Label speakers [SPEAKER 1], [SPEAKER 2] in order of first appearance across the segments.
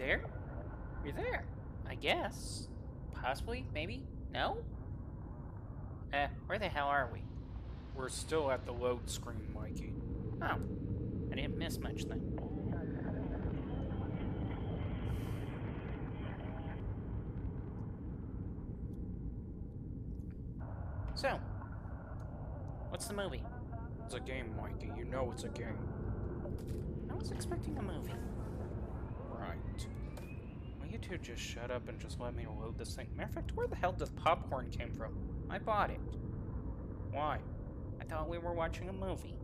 [SPEAKER 1] there? You're there. I guess. Possibly? Maybe? No? Where the hell are we?
[SPEAKER 2] We're still at the load screen, Mikey.
[SPEAKER 1] Oh. I didn't miss much then. So, what's the movie?
[SPEAKER 2] It's a game, Mikey. You know it's a game.
[SPEAKER 1] I was expecting a movie.
[SPEAKER 2] Right. Will you two just shut up and just let me load this thing? Matter of fact, where the hell did the popcorn came from? I bought it. Why?
[SPEAKER 1] I thought we were watching a movie.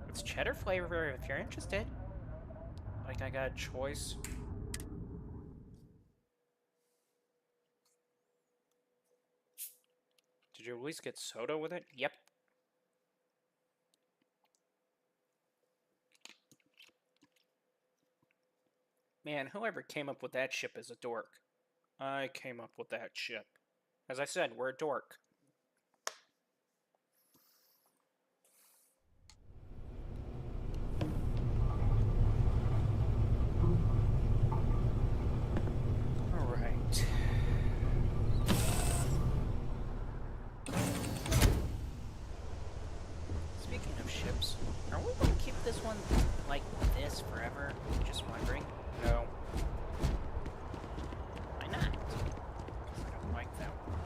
[SPEAKER 1] It's cheddar flavor if you're interested.
[SPEAKER 2] Like I got a choice? Did you at least get soda with it?
[SPEAKER 1] Yep.
[SPEAKER 2] Man, whoever came up with that ship is a dork. I came up with that ship. As I said, we're a dork. Alright.
[SPEAKER 1] Speaking of ships, are we going to keep this one like this forever? Just wondering.
[SPEAKER 2] No.
[SPEAKER 1] Why not?
[SPEAKER 2] I don't like that one.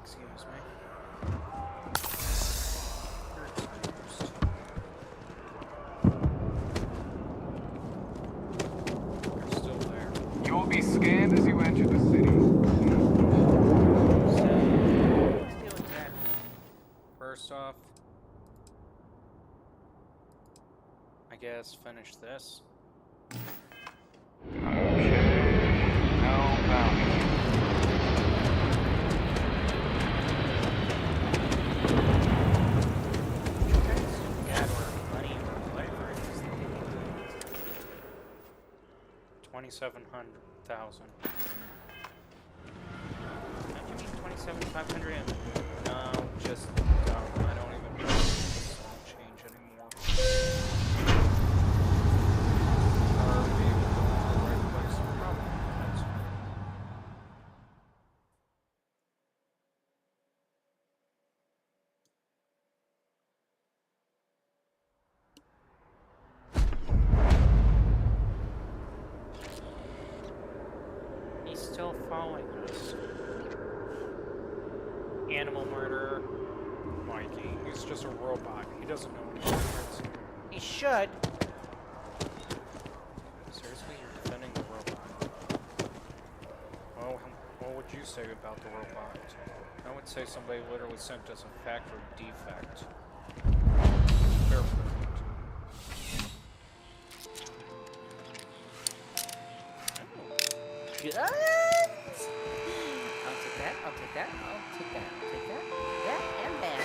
[SPEAKER 2] Excuse me. You're excused. You're still there.
[SPEAKER 3] You will be scanned as you enter the city.
[SPEAKER 1] So, what do I do exactly?
[SPEAKER 2] First off, I guess finish this.
[SPEAKER 3] Okay. No bounty.
[SPEAKER 1] God, or money or whatever it is.
[SPEAKER 2] 27,000.
[SPEAKER 1] Don't you mean 27,500?
[SPEAKER 2] No, just I don't even know change anymore. Are we going to the right place? Probably. That's
[SPEAKER 1] He's still following us.
[SPEAKER 2] animal murderer. Mikey, he's just a robot. He doesn't know any difference.
[SPEAKER 1] He should.
[SPEAKER 2] Seriously, you're defending the robot. Well, what would you say about the robot? I would say somebody literally sent us a factory defect. They're perfect.
[SPEAKER 1] Good. I'll take that. I'll take that. I'll take that. I'll take that. That and that.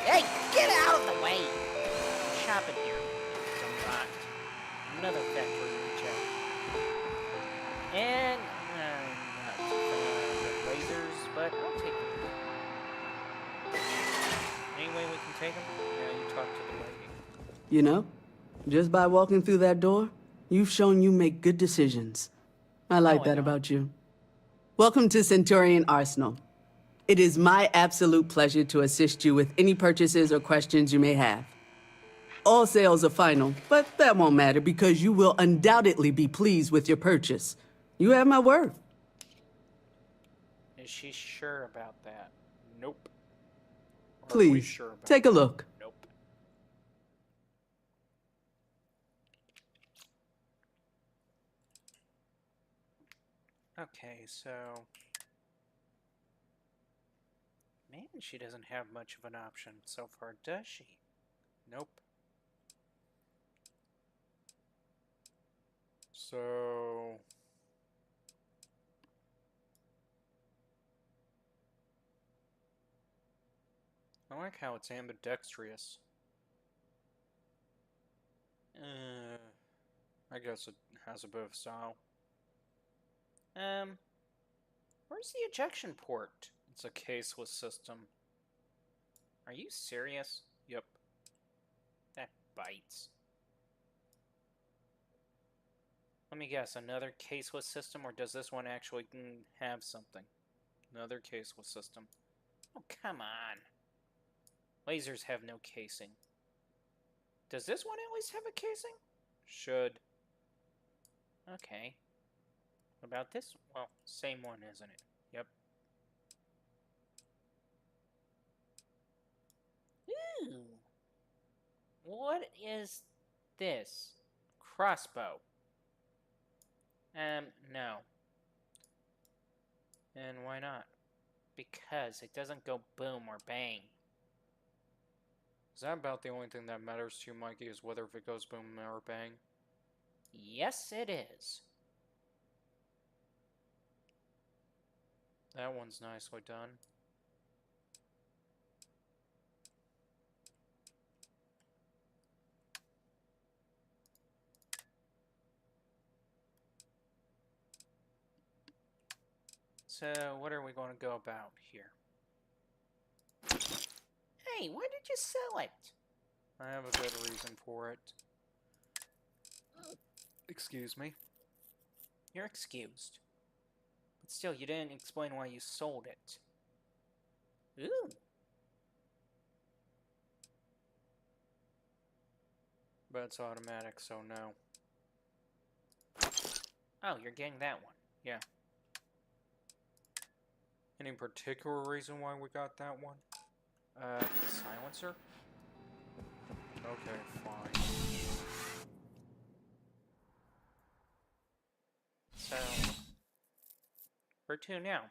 [SPEAKER 1] Hey, get out of the way! I'm shopping here. I'm not. Another factory reach out. And not the lasers, but I'll take them. Any way we can take them?
[SPEAKER 2] Yeah, you talk to the lady.
[SPEAKER 4] You know, just by walking through that door, you've shown you make good decisions. I like
[SPEAKER 1] I
[SPEAKER 4] that
[SPEAKER 1] know.
[SPEAKER 4] about you. Welcome to Centurion Arsenal. It is my absolute pleasure to assist you with any purchases or questions you may have. All sales are final, but that won't matter because you will undoubtedly be pleased with your purchase. You have my word.
[SPEAKER 2] Is she sure about that? Nope. Or are we
[SPEAKER 4] Please,
[SPEAKER 2] sure about
[SPEAKER 4] take a look.
[SPEAKER 2] Nope. Okay, so... Man, she doesn't have much of an option so far, does she? Nope. So... I like how it's ambidextrous. I guess it has a bit of style.
[SPEAKER 1] Where's the ejection port?
[SPEAKER 2] It's a caseless system. Are you serious? Yep. That bites. Let me guess, another caseless system, or does this one actually have something? Another caseless system. Oh, come on. Lasers have no casing. Does this one at least have a casing? Should. Okay. What about this? Well, same one, isn't it? Yep. Ooh. What is this? Crossbow. No. And why not? Because it doesn't go boom or bang. Is that about the only thing that matters to you, Mikey, is whether if it goes boom or bang? Yes, it is. That one's nicely done. So, what are we going to go about here?
[SPEAKER 1] Hey, why did you sell it?
[SPEAKER 2] I have a good reason for it. Excuse me.
[SPEAKER 1] You're excused. But still, you didn't explain why you sold it. Ooh.
[SPEAKER 2] But it's automatic, so no.
[SPEAKER 1] Oh, you're getting that one.
[SPEAKER 2] Yeah. Any particular reason why we got that one?
[SPEAKER 1] The silencer?
[SPEAKER 2] Okay, fine.
[SPEAKER 1] So, where to now?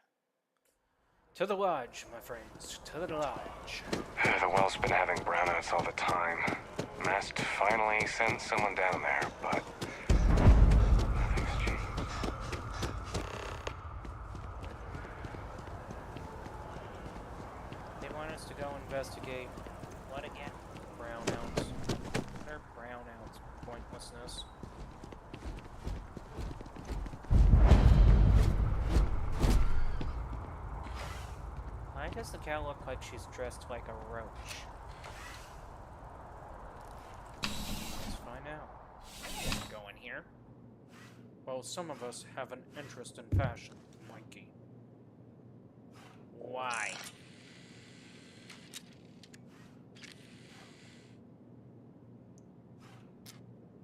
[SPEAKER 1] To the lodge, my friends. To the lodge.
[SPEAKER 3] The well's been having brownouts all the time. Mast finally sent someone down there, but...
[SPEAKER 2] They want us to go investigate
[SPEAKER 1] What again?
[SPEAKER 2] brownouts. They're brownouts. Pointlessness.
[SPEAKER 1] Why does the cow look like she's dressed like a roach?
[SPEAKER 2] Let's find out.
[SPEAKER 1] I didn't go in here.
[SPEAKER 2] Well, some of us have an interest in fashion, Mikey.
[SPEAKER 1] Why?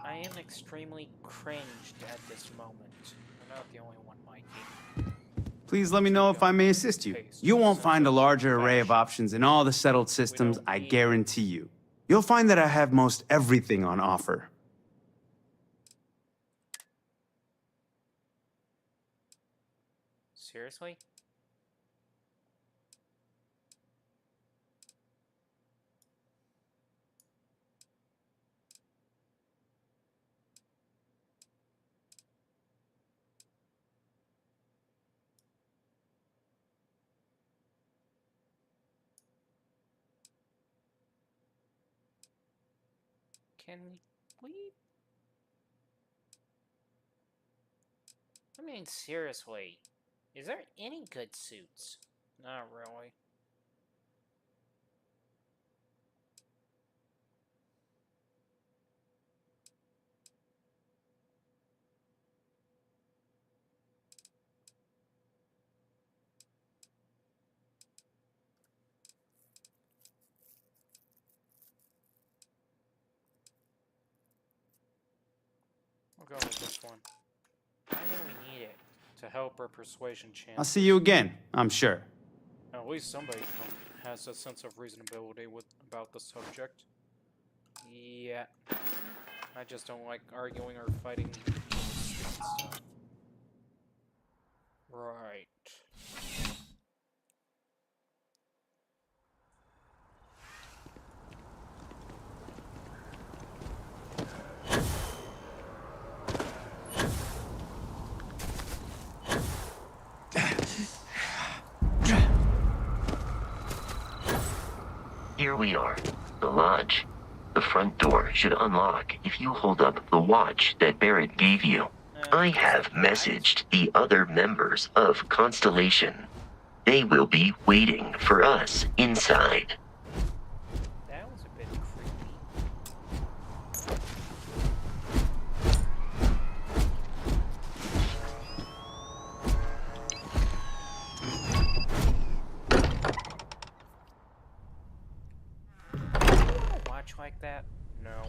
[SPEAKER 1] I am extremely cringed at this moment.
[SPEAKER 2] You're not the only one, Mikey.
[SPEAKER 5] Please let me know if I may assist you. You won't find a larger array of options in all the settled systems, I guarantee you. You'll find that I have most everything on offer.
[SPEAKER 1] Seriously? Can we... I mean, seriously. Is there any good suits?
[SPEAKER 2] Not really. We'll go with this one.
[SPEAKER 1] Why do we need it?
[SPEAKER 2] To help our persuasion chance.
[SPEAKER 5] I'll see you again, I'm sure.
[SPEAKER 2] At least somebody has a sense of reasonability about the subject. Yeah. I just don't like arguing or fighting over stupid stuff. Right.
[SPEAKER 6] Here we are, the lodge. The front door should unlock if you hold up the watch that Barrett gave you. I have messaged the other members of Constellation. They will be waiting for us inside.
[SPEAKER 2] No.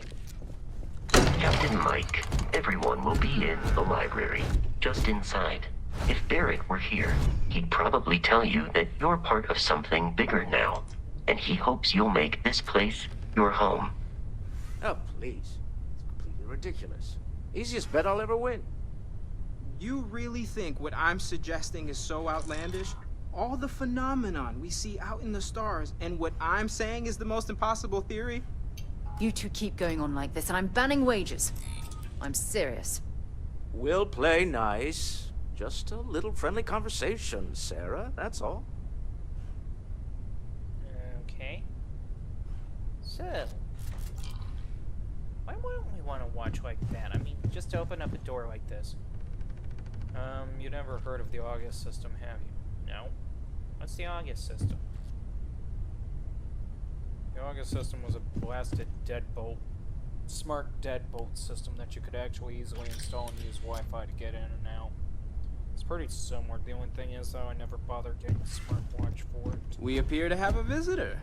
[SPEAKER 6] Captain Mike, everyone will be in the library, just inside. If Barrett were here, he'd probably tell you that you're part of something bigger now, and he hopes you'll make this place your home.
[SPEAKER 7] Oh, please. It's completely ridiculous. Easiest bet I'll ever win.
[SPEAKER 8] You really think what I'm suggesting is so outlandish? All the phenomenon we see out in the stars, and what I'm saying is the most impossible theory?
[SPEAKER 9] You two keep going on like this, and I'm banning wagers. I'm serious.
[SPEAKER 7] We'll play nice. Just a little friendly conversation, Sarah, that's all.
[SPEAKER 2] Okay. So, why wouldn't we want to watch like that? I mean, just to open up a door like this. You never heard of the August system, have you? No? What's the August system? The August system was a blasted deadbolt, smart deadbolt system that you could actually easily install and use Wi-Fi to get in and out. It's pretty similar. The only thing is, though, I never bothered getting a smartwatch for it.
[SPEAKER 8] We appear to have a visitor.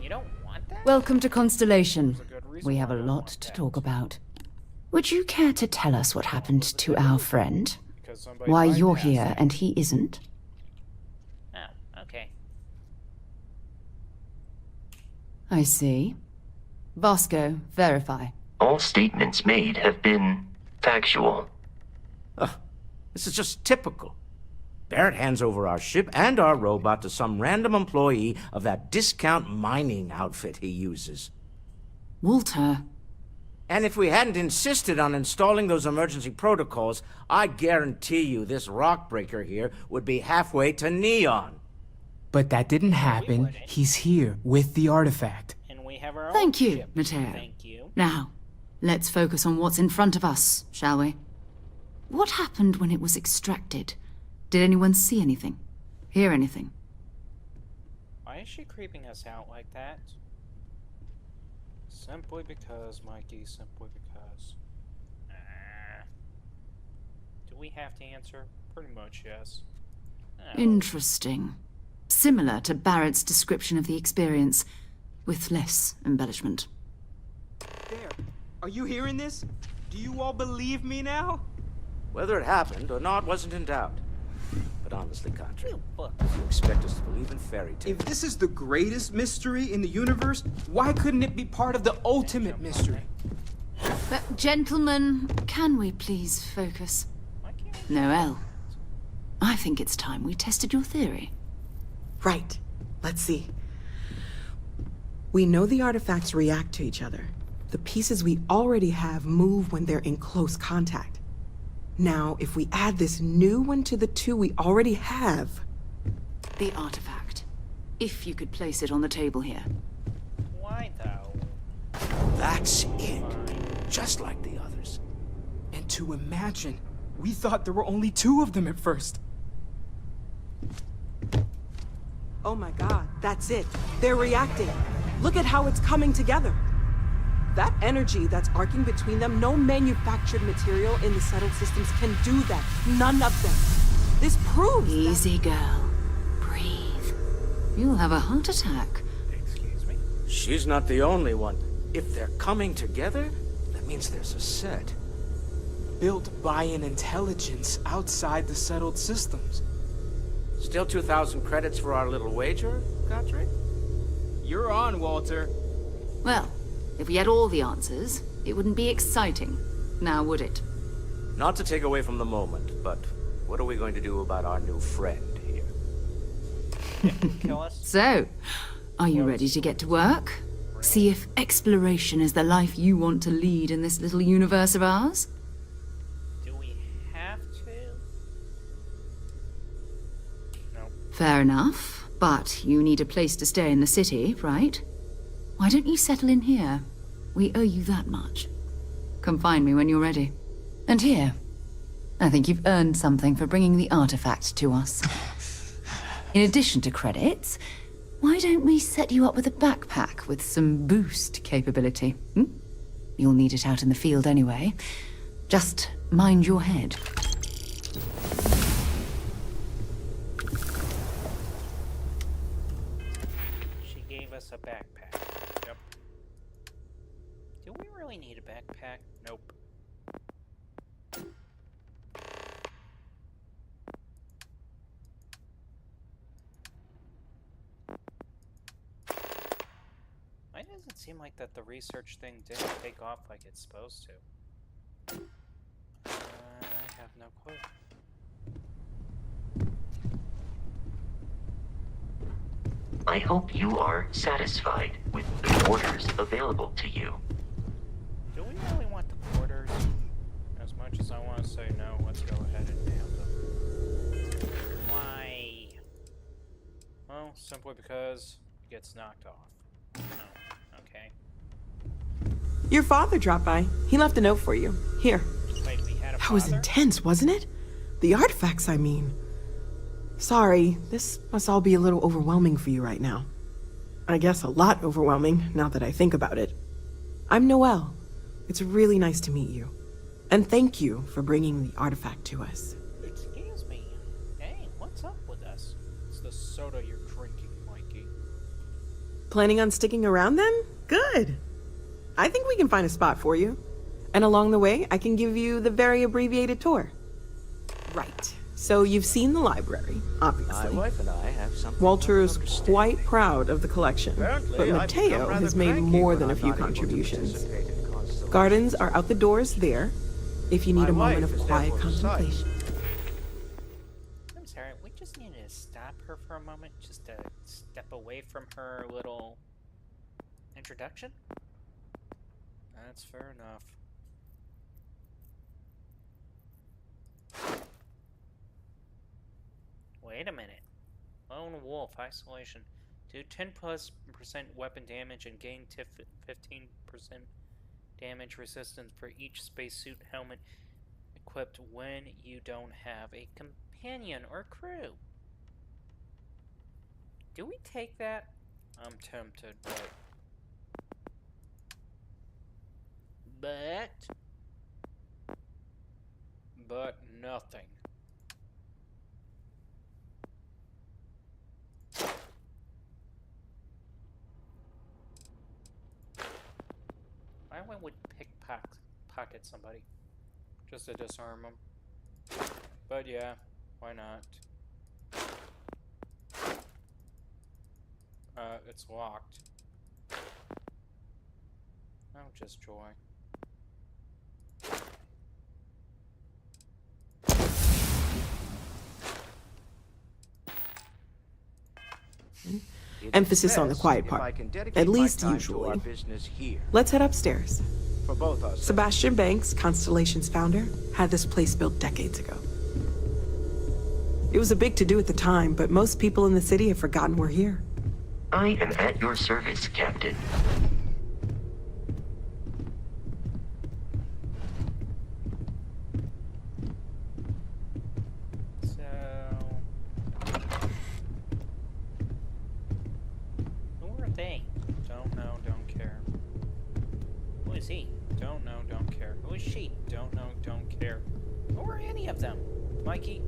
[SPEAKER 2] You don't want that?
[SPEAKER 9] Welcome to Constellation.
[SPEAKER 2] There's a good reason
[SPEAKER 9] We have
[SPEAKER 2] why
[SPEAKER 9] a
[SPEAKER 2] I don't
[SPEAKER 9] lot
[SPEAKER 2] want
[SPEAKER 9] to
[SPEAKER 2] that.
[SPEAKER 9] talk about. Would you care to tell us what happened to our friend?
[SPEAKER 2] Because somebody
[SPEAKER 9] Why you're
[SPEAKER 2] bypassed
[SPEAKER 9] here
[SPEAKER 2] it.
[SPEAKER 9] and he isn't?
[SPEAKER 2] Oh, okay.
[SPEAKER 9] I see. Vasco, verify.
[SPEAKER 6] All statements made have been factual.
[SPEAKER 7] This is just typical. Barrett hands over our ship and our robot to some random employee of that discount mining outfit he uses.
[SPEAKER 9] Walter.
[SPEAKER 7] And if we hadn't insisted on installing those emergency protocols, I guarantee you this rock breaker here would be halfway to Neon.
[SPEAKER 8] But that didn't happen.
[SPEAKER 2] wouldn't.
[SPEAKER 8] He's here with the artifact.
[SPEAKER 2] And we have our
[SPEAKER 9] Thank
[SPEAKER 2] own
[SPEAKER 9] you,
[SPEAKER 2] ship.
[SPEAKER 9] Mateo.
[SPEAKER 2] Thank you.
[SPEAKER 9] Now, let's focus on what's in front of us, shall we? What happened when it was extracted? Did anyone see anything? Hear anything?
[SPEAKER 2] Why is she creeping us out like that? Simply because, Mikey, simply because. Do we have to answer? Pretty much, yes. Oh.
[SPEAKER 9] Interesting. Similar to Barrett's description of the experience, with less embellishment.
[SPEAKER 8] There. Are you hearing this? Do you all believe me now?
[SPEAKER 7] Whether it happened or not wasn't in doubt. But honestly, Contra,
[SPEAKER 2] You book.
[SPEAKER 7] you expect us to believe in fairy tales.
[SPEAKER 8] If this is the greatest mystery in the universe, why couldn't it be part of the ultimate mystery?
[SPEAKER 9] But, gentlemen, can we please focus?
[SPEAKER 2] Why can't
[SPEAKER 9] Noel, I think it's time we tested your theory.
[SPEAKER 10] Right. Let's see. We know the artifacts react to each other. The pieces we already have move when they're in close contact. Now, if we add this new one to the two we already have...
[SPEAKER 9] The artifact. If you could place it on the table here.
[SPEAKER 2] Why though?
[SPEAKER 7] That's it. Just like the others.
[SPEAKER 8] And to imagine, we thought there were only 2 of them at first.
[SPEAKER 10] Oh my god, that's it. They're reacting. Look at how it's coming together. That energy that's arcing between them, no manufactured material in the settled systems can do that. None of them. This proves that...
[SPEAKER 9] Easy, girl. Breathe. You'll have a heart attack.
[SPEAKER 2] Excuse me?
[SPEAKER 7] She's not the only one. If they're coming together, that means there's a set.
[SPEAKER 8] Built by an intelligence outside the settled systems.
[SPEAKER 7] Still 2,000 credits for our little wager, Contra?
[SPEAKER 8] You're on, Walter.
[SPEAKER 9] Well, if we had all the answers, it wouldn't be exciting. Now, would it?
[SPEAKER 7] Not to take away from the moment, but what are we going to do about our new friend here?
[SPEAKER 2] Kill us?
[SPEAKER 9] So, are you ready to get to work? See if exploration is the life you want to lead in this little universe of ours?
[SPEAKER 2] Do we have to? No.
[SPEAKER 9] Fair enough, but you need a place to stay in the city, right? Why don't you settle in here? We owe you that much. Come find me when you're ready. And here, I think you've earned something for bringing the artifact to us. In addition to credits, why don't we set you up with a backpack with some boost capability? You'll need it out in the field anyway. Just mind your head.
[SPEAKER 2] She gave us a backpack. Yep. Do we really need a backpack? Nope. Why does it seem like that the research thing didn't take off like it's supposed to? I have no clue.
[SPEAKER 6] I hope you are satisfied with the quarters available to you.
[SPEAKER 2] Do we really want the quarters? As much as I want to say no, let's go ahead and nail them. Why? Well, simply because it gets knocked off. Oh, okay.
[SPEAKER 10] Your father dropped by. He left a note for you. Here.
[SPEAKER 2] Wait, we had a
[SPEAKER 10] That was
[SPEAKER 2] father?
[SPEAKER 10] intense, wasn't it? The artifacts, I mean. Sorry, this must all be a little overwhelming for you right now. I guess a lot overwhelming, now that I think about it. I'm Noelle. It's really nice to meet you. And thank you for bringing the artifact to us.
[SPEAKER 2] Excuse me. Hey, what's up with us? It's the soda you're drinking, Mikey.
[SPEAKER 10] Planning on sticking around then? Good. I think we can find a spot for you. And along the way, I can give you the very abbreviated tour. Right. So you've seen the library, obviously.
[SPEAKER 7] My wife and I have something.
[SPEAKER 10] Walter's quite proud of the collection,
[SPEAKER 7] Apparently,
[SPEAKER 10] but
[SPEAKER 7] I've become
[SPEAKER 10] Mateo
[SPEAKER 7] rather
[SPEAKER 10] has made
[SPEAKER 7] cranky
[SPEAKER 10] more
[SPEAKER 7] when
[SPEAKER 10] than a
[SPEAKER 7] I'm
[SPEAKER 10] few
[SPEAKER 7] not able to
[SPEAKER 10] contributions.
[SPEAKER 7] participate in constellations.
[SPEAKER 10] Gardens are out the doors there, if you need
[SPEAKER 7] My
[SPEAKER 10] a moment
[SPEAKER 7] wife
[SPEAKER 10] of
[SPEAKER 7] is
[SPEAKER 10] quiet
[SPEAKER 7] therefore beside
[SPEAKER 10] contemplation.
[SPEAKER 2] I'm sorry, we just need to stop her for a moment, just to step away from her little introduction? That's fair enough. Wait a minute. Lone Wolf, Isolation. Do 10+% weapon damage and gain 15% damage resistance for each spacesuit helmet equipped when you don't have a companion or crew. Do we take that? I'm tempted, but nothing. Why would pickpocket somebody? Just to disarm them. But yeah, why not? It's locked. Oh, just joy.
[SPEAKER 10] Emphasis on the quiet part, at least usually. Let's head upstairs.
[SPEAKER 7] For both us.
[SPEAKER 10] Sebastian Banks, Constellation's founder, had this place built decades ago. It was a big to-do at the time, but most people in the city have forgotten we're here.
[SPEAKER 6] I am at your service, Captain.
[SPEAKER 2] Who are they? Don't know, don't care. Who is he? Don't know, don't care. Who is she? Don't know, don't care. Who are any of them? Mikey?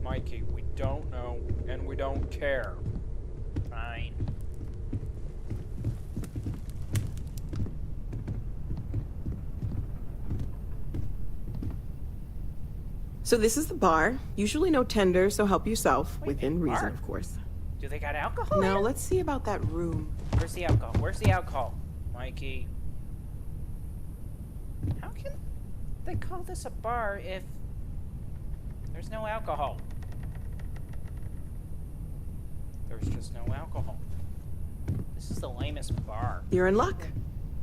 [SPEAKER 2] Mikey, we don't know, and we don't care. Fine.
[SPEAKER 10] So this is the bar. Usually no tender, so help yourself.
[SPEAKER 2] Wait,
[SPEAKER 10] Within reason,
[SPEAKER 2] bar?
[SPEAKER 10] of course.
[SPEAKER 2] Do they got alcohol?
[SPEAKER 10] Now,
[SPEAKER 2] here?
[SPEAKER 10] let's see about that room.
[SPEAKER 2] Where's the alcohol? Where's the alcohol? Mikey. How can they call this a bar if there's no alcohol? There's just no alcohol. This is the lamest bar.
[SPEAKER 10] You're in luck.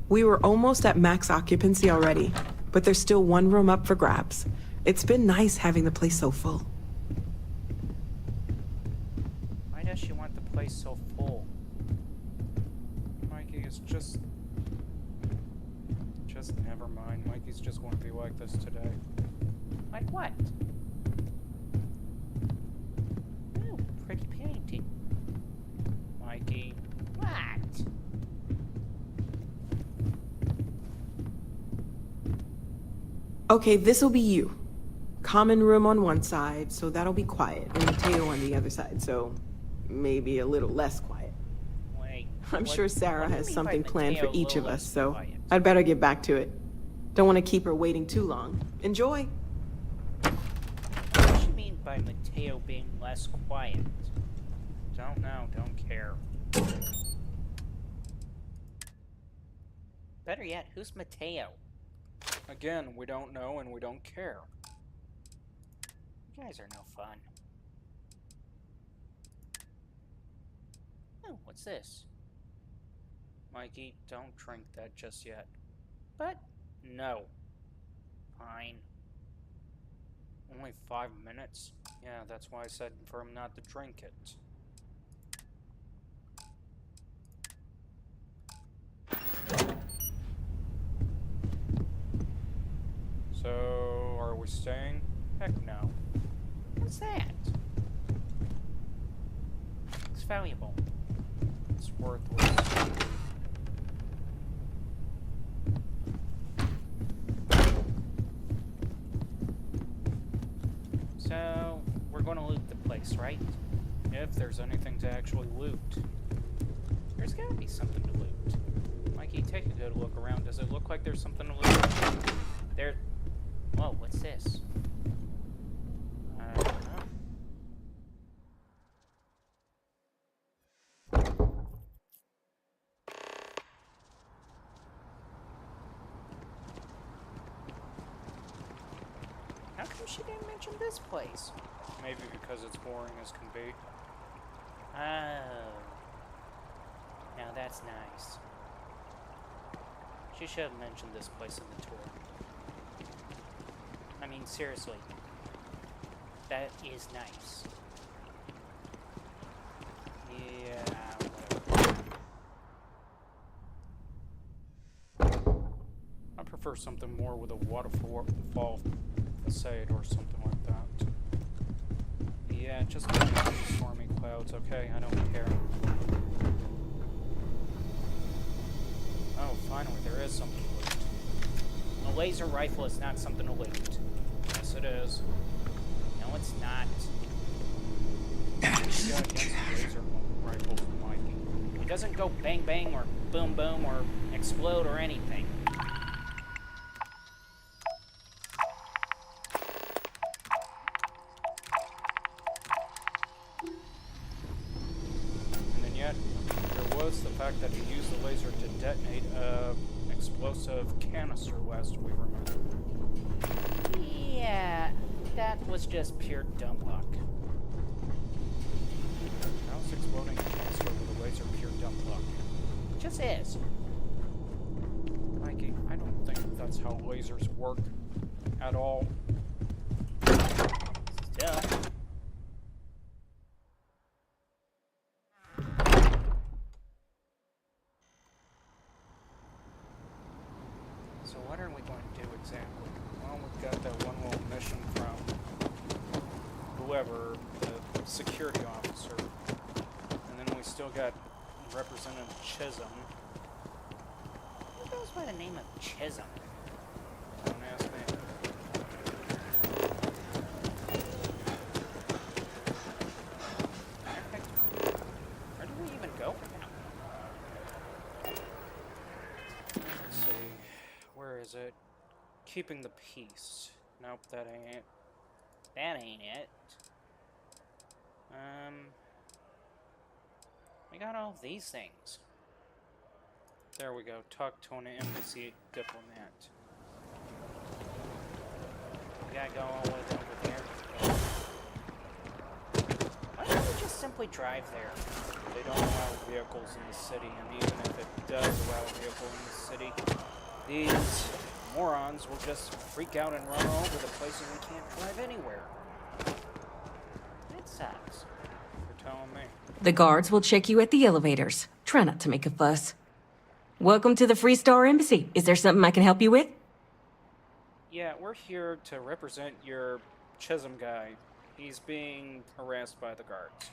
[SPEAKER 10] We were almost at max occupancy already, but there's still one room up for grabs. It's been nice having the place so full.
[SPEAKER 2] Why does she want the place so full? Mikey is just never mind. Mikey's just going to be like this today. Like what? Ooh, pretty painting. Mikey. What?
[SPEAKER 10] Okay, this'll be you. Common room on one side, so that'll be quiet, and Mateo on the other side, so maybe a little less quiet.
[SPEAKER 2] Wait.
[SPEAKER 10] I'm sure Sarah
[SPEAKER 2] what do you
[SPEAKER 10] has
[SPEAKER 2] mean
[SPEAKER 10] something
[SPEAKER 2] by
[SPEAKER 10] planned for
[SPEAKER 2] Mateo
[SPEAKER 10] each of
[SPEAKER 2] Lilith
[SPEAKER 10] us, so
[SPEAKER 2] quiet?
[SPEAKER 10] I'd better get back to it. Don't want to keep her waiting too long. Enjoy.
[SPEAKER 2] What do you mean by Mateo being less quiet? Don't know, don't care.
[SPEAKER 1] Better yet, who's Mateo?
[SPEAKER 2] Again, we don't know and we don't care.
[SPEAKER 1] You guys are no fun. Oh, what's this?
[SPEAKER 2] Mikey, don't drink that just yet.
[SPEAKER 1] But,
[SPEAKER 2] No.
[SPEAKER 1] fine.
[SPEAKER 2] Only 5 minutes? Yeah, that's why I said for him not to drink it. So, are we staying? Heck no.
[SPEAKER 1] What's that? It's valuable.
[SPEAKER 2] It's worthless.
[SPEAKER 1] So, we're going to loot the place, right?
[SPEAKER 2] If there's anything to actually loot.
[SPEAKER 1] There's gotta be something to loot.
[SPEAKER 2] Mikey, take a good look around. Does it look like there's something to loot?
[SPEAKER 1] There... Whoa, what's this? I don't know. How come she didn't mention this place?
[SPEAKER 2] Maybe because it's boring as can be.
[SPEAKER 1] Oh. Now that's nice. She should have mentioned this place in the tour. I mean, seriously. That is nice. Yeah, whatever.
[SPEAKER 2] I prefer something more with a waterfall facade or something like that. Yeah, just give me these stormy clouds, okay? I don't care. Oh, finally, there is something to loot.
[SPEAKER 1] A laser rifle is not something to loot.
[SPEAKER 2] Yes, it is.
[SPEAKER 1] No, it's not.
[SPEAKER 2] Yeah, against laser rifles, Mikey.
[SPEAKER 1] It doesn't go bang bang or boom boom or explode or anything.
[SPEAKER 2] And then yet, there was the fact that he used the laser to detonate a explosive canister last we remember.
[SPEAKER 1] Yeah, that was just pure dumb luck.
[SPEAKER 2] How's exploding a canister with a laser pure dumb luck?
[SPEAKER 1] It just is.
[SPEAKER 2] Mikey, I don't think that's how lasers work at all.
[SPEAKER 1] Still.
[SPEAKER 2] So what are we going to do exactly? Well, we've got that one little mission from whoever, the security officer. And then we still got Representative Chisholm.
[SPEAKER 1] Who goes by the name of Chisholm?
[SPEAKER 2] Don't ask me.
[SPEAKER 1] Where do we even go now?
[SPEAKER 2] Let's see. Where is it? Keeping the peace. Nope, that ain't it.
[SPEAKER 1] That ain't it. We got all these things.
[SPEAKER 2] There we go. Talk to an embassy diplomat.
[SPEAKER 1] We gotta go all the way over there. Why don't we just simply drive there?
[SPEAKER 2] They don't allow vehicles in the city, and even if it does allow a vehicle in the city, these morons will just freak out and run all over the places we can't drive anywhere.
[SPEAKER 1] That sucks.
[SPEAKER 2] You're telling me.
[SPEAKER 11] The guards will check you at the elevators. Try not to make a fuss. Welcome to the Freestar Embassy. Is there something I can help you with?
[SPEAKER 2] Yeah, we're here to represent your Chisholm guy. He's being harassed by the guards.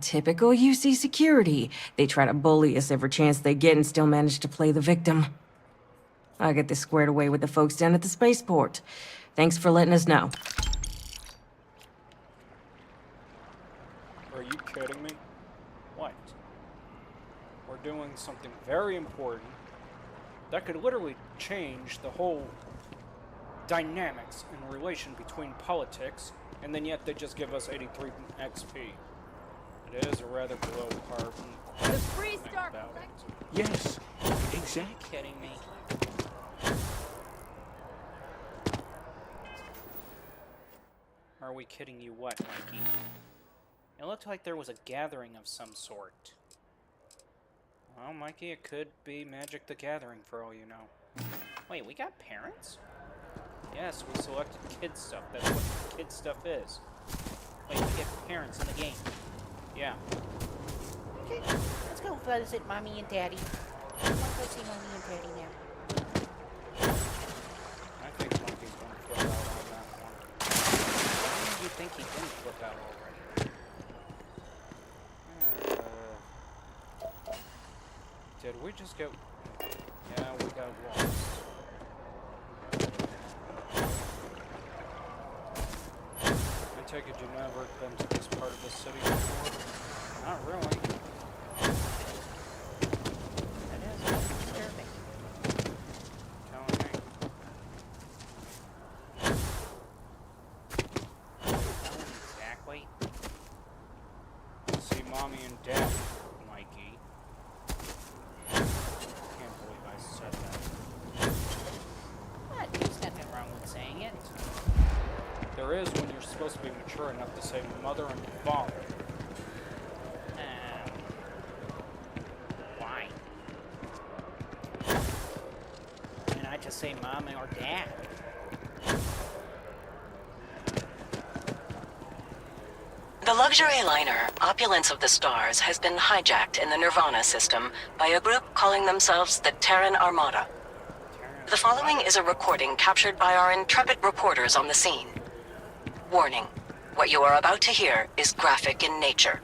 [SPEAKER 11] Typical UC security. They try to bully us every chance they get and still manage to play the victim. I'll get this squared away with the folks down at the spaceport. Thanks for letting us know.
[SPEAKER 2] Are you kidding me? What? We're doing something very important, That could literally change the whole dynamics and relation between politics, and then yet they just give us 83 XP. It is a rather below par
[SPEAKER 1] The freeze dark.
[SPEAKER 2] about it.
[SPEAKER 12] Yes, exactly.
[SPEAKER 1] Kidding me?
[SPEAKER 2] Are we kidding you what, Mikey? It looked like there was a gathering of some sort. Well, Mikey, it could be Magic the Gathering for all you know.
[SPEAKER 1] Wait, we got parents?
[SPEAKER 2] Yes, we selected kid stuff. That's what kid stuff is.
[SPEAKER 1] Wait, we get parents in the game.
[SPEAKER 2] Yeah.
[SPEAKER 1] Okay, let's go visit Mommy and Daddy. I want to go see Mommy and Daddy now.
[SPEAKER 2] I think Mikey's going to flip out on that one. Why do you think he didn't flip out already? Did we just get... Yeah, we got lost. I take it you've never been to this part of the city before? Not really.
[SPEAKER 1] That is disturbing.
[SPEAKER 2] Telling me.
[SPEAKER 1] Exactly.
[SPEAKER 2] See Mommy and Dad, Mikey. Can't believe I said that.
[SPEAKER 1] What? There's nothing wrong with saying it.
[SPEAKER 2] There is when you're supposed to be mature enough to say mother and father.
[SPEAKER 1] Why? And I just say mom or dad.
[SPEAKER 13] The luxury liner, Opulence of the Stars, has been hijacked in the Nirvana system by a group calling themselves the Terran Armada. The following is a recording captured by our intrepid reporters on the scene. Warning, what you are about to hear is graphic in nature.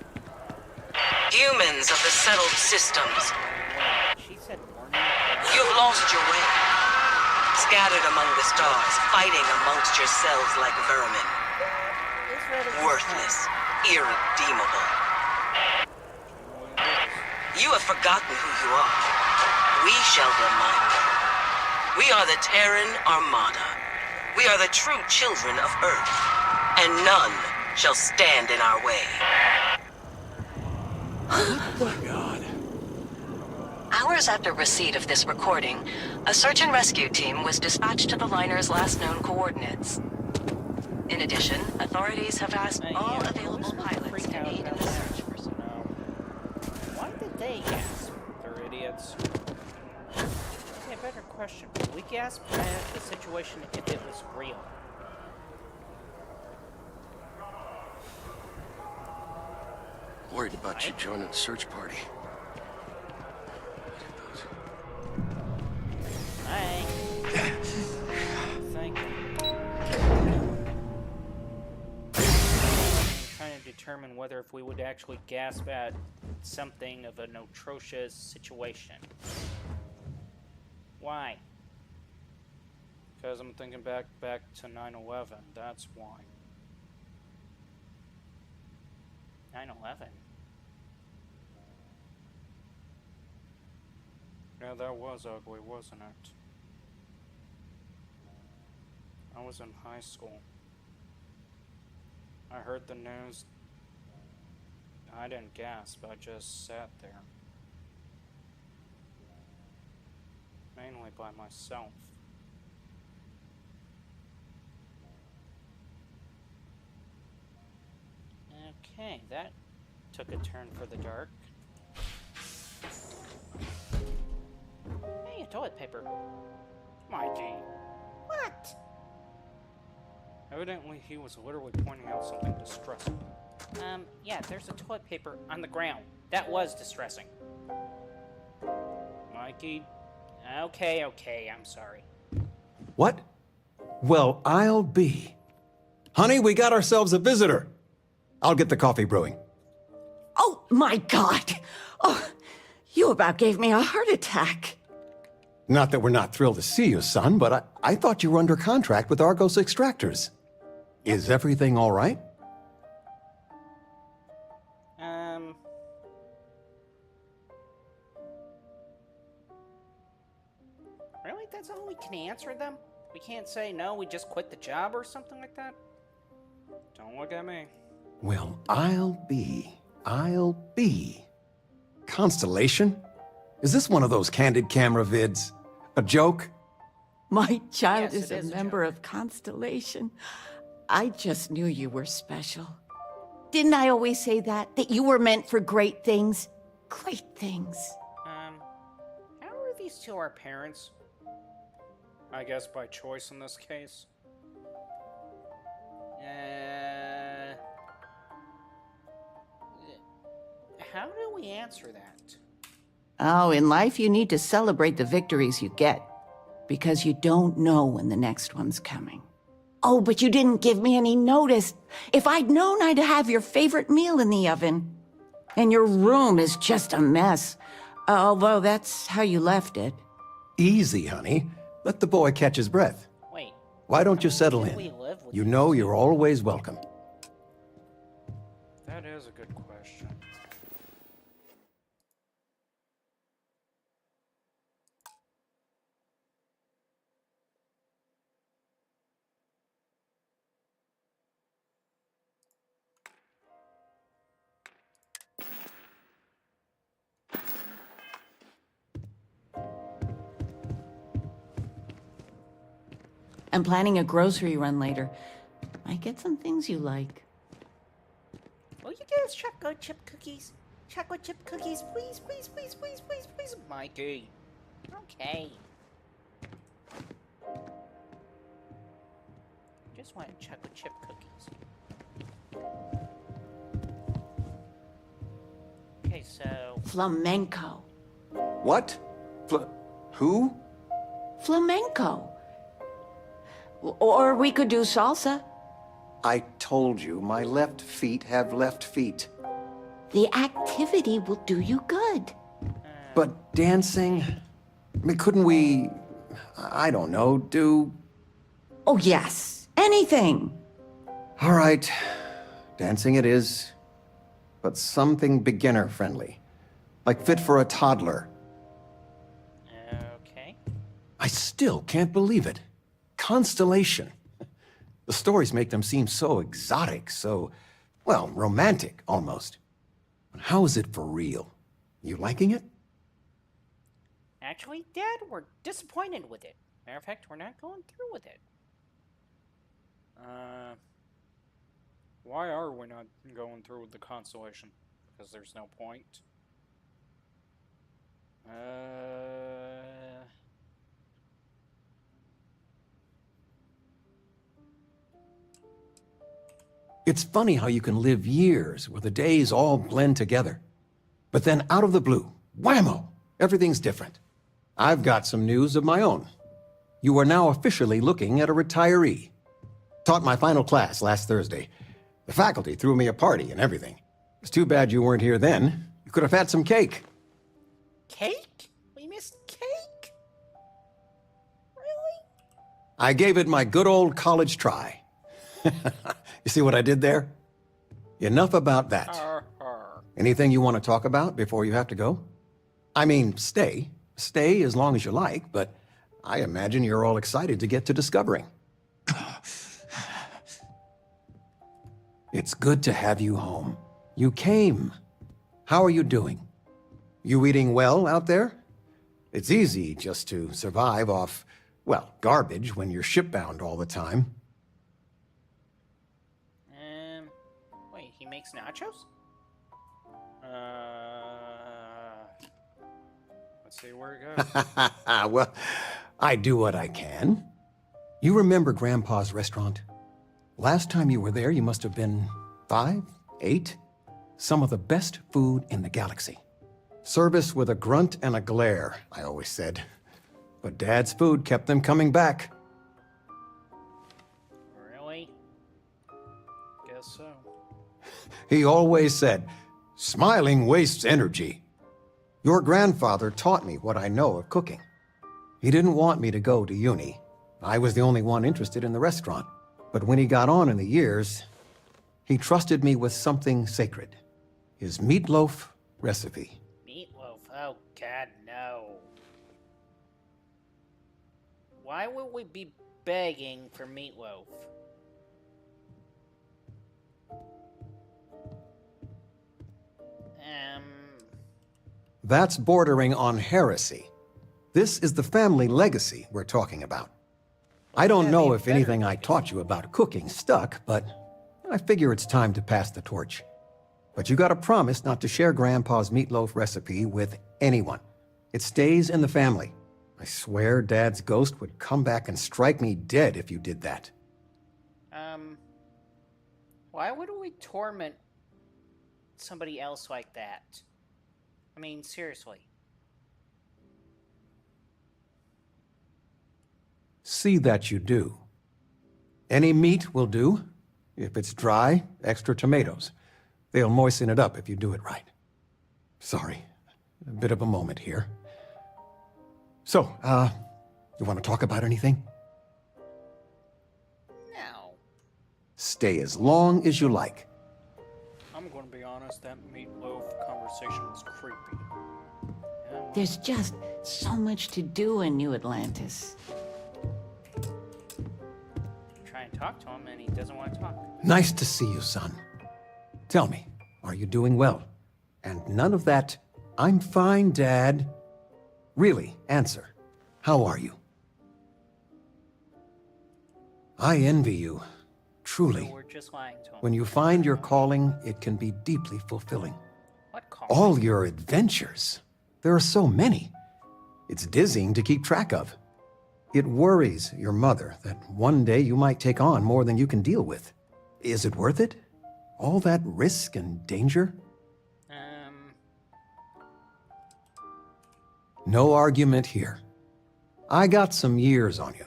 [SPEAKER 13] Humans of the settled systems,
[SPEAKER 1] She said warning.
[SPEAKER 13] you've lost your way. Scattered among the stars, fighting amongst yourselves like vermin. Worthless, irredeemable. You have forgotten who you are. We shall remind you. We are the Terran Armada. We are the true children of Earth, and none shall stand in our way.
[SPEAKER 12] Oh my God.
[SPEAKER 13] Hours after receipt of this recording, a search and rescue team was dispatched to the liner's last known coordinates. In addition, authorities have asked all available pilots to aid in the search for some...
[SPEAKER 1] Why did they gasp?
[SPEAKER 2] They're idiots.
[SPEAKER 1] Okay, better question. Would we gasp at the situation if it was real?
[SPEAKER 12] Worried about you joining the search party.
[SPEAKER 1] Hi. Thank you. I'm trying to determine whether if we would actually gasp at something of an atrocious situation. Why?
[SPEAKER 2] Because I'm thinking back to 9/11. That's why.
[SPEAKER 1] 9/11.
[SPEAKER 2] Yeah, that was ugly, wasn't it? I was in high school. I heard the news. I didn't gasp, I just sat there. Mainly by myself.
[SPEAKER 1] Okay, that took a turn for the dark. Hey, a toilet paper.
[SPEAKER 2] Mikey.
[SPEAKER 1] What?
[SPEAKER 2] Evidently, he was literally pointing out something distressing.
[SPEAKER 1] Yeah, there's a toilet paper on the ground. That was distressing.
[SPEAKER 2] Mikey?
[SPEAKER 1] Okay, I'm sorry.
[SPEAKER 14] What? Well, I'll be. Honey, we got ourselves a visitor. I'll get the coffee brewing.
[SPEAKER 15] Oh, my God. Oh, you about gave me a heart attack.
[SPEAKER 14] Not that we're not thrilled to see you, son, but I thought you were under contract with Argos Extractors. Is everything all right?
[SPEAKER 1] Really? That's all we can answer them? We can't say, no, we just quit the job or something like that?
[SPEAKER 2] Don't look at me.
[SPEAKER 14] Well, I'll be. Constellation? Is this one of those candid camera vids? A joke?
[SPEAKER 15] My child
[SPEAKER 1] Yes,
[SPEAKER 15] is
[SPEAKER 1] it
[SPEAKER 15] a
[SPEAKER 1] is a
[SPEAKER 15] member of Constellation. I just knew you were special. Didn't I always say that? That you were meant for great things? Great things.
[SPEAKER 1] How are these two our parents?
[SPEAKER 2] I guess by choice in this case.
[SPEAKER 1] How do we answer that?
[SPEAKER 15] Oh, in life you need to celebrate the victories you get. Because you don't know when the next one's coming. Oh, but you didn't give me any notice. If I'd known, I'd have your favorite meal in the oven. And your room is just a mess. Although that's how you left it.
[SPEAKER 14] Easy, honey. Let the boy catch his breath.
[SPEAKER 1] Wait.
[SPEAKER 14] Why don't you settle
[SPEAKER 1] Can
[SPEAKER 14] in?
[SPEAKER 1] we live with
[SPEAKER 14] You
[SPEAKER 1] these
[SPEAKER 14] know
[SPEAKER 1] two?
[SPEAKER 14] you're always welcome.
[SPEAKER 2] That is a good question.
[SPEAKER 15] I'm planning a grocery run later. Might get some things you like.
[SPEAKER 1] Will you get us chocolate chip cookies? Chocolate chip cookies, please, please, please, please, please, please.
[SPEAKER 2] Mikey.
[SPEAKER 1] Okay. Just want chocolate chip cookies. Okay, so...
[SPEAKER 15] Flamenco.
[SPEAKER 14] What? Who?
[SPEAKER 15] Flamenco. Or we could do salsa.
[SPEAKER 14] I told you, my left feet have left feet.
[SPEAKER 15] The activity will do you good.
[SPEAKER 14] But dancing? I mean, couldn't we, I don't know, do...
[SPEAKER 15] Oh, yes. Anything.
[SPEAKER 14] All right, dancing it is. But something beginner-friendly. Like fit for a toddler.
[SPEAKER 1] Okay.
[SPEAKER 14] I still can't believe it. Constellation. The stories make them seem so exotic, so, well, romantic, almost. How is it for real? You liking it?
[SPEAKER 1] Actually, Dad, we're disappointed with it. Matter of fact, we're not going through with it.
[SPEAKER 2] Why are we not going through with the Constellation? Because there's no point.
[SPEAKER 14] It's funny how you can live years where the days all blend together. But then out of the blue, whammo, everything's different. I've got some news of my own. You are now officially looking at a retiree. Taught my final class last Thursday. The faculty threw me a party and everything. It's too bad you weren't here then. You could have had some cake.
[SPEAKER 1] Cake? We missed cake? Really?
[SPEAKER 14] I gave it my good old college try. You see what I did there? Enough about that. Anything you want to talk about before you have to go? I mean, stay. Stay as long as you like, but I imagine you're all excited to get to discovering. It's good to have you home. You came. How are you doing? You eating well out there? It's easy just to survive off, well, garbage when you're shipbound all the time.
[SPEAKER 1] Wait, he makes nachos?
[SPEAKER 2] Let's see where it goes.
[SPEAKER 14] Well, I do what I can. You remember Grandpa's restaurant? Last time you were there, you must have been 5, 8. Some of the best food in the galaxy. Service with a grunt and a glare, I always said. But Dad's food kept them coming back.
[SPEAKER 1] Really?
[SPEAKER 2] Guess so.
[SPEAKER 14] He always said, smiling wastes energy. Your grandfather taught me what I know of cooking. He didn't want me to go to uni. I was the only one interested in the restaurant. But when he got on in the years, he trusted me with something sacred. His meatloaf recipe.
[SPEAKER 1] Meatloaf? Oh, God, no. Why would we be begging for meatloaf?
[SPEAKER 14] That's bordering on heresy. This is the family legacy we're talking about. I don't know if anything I taught you about cooking stuck, but I figure it's time to pass the torch. But you gotta promise not to share Grandpa's meatloaf recipe with anyone. It stays in the family. I swear Dad's ghost would come back and strike me dead if you did that.
[SPEAKER 1] Why would we torment somebody else like that? I mean, seriously.
[SPEAKER 14] See that you do. Any meat will do. If it's dry, extra tomatoes. They'll moisten it up if you do it right. Sorry, a bit of a moment here. So, you want to talk about anything?
[SPEAKER 1] No.
[SPEAKER 14] Stay as long as you like.
[SPEAKER 2] I'm going to be honest, that meatloaf conversation was creepy. Yeah,
[SPEAKER 15] There's just so much to do in New Atlantis.
[SPEAKER 1] Try and talk to him and he doesn't want to talk.
[SPEAKER 14] Nice to see you, son. Tell me, are you doing well? And none of that, I'm fine, Dad. Really, answer. How are you? I envy you, truly.
[SPEAKER 1] So we're just lying to him.
[SPEAKER 14] When you find your calling, it can be deeply fulfilling.
[SPEAKER 1] What calling?
[SPEAKER 14] All your adventures. There are so many. It's dizzying to keep track of. It worries your mother that one day you might take on more than you can deal with. Is it worth it? All that risk and danger? No argument here. I got some years on you.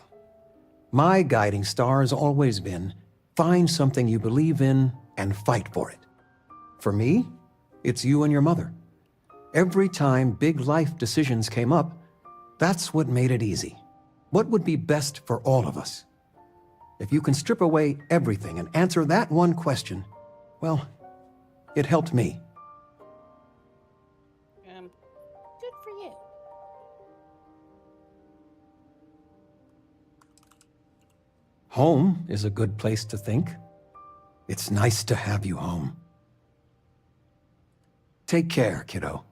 [SPEAKER 14] My guiding star has always been, find something you believe in and fight for it. For me, it's you and your mother. Every time big life decisions came up, that's what made it easy. What would be best for all of us? If you can strip away everything and answer that one question, well, it helped me.
[SPEAKER 1] Good for you.
[SPEAKER 14] Home is a good place to think. It's nice to have you home. Take care, kiddo.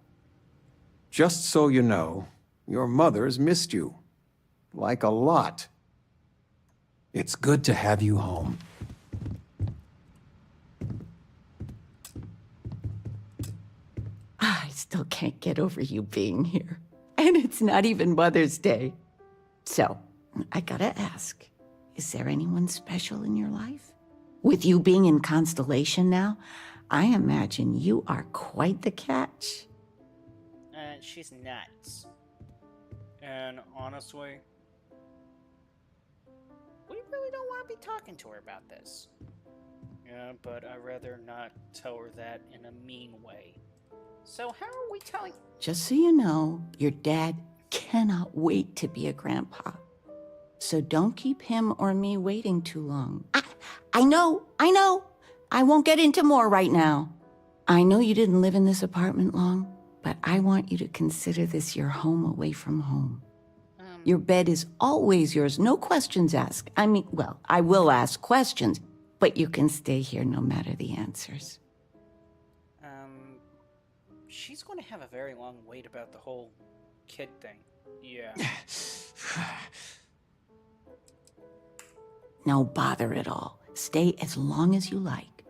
[SPEAKER 14] Just so you know, your mother's missed you. Like a lot. It's good to have you home.
[SPEAKER 15] I still can't get over you being here. And it's not even Mother's Day. So, I gotta ask, is there anyone special in your life? With you being in Constellation now, I imagine you are quite the catch.
[SPEAKER 1] She's nuts.
[SPEAKER 2] And honestly,
[SPEAKER 1] We really don't want to be talking to her about this.
[SPEAKER 2] yeah, but I'd rather not tell her that in a mean way.
[SPEAKER 1] So how are we telling...
[SPEAKER 15] Just so you know, your dad cannot wait to be a grandpa. So don't keep him or me waiting too long. I know. I won't get into more right now. I know you didn't live in this apartment long, but I want you to consider this your home away from home. Your bed is always yours, no questions asked. I mean, well, I will ask questions, but you can stay here no matter the answers.
[SPEAKER 2] She's going to have a very long wait about the whole kid thing. Yeah.
[SPEAKER 15] No bother at all. Stay as long as you like.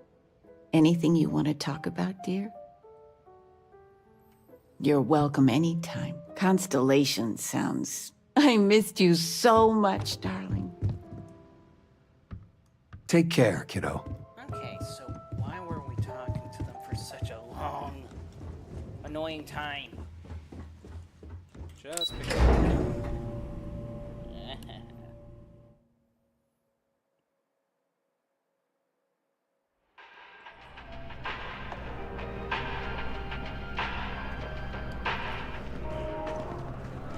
[SPEAKER 15] Anything you want to talk about, dear? You're welcome anytime. Constellation sounds... I missed you so much, darling.
[SPEAKER 14] Take care, kiddo.
[SPEAKER 1] Okay, so why were we talking to them for such a long, annoying time?
[SPEAKER 2] Just because.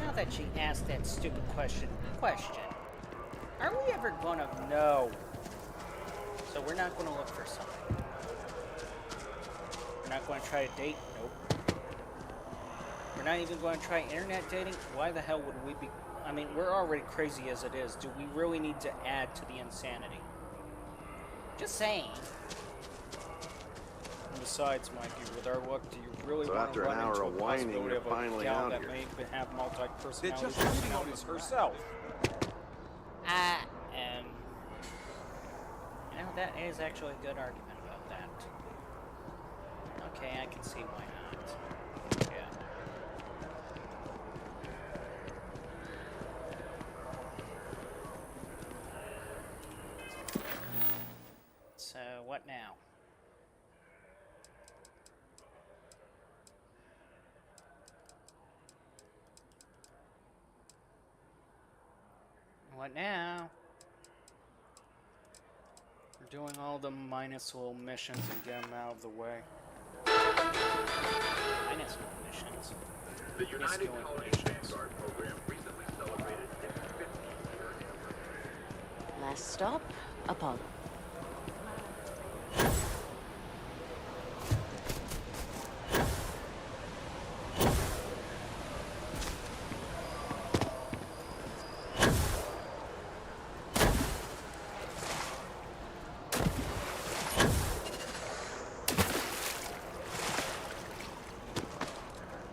[SPEAKER 1] Now that she asked that stupid question, are we ever gonna know? So we're not gonna look for something. We're not gonna try to date? Nope. We're not even gonna try internet dating? Why the hell would we be...
[SPEAKER 2] I mean, we're already crazy as it is. Do we really need to add to the insanity?
[SPEAKER 1] Just saying.
[SPEAKER 2] And besides, Mikey, with our luck, do you really
[SPEAKER 12] So
[SPEAKER 2] want
[SPEAKER 12] after
[SPEAKER 2] to
[SPEAKER 12] an
[SPEAKER 2] run
[SPEAKER 12] hour
[SPEAKER 2] into a
[SPEAKER 12] of whining,
[SPEAKER 2] possibility
[SPEAKER 12] you're
[SPEAKER 2] of a
[SPEAKER 12] finally
[SPEAKER 2] gal
[SPEAKER 12] out
[SPEAKER 2] that
[SPEAKER 12] here.
[SPEAKER 2] may have personalities herself?
[SPEAKER 1] You know, that is actually a good argument about that. Okay, I can see why not. Yeah. So, what now? What now?
[SPEAKER 2] We're doing all the minus little missions and get them out of the way.
[SPEAKER 1] Minus little missions.
[SPEAKER 16] The United Colonies Vanguard program recently celebrated its 50th year anniversary.
[SPEAKER 13] Last stop, Apollo.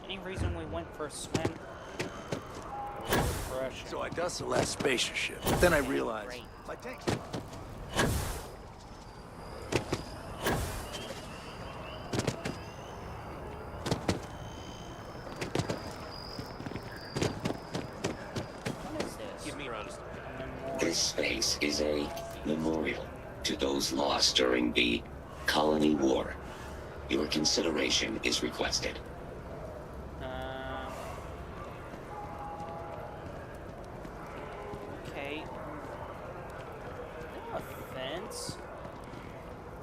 [SPEAKER 2] Any reason we went for a swim? Refreshing.
[SPEAKER 12] So I dust the last spacer ship, but then I realized my tank's
[SPEAKER 1] What is this?
[SPEAKER 2] Give me a
[SPEAKER 6] This space is a memorial to those lost during the Colony War. Your consideration is requested.
[SPEAKER 1] Okay. No offense.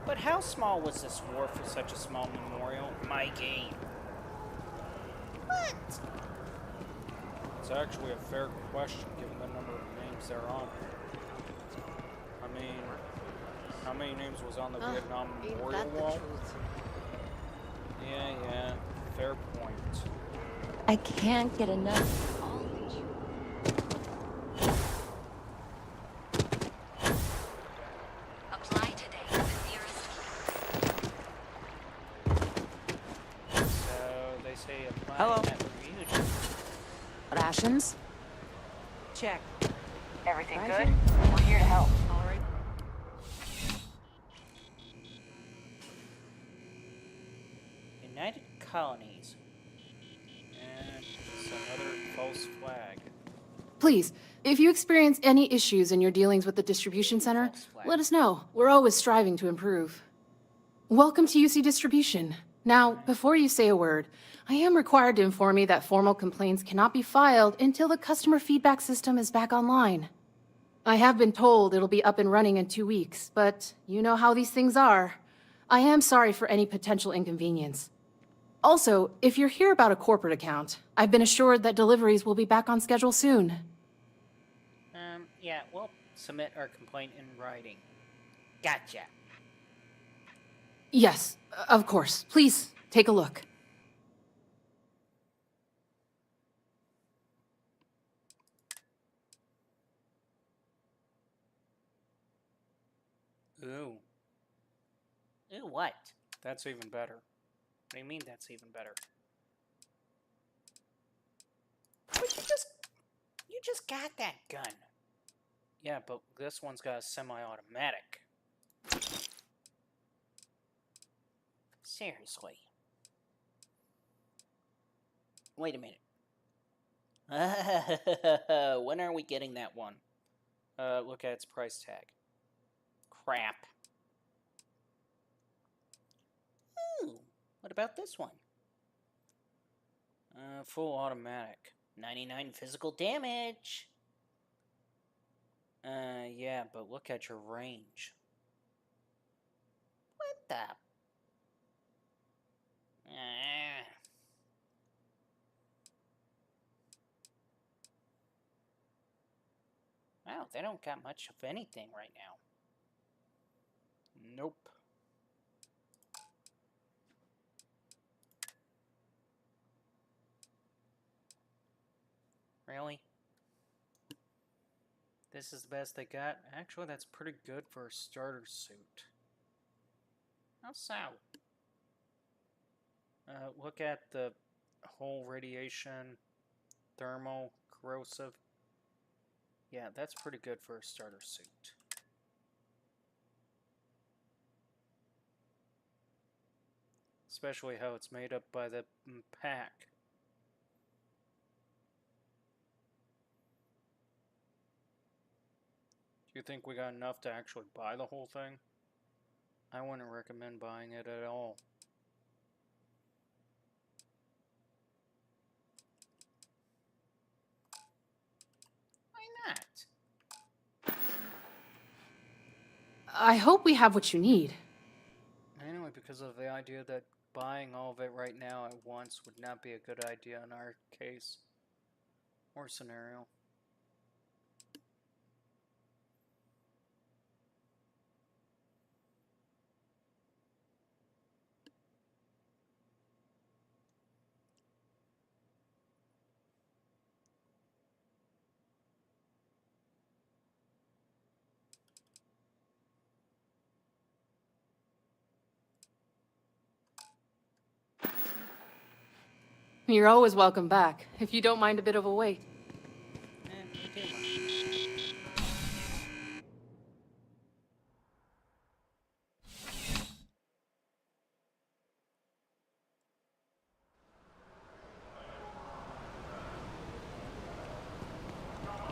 [SPEAKER 1] But how small was this war for such a small memorial? My game. What?
[SPEAKER 2] It's actually a fair question given the number of names they're on. I mean, how many names was on the Vietnam Memorial Wall? Yeah, fair point.
[SPEAKER 13] I can't get enough.
[SPEAKER 17] Apply today to the nearest.
[SPEAKER 1] So they say apply
[SPEAKER 11] Hello?
[SPEAKER 1] at Reunion.
[SPEAKER 11] Rations?
[SPEAKER 17] Check. Everything
[SPEAKER 11] Right
[SPEAKER 17] good? We're here to help.
[SPEAKER 11] All right.
[SPEAKER 1] United Colonies. And just another false flag.
[SPEAKER 18] Please, if you experience any issues in your dealings with the distribution center, let us know. We're always striving to improve. Welcome to UC Distribution. Now, before you say a word, I am required to inform you that formal complaints cannot be filed until the customer feedback system is back online. I have been told it'll be up and running in 2 weeks, but you know how these things are. I am sorry for any potential inconvenience. Also, if you're here about a corporate account, I've been assured that deliveries will be back on schedule soon.
[SPEAKER 1] Yeah, we'll submit our complaint in writing. Gotcha.
[SPEAKER 18] Yes, of course. Please, take a look.
[SPEAKER 2] Ooh,
[SPEAKER 1] Ooh, what?
[SPEAKER 2] that's even better.
[SPEAKER 1] What do you mean that's even better? But you just got that gun.
[SPEAKER 2] Yeah, but this one's got a semi-automatic.
[SPEAKER 1] Seriously. Wait a minute. When are we getting that one?
[SPEAKER 2] Look at its price tag.
[SPEAKER 1] Crap. Ooh, what about this one?
[SPEAKER 2] Full automatic.
[SPEAKER 1] 99 physical damage.
[SPEAKER 2] Yeah, but look at your range.
[SPEAKER 1] What the? Wow, they don't got much of anything right now.
[SPEAKER 2] Nope.
[SPEAKER 1] Really?
[SPEAKER 2] This is the best they got. Actually, that's pretty good for a starter suit. How so? Look at the whole radiation, thermal, corrosive. Yeah, that's pretty good for a starter suit. Especially how it's made up by the pack. Do you think we got enough to actually buy the whole thing? I wouldn't recommend buying it at all. Why not?
[SPEAKER 18] I hope we have what you need.
[SPEAKER 2] Anyway, because of the idea that buying all of it right now at once would not be a good idea in our case or scenario.
[SPEAKER 18] You're always welcome back, if you don't mind a bit of a wait.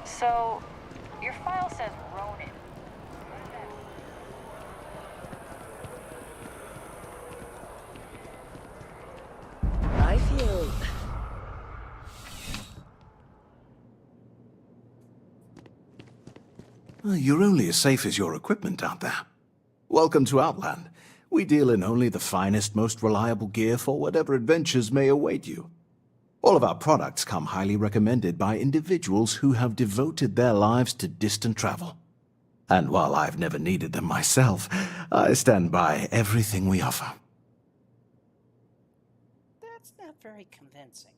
[SPEAKER 17] So, your file says Ronin.
[SPEAKER 15] I feel...
[SPEAKER 19] You're only as safe as your equipment out there. Welcome to Outland. We deal in only the finest, most reliable gear for whatever adventures may await you. All of our products come highly recommended by individuals who have devoted their lives to distant travel. And while I've never needed them myself, I stand by everything we offer.
[SPEAKER 1] That's not very convincing.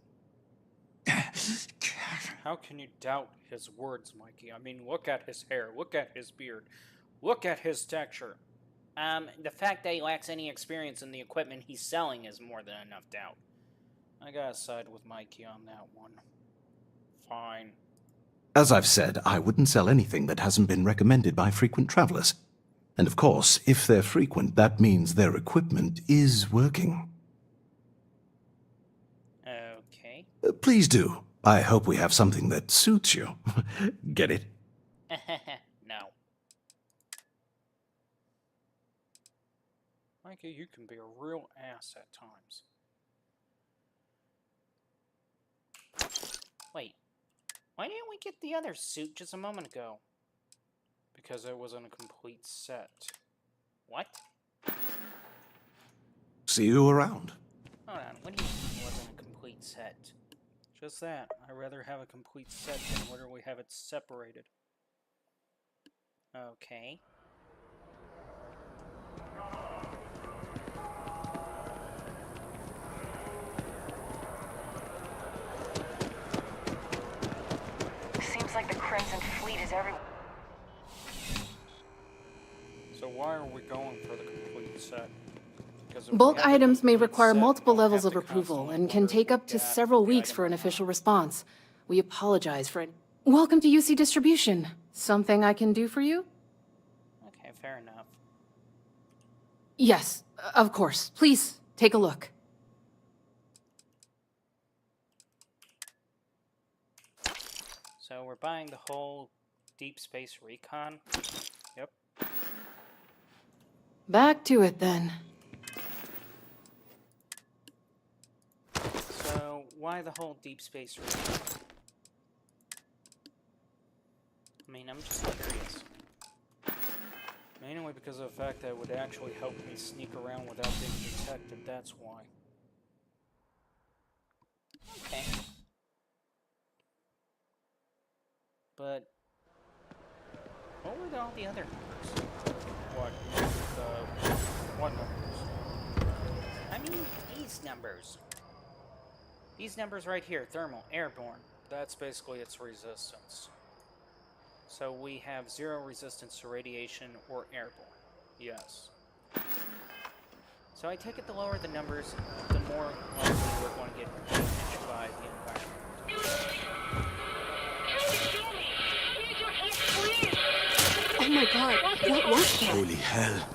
[SPEAKER 2] How can you doubt his words, Mikey? I mean, look at his hair, look at his beard, look at his texture.
[SPEAKER 1] The fact that he lacks any experience in the equipment he's selling is more than enough doubt.
[SPEAKER 2] I gotta side with Mikey on that one. Fine.
[SPEAKER 19] As I've said, I wouldn't sell anything that hasn't been recommended by frequent travelers. And of course, if they're frequent, that means their equipment is working.
[SPEAKER 1] Okay.
[SPEAKER 19] Please do. I hope we have something that suits you. Get it?
[SPEAKER 1] No.
[SPEAKER 2] Mikey, you can be a real ass at times.
[SPEAKER 1] Wait. Why didn't we get the other suit just a moment ago?
[SPEAKER 2] Because it wasn't a complete set.
[SPEAKER 1] What?
[SPEAKER 19] See you around.
[SPEAKER 1] Hold on, what do you mean it wasn't a complete set?
[SPEAKER 2] Just that. I'd rather have a complete set than literally have it separated.
[SPEAKER 1] Okay.
[SPEAKER 17] Seems like the Crimson Fleet is everywhere.
[SPEAKER 2] So why are we going for the complete set?
[SPEAKER 18] Bulk items may require multiple levels of approval and can take up to several weeks for an official response. We apologize for it. Welcome to UC Distribution. Something I can do for you?
[SPEAKER 1] Okay, fair enough.
[SPEAKER 18] Yes, of course. Please, take a look.
[SPEAKER 1] So we're buying the whole Deep Space Recon?
[SPEAKER 2] Yep.
[SPEAKER 18] Back to it then.
[SPEAKER 1] So why the whole Deep Space Recon? I mean, I'm just curious.
[SPEAKER 2] Mainly because of the fact that it would actually help me sneak around without being detected, that's why.
[SPEAKER 1] Okay. But what were all the other numbers?
[SPEAKER 2] What numbers?
[SPEAKER 1] I mean, these numbers. These numbers right here, thermal, airborne.
[SPEAKER 2] That's basically its resistance. So we have 0 resistance to radiation or airborne. Yes. So I take it the lower the numbers, the more likely we're going to get damaged by the environment.
[SPEAKER 18] Oh my god, what was that?
[SPEAKER 19] Holy hell.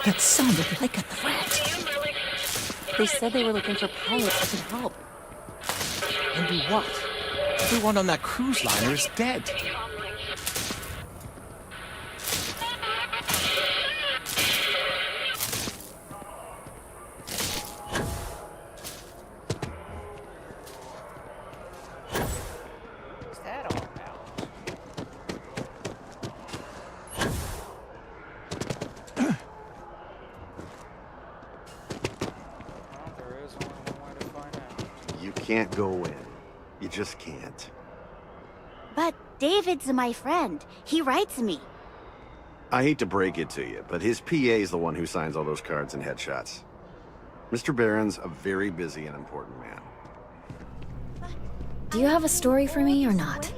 [SPEAKER 15] That sounded like a threat.
[SPEAKER 11] They said they were looking for pilots who could help.
[SPEAKER 20] And do what? Everyone on that cruise liner is dead.
[SPEAKER 1] What's that all about?
[SPEAKER 2] Well, there is only one way to find out.
[SPEAKER 21] You can't go in. You just can't.
[SPEAKER 22] But David's my friend. He writes me.
[SPEAKER 21] I hate to break it to you, but his PA is the one who signs all those cards and headshots. Mr. Barron's a very busy and important man.
[SPEAKER 23] Do you have a story for me or not?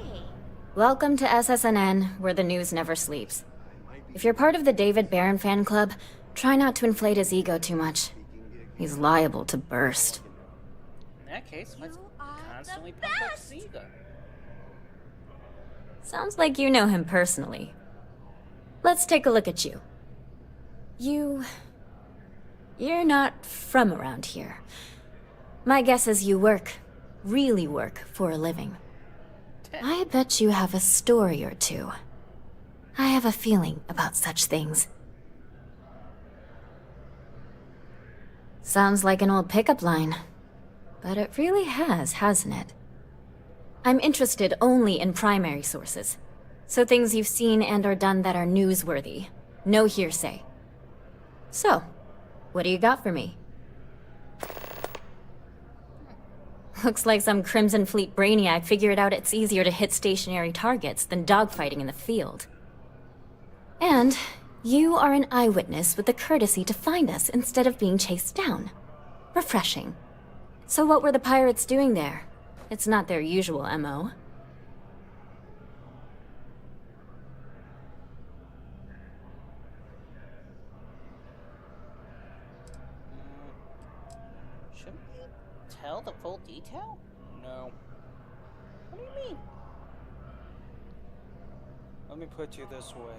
[SPEAKER 23] Welcome to SSNN, where the news never sleeps. If you're part of the David Barron fan club, try not to inflate his ego too much. He's liable to burst.
[SPEAKER 1] In that case, let's constantly pump up his ego.
[SPEAKER 23] Sounds like you know him personally. Let's take a look at you. You're not from around here. My guess is you really work for a living. I bet you have a story or two. I have a feeling about such things. Sounds like an old pickup line. But it really has, hasn't it? I'm interested only in primary sources. So things you've seen and or done that are newsworthy. No hearsay. So, what do you got for me? Looks like some Crimson Fleet brainiac figured out it's easier to hit stationary targets than dogfighting in the field. And you are an eyewitness with the courtesy to find us instead of being chased down. Refreshing. So what were the pirates doing there? It's not their usual MO.
[SPEAKER 1] Shouldn't we tell the full detail?
[SPEAKER 2] No.
[SPEAKER 1] What do you mean?
[SPEAKER 2] Let me put you this way.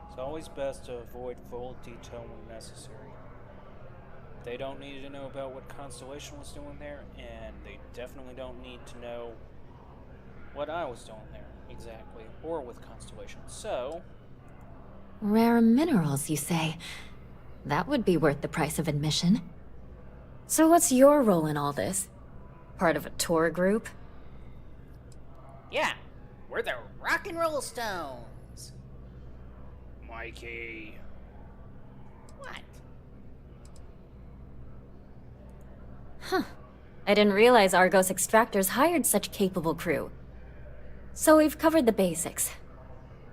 [SPEAKER 2] It's always best to avoid full detail when necessary. They don't need to know about what Constellation was doing there, and they definitely don't need to know what I was doing there, exactly, or with Constellation. So...
[SPEAKER 23] Rare minerals, you say? That would be worth the price of admission. So what's your role in all this? Part of a tour group?
[SPEAKER 1] Yeah, we're the Rock and Roll Stones.
[SPEAKER 2] Mikey...
[SPEAKER 1] What?
[SPEAKER 23] Huh. I didn't realize Argos Extractors hired such capable crew. So we've covered the basics.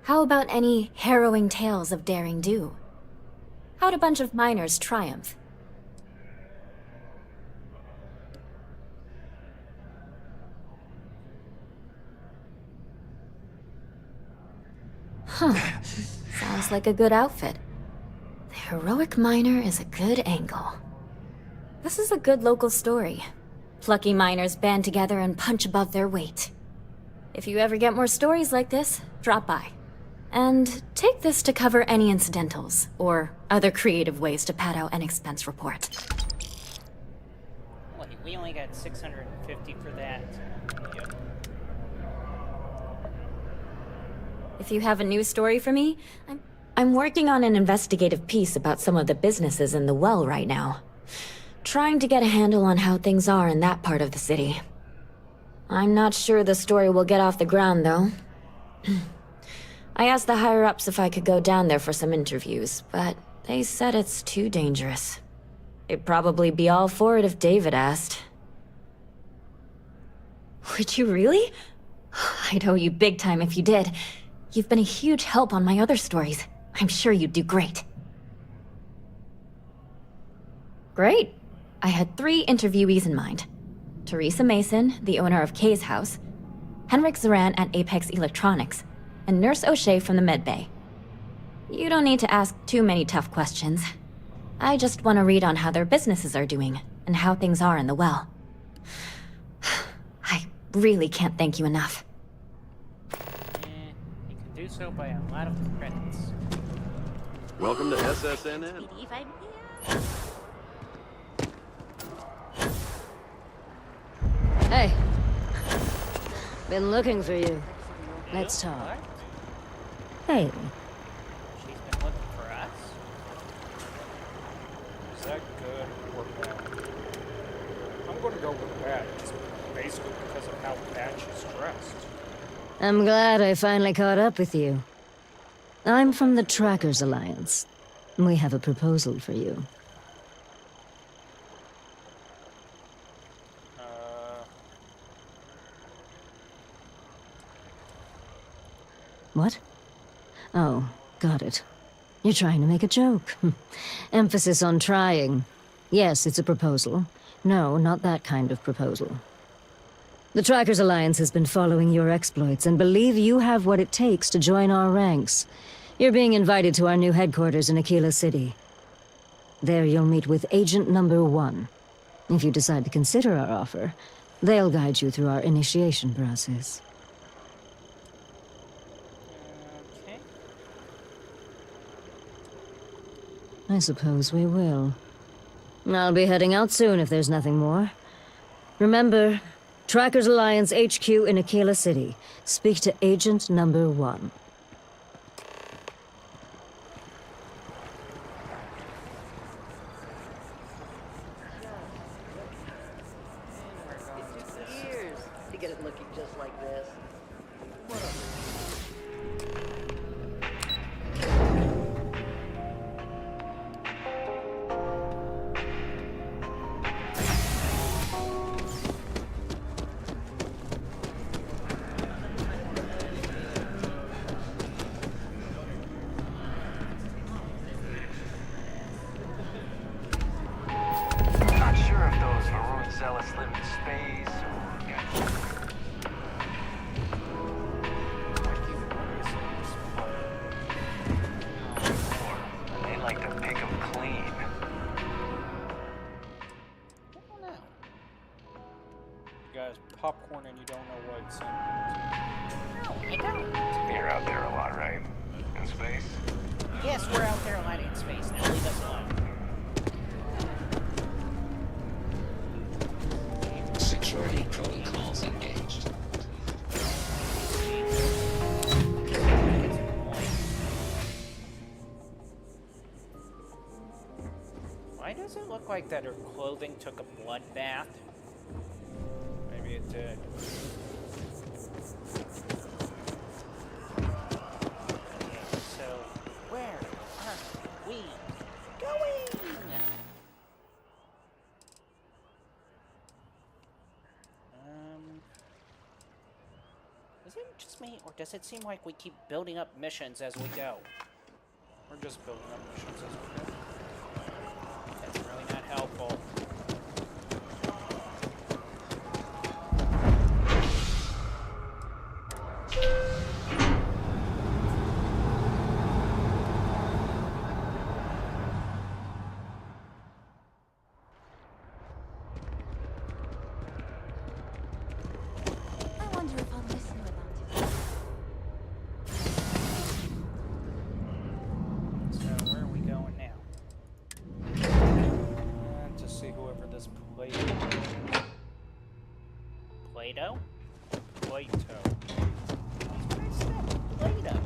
[SPEAKER 23] How about any harrowing tales of daring do? How'd a bunch of miners triumph? Huh. Sounds like a good outfit. The heroic miner is a good angle. This is a good local story. Plucky miners band together and punch above their weight. If you ever get more stories like this, drop by. And take this to cover any incidentals, or other creative ways to pad out an expense report.
[SPEAKER 1] Wait, we only got 650 for that. Yep.
[SPEAKER 23] If you have a news story for me, I'm working on an investigative piece about some of the businesses in the well right now. Trying to get a handle on how things are in that part of the city. I'm not sure the story will get off the ground, though. I asked the higher-ups if I could go down there for some interviews, but they said it's too dangerous. They'd probably be all for it if David asked. Would you really? I'd owe you big time if you did. You've been a huge help on my other stories. I'm sure you'd do great. Great. I had 3 interviewees in mind. Teresa Mason, the owner of Kay's house. Henrik Zoran at Apex Electronics, and Nurse O'Shea from the medbay. You don't need to ask too many tough questions. I just want to read on how their businesses are doing, and how things are in the well. I really can't thank you enough.
[SPEAKER 1] You can do so by a lot of credits.
[SPEAKER 21] Welcome to SSNN.
[SPEAKER 3] Hey. Been looking for you. Let's talk.
[SPEAKER 23] Hey.
[SPEAKER 2] She's been looking for us? Is that good or bad? I'm gonna go with bad, just basically because of how bad she's dressed.
[SPEAKER 3] I'm glad I finally caught up with you. I'm from the Trackers Alliance. We have a proposal for you. What? Oh, got it. You're trying to make a joke. Emphasis on trying. Yes, it's a proposal. No, not that kind of proposal. The Trackers Alliance has been following your exploits and believe you have what it takes to join our ranks. You're being invited to our new headquarters in Aquila City. There you'll meet with Agent Number 1. If you decide to consider our offer, they'll guide you through our initiation process. I suppose we will. I'll be heading out soon if there's nothing more. Remember, Trackers Alliance HQ in Aquila City. Speak to Agent Number 1.
[SPEAKER 15] Years to get it looking just like this.
[SPEAKER 16] Not sure if those Varun zealots live in space or they like to pick them clean.
[SPEAKER 2] You guys popcorn and you don't know what's in it.
[SPEAKER 1] No, I don't.
[SPEAKER 16] You're out there a lot, right? In space?
[SPEAKER 1] Yes, we're out there a lot in space. Now leave us alone.
[SPEAKER 6] Security protocols engaged.
[SPEAKER 1] Why does it look like that her clothing took a blood bath?
[SPEAKER 2] Maybe it did.
[SPEAKER 1] So, where are we going? Is it just me, or does it seem like we keep building up missions as we go?
[SPEAKER 2] We're just building up missions as we go.
[SPEAKER 1] That's really not helpful.
[SPEAKER 22] I wonder if I'll miss you about it.
[SPEAKER 1] So, where are we going now?
[SPEAKER 2] To see whoever this Plato.
[SPEAKER 1] Plato?
[SPEAKER 2] Plato.
[SPEAKER 1] Plato.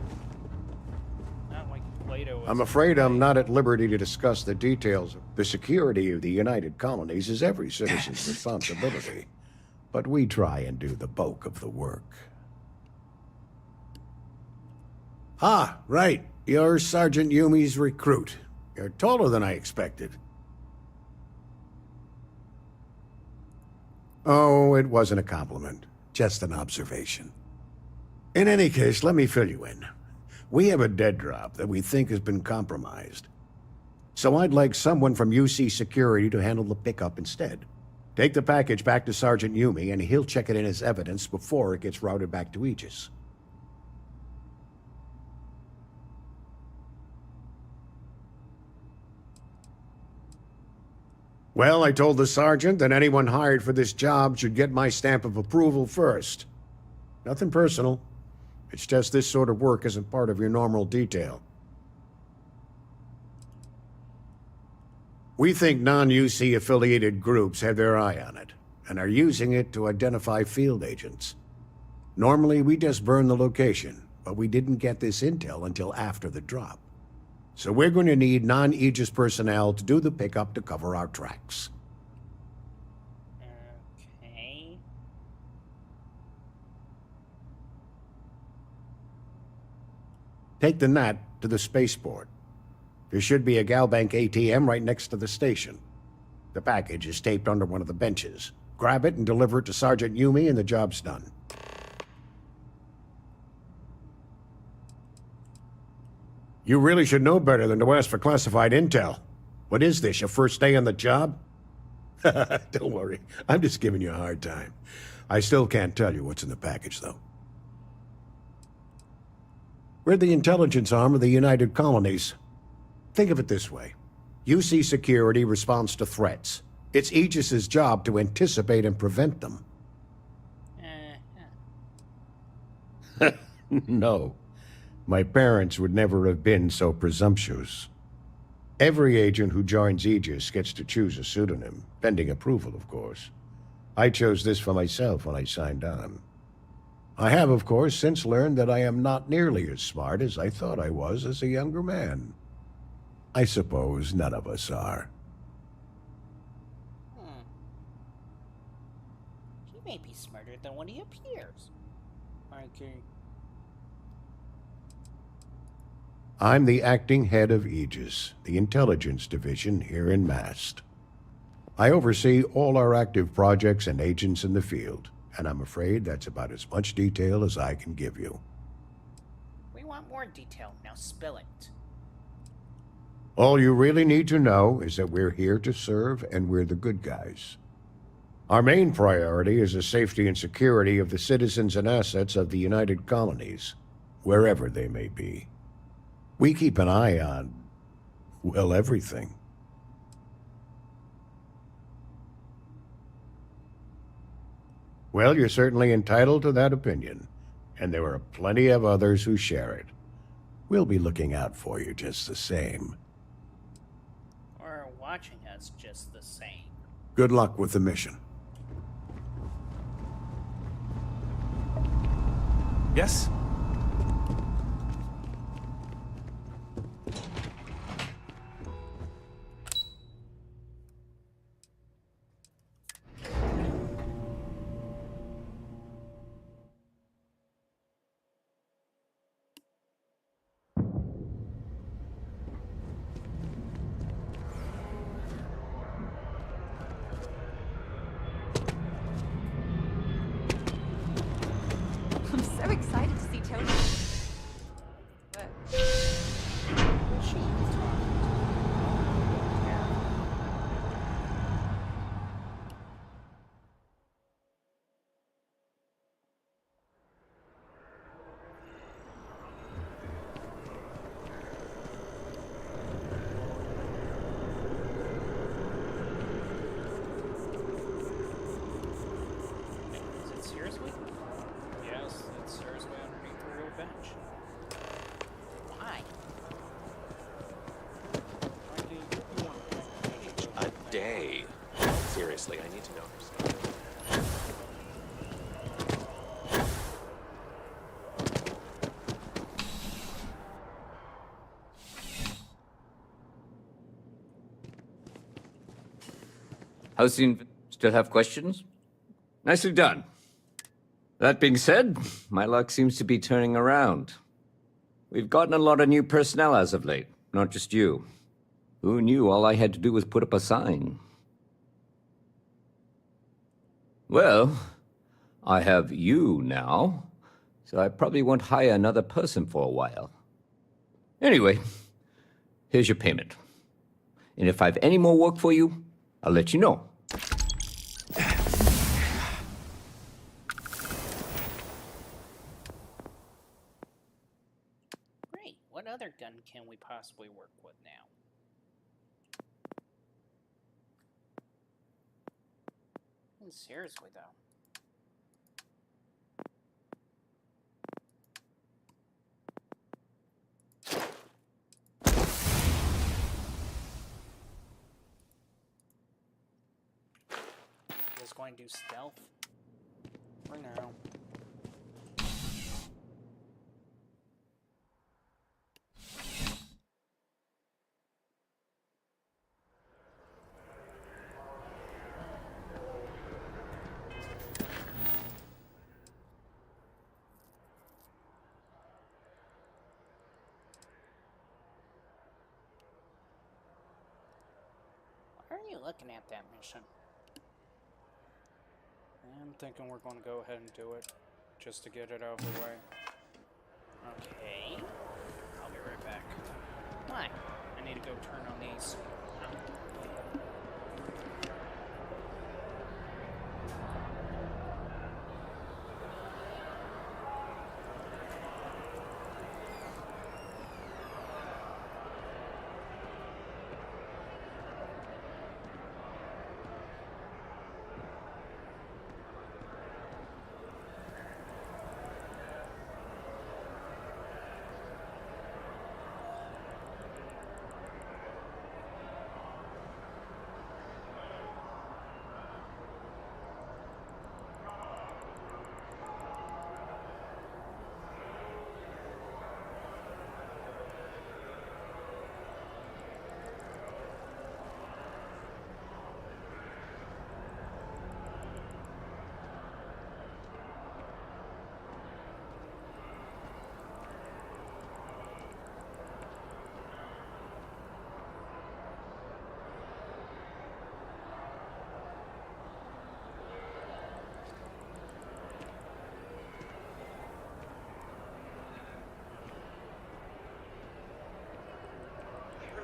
[SPEAKER 2] Not like Plato.
[SPEAKER 4] I'm afraid I'm not at liberty to discuss the details. The security of the United Colonies is every citizen's responsibility. But we try and do the bulk of the work. Ah, right. You're Sergeant Yumi's recruit. You're taller than I expected. Oh, it wasn't a compliment. Just an observation. In any case, let me fill you in. We have a dead drop that we think has been compromised. So I'd like someone from UC Security to handle the pickup instead. Take the package back to Sergeant Yumi, and he'll check it in as evidence before it gets routed back to Aegis. Well, I told the sergeant that anyone hired for this job should get my stamp of approval first. Nothing personal. It's just this sort of work isn't part of your normal detail. We think non-UC affiliated groups have their eye on it, and are using it to identify field agents. Normally, we just burn the location, but we didn't get this intel until after the drop. So we're going to need non-Aegis personnel to do the pickup to cover our tracks.
[SPEAKER 1] Okay.
[SPEAKER 4] Take the Nat to the spaceport. There should be a Galbank ATM right next to the station. The package is taped under one of the benches. Grab it and deliver it to Sergeant Yumi and the job's done. You really should know better than to ask for classified intel. What is this, your first day on the job? Don't worry, I'm just giving you a hard time. I still can't tell you what's in the package, though. We're the intelligence arm of the United Colonies. Think of it this way. UC security responds to threats. It's Aegis's job to anticipate and prevent them. No. My parents would never have been so presumptuous. Every agent who joins Aegis gets to choose a pseudonym, pending approval, of course. I chose this for myself when I signed on. I have, of course, since learned that I am not nearly as smart as I thought I was as a younger man. I suppose none of us are.
[SPEAKER 1] He may be smarter than what he appears. Okay.
[SPEAKER 4] I'm the acting head of Aegis, the intelligence division here in Mast. I oversee all our active projects and agents in the field, and I'm afraid that's about as much detail as I can give you.
[SPEAKER 1] We want more detail. Now spill it.
[SPEAKER 4] All you really need to know is that we're here to serve, and we're the good guys. Our main priority is the safety and security of the citizens and assets of the United Colonies, wherever they may be. We keep an eye on, well, everything. Well, you're certainly entitled to that opinion, and there are plenty of others who share it. We'll be looking out for you just the same.
[SPEAKER 1] Or watching us just the same.
[SPEAKER 4] Good luck with the mission.
[SPEAKER 20] Yes?
[SPEAKER 17] I'm so excited to see Tony.
[SPEAKER 2] Is it seriously? Yes, it's seriously underneath the real bench.
[SPEAKER 1] Why?
[SPEAKER 5] A day. Seriously, I need to know.
[SPEAKER 8] How's the still have questions? Nicely done. That being said, my luck seems to be turning around. We've gotten a lot of new personnel as of late, not just you. Who knew all I had to do was put up a sign? Well, I have you now, so I probably won't hire another person for a while. Anyway, here's your payment. And if I have any more work for you, I'll let you know.
[SPEAKER 2] possibly work with now. Seriously, though. Just going to do stealth for now. Why are you looking at that mission? I'm thinking we're going to go ahead and do it, just to get it out of the way. Okay. I'll be right back. Why? I need to go turn on these.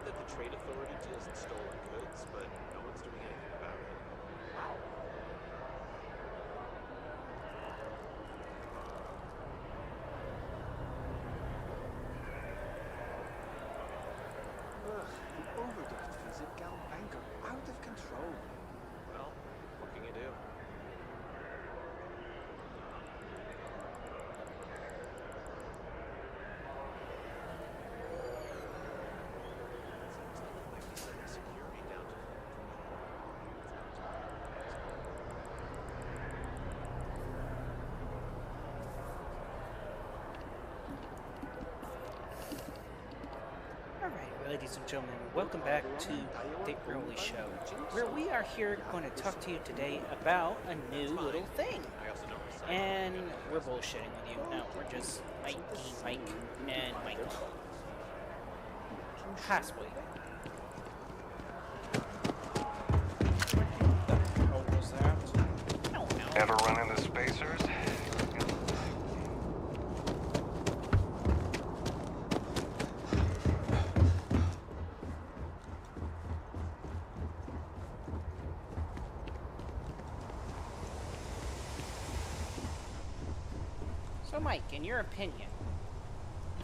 [SPEAKER 5] The Trade Authority deals in stolen goods, but no one's doing anything about it.
[SPEAKER 7] Ugh, the overdraft fees at Gal Bank are out of control.
[SPEAKER 5] Well, what can you do?
[SPEAKER 2] Ladies and gentlemen, welcome back to The Early Show, where we are here going to talk to you today about a new little thing. And we're bullshitting with you. No, we're just Mike and Mike. Possibly. What was that? I don't know.
[SPEAKER 9] Ever run into spacers?
[SPEAKER 2] So, Mike, in your opinion,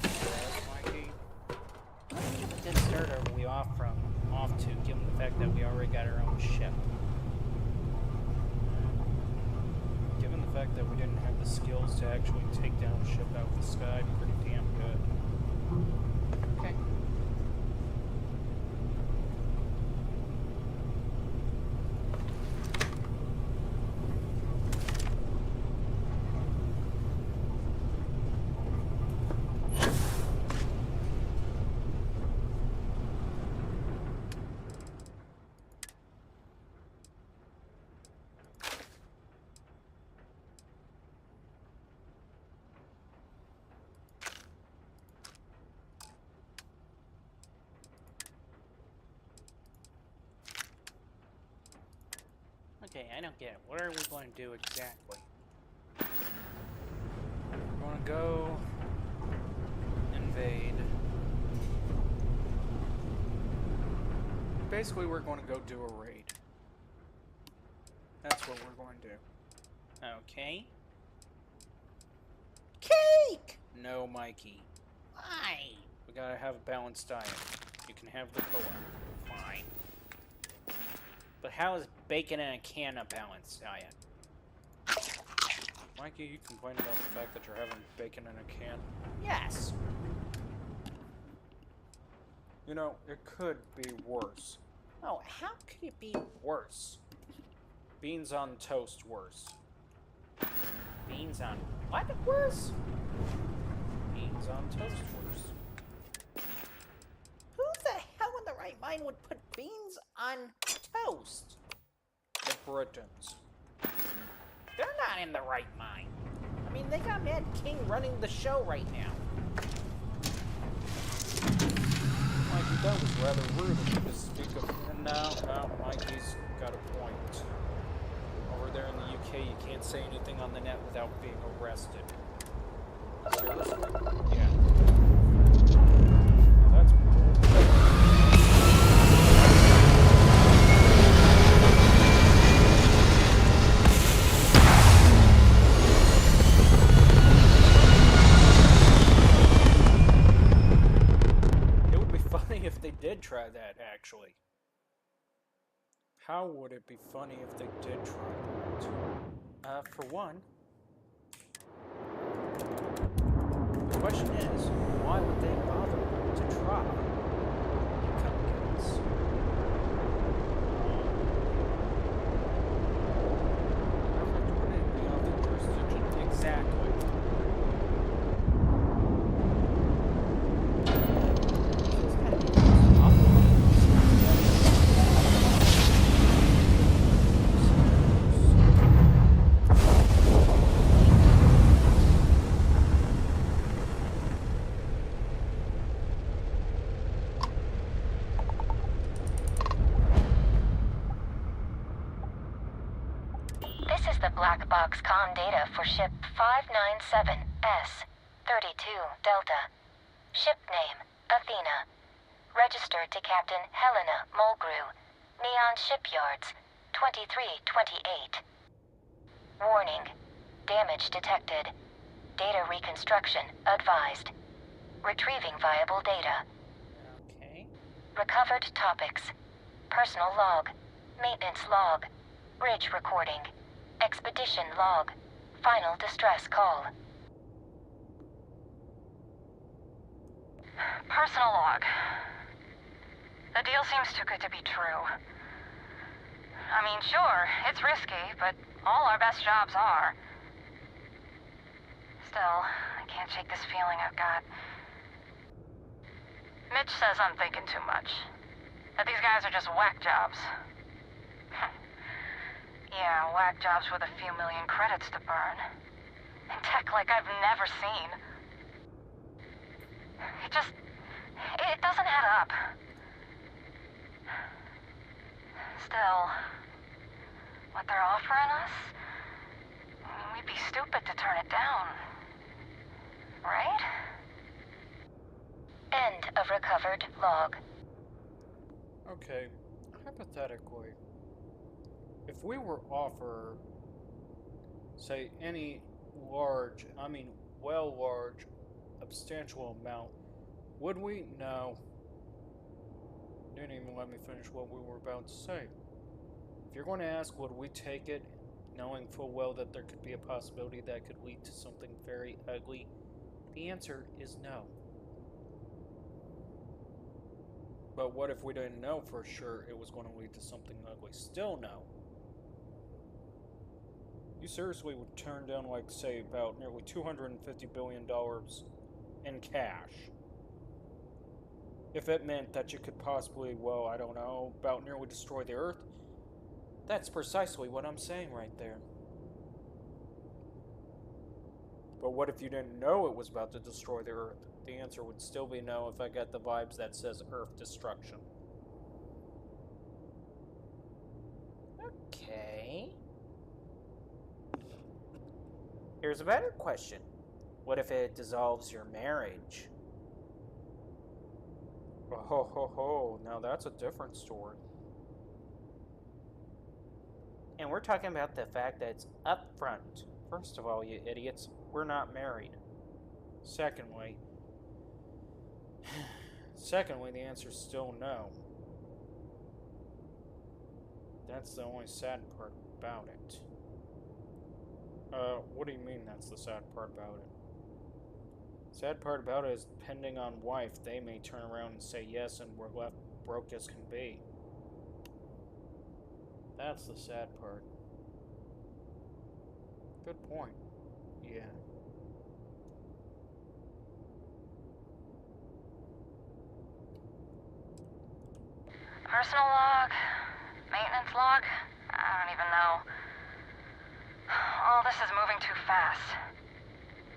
[SPEAKER 2] Mikey, what kind of good start are we off to, given the fact that we already got our own ship? Given the fact that we didn't have the skills to actually take down a ship out of the sky, pretty damn good. Okay. Okay, I don't get it. What are we going to do exactly? We're going to go invade. Basically, we're going to go do a raid. That's what we're going to do. Okay. Cake! No, Mikey. Why? We gotta have a balanced diet. You can have the co-op. Fine. But how is bacon in a can a balanced diet? Mikey, you complain about the fact that you're having bacon in a can?
[SPEAKER 1] Yes.
[SPEAKER 2] You know, it could be worse.
[SPEAKER 1] Oh, how could it be worse?
[SPEAKER 2] Beans on toast worse.
[SPEAKER 1] Beans on what worse?
[SPEAKER 2] Beans on toast worse.
[SPEAKER 1] Who the hell in the right mind would put beans on toast?
[SPEAKER 2] The Britons.
[SPEAKER 1] They're not in the right mind. I mean, they got Mad King running the show right now.
[SPEAKER 2] Mikey, that was rather rude of you to speak of. No, Mikey's got a point. Over there in the UK, you can't say anything on the net without being arrested. Seriously? Yeah. That's It would be funny if they did try that, actually. How would it be funny if they did try that? For one, the question is, why would they bother to try? Come get us. Wouldn't it be out of jurisdiction? Exactly.
[SPEAKER 17] This is the black box comm data for ship 597S32 Delta. Ship name, Athena. Registered to Captain Helena Mulgrew. Neon Shipyards, 2328. Warning. Damage detected. Data reconstruction advised. Retrieving viable data.
[SPEAKER 1] Okay.
[SPEAKER 17] Recovered topics. Personal log. Maintenance log. Bridge recording. Expedition log. Final distress call.
[SPEAKER 9] Personal log. The deal seems too good to be true. I mean, sure, it's risky, but all our best jobs are. Still, I can't shake this feeling I've got. Mitch says I'm thinking too much. That these guys are just whack jobs. Yeah, whack jobs with a few million credits to burn. And tech like I've never seen. It doesn't add up. Still, what they're offering us? We'd be stupid to turn it down. Right?
[SPEAKER 17] End of recovered log.
[SPEAKER 2] Okay, hypothetically, if we were offered, say, any large, large, substantial amount, would we? No. Didn't even let me finish what we were about to say. If you're going to ask, would we take it, knowing full well that there could be a possibility that could lead to something very ugly, the answer is no. But what if we didn't know for sure it was going to lead to something ugly? Still no. You seriously would turn down, like, say, about nearly $250 billion in cash. If it meant that you could possibly, well, I don't know, about nearly destroy the Earth? That's precisely what I'm saying right there. But what if you didn't know it was about to destroy the Earth? The answer would still be no if I got the vibes that says Earth destruction.
[SPEAKER 1] Okay. Here's a better question. What if it dissolves your marriage?
[SPEAKER 2] Oh, ho, ho, ho. Now that's a different story.
[SPEAKER 1] And we're talking about the fact that it's up front. First of all, you idiots, we're not married.
[SPEAKER 2] Secondly, Secondly, the answer is still no. That's the only sad part about it. What do you mean that's the sad part about it? Sad part about it is, depending on wife, they may turn around and say yes, and we're left broke as can be. That's the sad part. Good point. Yeah.
[SPEAKER 9] Personal log? Maintenance log? I don't even know. All this is moving too fast.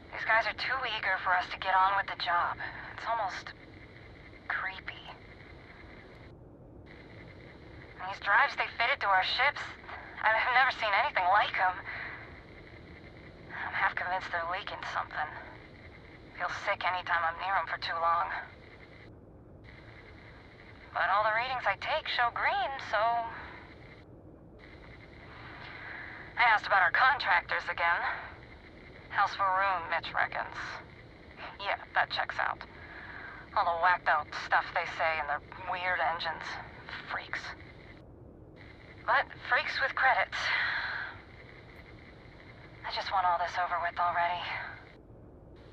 [SPEAKER 9] These guys are too eager for us to get on with the job. It's almost creepy. And these drives they fitted to our ships, I've never seen anything like them. I'm half convinced they're leaking something. Feel sick anytime I'm near them for too long. But all the readings I take show green, so... I asked about our contractors again. House for room, Mitch reckons. Yeah, that checks out. All the whacked out stuff they say and their weird engines. Freaks. But freaks with credits. I just want all this over with already.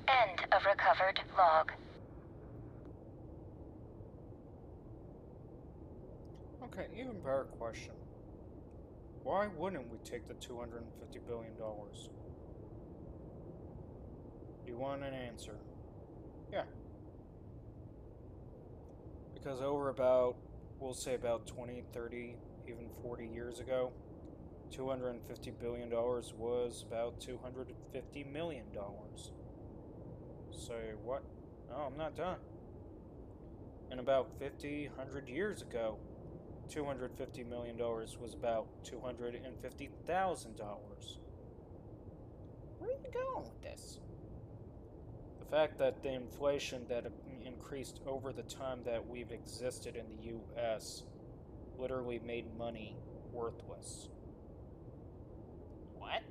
[SPEAKER 9] End of recovered log.
[SPEAKER 2] Okay, even better question. Why wouldn't we take the $250 billion? You want an answer? Yeah. Because over about, we'll say about 20, 30, even 40 years ago, $250 billion was about $250 million. Say what? No, I'm not done. And about 50, 100 years ago, $250 million was about $250,000. Where are you going with this? The fact that the inflation that increased over the time that we've existed in the U.S. literally made money worthless. What?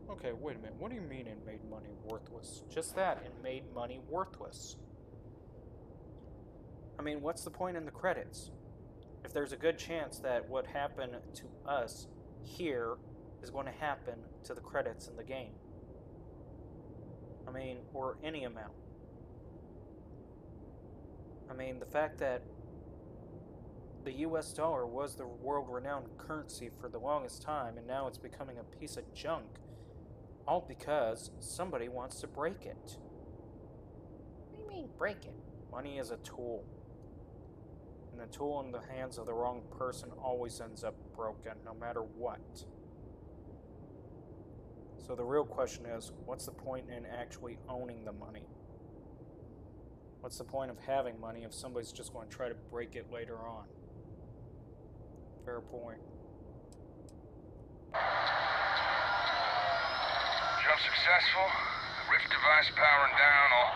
[SPEAKER 2] Okay, wait a minute. What do you mean it made money worthless? Just that, it made money worthless. I mean, what's the point in the credits? If there's a good chance that what happened to us here is going to happen to the credits in the game. I mean, or any amount. I mean, the fact that the US dollar was the world-renowned currency for the longest time, and now it's becoming a piece of junk, all because somebody wants to break it. What do you mean, break it? Money is a tool. And a tool in the hands of the wrong person always ends up broken, no matter what. So the real question is, what's the point in actually owning the money? What's the point of having money if somebody's just going to try to break it later on? Fair point.
[SPEAKER 16] Jump successful. Rift device powering down. All.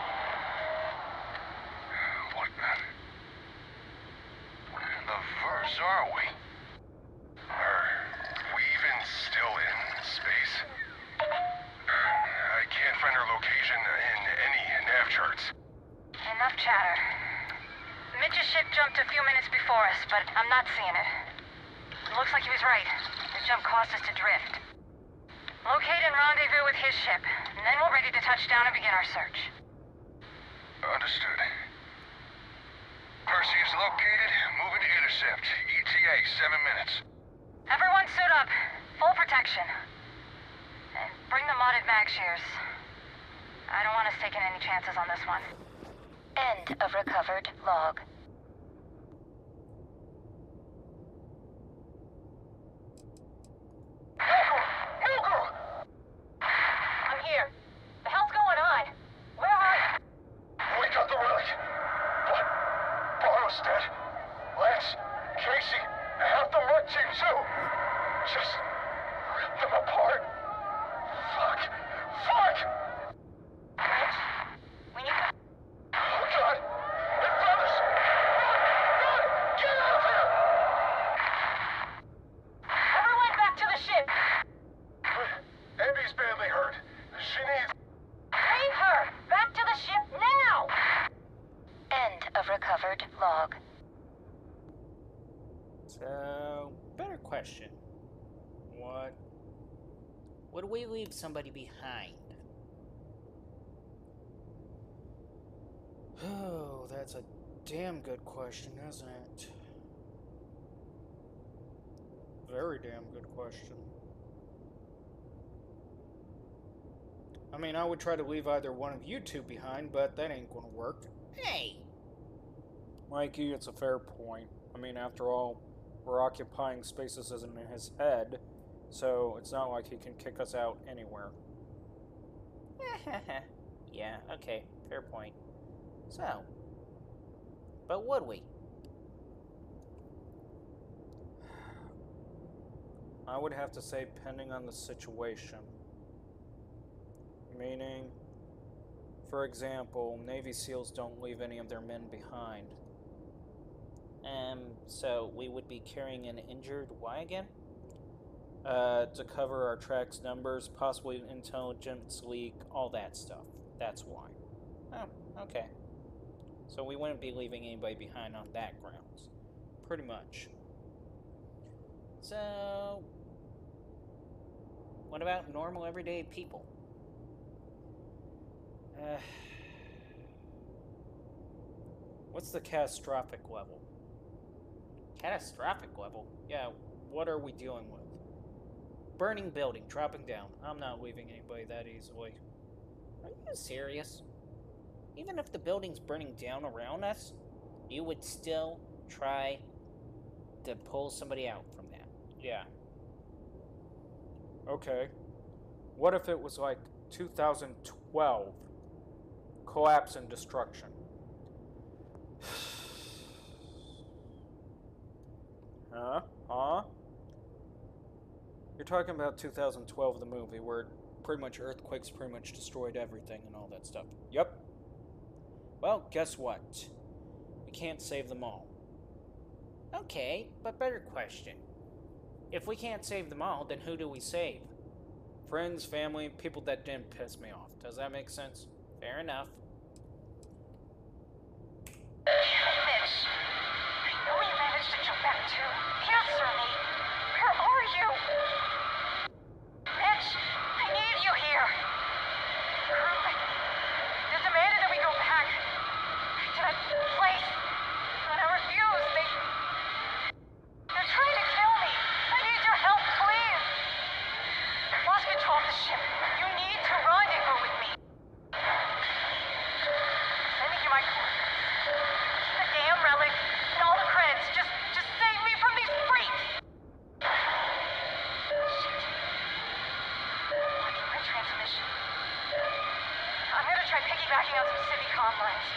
[SPEAKER 16] What the verse are we? Are we even still in space? I can't find our location in any nav charts.
[SPEAKER 9] Enough chatter. Mitch's ship jumped a few minutes before us, but I'm not seeing it. Looks like he was right. The jump caused us to drift. Locate and rendezvous with his ship, and then we're ready to touch down and begin our search.
[SPEAKER 16] Understood. Perseus located. Moving to intercept. ETA 7 minutes.
[SPEAKER 9] Everyone suit up. Full protection. And bring the modded mag shears. I don't want us taking any chances on this one. End of recovered log. I'm here. The hell's going on? Where are you?
[SPEAKER 16] We got the relic. But Barlow's dead. Lance, Casey, half the Merc team too. Just rip them apart. Fuck. Fuck!
[SPEAKER 9] We need to...
[SPEAKER 16] Oh God! They found us! Run! Get out of here!
[SPEAKER 9] Everyone back to the ship!
[SPEAKER 16] Abby's badly hurt. She needs...
[SPEAKER 9] Leave her! Back to the ship now!
[SPEAKER 2] So, better question. What?
[SPEAKER 1] Would we leave somebody behind?
[SPEAKER 2] Oh, that's a damn good question, isn't it? Very damn good question. I mean, I would try to leave either one of you two behind, but that ain't gonna work.
[SPEAKER 1] Hey!
[SPEAKER 2] Mikey, it's a fair point. I mean, after all, we're occupying spaces in his head, so it's not like he can kick us out anywhere.
[SPEAKER 1] Yeah, okay, fair point. So, but would we?
[SPEAKER 2] I would have to say pending on the situation. Meaning, for example, Navy SEALs don't leave any of their men behind.
[SPEAKER 1] So we would be carrying an injured, why again?
[SPEAKER 2] To cover our tracks numbers, possibly intelligence leak, all that stuff. That's why.
[SPEAKER 1] Oh, okay. So we wouldn't be leaving anybody behind on that grounds.
[SPEAKER 2] Pretty much.
[SPEAKER 1] So, what about normal everyday people?
[SPEAKER 2] What's the catastrophic level?
[SPEAKER 1] Catastrophic level?
[SPEAKER 2] Yeah, what are we dealing with?
[SPEAKER 1] Burning building, dropping down. I'm not leaving anybody that easily. Are you serious? Even if the building's burning down around us, you would still try to pull somebody out from that.
[SPEAKER 2] Yeah. Okay. What if it was like 2012? Collapse and destruction. Huh? You're talking about 2012, the movie, where pretty much earthquakes pretty much destroyed everything and all that stuff. Yep. Well, guess what? We can't save them all.
[SPEAKER 1] Okay, but better question. If we can't save them all, then who do we save?
[SPEAKER 2] Friends, family, people that didn't piss me off. Does that make sense?
[SPEAKER 1] Fair enough.
[SPEAKER 9] Mitch, I know you managed to jump back too. Answer me. Where are you? Mitch, I need you here. They demanded that we go back to that place, and I refused. They're trying to kill me. I need your help, please. Lost control of the ship. You need to rendezvous with me. Sending you my coordinates. The damn relic and all the credits. Just save me from these freaks. Shit. Blocking my transmission. I'm gonna try piggybacking on some Civicom lines.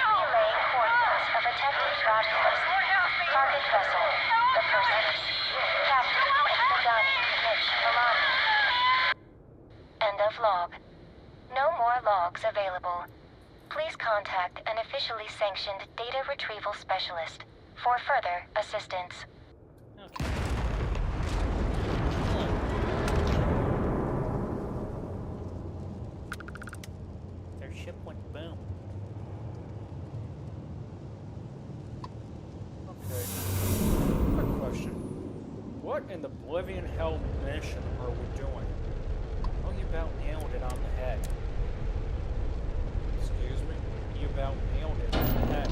[SPEAKER 10] Relaying coordinates of attempted broadcast. Target vessel. The Perseus. Captain, Sadani, Mitch, Milani. End of log. No more logs available. Please contact an officially sanctioned data retrieval specialist for further assistance.
[SPEAKER 1] Okay. Their ship went boom.
[SPEAKER 2] Okay. Quick question. What in the Oblivion Hell mission are we doing?
[SPEAKER 1] Oh, you about nailed it on the head.
[SPEAKER 2] Excuse me? You about nailed it on the head.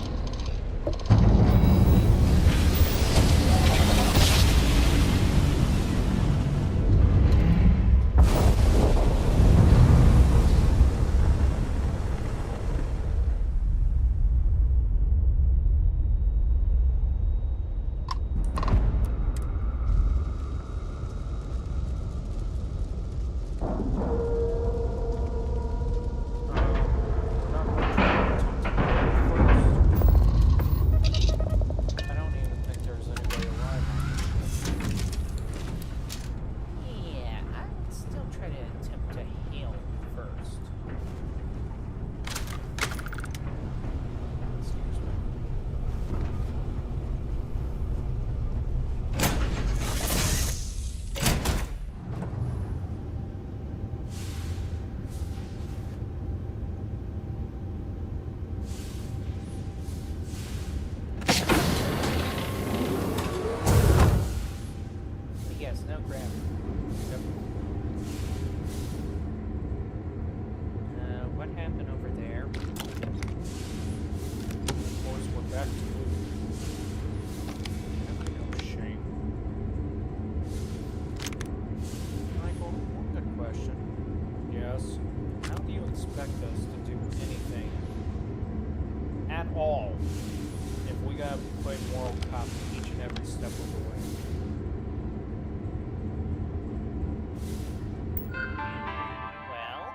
[SPEAKER 2] back to blue. No shame. Michael, one good question. Yes. How do you expect us to do anything at all if we gotta play moral cop each and every step of the way?
[SPEAKER 1] Well,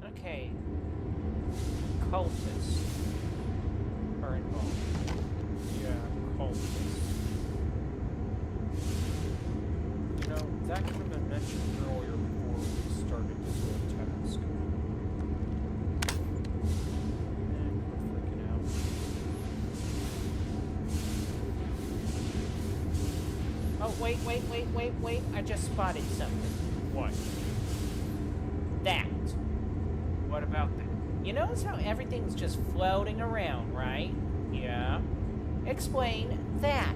[SPEAKER 1] okay. Cultists are involved.
[SPEAKER 2] Yeah, cultists. You know, that could have been mentioned earlier before we started this whole task. We're freaking out.
[SPEAKER 1] Oh, wait. I just spotted something.
[SPEAKER 2] What?
[SPEAKER 1] That.
[SPEAKER 2] What about that?
[SPEAKER 1] You notice how everything's just floating around, right?
[SPEAKER 2] Yeah.
[SPEAKER 1] Explain that.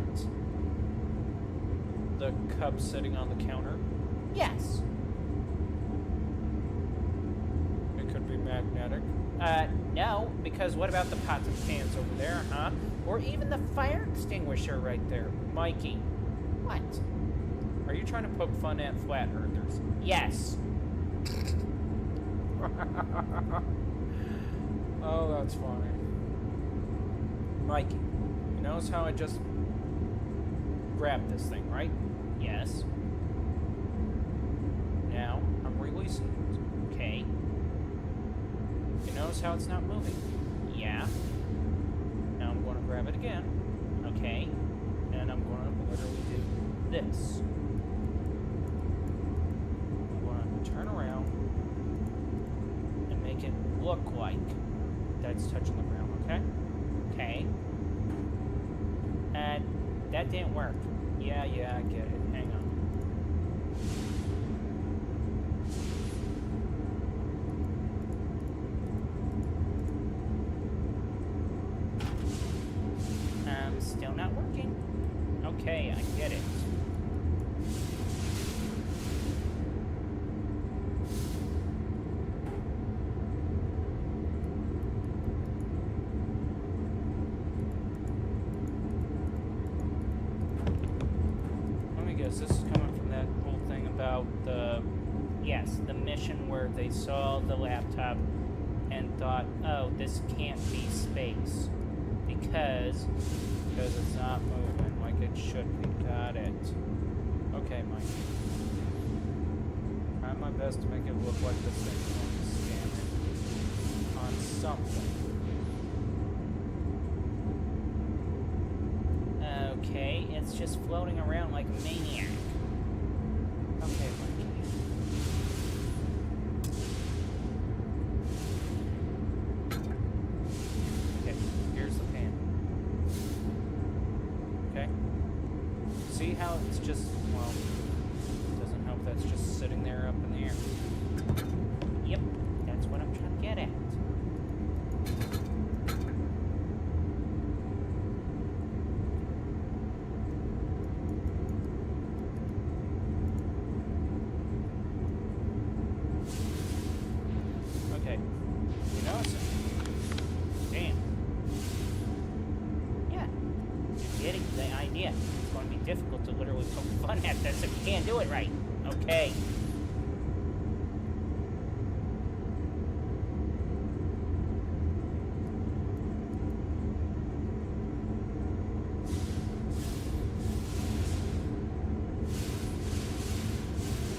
[SPEAKER 2] The cup sitting on the counter?
[SPEAKER 1] Yes.
[SPEAKER 2] It could be magnetic.
[SPEAKER 1] No, because what about the pots and pans over there, huh? Or even the fire extinguisher right there.
[SPEAKER 2] Mikey,
[SPEAKER 1] What?
[SPEAKER 2] are you trying to poke fun at flat earthers?
[SPEAKER 1] Yes.
[SPEAKER 2] Oh, that's funny. Mikey, you notice how I just grabbed this thing, right?
[SPEAKER 1] Yes.
[SPEAKER 2] Now, I'm releasing it.
[SPEAKER 1] Okay.
[SPEAKER 2] You notice how it's not moving?
[SPEAKER 1] Yeah.
[SPEAKER 2] Now I'm going to grab it again,
[SPEAKER 1] Okay.
[SPEAKER 2] and I'm going to literally do this. I'm going to turn around and make it look like that's touching the ground, okay?
[SPEAKER 1] Okay. That didn't work.
[SPEAKER 2] Yeah, I get it. Hang on.
[SPEAKER 1] Still not working. Okay, I get it.
[SPEAKER 2] Let me guess, this is coming from that whole thing about the...
[SPEAKER 1] Yes, the mission where they saw the laptop and thought, oh, this can't be space. Because
[SPEAKER 2] it's not moving like it should be. Got it. Okay, Mike. Try my best to make it look like this thing's on something.
[SPEAKER 1] okay, it's just floating around like a maniac.
[SPEAKER 2] Okay, Mike. Okay, here's the pan. Okay? See how it's just, well, it doesn't help that's just sitting there up in the air.
[SPEAKER 1] Yep, that's what I'm trying to get at.
[SPEAKER 2] Okay. You notice it?
[SPEAKER 1] Damn. Yeah, I'm getting the idea. It's going to be difficult to literally poke fun at this if you can't do it right. Okay.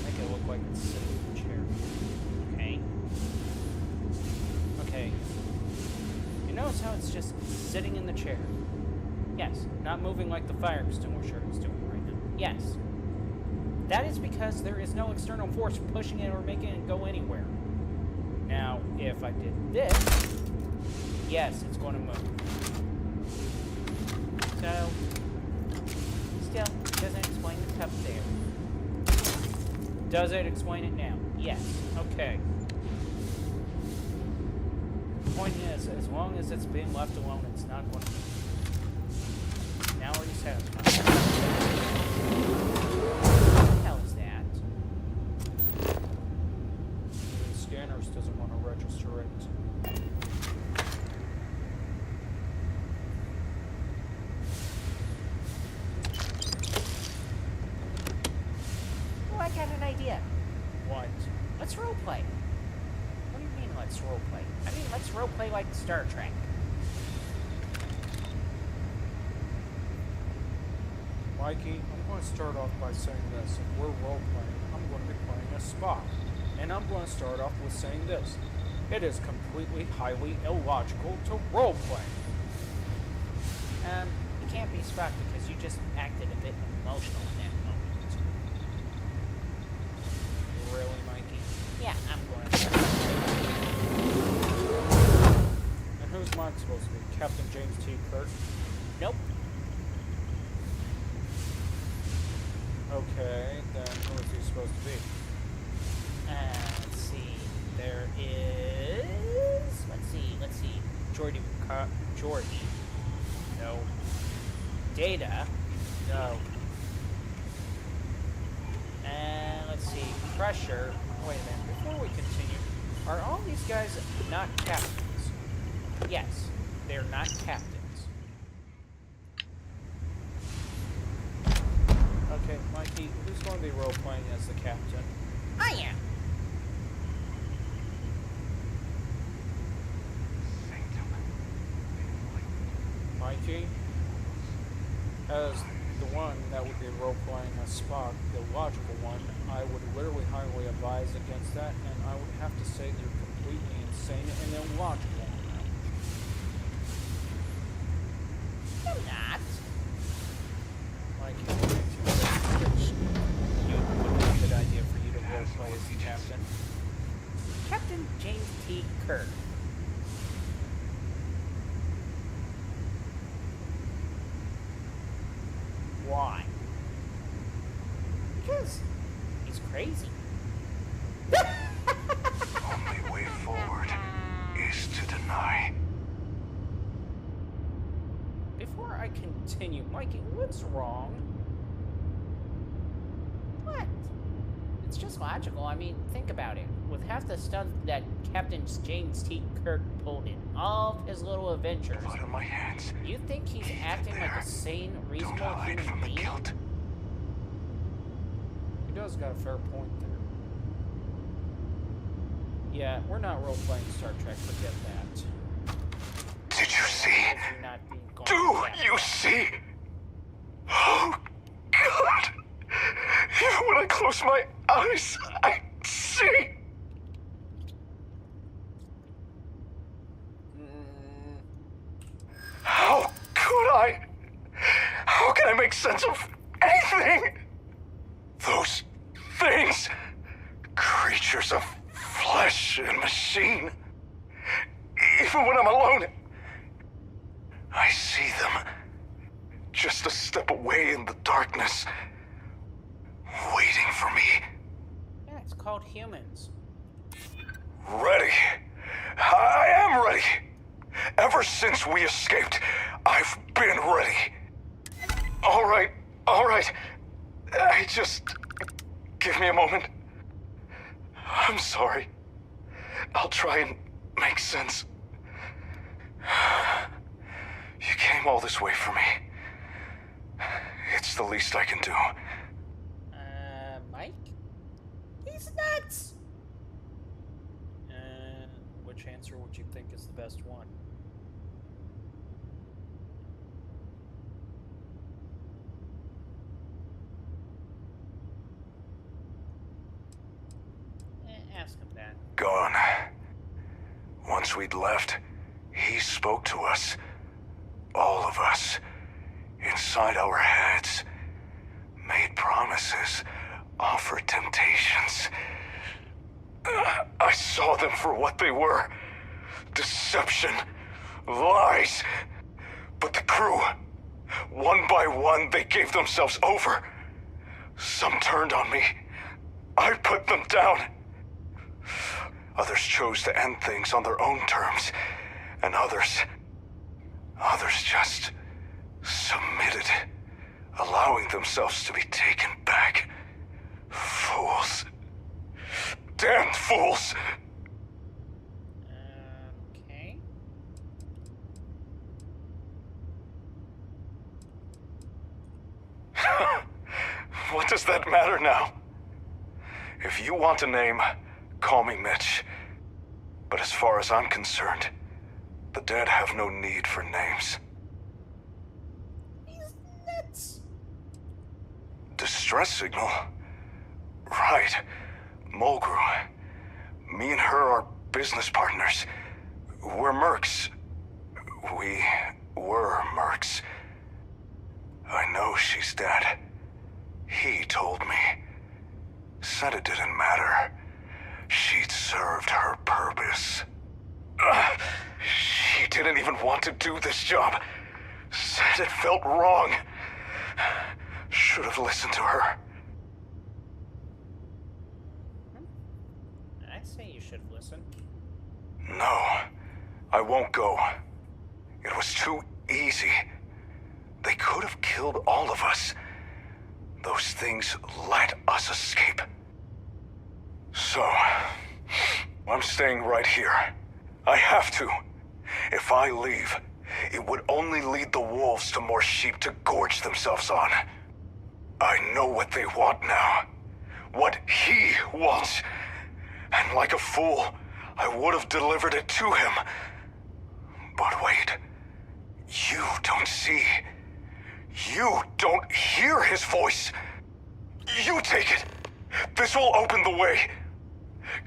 [SPEAKER 2] Make it look like it's sitting in the chair.
[SPEAKER 1] Okay.
[SPEAKER 2] Okay. You notice how it's just sitting in the chair?
[SPEAKER 1] Yes.
[SPEAKER 2] Not moving like the fire extinguisher is doing right now.
[SPEAKER 1] Yes. That is because there is no external force pushing it or making it go anywhere.
[SPEAKER 2] Now, if I did this,
[SPEAKER 1] Yes, it's going to move. So, kept there. Does it explain it now? Yes. Okay. Point is, as long as it's being left alone, it's not going to be. Now are you satisfied? What the hell is that?
[SPEAKER 2] The scanners doesn't want to register it.
[SPEAKER 1] Oh, I got an idea.
[SPEAKER 2] What?
[SPEAKER 1] Let's roleplay. What do you mean, let's roleplay? I mean, let's roleplay like Star Trek.
[SPEAKER 2] Mikey, I'm going to start off by saying this. If we're role-playing, I'm going to be playing a Spock. And I'm going to start off with saying this. It is completely, highly illogical to role-play.
[SPEAKER 1] You can't be Spock because you just acted a bit emotional in that moment.
[SPEAKER 2] Really, Mikey?
[SPEAKER 1] Yeah, I'm going to.
[SPEAKER 2] And who's mine supposed to be? Captain James T. Kirk?
[SPEAKER 1] Nope.
[SPEAKER 2] Okay, then who is he supposed to be?
[SPEAKER 1] Let's see. There is. Let's see.
[SPEAKER 2] Jordy. No.
[SPEAKER 1] Data.
[SPEAKER 2] No.
[SPEAKER 1] And let's see. Pressure. Wait a minute. Before we continue, are all these guys not captains? Yes, they're not captains.
[SPEAKER 2] Okay, Mikey, who's going to be role-playing as the captain?
[SPEAKER 1] I am.
[SPEAKER 2] Mikey, as the one that would be role-playing as Spock, the logical one, I would literally highly advise against that, and I would have to say you're completely insane and illogical on that.
[SPEAKER 1] I'm not.
[SPEAKER 2] Mikey, what makes you think it would be a good idea for you to role-play as the captain?
[SPEAKER 1] Captain James T. Kirk. Why? Because he's crazy.
[SPEAKER 16] Only way forward is to deny.
[SPEAKER 1] Before I continue, Mikey, what's wrong? What? It's just logical. I mean, think about it. With half the stuff that Captain James T. Kirk pulled in all of his little adventures,
[SPEAKER 16] Blood on my hands.
[SPEAKER 1] you think he's acting like a sane, reasonable human being?
[SPEAKER 2] He does got a fair point there. Yeah, we're not role-playing Star Trek, forget that.
[SPEAKER 16] Did you see?
[SPEAKER 1] You're not being gone.
[SPEAKER 16] Do you see? Oh, God. Even when I close my eyes, I see. How could I? How can I make sense of anything? Those things, creatures of flesh and machine. Even when I'm alone, I see them just a step away in the darkness, waiting for me.
[SPEAKER 1] Yeah, it's called humans.
[SPEAKER 16] Ready. I am ready. Ever since we escaped, I've been ready. All right. Give me a moment. I'm sorry. I'll try and make sense. You came all this way for me. It's the least I can do.
[SPEAKER 1] Mike? He's nuts!
[SPEAKER 2] Which answer would you think is the best one?
[SPEAKER 1] Ask him that.
[SPEAKER 16] Gone. Once we'd left, he spoke to us. All of us. Inside our heads. Made promises. Offered temptations. I saw them for what they were. Deception. Lies. But the crew, one by one, they gave themselves over. Some turned on me. I put them down. Others chose to end things on their own terms. And others just submitted, allowing themselves to be taken back. Fools. Damned fools!
[SPEAKER 1] Okay.
[SPEAKER 16] What does that matter now? If you want a name, call me Mitch. But as far as I'm concerned, the dead have no need for names.
[SPEAKER 1] He's nuts.
[SPEAKER 16] Distress signal? Right. Mulgrew. Me and her are business partners. We're mercs. We were mercs. I know she's dead. He told me. Said it didn't matter. She'd served her purpose. She didn't even want to do this job. Said it felt wrong. Should have listened to her.
[SPEAKER 1] I say you should have listened.
[SPEAKER 16] No, I won't go. It was too easy. They could have killed all of us. Those things let us escape. So, I'm staying right here. I have to. If I leave, it would only lead the wolves to more sheep to gorge themselves on. I know what they want now. What he wants. And like a fool, I would have delivered it to him. But wait. You don't see. You don't hear his voice. You take it. This will open the way.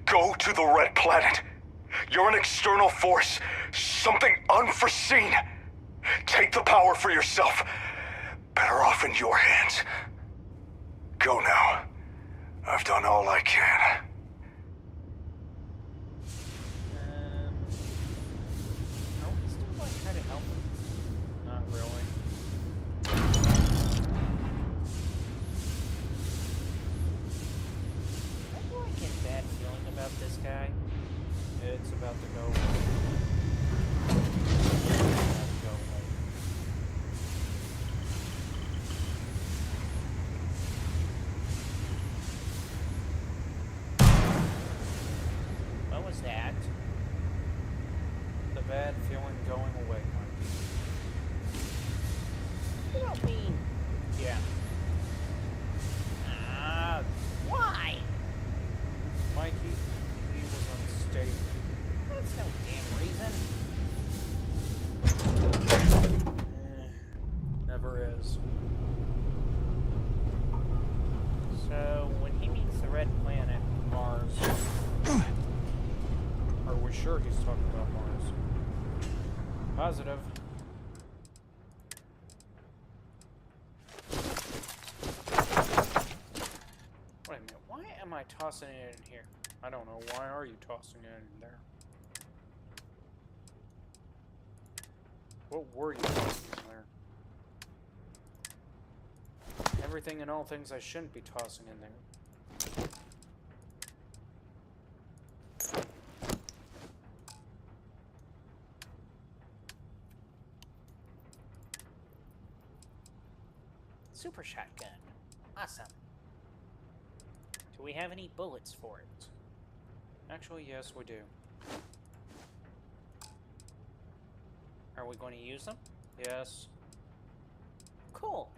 [SPEAKER 16] Go to the Red Planet. You're an external force. Something unforeseen. Take the power for yourself. Better off in your hands. Go now. I've done all I can.
[SPEAKER 1] No, still like try to help him. Not really. Why do I get a bad feeling about this guy? It's about to go away. What was that? The bad feeling going away, Mikey. You don't mean... Yeah. Why? Mikey, he was unstable. That's no damn reason. Never is. So, when he meets the Red Planet, Mars... Are we sure he's talking about Mars? Positive. Wait a minute, why am I tossing it in here? I don't know, why are you tossing it in there? What were you tossing in there? Everything and all things I shouldn't be tossing in there. Super shotgun. Awesome. Do we have any bullets for it? Actually, yes, we do. Are we going to use them? Yes. Cool.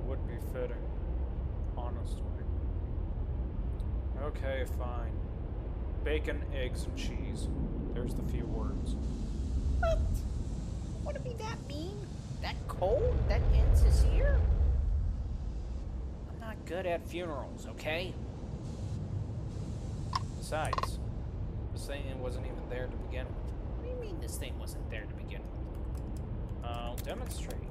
[SPEAKER 2] would be fitting, honestly. Okay, fine. Bacon, eggs, and cheese. There's the few words.
[SPEAKER 1] What? What do that mean? That cold? That ends this year? I'm not good at funerals, okay?
[SPEAKER 2] Besides, this thing wasn't even there to begin with.
[SPEAKER 1] What do you mean this thing wasn't there to begin with?
[SPEAKER 2] I'll demonstrate.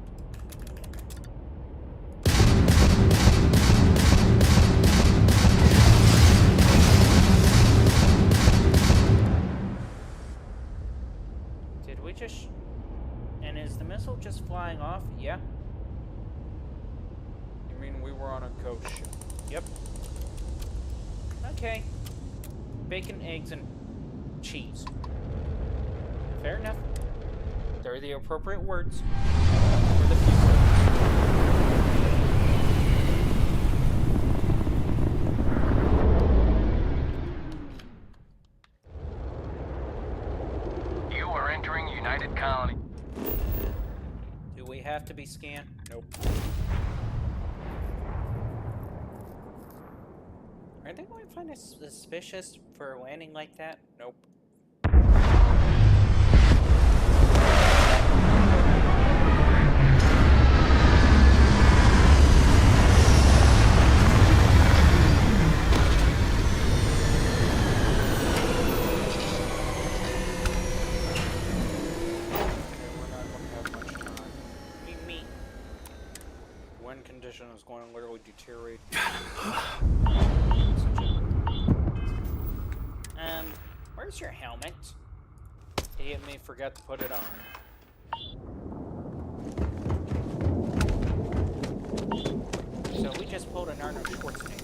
[SPEAKER 1] Did we just... And is the missile just flying off? Yeah.
[SPEAKER 2] You mean we were on a ghost ship?
[SPEAKER 1] Yep. Okay. Bacon, eggs, and cheese. Fair enough. They're the appropriate words for the few words.
[SPEAKER 12] You are entering United Colony.
[SPEAKER 1] Do we have to be scanned? Nope. Are they going to find us suspicious for landing like that? Nope.
[SPEAKER 2] Condition is going to literally deteriorate.
[SPEAKER 1] Where's your helmet?
[SPEAKER 2] Idiot me forgot to put it on.
[SPEAKER 1] So we just pulled an Arnold Schwarzenegger.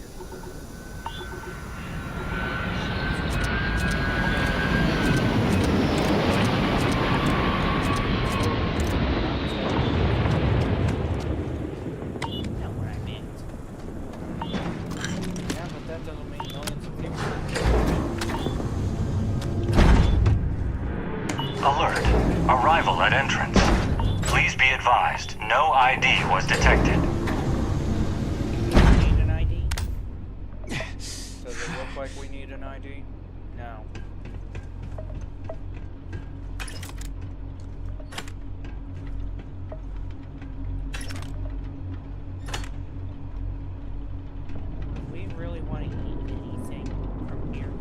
[SPEAKER 12] Alert. Arrival at entrance. Please be advised, no ID was detected.
[SPEAKER 1] Need an ID?
[SPEAKER 2] Does it look like we need an ID? No.
[SPEAKER 1] We really want to eat anything from here.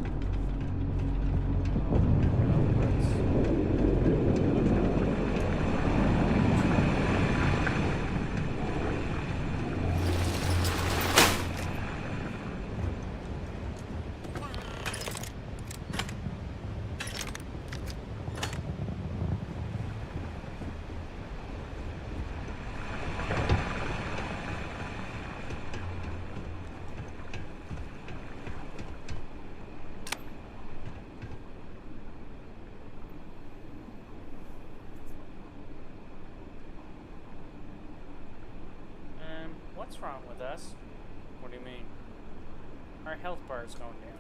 [SPEAKER 1] What's wrong with us?
[SPEAKER 2] What do you mean?
[SPEAKER 1] Our health bar is going down.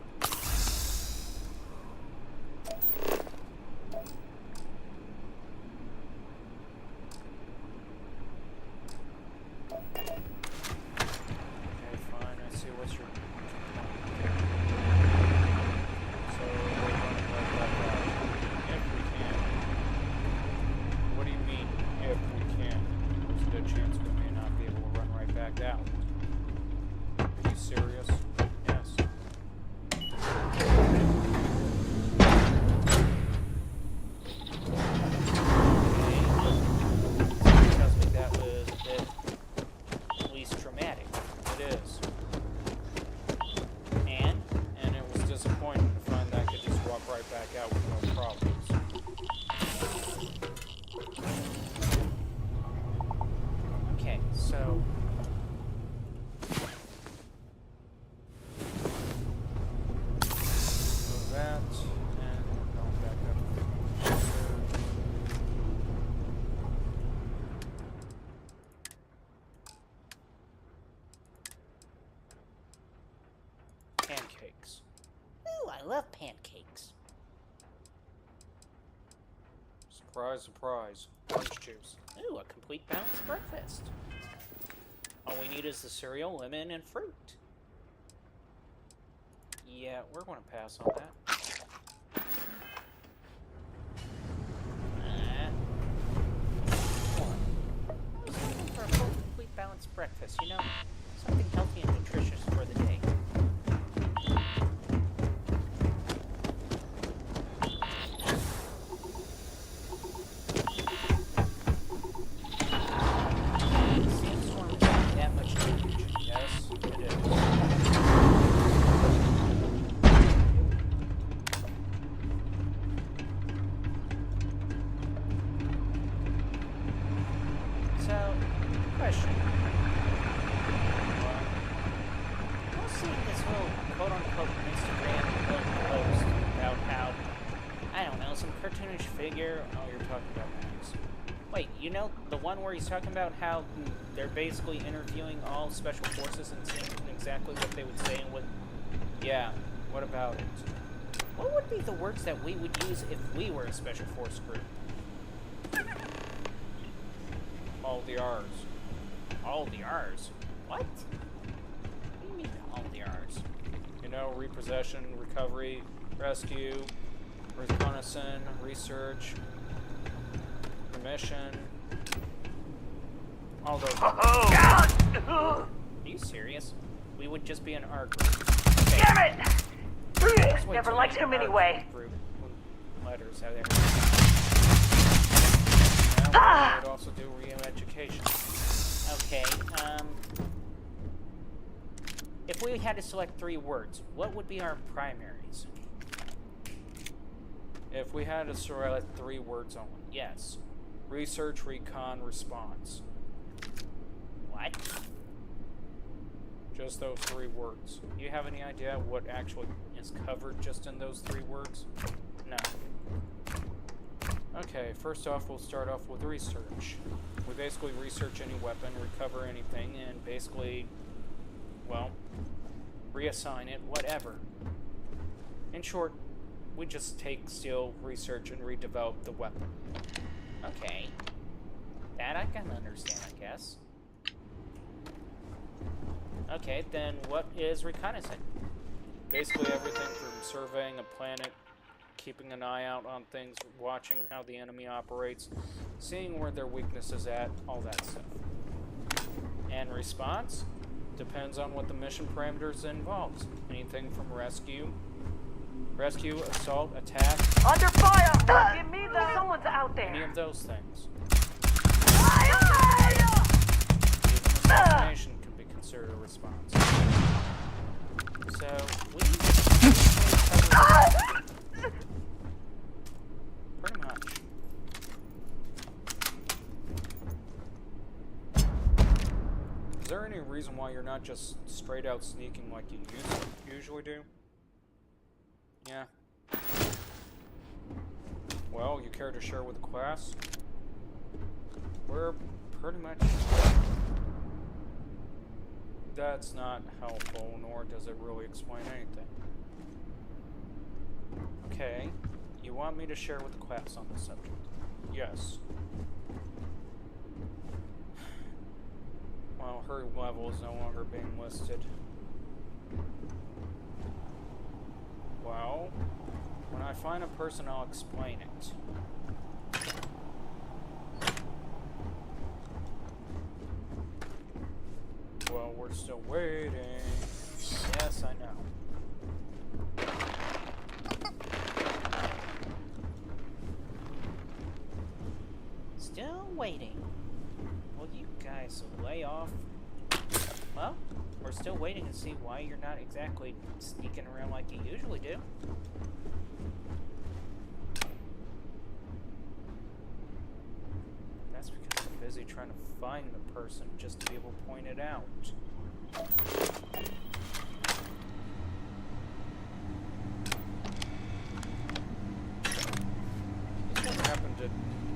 [SPEAKER 2] Okay, fine. I see what's your... So, we're running right back out. If we can. What do you mean, if we can? There's a good chance we may not be able to run right back out. Are you serious? Yes.
[SPEAKER 1] Tells me that was a bit at least traumatic.
[SPEAKER 2] It is. And it was disappointing to find that I could just walk right back out with no problems.
[SPEAKER 1] Okay, so
[SPEAKER 2] Move that, and we're going back up.
[SPEAKER 1] pancakes. Ooh, I love pancakes.
[SPEAKER 2] Surprise, surprise. Orange juice.
[SPEAKER 1] Ooh, a complete balanced breakfast. All we need is the cereal, lemon, and fruit. Yeah, we're going to pass on that. For a full, complete, balanced breakfast, you know? Something healthy and nutritious for the day. Sandstorm isn't that much damage. Yes, it is. So, question. I was seeing this little quote-unquote Instagram post about how, I don't know, some cartoonish figure. Oh, you're talking about Max. Wait, you know the one where he's talking about how they're basically interviewing all special forces and seeing exactly what they would say and what... Yeah, what about it? What would be the words that we would use if we were a special force group? All the R's. All the R's? What? What do you mean all the R's? You know, repossession, recovery, rescue, reconnaissance, research, permission, all those. Are you serious? We would just be an R group. Okay.
[SPEAKER 9] Damn it! Never liked him anyway.
[SPEAKER 1] Group letters out there. We would also do re-education. Okay, if we had to select 3 words, what would be our primaries? If we had to select 3 words only, yes. Research, recon, response. What? Just those 3 words. Do you have any idea what actually is covered just in those 3 words? No. Okay, first off, we'll start off with research. We basically research any weapon, recover anything, and basically, well, reassign it, whatever. In short, we just take, steal, research, and redevelop the weapon. Okay. That I can understand, I guess. Okay, then what is reconnaissance? Basically everything from surveying a planet, keeping an eye out on things, watching how the enemy operates, seeing where their weakness is at, all that stuff. And response? Depends on what the mission parameters involves. Anything from rescue, assault, attack.
[SPEAKER 9] Under fire! Give me that! Someone's out there!
[SPEAKER 1] Any of those things. Even assassination can be considered a response. So, we pretty much. Is there any reason why you're not just straight out sneaking like you usually do? Yeah. Well, you care to share with the class? We're pretty much... That's not helpful, nor does it really explain anything. Okay, you want me to share with the class on this subject? Yes. Well, her level is no longer being listed. Well, when I find a person, I'll explain it. Well, we're still waiting. Yes, I know. Still waiting. Will you guys lay off? Well, we're still waiting to see why you're not exactly sneaking around like you usually do. That's because I'm busy trying to find the person just to be able to point it out. This wouldn't happen to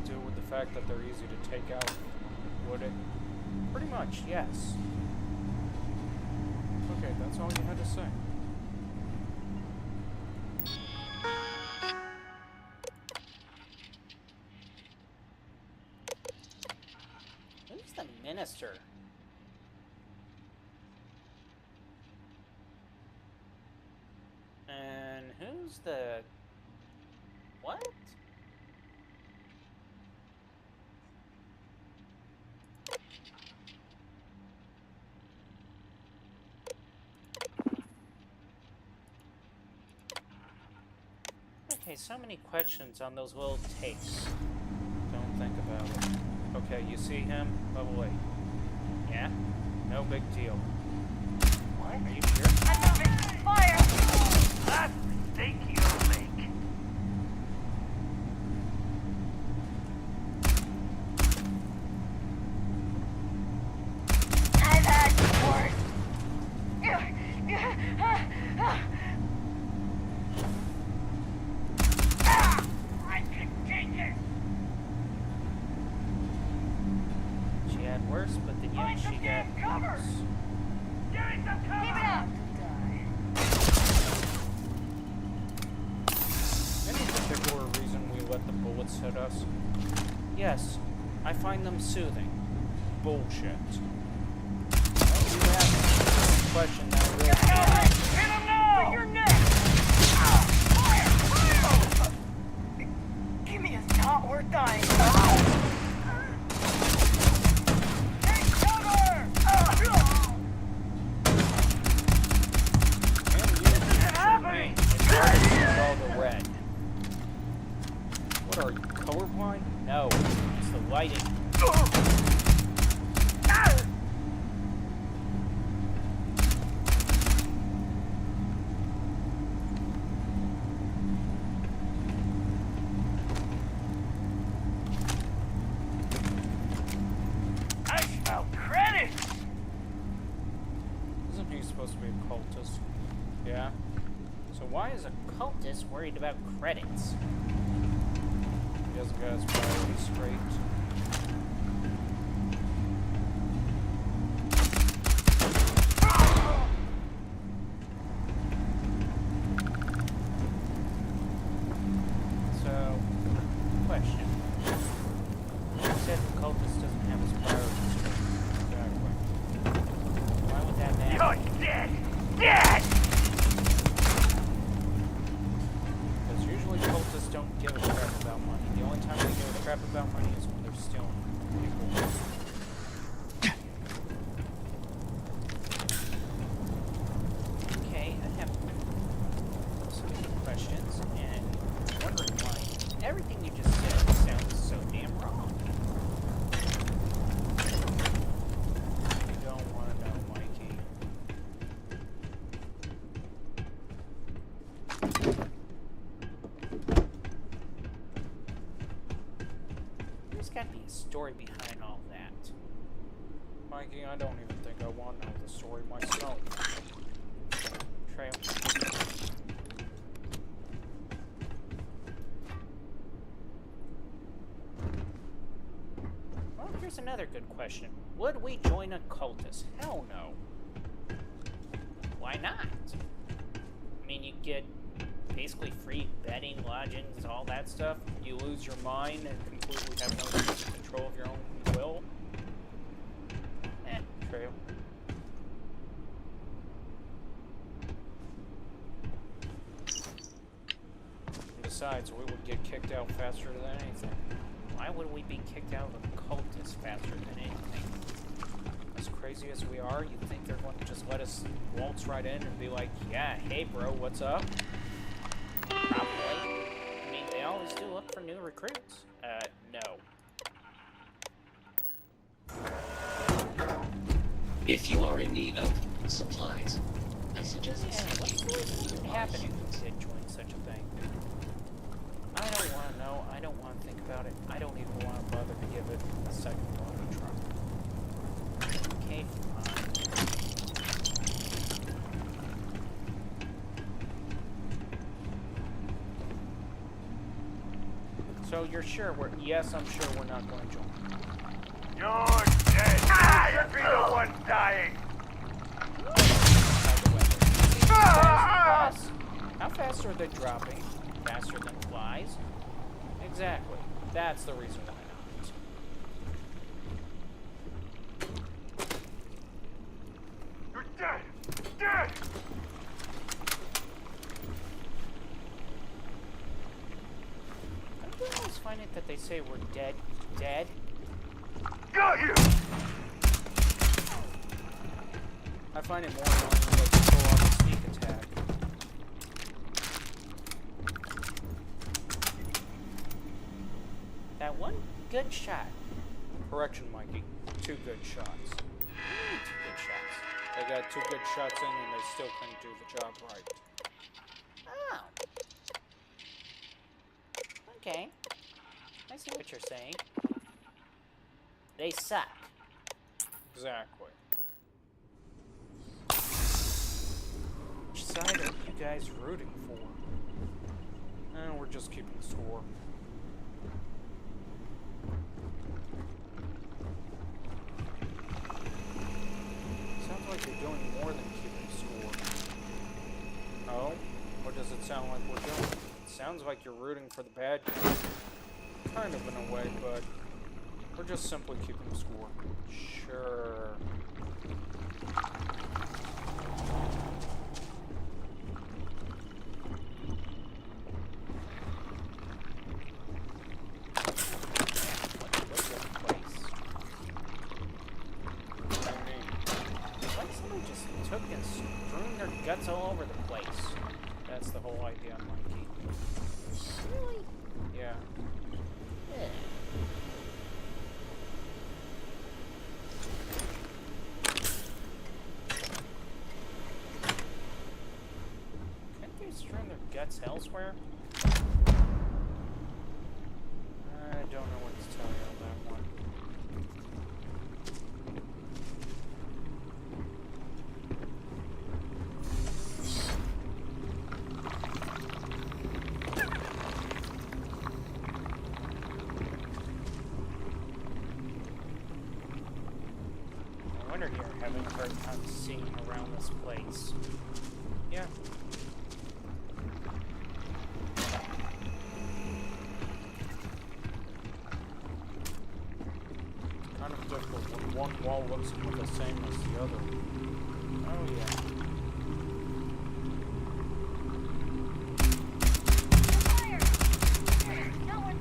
[SPEAKER 1] do with the fact that they're easy to take out, would it? Pretty much, yes. Okay, that's all you had to say. Who's the minister? Who's the... What? Okay, so many questions on those little tapes. Don't think about it. Okay, you see him? Oh, wait. Yeah? No big deal. What? Are you sure?
[SPEAKER 16] I'm moving! Fire! That mistake you'll make. I've had worse. I can take it!
[SPEAKER 1] She had worse, but then yet she got worse.
[SPEAKER 16] Getting some cover! Keep it up!
[SPEAKER 2] Any particular reason we let the bullets hit us?
[SPEAKER 1] Yes, I find them soothing.
[SPEAKER 2] Bullshit.
[SPEAKER 1] Well, you asked the question that really...
[SPEAKER 16] Hit him now! With your neck! Fire! Fire! Gimme is not worth dying. Take cover!
[SPEAKER 1] This isn't happening! It's all the red.
[SPEAKER 2] What are you, colorblind?
[SPEAKER 1] No, it's the lighting.
[SPEAKER 16] I smell credits!
[SPEAKER 2] Isn't he supposed to be a cultist? Yeah?
[SPEAKER 1] So why is a cultist worried about credits?
[SPEAKER 2] He hasn't got his priorities straight.
[SPEAKER 1] So, question. You said the cultist doesn't have his priorities straight.
[SPEAKER 2] Exactly.
[SPEAKER 1] Why would that matter?
[SPEAKER 16] You're dead! Dead!
[SPEAKER 1] Because usually cultists don't give a crap about money. The only time they give a crap about money is when they're stealing people. Okay, I have some questions, and I'm wondering why everything you just said sounds so damn wrong.
[SPEAKER 2] You don't want to know, Mikey.
[SPEAKER 1] There's got to be a story behind all that.
[SPEAKER 2] Mikey, I don't even think I want to know the story myself.
[SPEAKER 1] Trail. Well, here's another good question. Would we join a cultist? Hell no. Why not? I mean, you get basically free betting, lodgings, all that stuff.
[SPEAKER 2] You lose your mind and completely have no control of your own will.
[SPEAKER 1] Trail.
[SPEAKER 2] And besides, we would get kicked out faster than anything.
[SPEAKER 1] Why would we be kicked out of a cultist faster than anything?
[SPEAKER 2] As crazy as we are, you think they're going to just let us waltz right in and be like, yeah, hey bro, what's up?
[SPEAKER 1] Probably. I mean, they always do look for new recruits. No.
[SPEAKER 6] If you are in need of supplies, I suggest
[SPEAKER 1] Yeah, what's really happening if you did join such a thing? I don't want to know. I don't want to think about it. I don't even want to bother to give it a second thought or try. Okay, fine. So you're sure we're... Yes, I'm sure we're not going to join.
[SPEAKER 16] You're dead! You should be the one dying!
[SPEAKER 1] How fast are they dropping? Faster than flies? Exactly. That's the reason why not.
[SPEAKER 16] You're dead! Dead!
[SPEAKER 1] do you always find it that they say we're dead?
[SPEAKER 16] Got you!
[SPEAKER 2] I find it more annoying when they pull off a sneak attack.
[SPEAKER 1] That one good shot.
[SPEAKER 2] Correction, Mikey. 2 good shots.
[SPEAKER 1] 2 good shots.
[SPEAKER 2] They got 2 good shots in and they still couldn't do the job right.
[SPEAKER 1] Oh. Okay. I see what you're saying. They suck.
[SPEAKER 2] Exactly.
[SPEAKER 1] Which side are
[SPEAKER 2] You guys rooting for? We're just keeping score. Sounds like you're doing more than keeping score. Oh? What does it sound like we're doing? It sounds like you're rooting for the bad guy. Kind of in a way, but we're just simply keeping score. Sure.
[SPEAKER 1] Guts all over the place. That's the whole idea, Mikey. Really?
[SPEAKER 2] Yeah.
[SPEAKER 1] Yeah. Can't they strewn their guts elsewhere?
[SPEAKER 2] I don't know what to tell you on that one.
[SPEAKER 1] No wonder you're having a hard time seeing around this place.
[SPEAKER 2] Yeah. Kind of difficult when one wall looks the same as the other.
[SPEAKER 1] Oh yeah.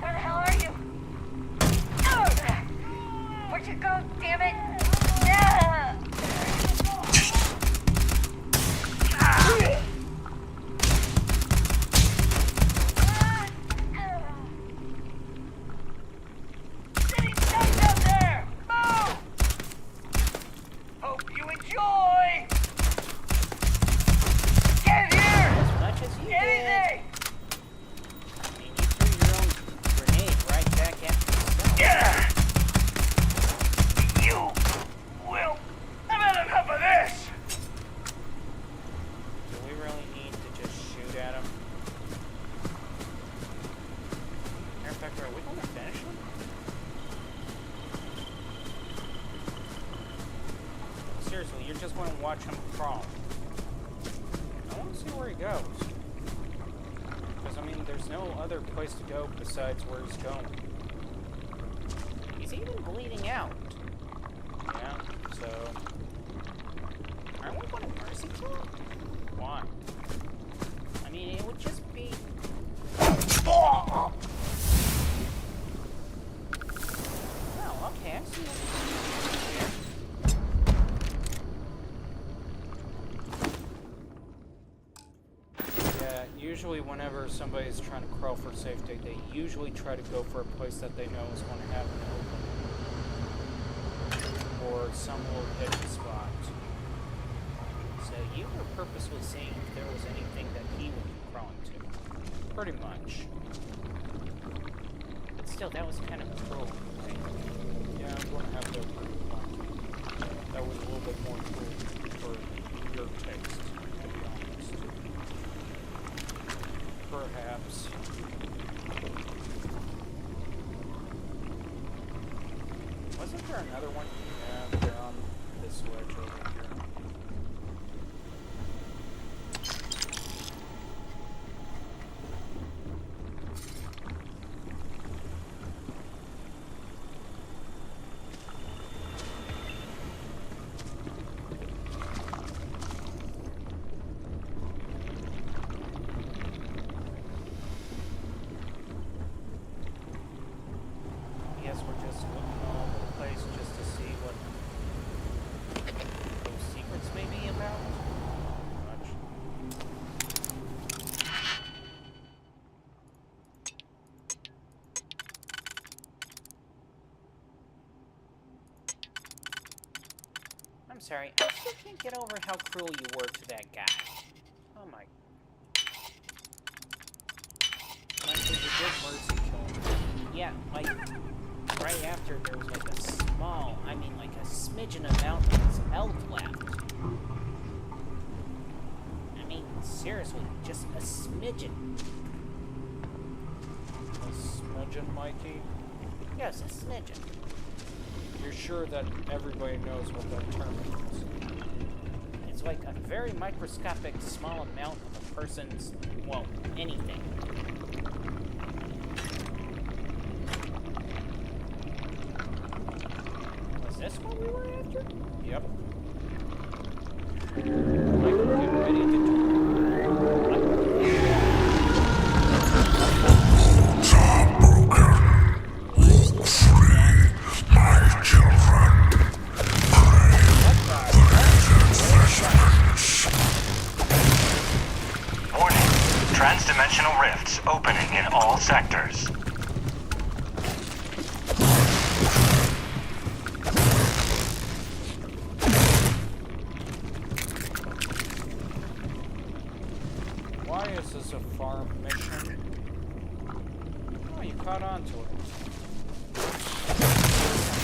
[SPEAKER 10] Where the hell are you? Where'd you go, damn it?
[SPEAKER 16] Sitting ducks out there! Move! Hope you enjoy! Get here!
[SPEAKER 1] As much as you
[SPEAKER 16] Anything!
[SPEAKER 1] did. And you threw your own grenade right back at yourself.
[SPEAKER 16] Yeah! You will... I've had enough of this!
[SPEAKER 1] Do we really need to just shoot at him? Matter of fact, are we going to finish him? Seriously, you're just going to watch him crawl. I want to see where he goes. Because, I mean, there's no other place to go besides where he's going. He's even bleeding out. Yeah, so... Aren't we going to mercy kill him? Why? I mean, it would just be... Oh, okay, I see what you're doing here.
[SPEAKER 2] Yeah, usually whenever somebody's trying to crawl for safety, they usually try to go for a place that they know is going to have an opening. Or some little hidden spot.
[SPEAKER 1] So you were purposely seeing if there was anything that he would be crawling to.
[SPEAKER 2] Pretty much.
[SPEAKER 1] But still, that was kind of cruel. Right?
[SPEAKER 2] Yeah, I'm going to have to agree with Mikey. That was a little bit more cruel for your taste, to be honest. Perhaps.
[SPEAKER 1] Wasn't there another one?
[SPEAKER 2] Yeah, they're on this ledge over here.
[SPEAKER 1] sorry. I still can't get over how cruel you were to that guy. Oh my. Like, you did mercy kill him. Yeah, like, right after there was like a small, I mean like a smidgen amount of his health left. I mean, seriously, just a smidgen.
[SPEAKER 2] A smidgen, Mikey?
[SPEAKER 1] Yes, a smidgen.
[SPEAKER 2] You're sure that everybody knows what that term means?
[SPEAKER 1] It's like a very microscopic small amount of a person's, well, anything. Was this what we were after?
[SPEAKER 2] Yep.
[SPEAKER 1] Like, get ready to
[SPEAKER 12] Warning. Transdimensional rifts opening in all sectors.
[SPEAKER 2] Why is this a farm mission? Oh, you caught on to it.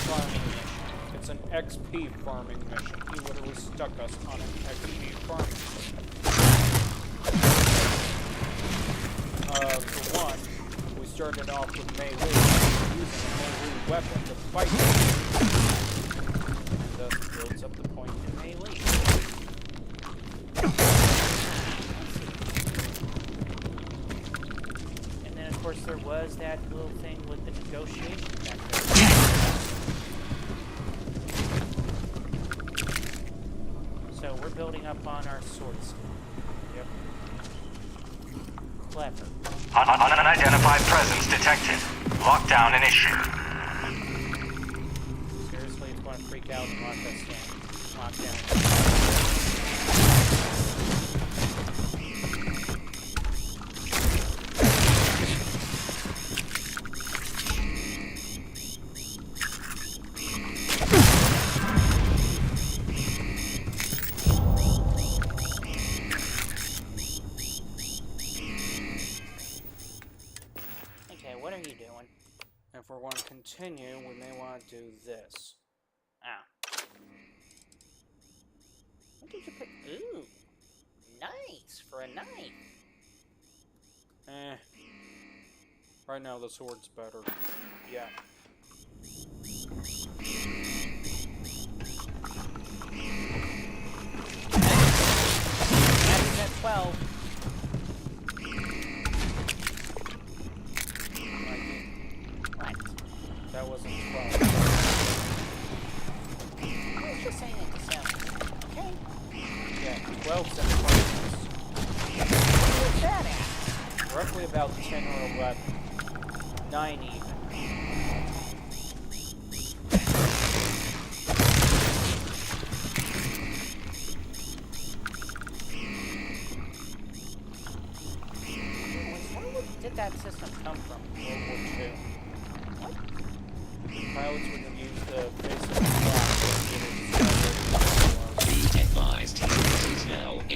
[SPEAKER 2] Farming mission. It's an XP farming mission. He literally stuck us on an XP farming mission. For one, we started off with melee, using a melee weapon to fight him. And thus builds up the point in melee.
[SPEAKER 1] And then, of course, there was that little thing with the negotiation back there. So we're building up on our sword skill.
[SPEAKER 2] Yep.
[SPEAKER 1] Clever.
[SPEAKER 12] Unidentified presence detected. Lockdown initiated.
[SPEAKER 1] Seriously, it's going to freak out and lock us down. Lockdown.
[SPEAKER 2] If we're going to continue, we may want to do this.
[SPEAKER 1] Ah. What did you pick? Ooh. Nice for a knife.
[SPEAKER 2] Right now the sword's better. Yeah.
[SPEAKER 1] That's at 12.
[SPEAKER 2] That wasn't 12.
[SPEAKER 1] I was just saying it to sound. Okay.
[SPEAKER 2] Yeah, 12's and 20.
[SPEAKER 1] Where's that at?
[SPEAKER 2] Roughly about 10 or 11. 9 even.
[SPEAKER 1] Where did that system come from?
[SPEAKER 2] World War II.
[SPEAKER 1] What?
[SPEAKER 2] Pilots would use the face of the clock.
[SPEAKER 6] Be advised, this is now a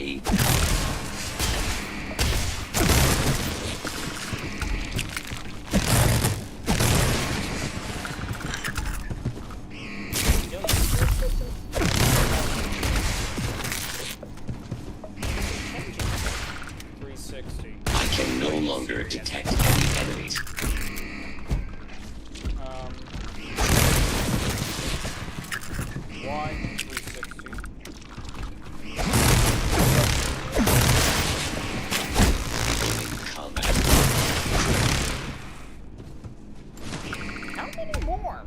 [SPEAKER 6] I can no longer detect any enemies.
[SPEAKER 2] Why 360?
[SPEAKER 6] Combat.
[SPEAKER 1] How many more?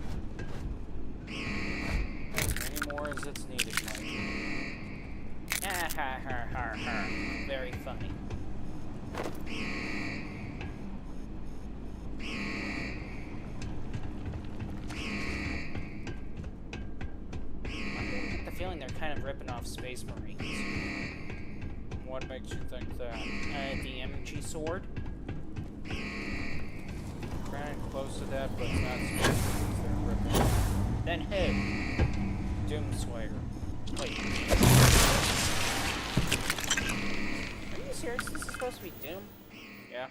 [SPEAKER 2] As many more as it's needed, Mike.
[SPEAKER 1] Ah, ha, ha, ha, ha. Very funny. I get the feeling they're kind of ripping off Space Marines.
[SPEAKER 2] What makes you think that?
[SPEAKER 1] The MG sword.
[SPEAKER 2] Kind of close to that, but it's not Space Marines they're ripping off.
[SPEAKER 1] Then who?
[SPEAKER 2] Doomslayer.
[SPEAKER 1] Wait. Are you serious? This is supposed to be Doom? Yeah.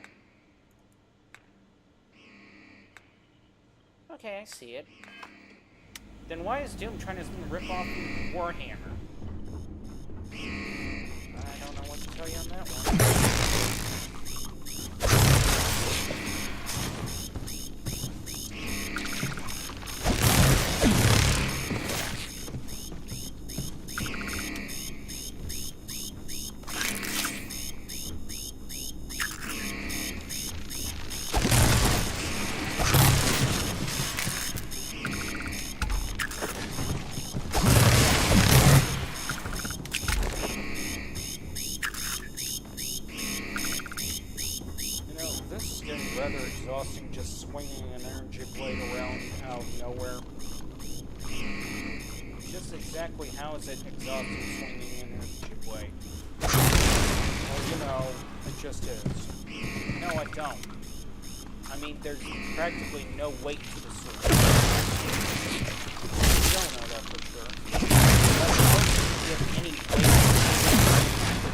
[SPEAKER 1] Okay, I see it. Then why is Doom trying to rip off Warhammer? I don't know what to tell you on that one. Rather exhausting just swinging an energy blade around out of nowhere. Just exactly how is it exhausting swinging an energy blade? Well, you know, it just is. No, I don't. I mean, there's practically no weight to the sword. You don't know that for sure. That's supposed to give any weight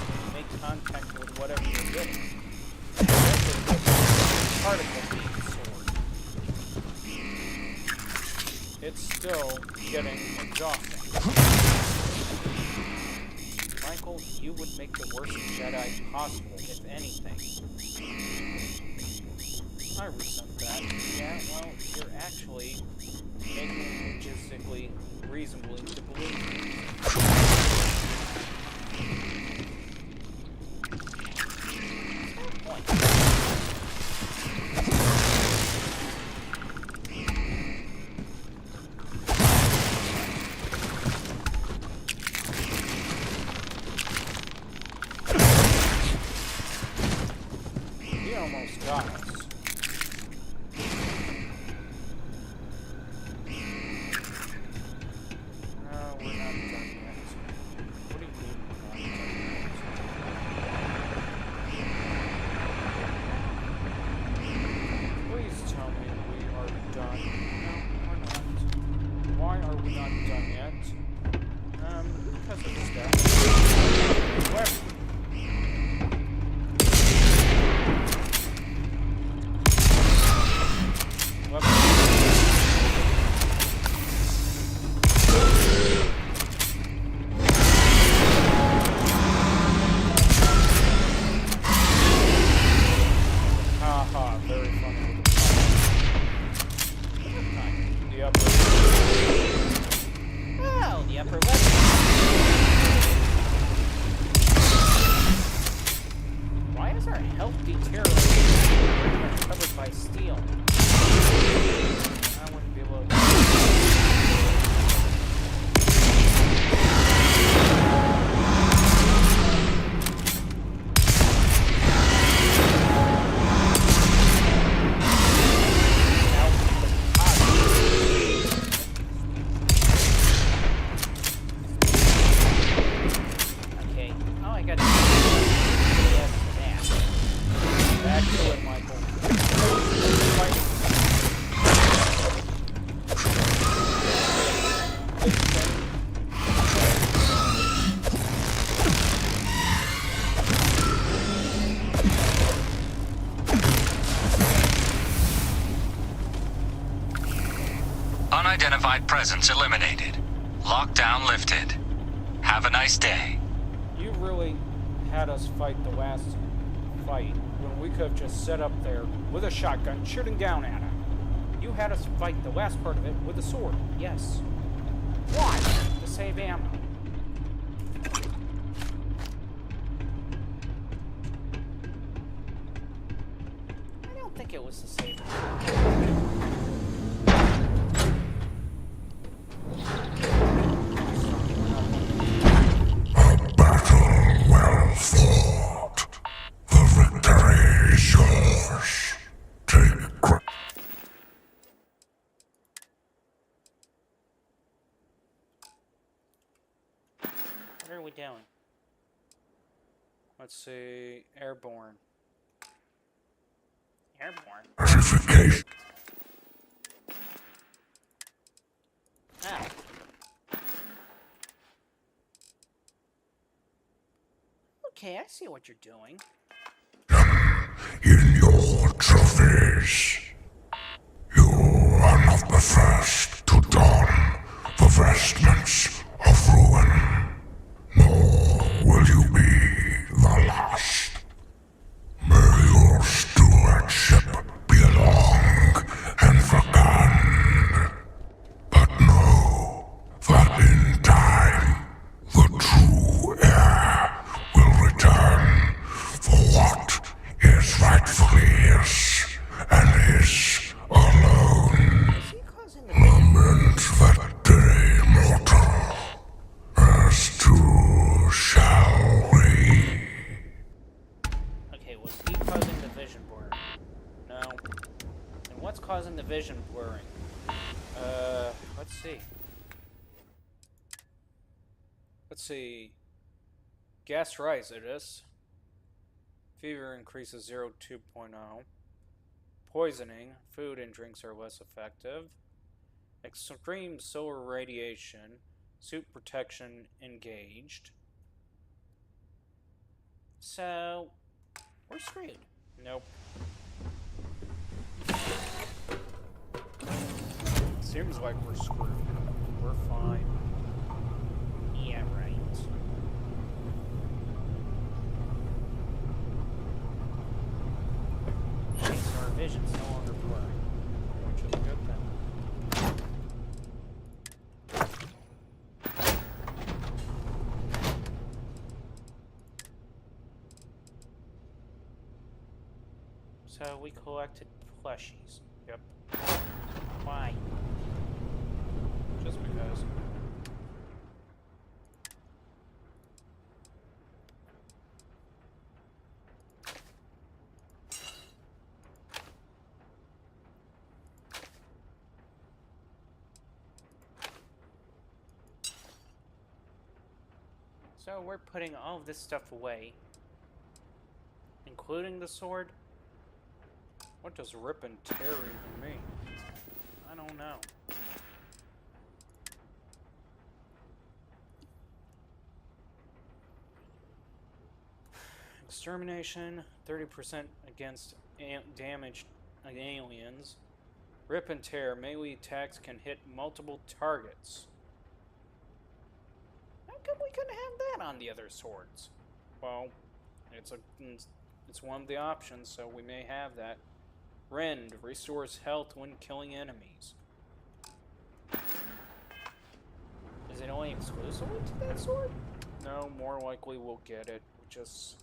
[SPEAKER 1] when you make contact with whatever you're getting. Particle beam sword. It's still getting exhausting. Michael, you would make the worst Jedi possible, if anything. I resent that. Yeah, well, you're actually making it logistically reasonably to believe. Almost got us. No, we're not done yet. What do you mean we're not done yet? Please tell me we are done. No, we're not. Why are we not done yet? Because of this guy. Where?
[SPEAKER 12] Unidentified presence eliminated. Lockdown lifted. Have a nice day.
[SPEAKER 1] You really had us fight the last fight when we could have just set up there with a shotgun shooting down at him. You had us fight the last part of it with a sword. Yes. Why? To save ammo. I don't think it was to save ammo. What are we doing?
[SPEAKER 2] Let's see, airborne.
[SPEAKER 1] Airborne? Oh. Okay, I see what you're doing.
[SPEAKER 13] In your trophies, you are not the first to don the vestments of ruin, nor will you be the last. May your stewardship be long and fecund, but know that in time the true heir will return for what is rightfully his, and his alone. Lament that day, mortal, as too shall we.
[SPEAKER 1] Okay, was he causing the vision blurring? No. And what's causing the vision blurring? Let's see. Let's see. Gastritis. Fever increases 0.2.0. Poisoning. Food and drinks are less effective. Extreme solar radiation. Suit protection engaged. So, we're screwed. Nope. Seems like we're screwed. We're fine. Yeah, right. Okay, so our vision's no longer blurry, which is a good thing. So we collected plushies. Yep. Why? Just because. So we're putting all of this stuff away, including the sword. What does rip and tear even mean? I don't know. Extermination, 30% against damaged aliens. Rip and tear, melee attacks can hit multiple targets. How come we couldn't have that on the other swords? Well, it's one of the options, so we may have that. Rend, restores health when killing enemies. Is it only exclusively to that sword? No, more likely we'll get it. We just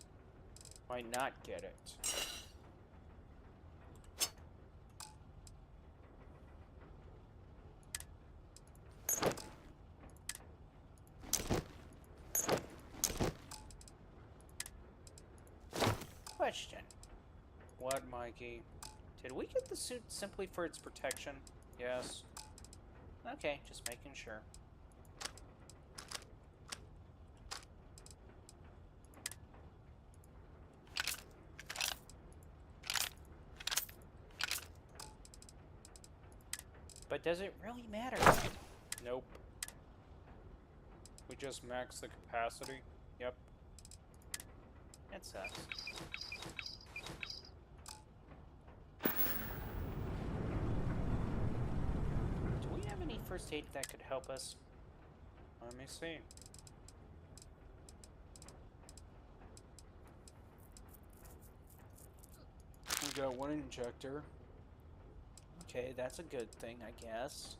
[SPEAKER 1] might not get it. Question. What, Mikey? Did we get the suit simply for its protection? Yes. Okay, just making sure. But does it really matter? Nope. We just maxed the capacity. Yep. That sucks. Do we have any first aid that could help us? Let me see. We got one injector. Okay, that's a good thing, I guess.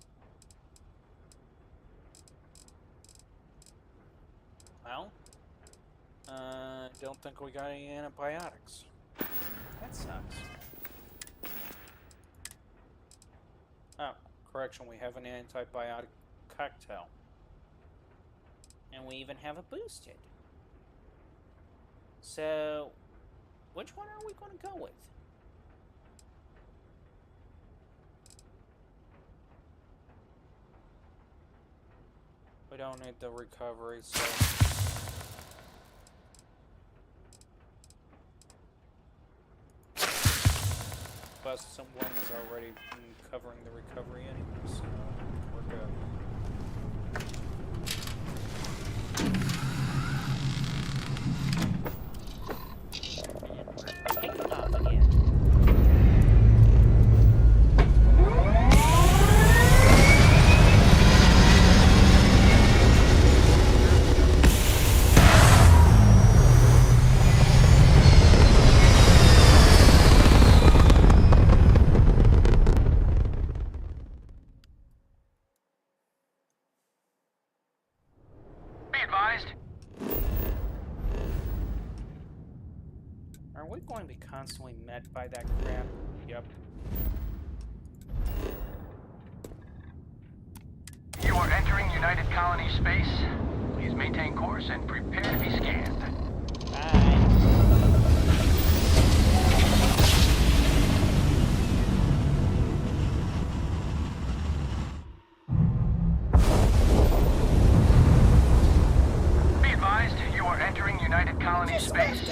[SPEAKER 1] Well, don't think we got any antibiotics. That sucks. Oh, correction, we have an antibiotic cocktail. And we even have a boosted. So, which one are we going to go with? We don't need the recovery, so... Plus, someone is already covering the recovery anyway, so we're good. Are we going to be constantly met by that crap? Yep.
[SPEAKER 14] You are entering United Colony space. Please maintain course and prepare to be scanned.
[SPEAKER 1] Bye.
[SPEAKER 14] Be advised, you are entering United Colony space.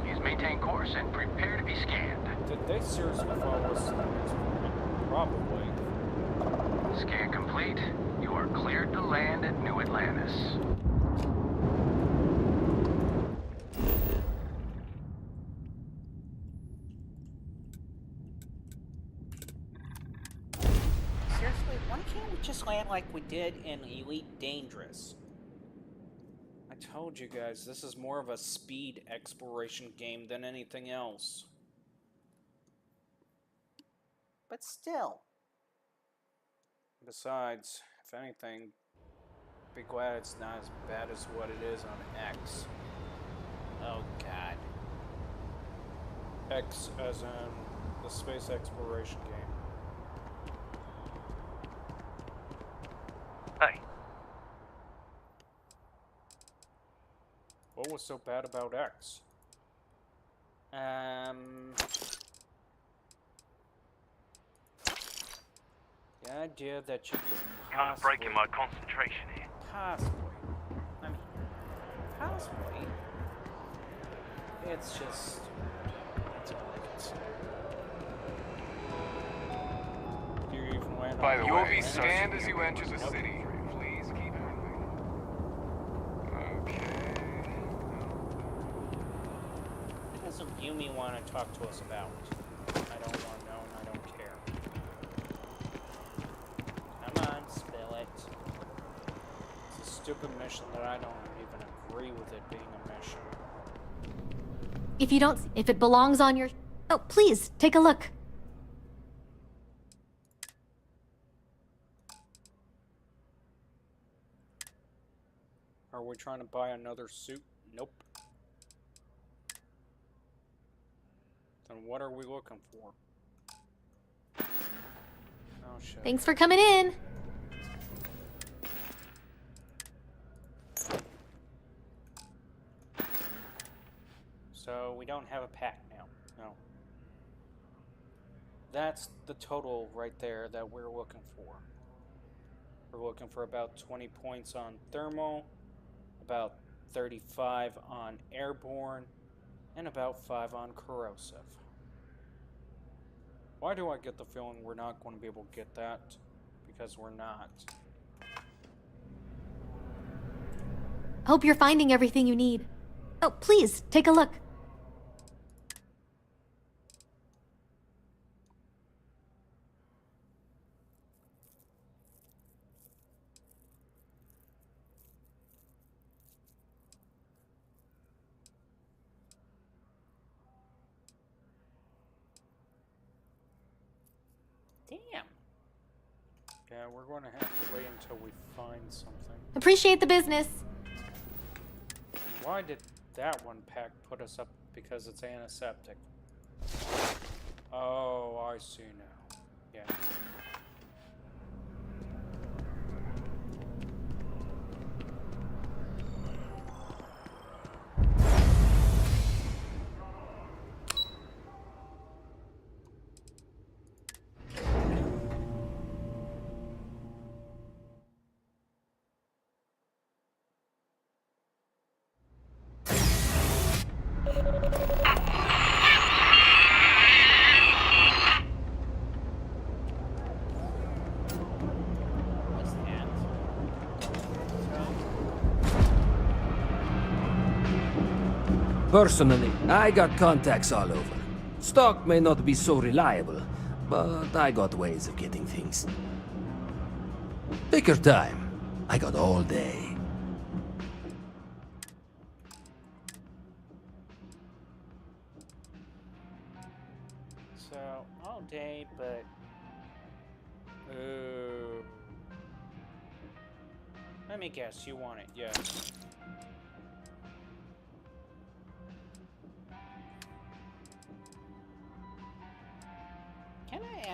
[SPEAKER 14] Please maintain course and prepare to be scanned.
[SPEAKER 2] Did they seriously follow us? Probably.
[SPEAKER 14] Scan complete. You are cleared to land at New Atlantis.
[SPEAKER 1] Seriously, why can't we just land like we did in Elite Dangerous?
[SPEAKER 2] I told you guys, this is more of a speed exploration game than anything else.
[SPEAKER 1] But still.
[SPEAKER 2] Besides, if anything, be glad it's not as bad as what it is on X.
[SPEAKER 1] Oh god.
[SPEAKER 2] X as in the space exploration game.
[SPEAKER 12] Hey.
[SPEAKER 2] What was so bad about X? The idea that you could
[SPEAKER 12] Kind of breaking my concentration here.
[SPEAKER 1] Possibly. I mean, possibly. It's just...
[SPEAKER 2] That's all I can say. Do you even land
[SPEAKER 18] By the
[SPEAKER 2] on
[SPEAKER 18] way, you'll be scanned as you enter the city. Please keep moving. Okay.
[SPEAKER 1] What does Yumi want to talk to us about? I don't want to know and I don't care. Come on, spill it.
[SPEAKER 2] It's a stupid mission that I don't even agree with it being a mission.
[SPEAKER 19] If it belongs on your... Oh, please, take a look.
[SPEAKER 2] Are we trying to buy another suit? Nope. Then what are we looking for? Oh shit.
[SPEAKER 19] Thanks for coming in.
[SPEAKER 2] So we don't have a pack now. No. That's the total right there that we're looking for. We're looking for about 20 points on thermal, about 35 on airborne, and about 5 on corrosive. Why do I get the feeling we're not going to be able to get that? Because we're not.
[SPEAKER 19] Hope you're finding everything you need. Oh, please, take a look.
[SPEAKER 1] Damn.
[SPEAKER 2] Yeah, we're going to have to wait until we find something.
[SPEAKER 19] Appreciate the business.
[SPEAKER 2] Why did that one pack put us up? Because it's antiseptic. Oh, I see now. Yeah.
[SPEAKER 24] Personally, I got contacts all over. Stock may not be so reliable, but I got ways of getting things. Take your time. I got all day.
[SPEAKER 1] So, all day, but... Let me guess, you want it, yes.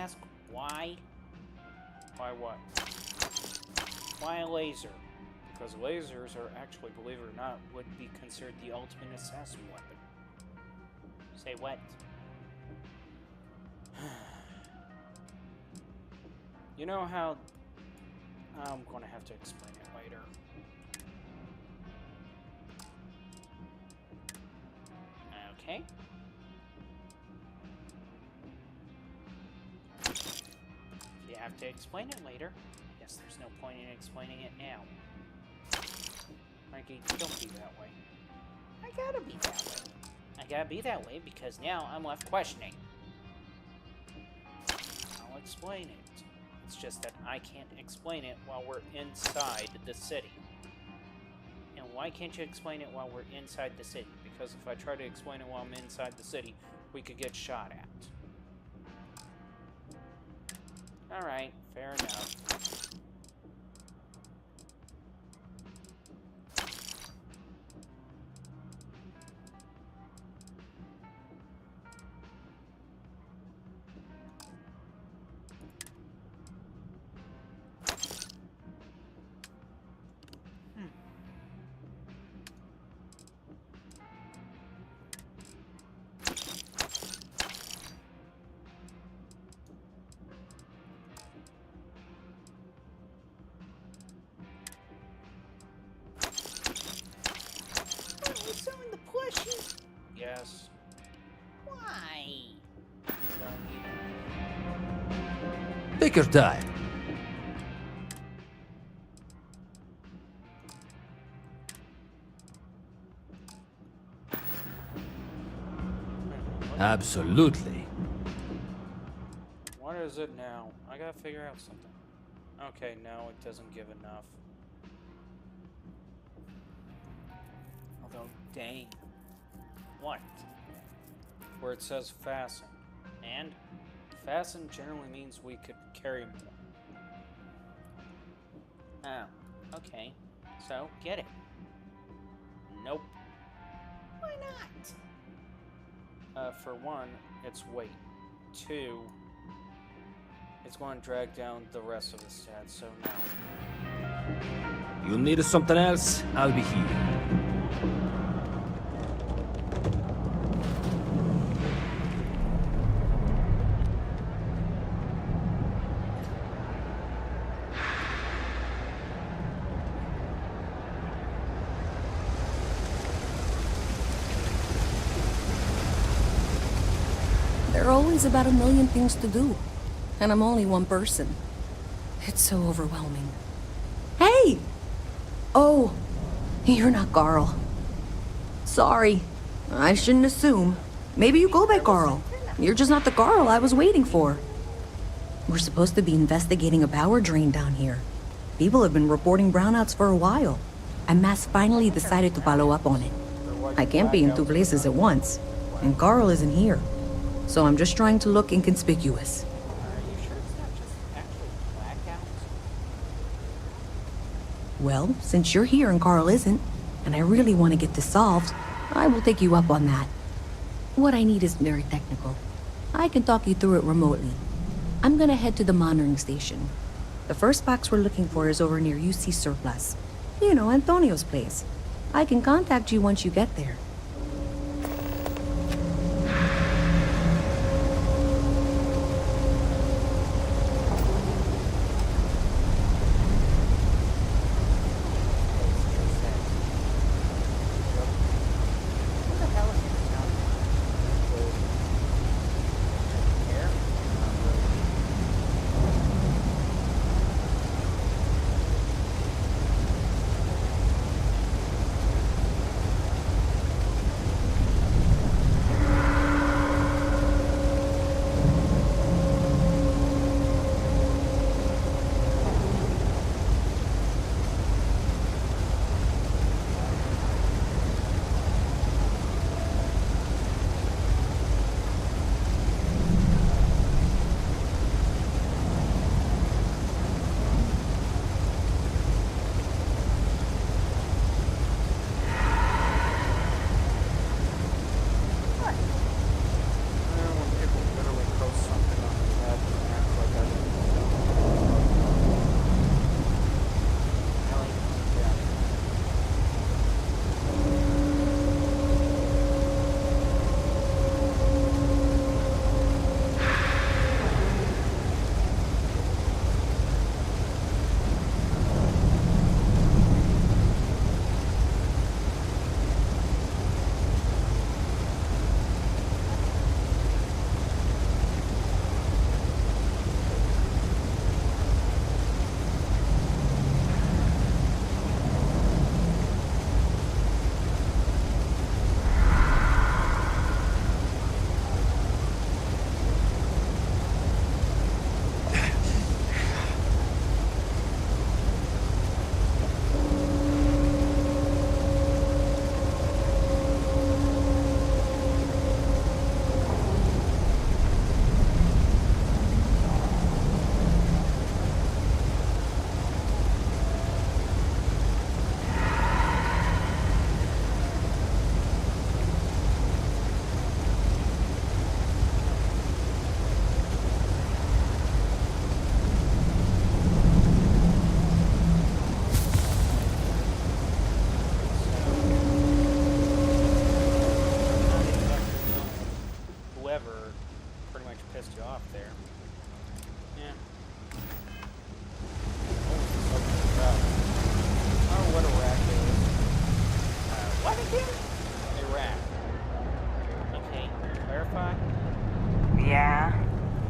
[SPEAKER 1] ask why?
[SPEAKER 2] Why what?
[SPEAKER 1] Why a laser?
[SPEAKER 2] Because lasers are actually, believe it or not, would be considered the ultimate assassin weapon.
[SPEAKER 1] Say what?
[SPEAKER 2] You know how... I'm going to have to explain it later.
[SPEAKER 1] Okay. If you have to explain it later, guess there's no point in explaining it now.
[SPEAKER 2] Mikey, don't be that way.
[SPEAKER 1] I gotta be that way. I gotta be that way because now I'm left questioning. I'll explain it. It's just that I can't explain it while we're inside the city. And why can't you explain it while we're inside the city?
[SPEAKER 2] Because if I try to explain it while I'm inside the city, we could get shot at.
[SPEAKER 1] Alright, fair enough. What's on the plushie?
[SPEAKER 2] Yes.
[SPEAKER 1] Why?
[SPEAKER 2] You don't need it.
[SPEAKER 24] Take your time. Absolutely.
[SPEAKER 2] What is it now? I gotta figure out something. Okay, no, it doesn't give enough.
[SPEAKER 1] Although, dang. What?
[SPEAKER 2] Where it says fasten.
[SPEAKER 1] And?
[SPEAKER 2] Fasten generally means we could carry more.
[SPEAKER 1] Oh, okay. So, get it.
[SPEAKER 2] Nope.
[SPEAKER 1] Why not?
[SPEAKER 2] For one, it's weight. Two, it's going to drag down the rest of the stats, so no.
[SPEAKER 24] You need something else? I'll be here.
[SPEAKER 3] There are always about a million things to do, and I'm only one person. It's so overwhelming. Hey! Oh, you're not Carl. Sorry, I shouldn't assume. Maybe you go by Carl. You're just not the Carl I was waiting for. We're supposed to be investigating a power drain down here. People have been reporting brownouts for a while, and Mass finally decided to follow up on it. I can't be in two places at once, and Carl isn't here. So I'm just trying to look inconspicuous.
[SPEAKER 1] Are you sure it's not just actual blackouts?
[SPEAKER 3] Well, since you're here and Carl isn't, and I really want to get this solved, I will take you up on that. What I need is very technical. I can talk you through it remotely. I'm gonna head to the monitoring station. The first box we're looking for is over near UC Surplus. You know, Antonio's place. I can contact you once you get there.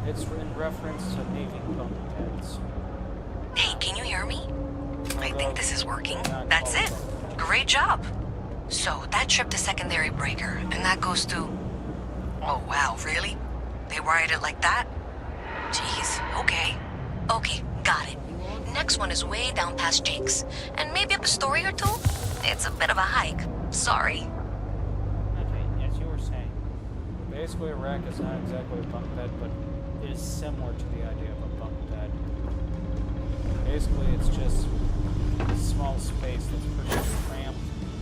[SPEAKER 2] It's in reference to Navy bunk beds.
[SPEAKER 3] Hey, can you hear me? I think this is working. That's it. Great job. So, that trip to secondary breaker, and that goes to... Oh, wow, really? They wired it like that? Jeez, okay. Okay, got it. Next one is way down past Jake's, and maybe up a story or two? It's a bit of a hike. Sorry.
[SPEAKER 2] Okay, as you were saying, basically a rack is not exactly a bunk bed, but is similar to the idea of a bunk bed. Basically, it's just a small space that's pretty cramped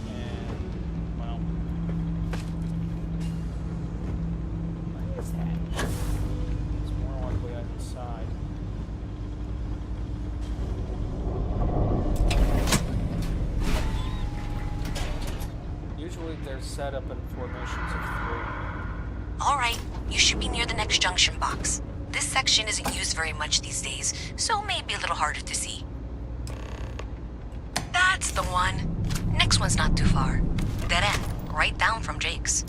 [SPEAKER 2] and, well, what is that? It's more likely outside. Usually they're set up in formations of 3.
[SPEAKER 3] Alright, you should be near the next junction box. This section isn't used very much these days, so may be a little harder to see. That's the one. Next one's not too far. Dead end, right down from Jake's.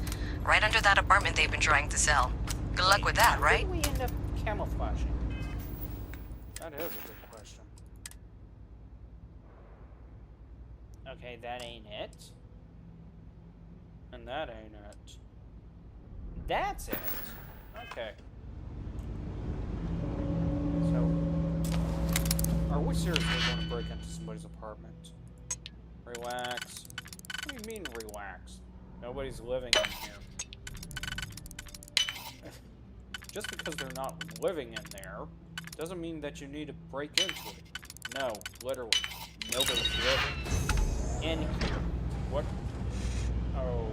[SPEAKER 3] Right under that apartment they've been trying to sell. Good luck with that, right?
[SPEAKER 2] How did we end up camouflaging? That is a good question. Okay, that ain't it. And that ain't it. That's it. Okay. So, are we seriously going to break into somebody's apartment? Relax. What do you mean, relax? Nobody's living in here. Just because they're not living in there doesn't mean that you need to break into it. No, literally. Nobody's living in here. What? Oh.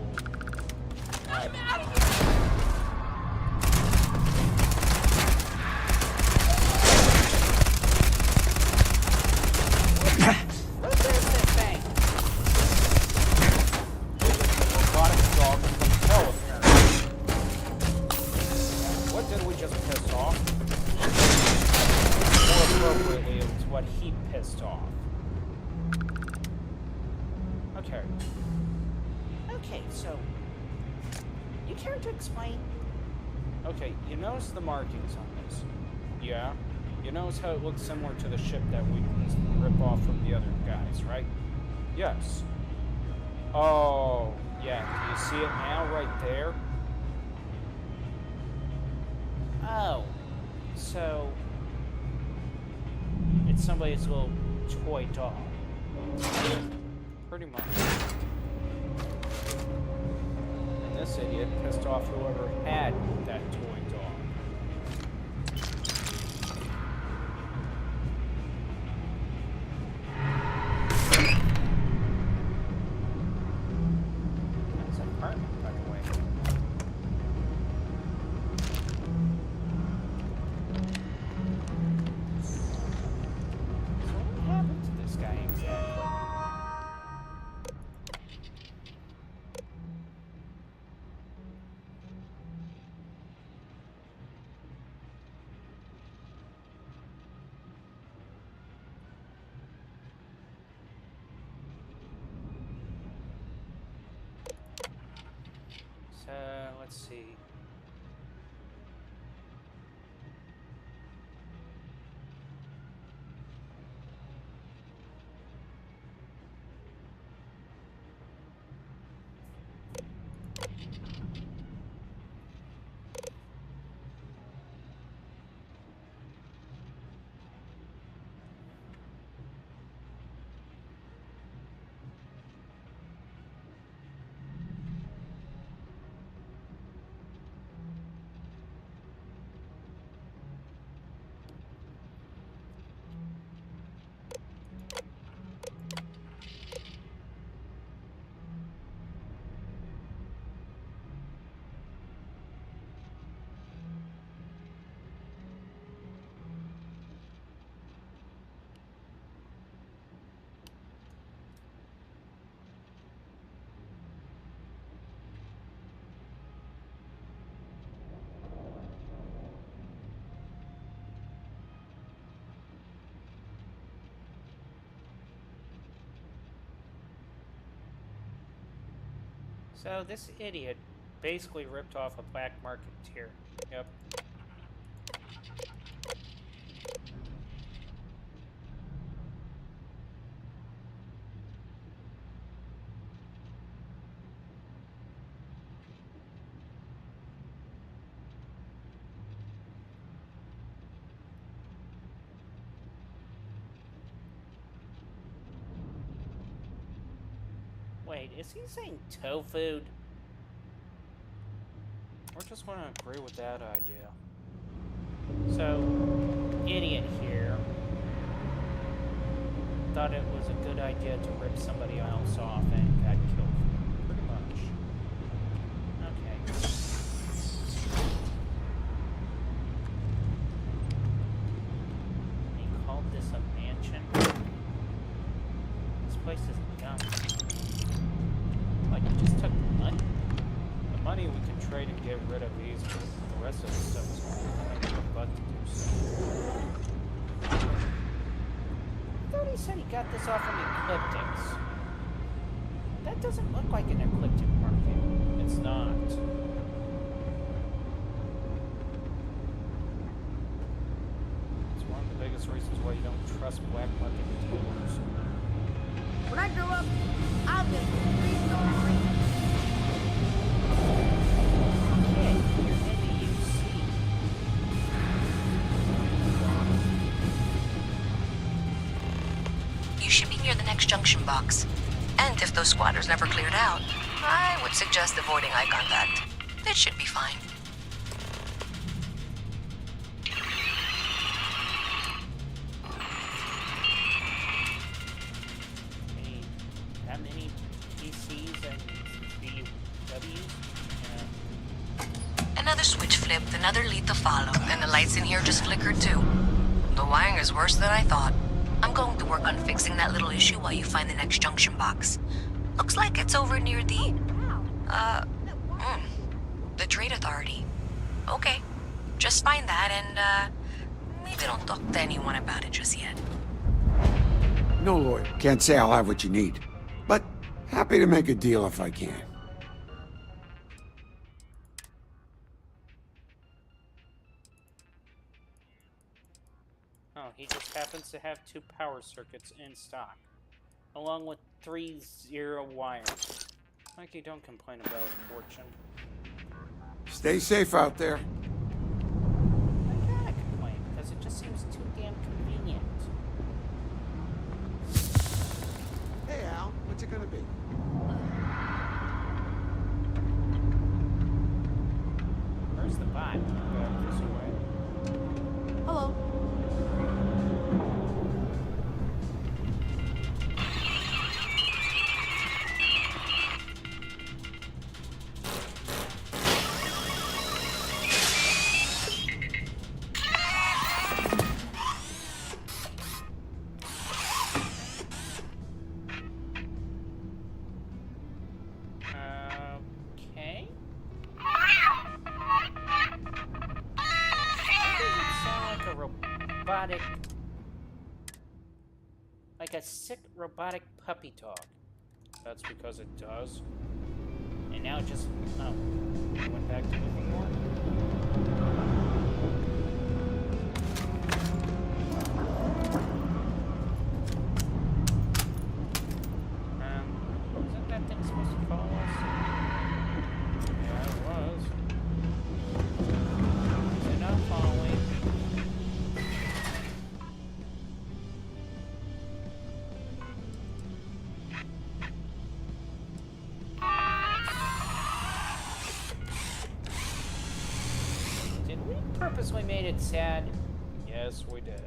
[SPEAKER 2] What is this thing? Robotic dog from hell, apparently. What did we just piss off? More appropriately, it was what he pissed off. Okay. Okay, so... You care to explain? Okay, you notice the markings on this? Yeah? You notice how it looks similar to the ship that we rip off from the other guys, right? Yes. Oh, yeah. Do you see it now right there? Oh. So... It's somebody's little toy dog. Pretty much. And this idiot pissed off whoever had that toy dog. That's an apartment, by the way. So what happened to this guy exactly? So, let's see. So this idiot basically ripped off a black marketeer. Yep.
[SPEAKER 1] Wait, is he saying tofu?
[SPEAKER 2] We're just going to agree with that idea.
[SPEAKER 1] So, idiot here thought it was a good idea to rip somebody else off and got killed. Pretty much. Okay. He called this a mansion. This place is dumb. Like, he just took money.
[SPEAKER 2] The money we can trade and get rid of easily. The rest of the stuff is going to butt to do so.
[SPEAKER 1] I thought he said he got this off from Ecliptics. That doesn't look like an Ecliptic market.
[SPEAKER 2] It's not. It's one of the biggest reasons why you don't trust black market dealers.
[SPEAKER 11] When I grow up, I'll be a three-story.
[SPEAKER 3] You should be near the next junction box. And if those squatters never cleared out, I would suggest avoiding eye contact. It should be fine.
[SPEAKER 1] That many PCs and BWs?
[SPEAKER 3] Another switch flipped, another lead to follow, and the lights in here just flickered too. The wiring is worse than I thought. I'm going to work on fixing that little issue while you find the next junction box. Looks like it's over near the... the Trade Authority. Okay, just find that and, maybe don't talk to anyone about it just yet.
[SPEAKER 15] No lawyer. Can't say I'll have what you need. But happy to make a deal if I can.
[SPEAKER 1] Oh, he just happens to have 2 power circuits in stock, along with 3 0 wires. Like you don't complain about fortune.
[SPEAKER 15] Stay safe out there.
[SPEAKER 1] I gotta complain, because it just seems too damn convenient.
[SPEAKER 15] Hey, Al. What's it gonna be?
[SPEAKER 1] Where's the bot?
[SPEAKER 2] This way.
[SPEAKER 19] Hello.
[SPEAKER 1] Okay. That doesn't sound like a robotic... like a sick robotic puppy dog.
[SPEAKER 2] That's because it does.
[SPEAKER 1] And now it just... oh. It went back to moving more? Wasn't that thing supposed to follow us?
[SPEAKER 2] Yeah, it was.
[SPEAKER 1] Is it not following? Did we purposely made it sad?
[SPEAKER 2] Yes, we did.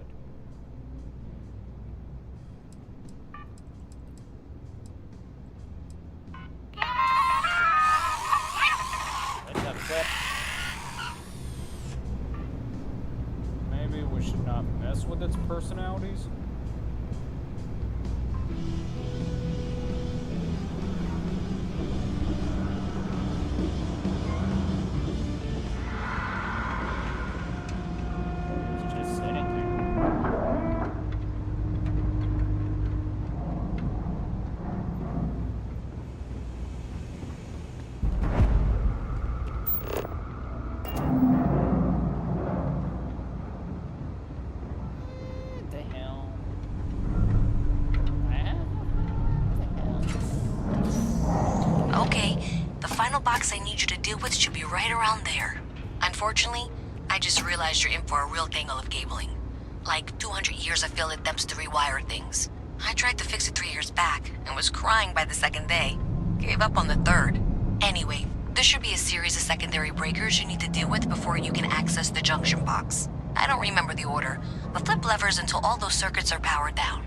[SPEAKER 1] What's up, Clip?
[SPEAKER 2] Maybe we should not mess with its personalities?
[SPEAKER 1] It's just sitting there.
[SPEAKER 3] I need you to deal with should be right around there. Unfortunately, I just realized you're in for a real tangle of cabling. Like 200 years of field attempts to rewire things. I tried to fix it 3 years back, and was crying by the second day. Gave up on the third. Anyway, there should be a series of secondary breakers you need to deal with before you can access the junction box. I don't remember the order, but flip levers until all those circuits are powered down.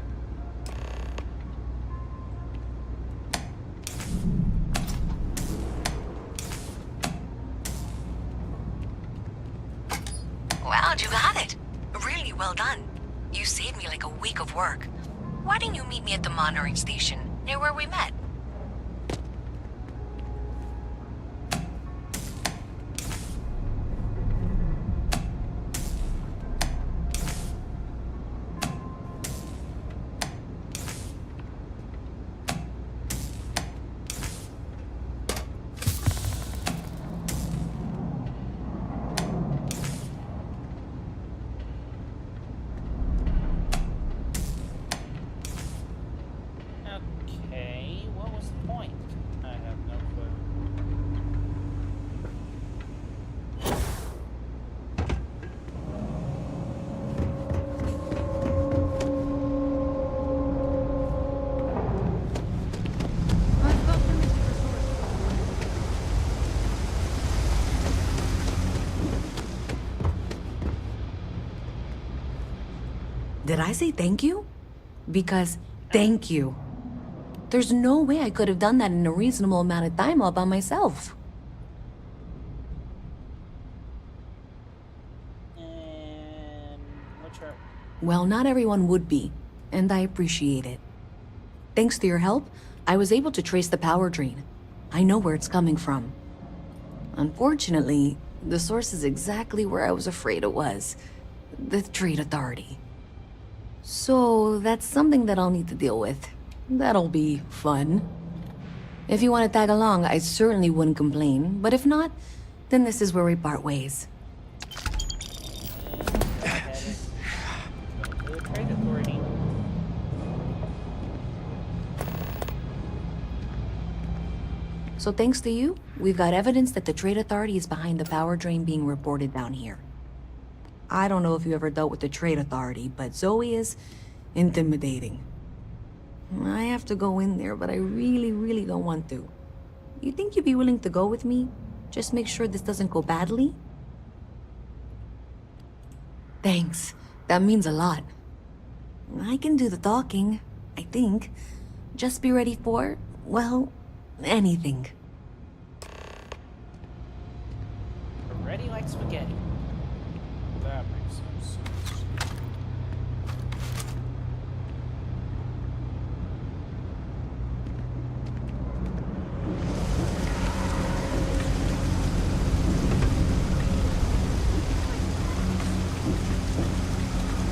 [SPEAKER 3] Wow, you got it. Really well done. You saved me like a week of work. Why didn't you meet me at the monitoring station, near where we met?
[SPEAKER 1] Okay, what was the point? I have no clue.
[SPEAKER 3] Did I say thank you? Because thank you. There's no way I could have done that in a reasonable amount of time all by myself.
[SPEAKER 1] And what's your...
[SPEAKER 3] Well, not everyone would be, and I appreciate it. Thanks to your help, I was able to trace the power drain. I know where it's coming from. Unfortunately, the source is exactly where I was afraid it was. The Trade Authority. So, that's something that I'll need to deal with. That'll be fun. If you want to tag along, I certainly wouldn't complain, but if not, then this is where we part ways.
[SPEAKER 1] The Trade Authority.
[SPEAKER 3] So thanks to you, we've got evidence that the Trade Authority is behind the power drain being reported down here. I don't know if you ever dealt with the Trade Authority, but Zoe is intimidating. I have to go in there, but I really don't want to. You think you'd be willing to go with me? Just make sure this doesn't go badly? Thanks. That means a lot. I can do the talking, I think. Just be ready for, well, anything.
[SPEAKER 1] Ready like spaghetti. That makes some sense.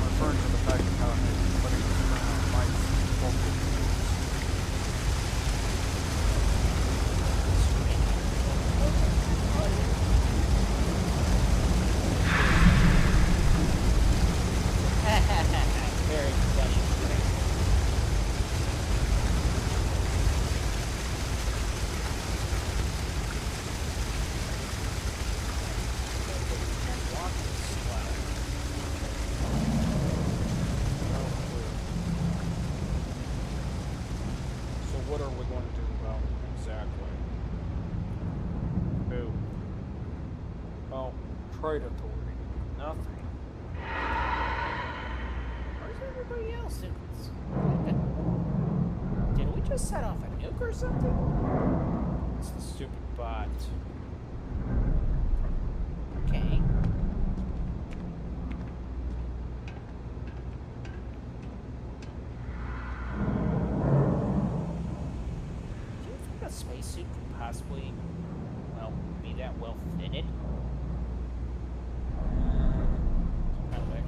[SPEAKER 2] Referring to the fact of how it makes putting it around might multiple
[SPEAKER 1] Very funny.
[SPEAKER 2] So what are we going to do about it exactly? Who? Oh, Trade Authority.
[SPEAKER 1] Nothing. Where's everybody else? Did we just set off a nuke or something?
[SPEAKER 2] It's the stupid bot.
[SPEAKER 1] Okay. Do you think a spacesuit could possibly, well, be that well fitted? Anyway.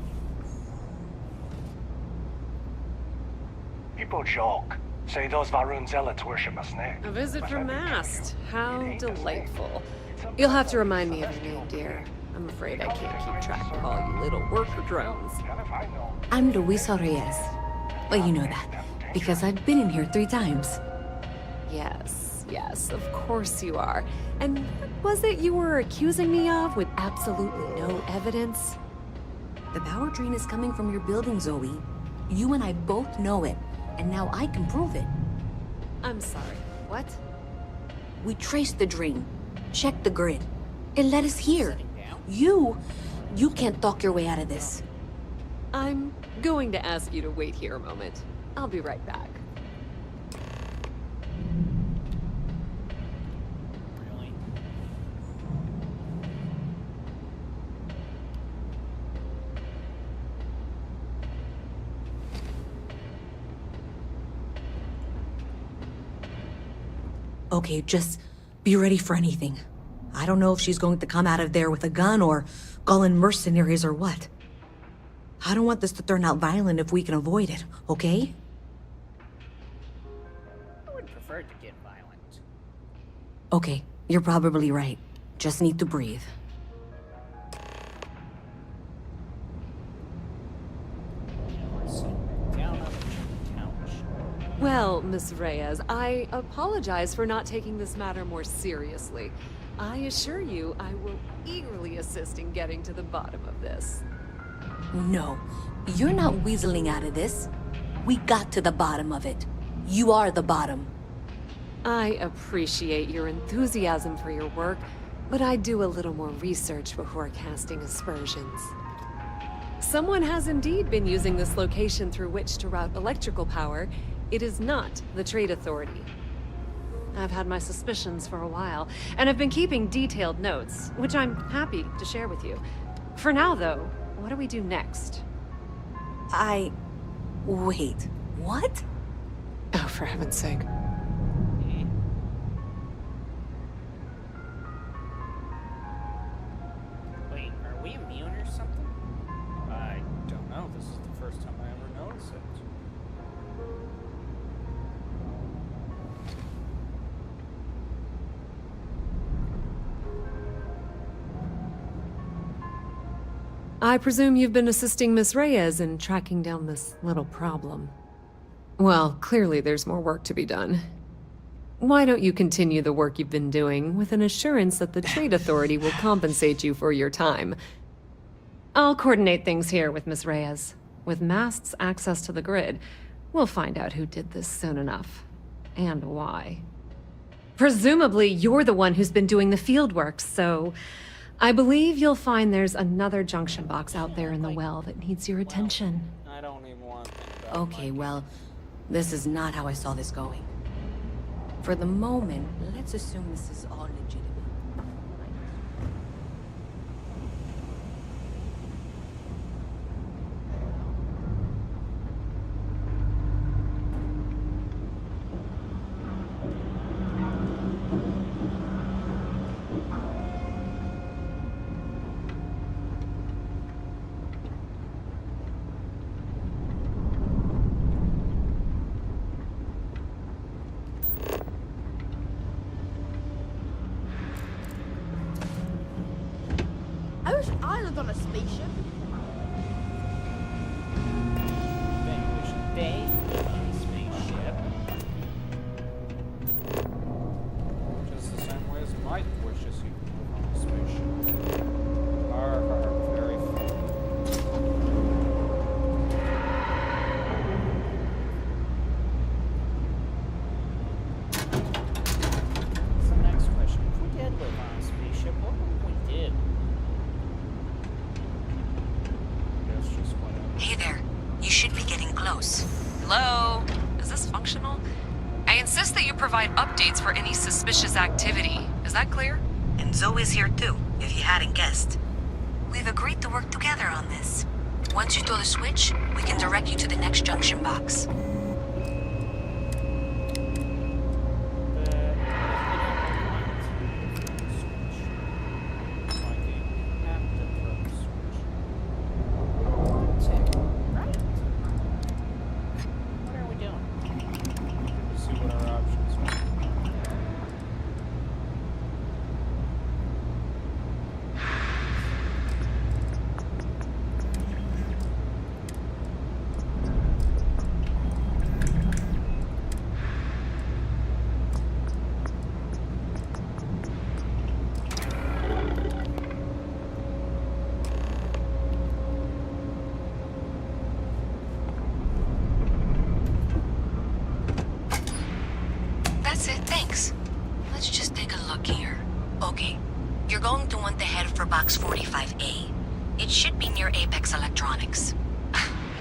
[SPEAKER 4] People joke. Say those Varun zealots worship a snake.
[SPEAKER 21] A visit from Mast. How delightful. You'll have to remind me of your name, dear. I'm afraid I can't keep track of all you little worker drones.
[SPEAKER 3] I'm Luisa Reyes. Well, you know that, because I've been in here 3 times.
[SPEAKER 21] Yes, yes, of course you are. And what was it you were accusing me of with absolutely no evidence?
[SPEAKER 3] The power drain is coming from your building, Zoe. You and I both know it, and now I can prove it.
[SPEAKER 21] I'm sorry, what?
[SPEAKER 3] We traced the drain, checked the grid. It led us here. You can't talk your way out of this.
[SPEAKER 21] I'm going to ask you to wait here a moment. I'll be right back.
[SPEAKER 1] Really?
[SPEAKER 3] Okay, just be ready for anything. I don't know if she's going to come out of there with a gun or call in mercenaries or what. I don't want this to turn out violent if we can avoid it, okay?
[SPEAKER 1] I would prefer to get violent.
[SPEAKER 3] Okay, you're probably right. Just need to breathe.
[SPEAKER 21] Well, Miss Reyes, I apologize for not taking this matter more seriously. I assure you I will eagerly assist in getting to the bottom of this.
[SPEAKER 3] No, you're not weaseling out of this. We got to the bottom of it. You are the bottom.
[SPEAKER 21] I appreciate your enthusiasm for your work, but I do a little more research before casting aspersions. Someone has indeed been using this location through which to route electrical power. It is not the Trade Authority. I've had my suspicions for a while, and have been keeping detailed notes, which I'm happy to share with you. For now, though, what do we do next?
[SPEAKER 3] Wait, what?
[SPEAKER 21] Oh, for heaven's sake.
[SPEAKER 1] Wait, are we immune or something? I don't know. This is the first time I ever noticed it.
[SPEAKER 21] I presume you've been assisting Miss Reyes in tracking down this little problem. Well, clearly there's more work to be done. Why don't you continue the work you've been doing with an assurance that the Trade Authority will compensate you for your time? I'll coordinate things here with Miss Reyes. With Mast's access to the grid, we'll find out who did this soon enough. And why. Presumably, you're the one who's been doing the field work, so I believe you'll find there's another junction box out there in the well that needs your attention.
[SPEAKER 1] I don't even want to.
[SPEAKER 3] Okay, well, this is not how I saw this going. For the moment, let's assume this is all legitimate.
[SPEAKER 11] I wish I lived on a spaceship.
[SPEAKER 1] They live on a spaceship.
[SPEAKER 2] Just the same way as Mike wishes he could live on a spaceship. Very funny.
[SPEAKER 1] That's the next question. If we did live on a spaceship, what would we do?
[SPEAKER 2] That's just whatever.
[SPEAKER 3] Hey there. You should be getting close.
[SPEAKER 21] Hello? Is this functional? I insist that you provide updates for any suspicious activity. Is that clear?
[SPEAKER 3] And Zoe's here too, if you hadn't guessed. We've agreed to work together on this. Once you throw the switch, we can direct you to the next junction box. Okay. You're going to want to head for box 45A. It should be near Apex Electronics.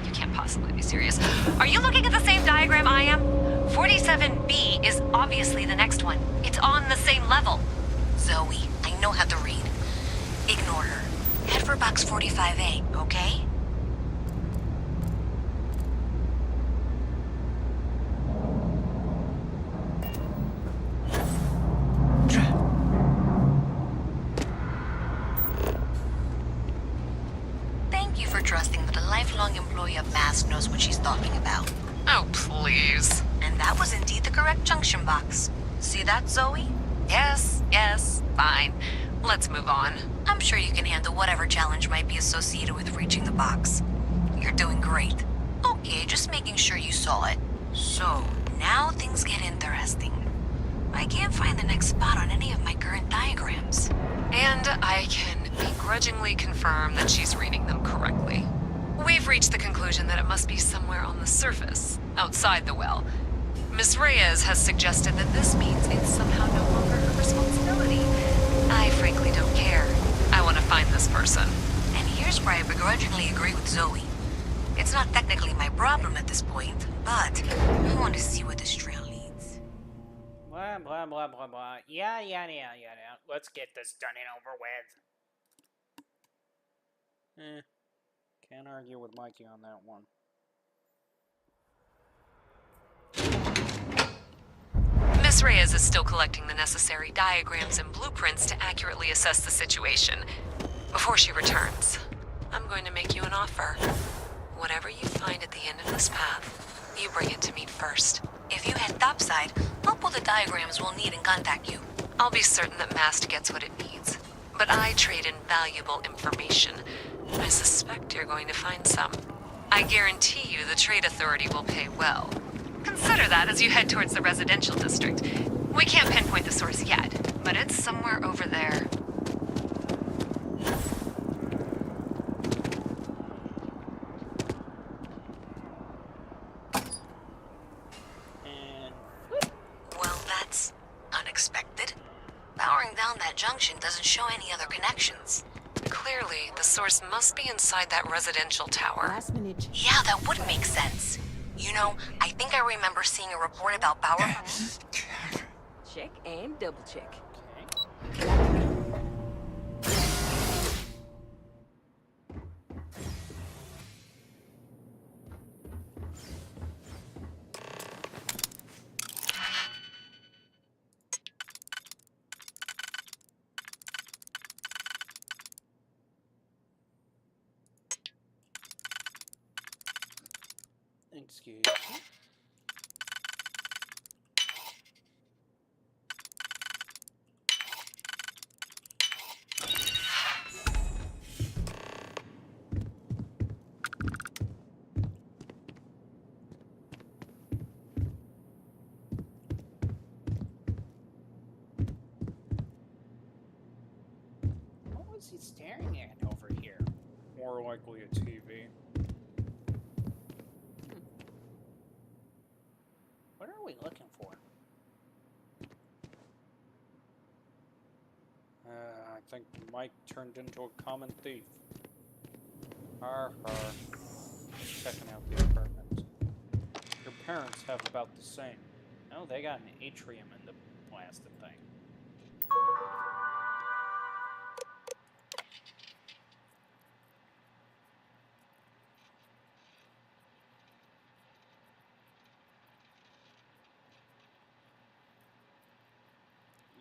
[SPEAKER 21] You can't possibly be serious. Are you looking at the same diagram I am? 47B is obviously the next one. It's on the same level.
[SPEAKER 3] Zoe, I know how to read. Ignore her. Head for box 45A, okay? Thank you for trusting that a lifelong employee of MASK knows what she's talking about.
[SPEAKER 21] Oh, please.
[SPEAKER 3] And that was indeed the correct junction box. See that, Zoe?
[SPEAKER 21] Yes, fine. Let's move on.
[SPEAKER 3] I'm sure you can handle whatever challenge might be associated with reaching the box. You're doing great. Okay, just making sure you saw it. So, now things get interesting. I can't find the next spot on any of my current diagrams.
[SPEAKER 21] And I can begrudgingly confirm that she's reading them correctly. We've reached the conclusion that it must be somewhere on the surface, outside the well. Miss Reyes has suggested that this means it's somehow no longer her responsibility. I frankly don't care. I want to find this person.
[SPEAKER 3] And here's where I begrudgingly agree with Zoe. It's not technically my problem at this point, but I want to see where this trail leads.
[SPEAKER 1] Blah, blah, blah, blah, blah. Yeah. Let's get this done and over with. Can't argue with Mikey on that one.
[SPEAKER 21] Miss Reyes is still collecting the necessary diagrams and blueprints to accurately assess the situation. Before she returns, I'm going to make you an offer. Whatever you find at the end of this path, you bring it to me first.
[SPEAKER 3] If you head topside, I'll pull the diagrams we'll need and contact you.
[SPEAKER 21] I'll be certain that MAST gets what it needs. But I trade in valuable information. I suspect you're going to find some. I guarantee you the Trade Authority will pay well. Consider that as you head towards the residential district. We can't pinpoint the source yet, but it's somewhere over there.
[SPEAKER 3] Well, that's unexpected. Powering down that junction doesn't show any other connections.
[SPEAKER 21] Clearly, the source must be inside that residential tower.
[SPEAKER 11] Last minute.
[SPEAKER 3] Yeah, that would make sense. You know, I think I remember seeing a report about power.
[SPEAKER 11] Check and double check.
[SPEAKER 1] Excuse me. What was he staring at over here?
[SPEAKER 2] More likely a TV.
[SPEAKER 1] What are we looking for?
[SPEAKER 2] I think Mike turned into a common thief. Har. Checking out the apartment. Your parents have about the same.
[SPEAKER 1] Oh, they got an atrium in the blasted thing.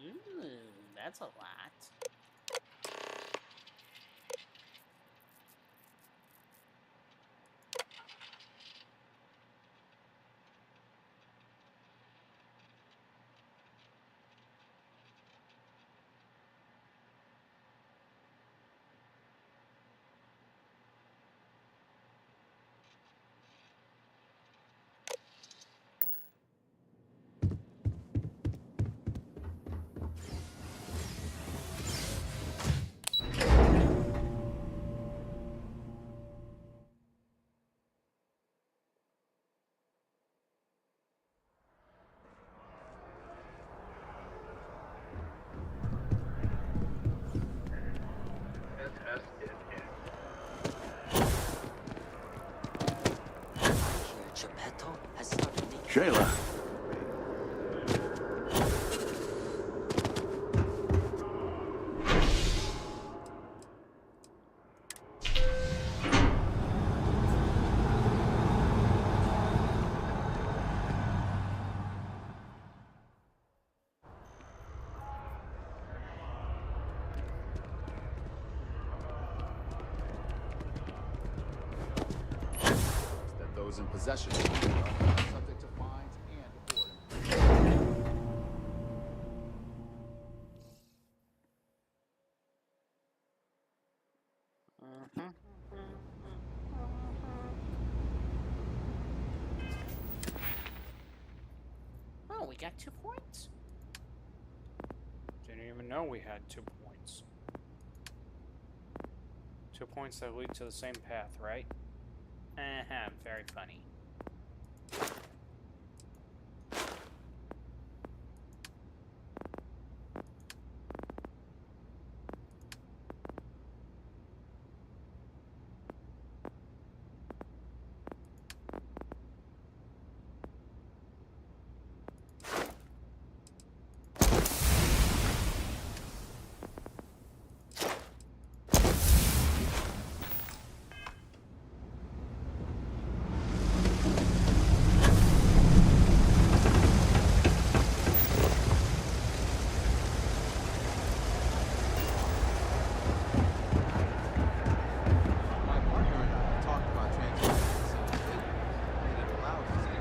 [SPEAKER 1] Ooh, that's a lot.
[SPEAKER 7] in possession of the drug, subject to fines and or
[SPEAKER 1] Oh, we got 2 points.
[SPEAKER 2] Didn't even know we had 2 points. 2 points that lead to the same path, right?
[SPEAKER 1] Very funny.
[SPEAKER 7] my partner and I talked about transferring the facility. And it allows us to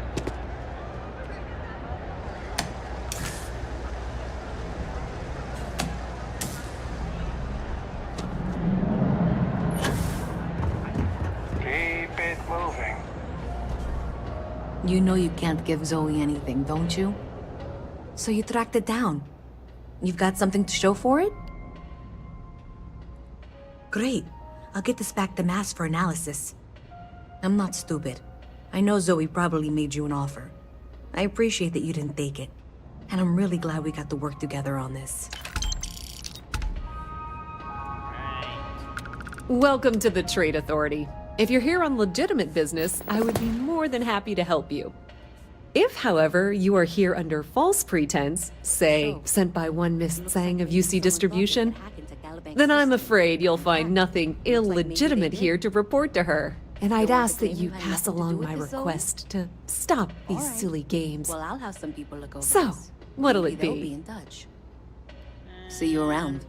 [SPEAKER 4] Keep it moving.
[SPEAKER 3] You know you can't give Zoe anything, don't you? So you tracked it down. You've got something to show for it? Great. I'll get this back to Mass for analysis. I'm not stupid. I know Zoe probably made you an offer. I appreciate that you didn't take it. And I'm really glad we got to work together on this.
[SPEAKER 21] Welcome to the Trade Authority. If you're here on legitimate business, I would be more than happy to help you. If, however, you are here under false pretense, say, sent by one Miss Tsang of UC Distribution, then I'm afraid you'll find nothing illegitimate here to report to her. And I'd ask that you pass along my request to stop these silly games.
[SPEAKER 3] Well, I'll have some people look over
[SPEAKER 21] So,
[SPEAKER 3] this.
[SPEAKER 21] what'll
[SPEAKER 3] Maybe
[SPEAKER 21] it
[SPEAKER 3] they'll
[SPEAKER 21] be?
[SPEAKER 3] be in touch. See you around.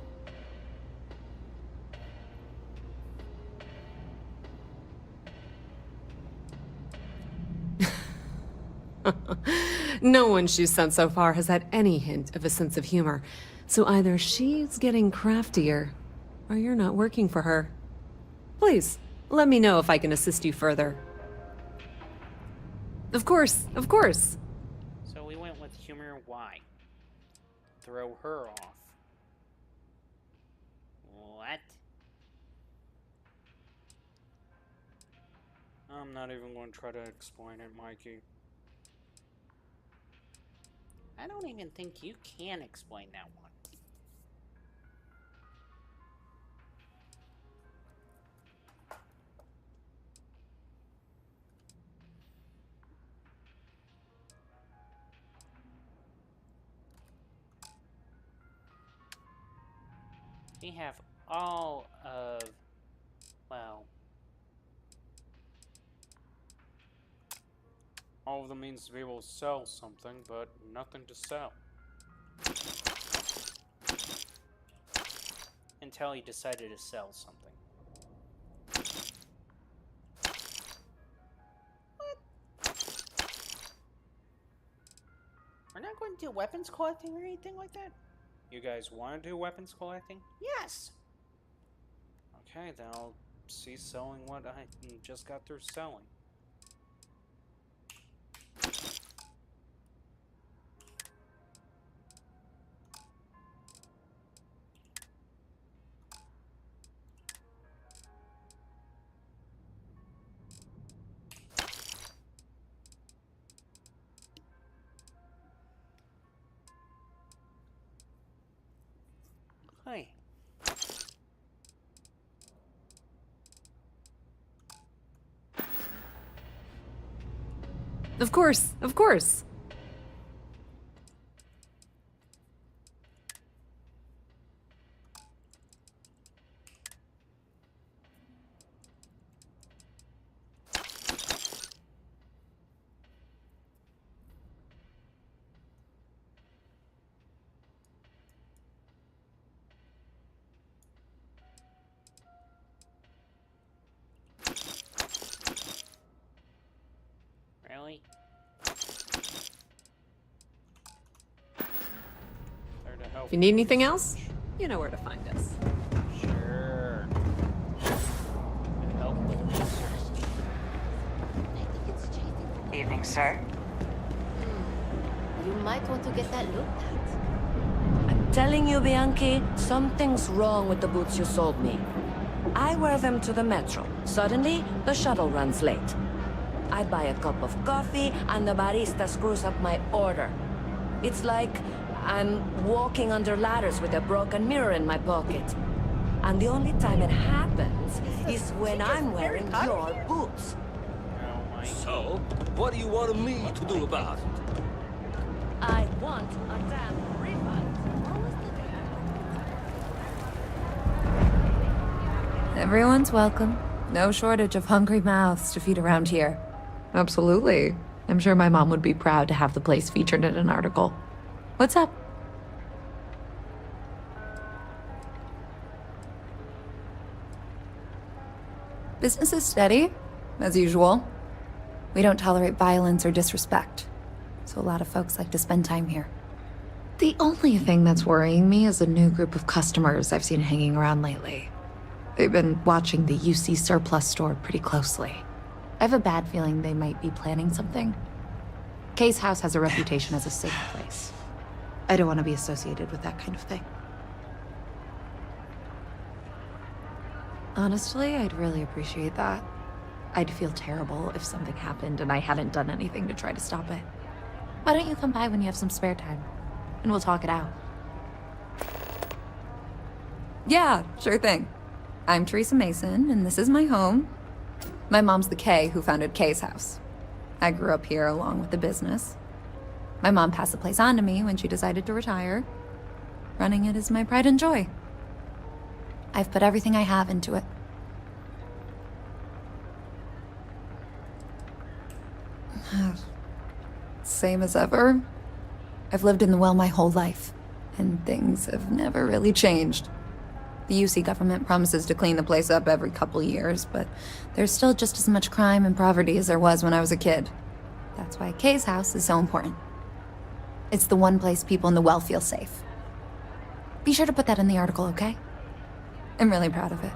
[SPEAKER 21] No one she's sent so far has had any hint of a sense of humor. So either she's getting craftier, or you're not working for her. Please, let me know if I can assist you further. Of course, of course.
[SPEAKER 1] So we went with humor. Why? Throw her off. What?
[SPEAKER 2] I'm not even going to try to explain it, Mikey.
[SPEAKER 1] I don't even think you can explain that one. We have all of, well,
[SPEAKER 2] All of them means to be able to sell something, but nothing to sell.
[SPEAKER 1] until he decided to sell something. We're not going to do weapons collecting or anything like that?
[SPEAKER 2] You guys want to do weapons collecting?
[SPEAKER 1] Yes!
[SPEAKER 2] Okay, then I'll cease selling what I just got through selling.
[SPEAKER 1] Hi.
[SPEAKER 21] Of course, of course. If you need anything else, you know where to find us.
[SPEAKER 1] Sure. And help with research.
[SPEAKER 17] Evening, sir.
[SPEAKER 10] You might want to get that looked at. I'm telling you, Bianchi, something's wrong with the boots you sold me. I wear them to the metro. Suddenly, the shuttle runs late. I buy a cup of coffee, and the barista screws up my order. It's like I'm walking under ladders with a broken mirror in my pocket. And the only time it happens is when I'm wearing your boots.
[SPEAKER 24] So, what do you want me to do about it?
[SPEAKER 10] I want a damn refund.
[SPEAKER 3] Everyone's welcome. No shortage of hungry mouths to feed around here. Absolutely. I'm sure my mom would be proud to have the place featured in an article. What's up? Business is steady, as usual. We don't tolerate violence or disrespect, so a lot of folks like to spend time here. The only thing that's worrying me is a new group of customers I've seen hanging around lately. They've been watching the UC surplus store pretty closely. I have a bad feeling they might be planning something. Kay's house has a reputation as a safe place. I don't want to be associated with that kind of thing. Honestly, I'd really appreciate that. I'd feel terrible if something happened and I hadn't done anything to try to stop it. Why don't you come by when you have some spare time? And we'll talk it out. Yeah, sure thing. I'm Teresa Mason, and this is my home. My mom's the Kay who founded Kay's house. I grew up here along with the business. My mom passed the place on to me when she decided to retire. Running it is my pride and joy. I've put everything I have into it. Same as ever. I've lived in the well my whole life, and things have never really changed. The UC government promises to clean the place up every couple years, but there's still just as much crime and poverty as there was when I was a kid. That's why Kay's house is so important. It's the one place people in the well feel safe. Be sure to put that in the article, okay? I'm really proud of it.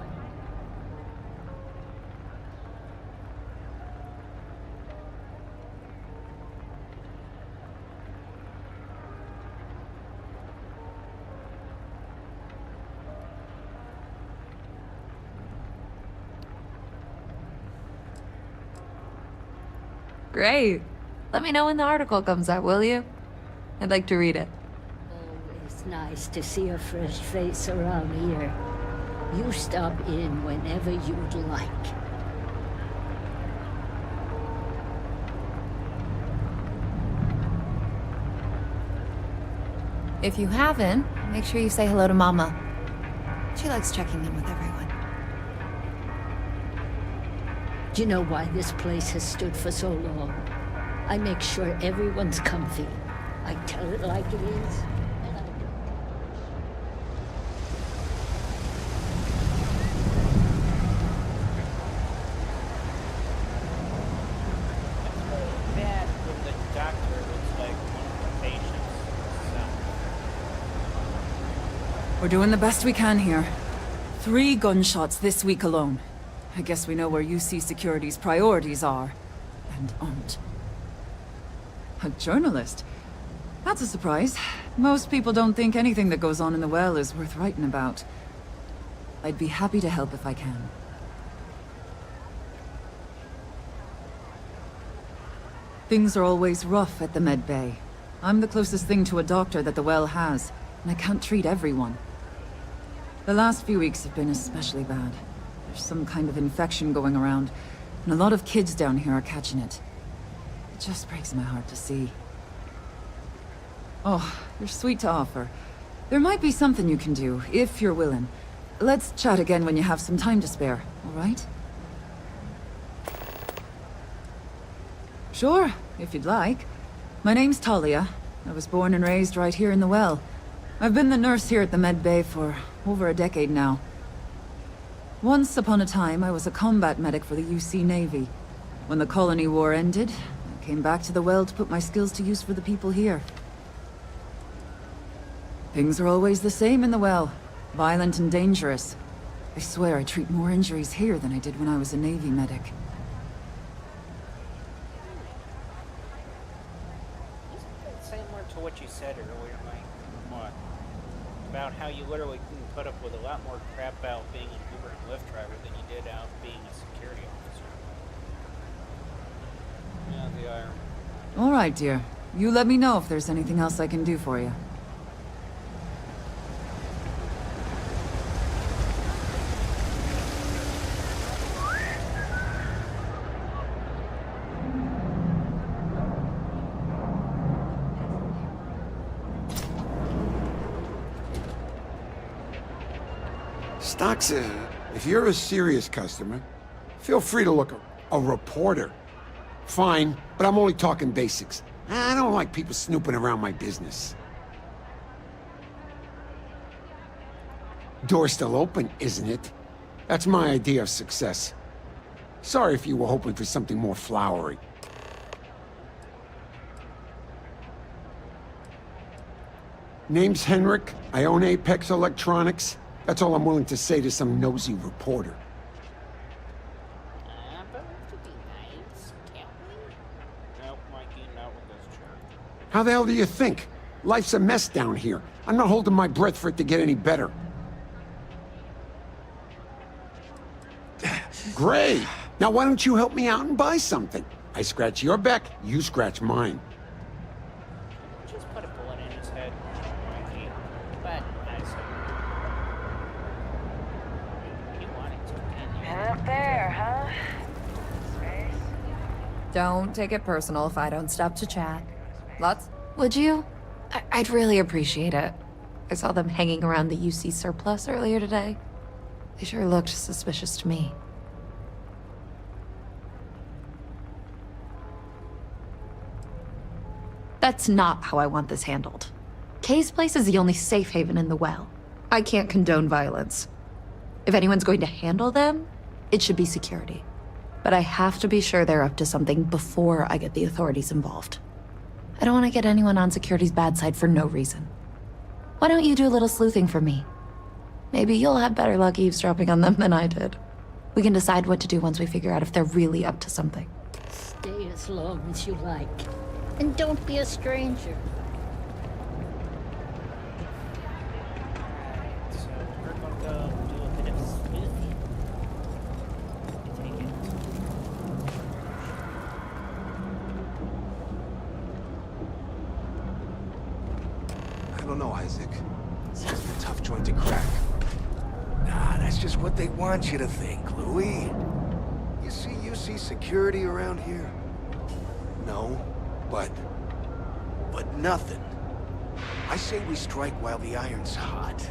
[SPEAKER 3] Great. Let me know when the article comes out, will you? I'd like to read it.
[SPEAKER 8] Always nice to see a fresh face around here. You stop in whenever you'd like.
[SPEAKER 3] If you haven't, make sure you say hello to Mama. She likes checking in with everyone.
[SPEAKER 8] Do you know why this place has stood for so long? I make sure everyone's comfy. I tell it like it is, and I don't.
[SPEAKER 1] Bad when the doctor looks like one of the patients.
[SPEAKER 20] We're doing the best we can here. 3 gunshots this week alone. I guess we know where UC Security's priorities are. And aren't. A journalist? That's a surprise. Most people don't think anything that goes on in the well is worth writing about. I'd be happy to help if I can. Things are always rough at the Med Bay. I'm the closest thing to a doctor that the well has, and I can't treat everyone. The last few weeks have been especially bad. There's some kind of infection going around, and a lot of kids down here are catching it. It just breaks my heart to see. Oh, you're sweet to offer. There might be something you can do, if you're willing. Let's chat again when you have some time to spare, all right? Sure, if you'd like. My name's Talia. I was born and raised right here in the well. I've been the nurse here at the Med Bay for over a decade now. Once upon a time, I was a combat medic for the UC Navy. When the colony war ended, I came back to the well to put my skills to use for the people here. Things are always the same in the well. Violent and dangerous. I swear I treat more injuries here than I did when I was a Navy medic.
[SPEAKER 1] Isn't that similar to what you said earlier, Mike? What? About how you literally couldn't put up with a lot more crap out being an Uber and Lyft driver than you did out being a security officer. Yeah, the irony.
[SPEAKER 20] All right, dear. You let me know if there's anything else I can do for you.
[SPEAKER 15] Stocks, if you're a serious customer, feel free to look a reporter. Fine, but I'm only talking basics. I don't like people snooping around my business. Door's still open, isn't it? That's my idea of success. Sorry if you were hoping for something more flowery. Name's Henrik. I own Apex Electronics. That's all I'm willing to say to some nosy reporter.
[SPEAKER 1] But to be nice, can't we? Nope, Mikey, not with this jerk.
[SPEAKER 15] How the hell do you think? Life's a mess down here. I'm not holding my breath for it to get any better. Great! Now why don't you help me out and buy something? I scratch your back, you scratch mine.
[SPEAKER 1] Just put a bullet in his head, Mikey. But nice. You wanted to, didn't you?
[SPEAKER 17] And up there, huh? Space.
[SPEAKER 3] Don't take it personal if I don't stop to chat. Lots? Would you? I'd really appreciate it. I saw them hanging around the UC surplus earlier today. They sure looked suspicious to me. That's not how I want this handled. Kay's place is the only safe haven in the well. I can't condone violence. If anyone's going to handle them, it should be security. But I have to be sure they're up to something before I get the authorities involved. I don't want to get anyone on security's bad side for no reason. Why don't you do a little sleuthing for me? Maybe you'll have better luck eavesdropping on them than I did. We can decide what to do once we figure out if they're really up to something.
[SPEAKER 8] Stay as long as you like. And don't be a stranger.
[SPEAKER 1] Alright, so we're gonna go do a bit of sleuthing. Take it.
[SPEAKER 5] I don't know, Isaac. Seems a tough joint to crack.
[SPEAKER 18] Nah, that's just what they want you to think, Louis. You see security around here?
[SPEAKER 5] No, but
[SPEAKER 18] nothing. I say we strike while the iron's hot.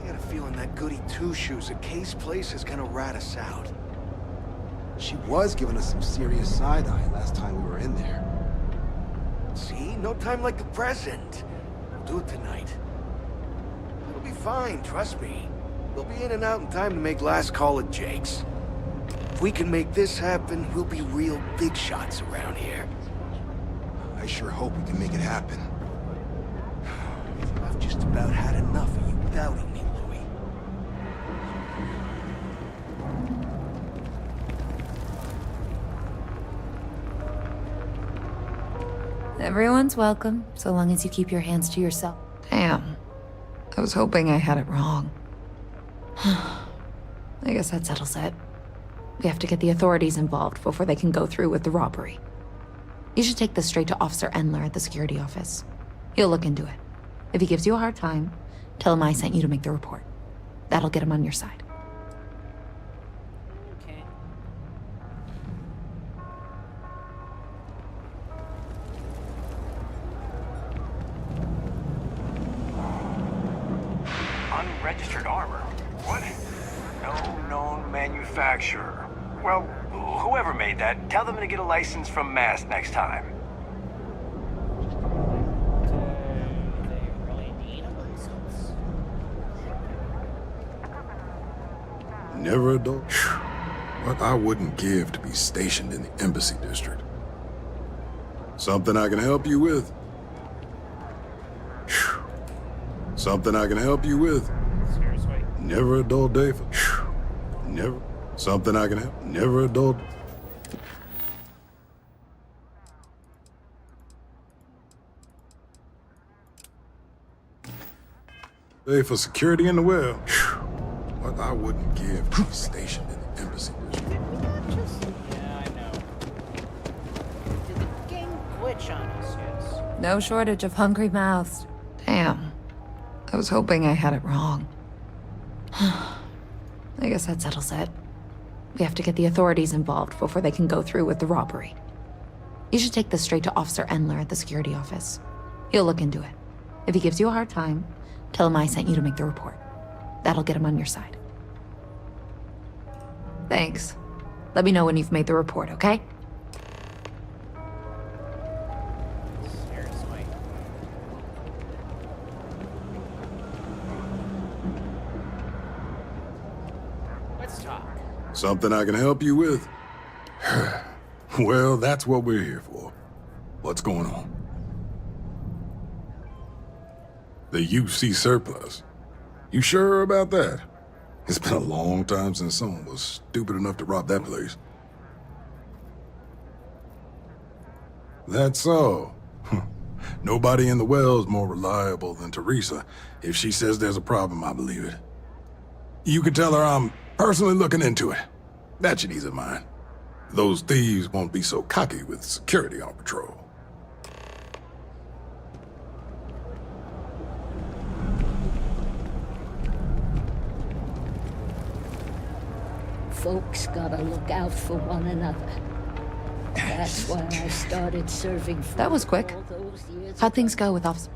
[SPEAKER 18] I got a feeling that goody two-shoes at Kay's place is gonna rat us out.
[SPEAKER 5] she was giving us some serious side-eye last time we were in there.
[SPEAKER 18] See? No time like the present. We'll do it tonight. It'll be fine, trust me. We'll be in and out in time to make last call at Jake's. If we can make this happen, we'll be real big shots around here.
[SPEAKER 5] I sure hope we can make it happen.
[SPEAKER 18] I've just about had enough of you doubting me, Louis.
[SPEAKER 3] Everyone's welcome, so long as you keep your hands to yourself. Damn. I was hoping I had it wrong. I guess that settles it. We have to get the authorities involved before they can go through with the robbery. You should take this straight to Officer Endler at the security office. He'll look into it. If he gives you a hard time, tell him I sent you to make the report. That'll get him on your side.
[SPEAKER 1] Okay.
[SPEAKER 14] Unregistered armor? What? No known manufacturer. Well, whoever made that, tell them to get a license from Mass next time.
[SPEAKER 13] Never a dog. What I wouldn't give to be stationed in the Embassy District. Something I can help you with? Something I can help you with?
[SPEAKER 1] Seriously?
[SPEAKER 13] Never a dull day for... Never. Something I can help. Never a dull... day for security in the well. What I wouldn't give to be stationed in the embassy district.
[SPEAKER 1] Yeah, I know. Did the game glitch on us, yes?
[SPEAKER 3] No shortage of hungry mouths. Damn. I was hoping I had it wrong. I guess that settles it. We have to get the authorities involved before they can go through with the robbery. You should take this straight to Officer Endler at the security office. He'll look into it. If he gives you a hard time, tell him I sent you to make the report. That'll get him on your side. Thanks. Let me know when you've made the report, okay?
[SPEAKER 1] Seriously. Let's talk.
[SPEAKER 13] Something I can help you with? Well, that's what we're here for. What's going on? The UC surplus. You sure about that? It's been a long time since someone was stupid enough to rob that place. That's so. Nobody in the well's more reliable than Teresa. If she says there's a problem, I believe it. You can tell her I'm personally looking into it. That should ease her mind. Those thieves won't be so cocky with security on patrol.
[SPEAKER 8] Folks gotta look out for one another. That's why I started serving food.
[SPEAKER 3] That was quick.
[SPEAKER 8] all those years
[SPEAKER 3] How'd
[SPEAKER 8] ago.
[SPEAKER 3] things go with Officer?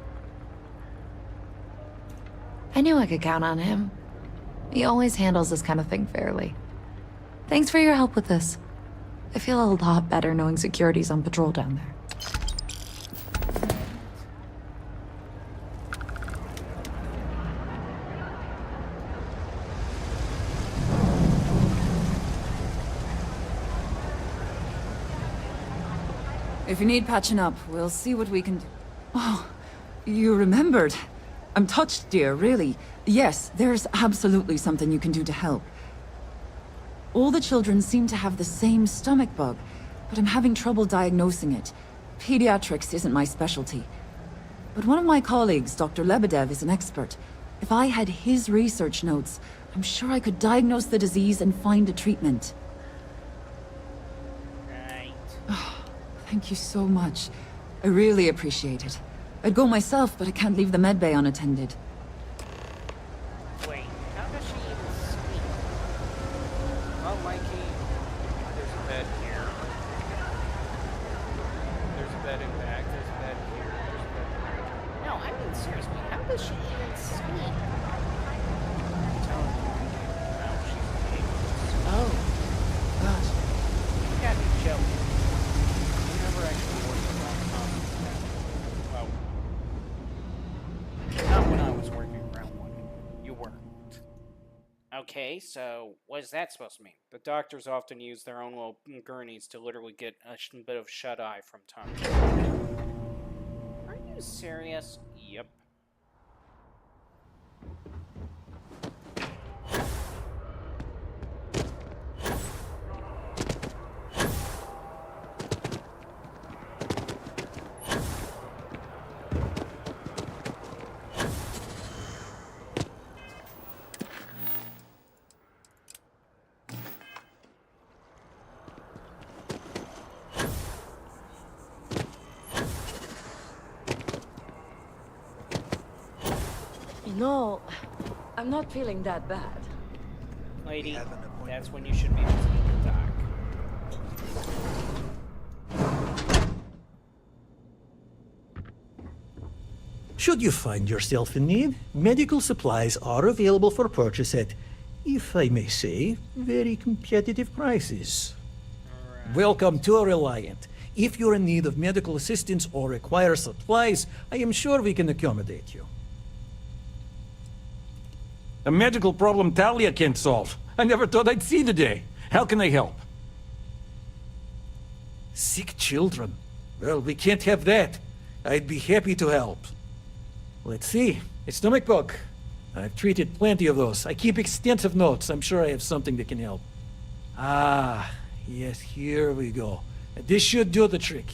[SPEAKER 3] I knew I could count on him. He always handles this kind of thing fairly. Thanks for your help with this. I feel a lot better knowing security's on patrol down there.
[SPEAKER 20] If you need patching up, we'll see what we can do. Oh, you remembered. I'm touched, dear, really. Yes, there's absolutely something you can do to help. All the children seem to have the same stomach bug, but I'm having trouble diagnosing it. Pediatrics isn't my specialty. But one of my colleagues, Dr. Lebedev, is an expert. If I had his research notes, I'm sure I could diagnose the disease and find a treatment.
[SPEAKER 1] Right.
[SPEAKER 20] Thank you so much. I really appreciate it. I'd go myself, but I can't leave the medbay unattended.
[SPEAKER 1] Wait, how does she even speak?
[SPEAKER 2] Well, Mikey, there's a bed here. There's a bed in back. There's a bed here. There's a bed there.
[SPEAKER 1] No, I mean seriously, how does she even speak?
[SPEAKER 2] I'm telling you, now she's big.
[SPEAKER 1] Oh. Gosh. You gotta be joking.
[SPEAKER 2] You never actually worked around Tom's. Well,
[SPEAKER 1] not when I was working around one. You weren't. Okay, so what is that supposed to mean?
[SPEAKER 2] the doctors often use their own little gurneys to literally get a bit of shut-eye from Tom.
[SPEAKER 1] Are you serious?
[SPEAKER 2] Yep.
[SPEAKER 3] No, I'm not feeling that bad.
[SPEAKER 1] Lady, that's when you should be visiting the doc.
[SPEAKER 9] Should you find yourself in need, medical supplies are available for purchase at, if I may say, very competitive prices. Welcome to Reliant. If you're in need of medical assistance or require supplies, I am sure we can accommodate you.
[SPEAKER 16] A medical problem Talia can't solve. I never thought I'd see the day. How can I help?
[SPEAKER 9] Sick children. Well, we can't have that. I'd be happy to help. Let's see. A stomach bug. I've treated plenty of those. I keep extensive notes. I'm sure I have something that can help. Ah, yes, here we go. This should do the trick.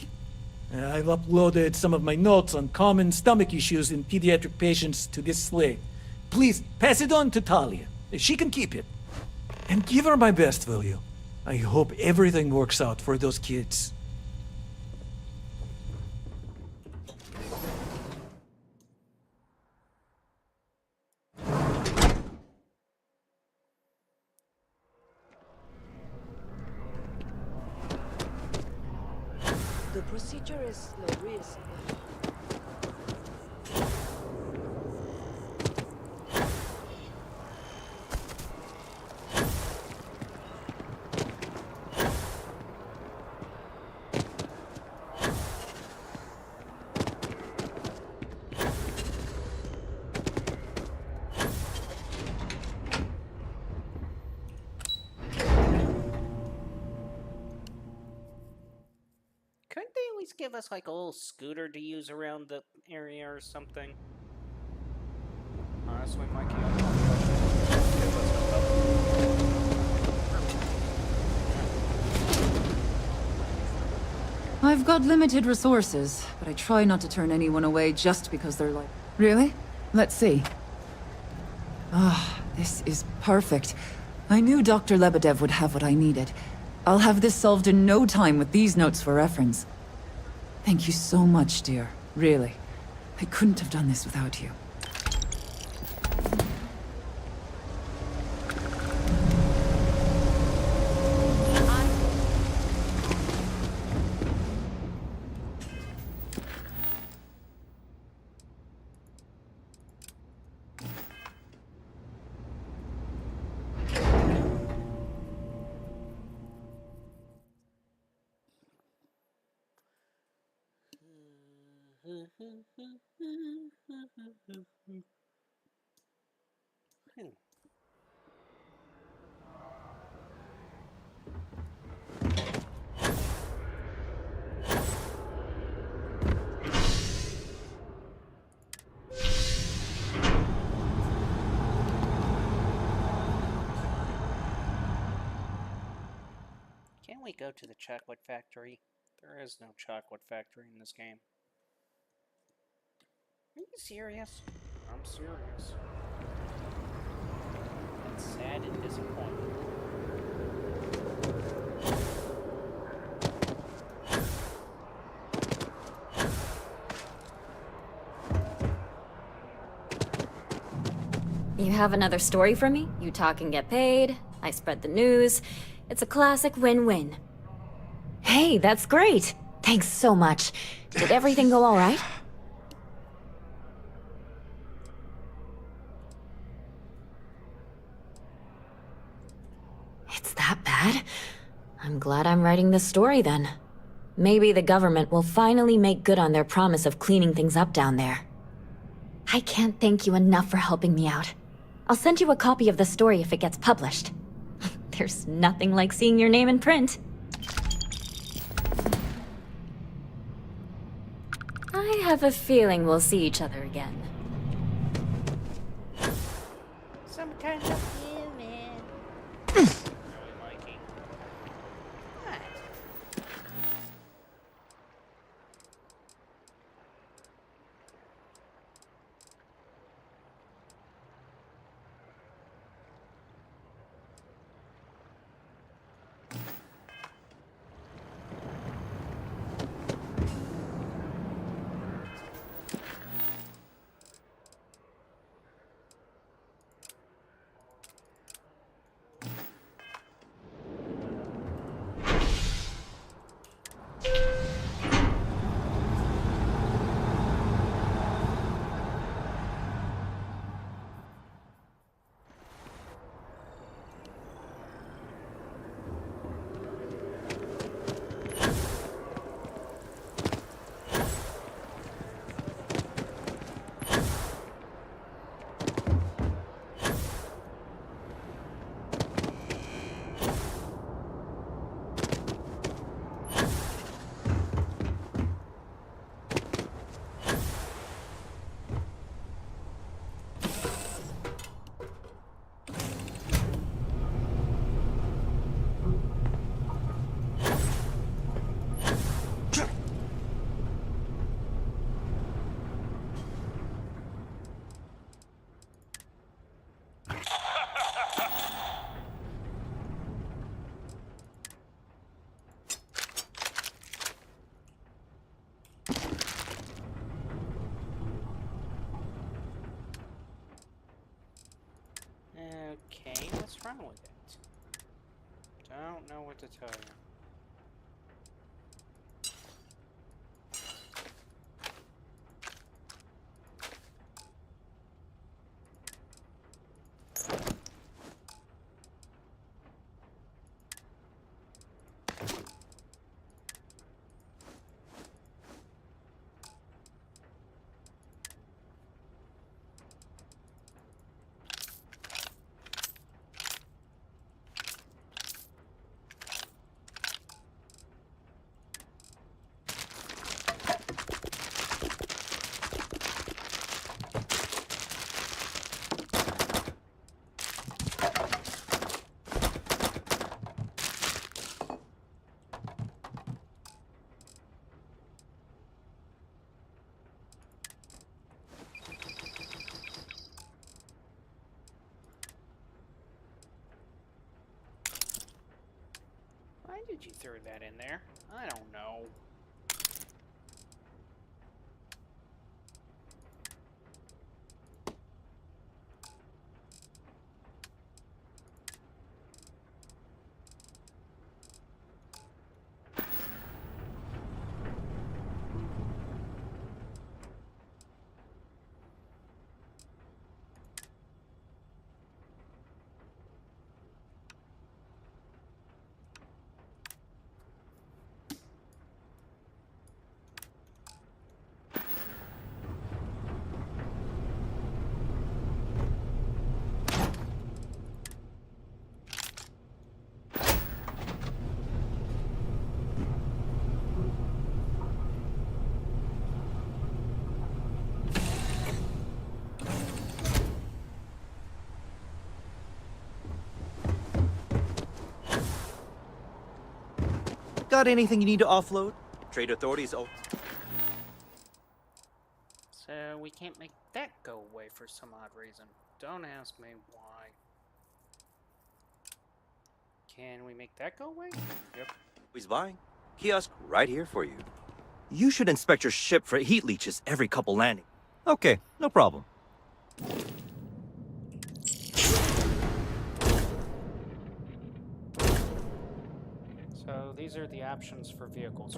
[SPEAKER 9] I've uploaded some of my notes on common stomach issues in pediatric patients to this slate. Please, pass it on to Talia. She can keep it. And give her my best, will you? I hope everything works out for those kids.
[SPEAKER 6] The procedure is low risk.
[SPEAKER 1] Couldn't they at least give us like a little scooter to use around the area or something?
[SPEAKER 2] Honestly, Mikey, I don't know.
[SPEAKER 20] I've got limited resources, but I try not to turn anyone away just because they're like... Really? Let's see. Ah, this is perfect. I knew Dr. Lebedev would have what I needed. I'll have this solved in no time with these notes for reference. Thank you so much, dear. Really. I couldn't have done this without you.
[SPEAKER 1] Can't we go to the chocolate factory? There is no chocolate factory in this game. Are you serious?
[SPEAKER 2] I'm serious.
[SPEAKER 1] That's sad and disappointing.
[SPEAKER 12] You have another story for me? You talk and get paid. I spread the news. It's a classic win-win. Hey, that's great. Thanks so much. Did everything go all right? It's that bad? I'm glad I'm writing this story then. Maybe the government will finally make good on their promise of cleaning things up down there. I can't thank you enough for helping me out. I'll send you a copy of the story if it gets published. There's nothing like seeing your name in print. I have a feeling we'll see each other again.
[SPEAKER 1] Some kind of human. Really, Mikey. What?
[SPEAKER 2] What's wrong with it? Don't know what to tell you. Why did you throw that in there? I don't know.
[SPEAKER 11] Got anything you need to offload? Trade authorities. Oh.
[SPEAKER 2] So we can't make that go away for some odd reason. Don't ask me why. Can we make that go away? Yep.
[SPEAKER 11] Who's buying? Kiosk right here for you. You should inspect your ship for heat leeches every couple landing. Okay, no problem.
[SPEAKER 2] So these are the options for vehicles.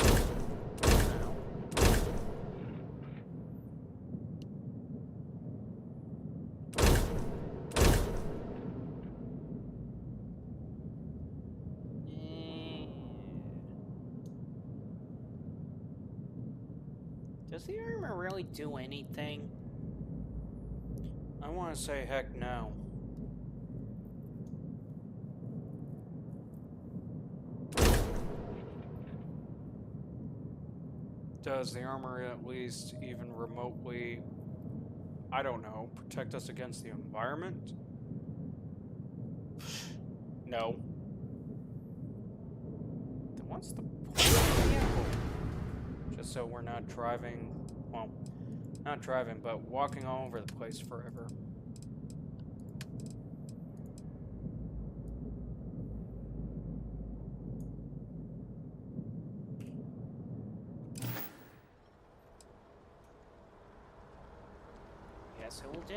[SPEAKER 2] Does the armor really do anything? I want to say heck no. Does the armor at least even remotely, I don't know, protect us against the environment? No. Then what's the point of the vehicle? Just so we're not driving, well, not driving, but walking all over the place forever. Yes, it will do.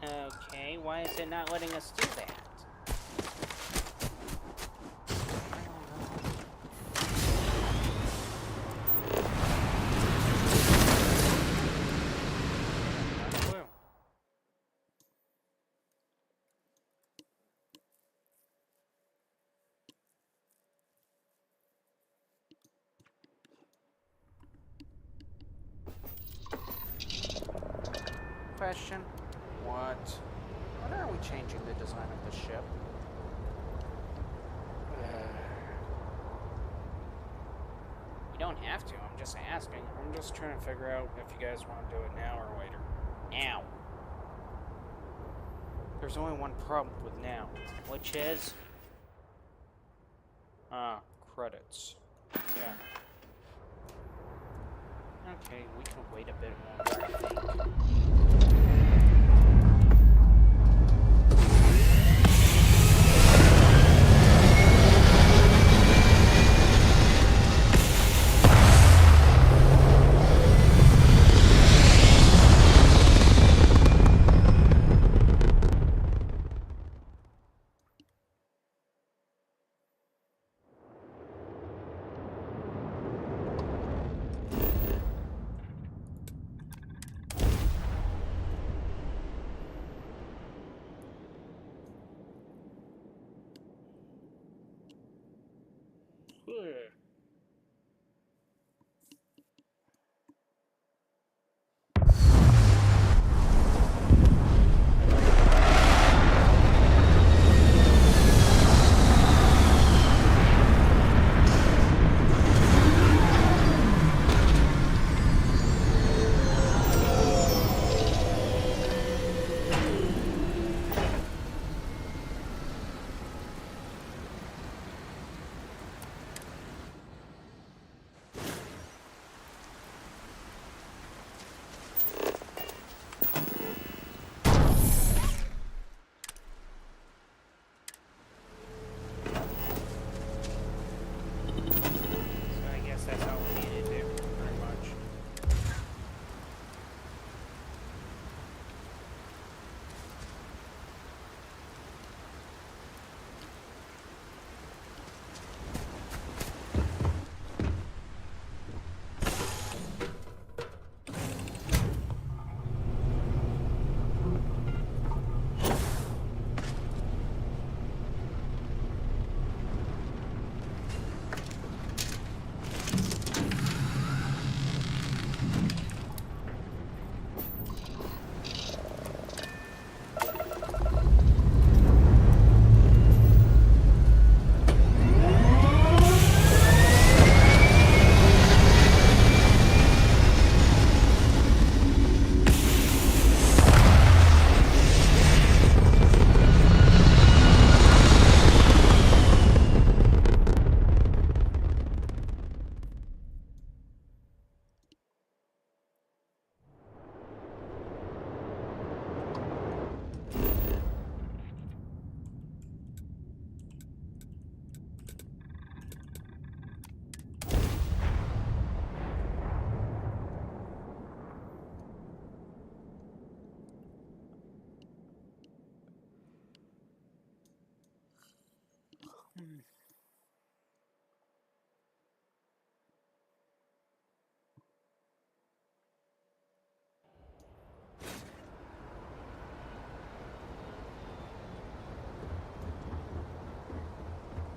[SPEAKER 1] Okay, why is it not letting us do that? Question. What? When are we changing the design of the ship? You don't have to, I'm just asking. I'm just trying to figure out if you guys want to do it now or later. Now. There's only one problem with now, which is... credits. Yeah. Okay, we can wait a bit longer, I think.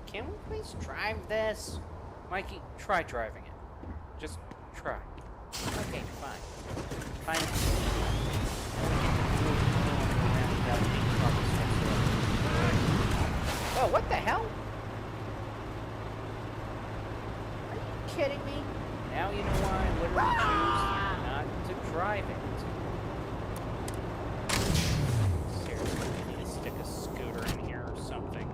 [SPEAKER 1] Can we please drive this? Mikey, try driving it. Just try. Okay, fine. Fine. Oh, what the hell? Are you kidding me? Now you know why I literally choose not to drive it. Seriously, I need to stick a scooter in here or something.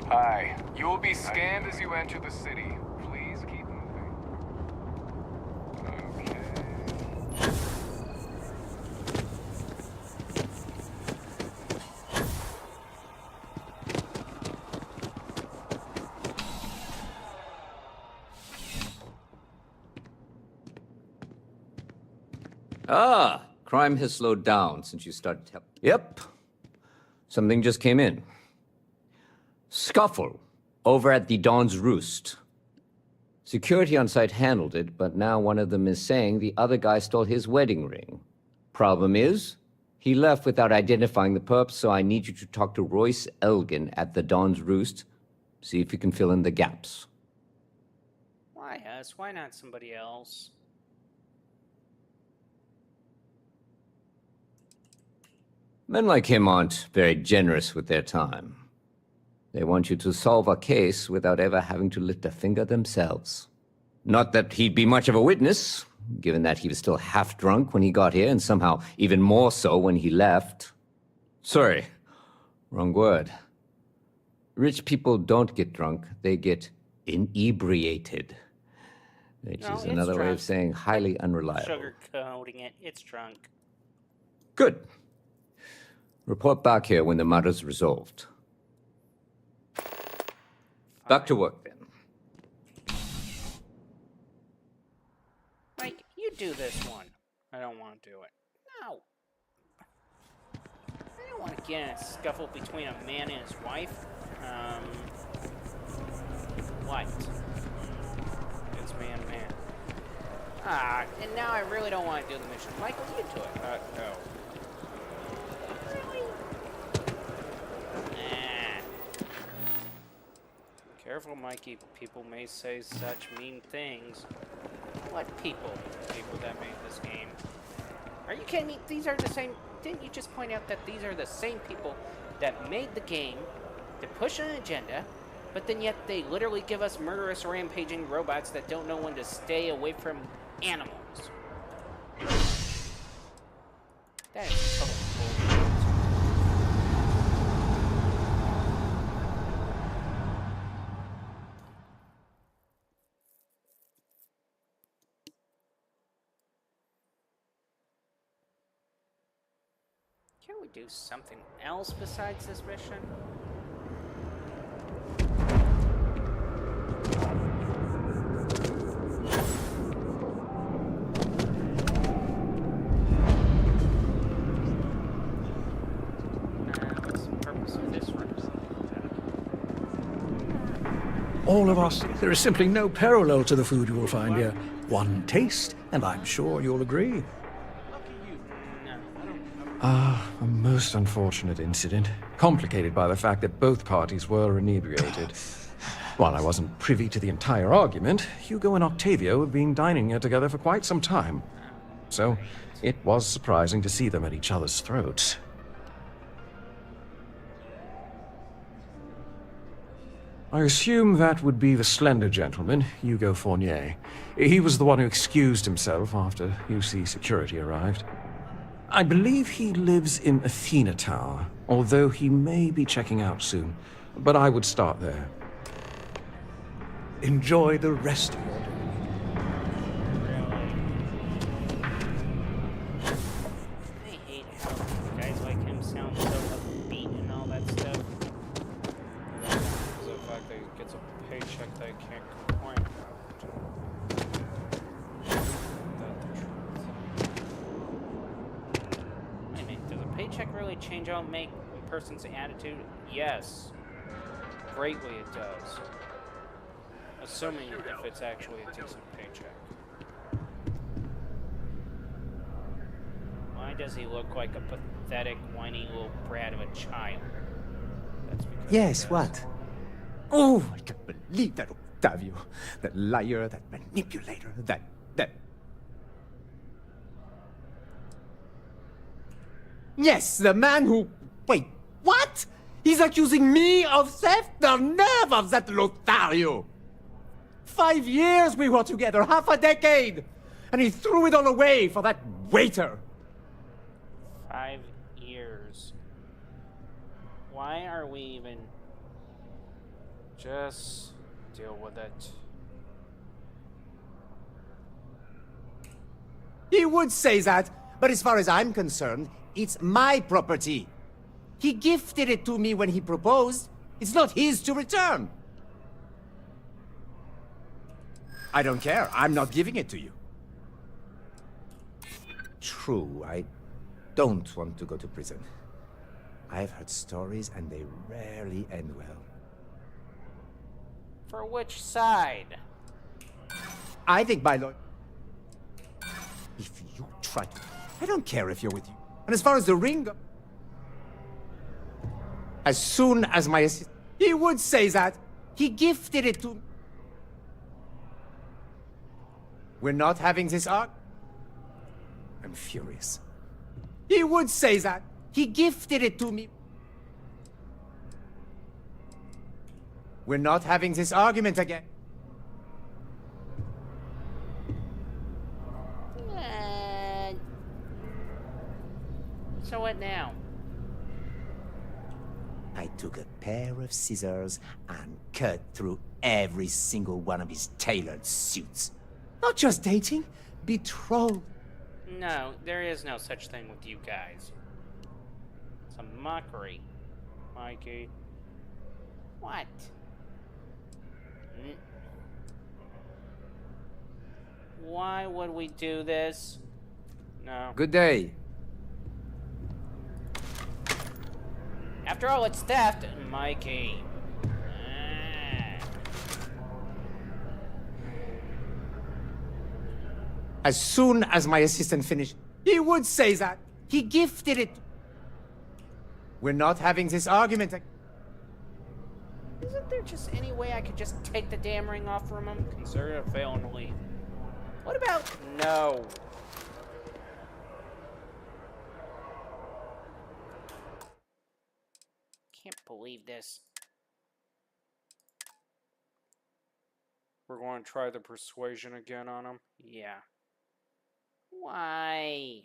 [SPEAKER 7] Hi. You will be scanned as you enter the city. Please keep moving. Okay.
[SPEAKER 4] Ah, crime has slowed down since you started helping. Yep. Something just came in. Scuffle over at the Dawn's Roost. Security on site handled it, but now one of them is saying the other guy stole his wedding ring. Problem is, he left without identifying the perp, so I need you to talk to Royce Elgin at the Dawn's Roost. See if you can fill in the gaps.
[SPEAKER 2] Why us? Why not somebody else?
[SPEAKER 4] Men like him aren't very generous with their time. They want you to solve a case without ever having to lift a finger themselves. Not that he'd be much of a witness, given that he was still half drunk when he got here, and somehow even more so when he left. Sorry, wrong word. Rich people don't get drunk, they get inebriated. Which is another way of saying highly unreliable.
[SPEAKER 2] Sugarcoating it, it's drunk.
[SPEAKER 4] Good. Report back here when the matter's resolved. Back to work, then.
[SPEAKER 2] Mike, you do this one. I don't want to do it. No. I don't want to get in a scuffle between a man and his wife. What? It's man. And now I really don't want to do the mission. Michael, you do it. No. Really? Careful, Mikey. People may say such mean things. What people? People that made this game. Are you kidding me? These are the same... Didn't you just point out that these are the same people that made the game to push an agenda, but then yet they literally give us murderous, rampaging robots that don't know when to stay away from animals? That is total bullshit. Can we do something else besides this mission? What's the purpose of this room?
[SPEAKER 9] All of us, there is simply no parallel to the food you will find here. One taste, and I'm sure you'll agree.
[SPEAKER 19] A most unfortunate incident, complicated by the fact that both parties were inebriated. While I wasn't privy to the entire argument, Hugo and Octavio have been dining here together for quite some time. So, it was surprising to see them at each other's throats. I assume that would be the slender gentleman, Hugo Fournier. He was the one who excused himself after UC security arrived. I believe he lives in Athena Tower, although he may be checking out soon. But I would start there.
[SPEAKER 9] Enjoy the rest of your day.
[SPEAKER 2] I hate how guys like him sound so upbeat and all that stuff. The fact that he gets a paycheck that he can't complain about. I mean, does a paycheck really change how it make a person's attitude? Yes. Greatly it does. Assuming if it's actually a decent paycheck. Why does he look like a pathetic, whiny little brat of a child? That's because
[SPEAKER 22] Yes, what? Oh, I can't believe that Octavio. That liar, that manipulator, that... Yes, the man who... Wait, what? He's accusing me of theft? The nerve of that Lothario! 5 years we were together, half a decade! And he threw it all away for that waiter!
[SPEAKER 2] 5 years. Why are we even... Just deal with it.
[SPEAKER 22] He would say that, but as far as I'm concerned, it's my property. He gifted it to me when he proposed. It's not his to return. I don't care. I'm not giving it to you.
[SPEAKER 10] true. I don't want to go to prison. I've heard stories and they rarely end well.
[SPEAKER 1] For which side?
[SPEAKER 10] I think my lawyer... If you try to... I don't care if you're with you. And as far as the ring goes... As soon as my assistant... He would say that. He gifted it to... We're not having this argument. I'm furious. He would say that. He gifted it to me. We're not having this argument again.
[SPEAKER 1] So what now?
[SPEAKER 10] I took a pair of scissors and cut through every single one of his tailored suits. Not just dating, betrothed.
[SPEAKER 1] No, there is no such thing with you guys. It's a mockery, Mikey. What? Why would we do this? No.
[SPEAKER 10] Good day.
[SPEAKER 1] After all, it's theft, Mikey.
[SPEAKER 10] As soon as my assistant finished, he would say that. He gifted it. We're not having this argument.
[SPEAKER 1] Isn't there just any way I could just take the damn ring off from him? Consider it a fail and leave. What about no? Can't believe this.
[SPEAKER 2] We're going to try the persuasion again on him?
[SPEAKER 1] Yeah. Why?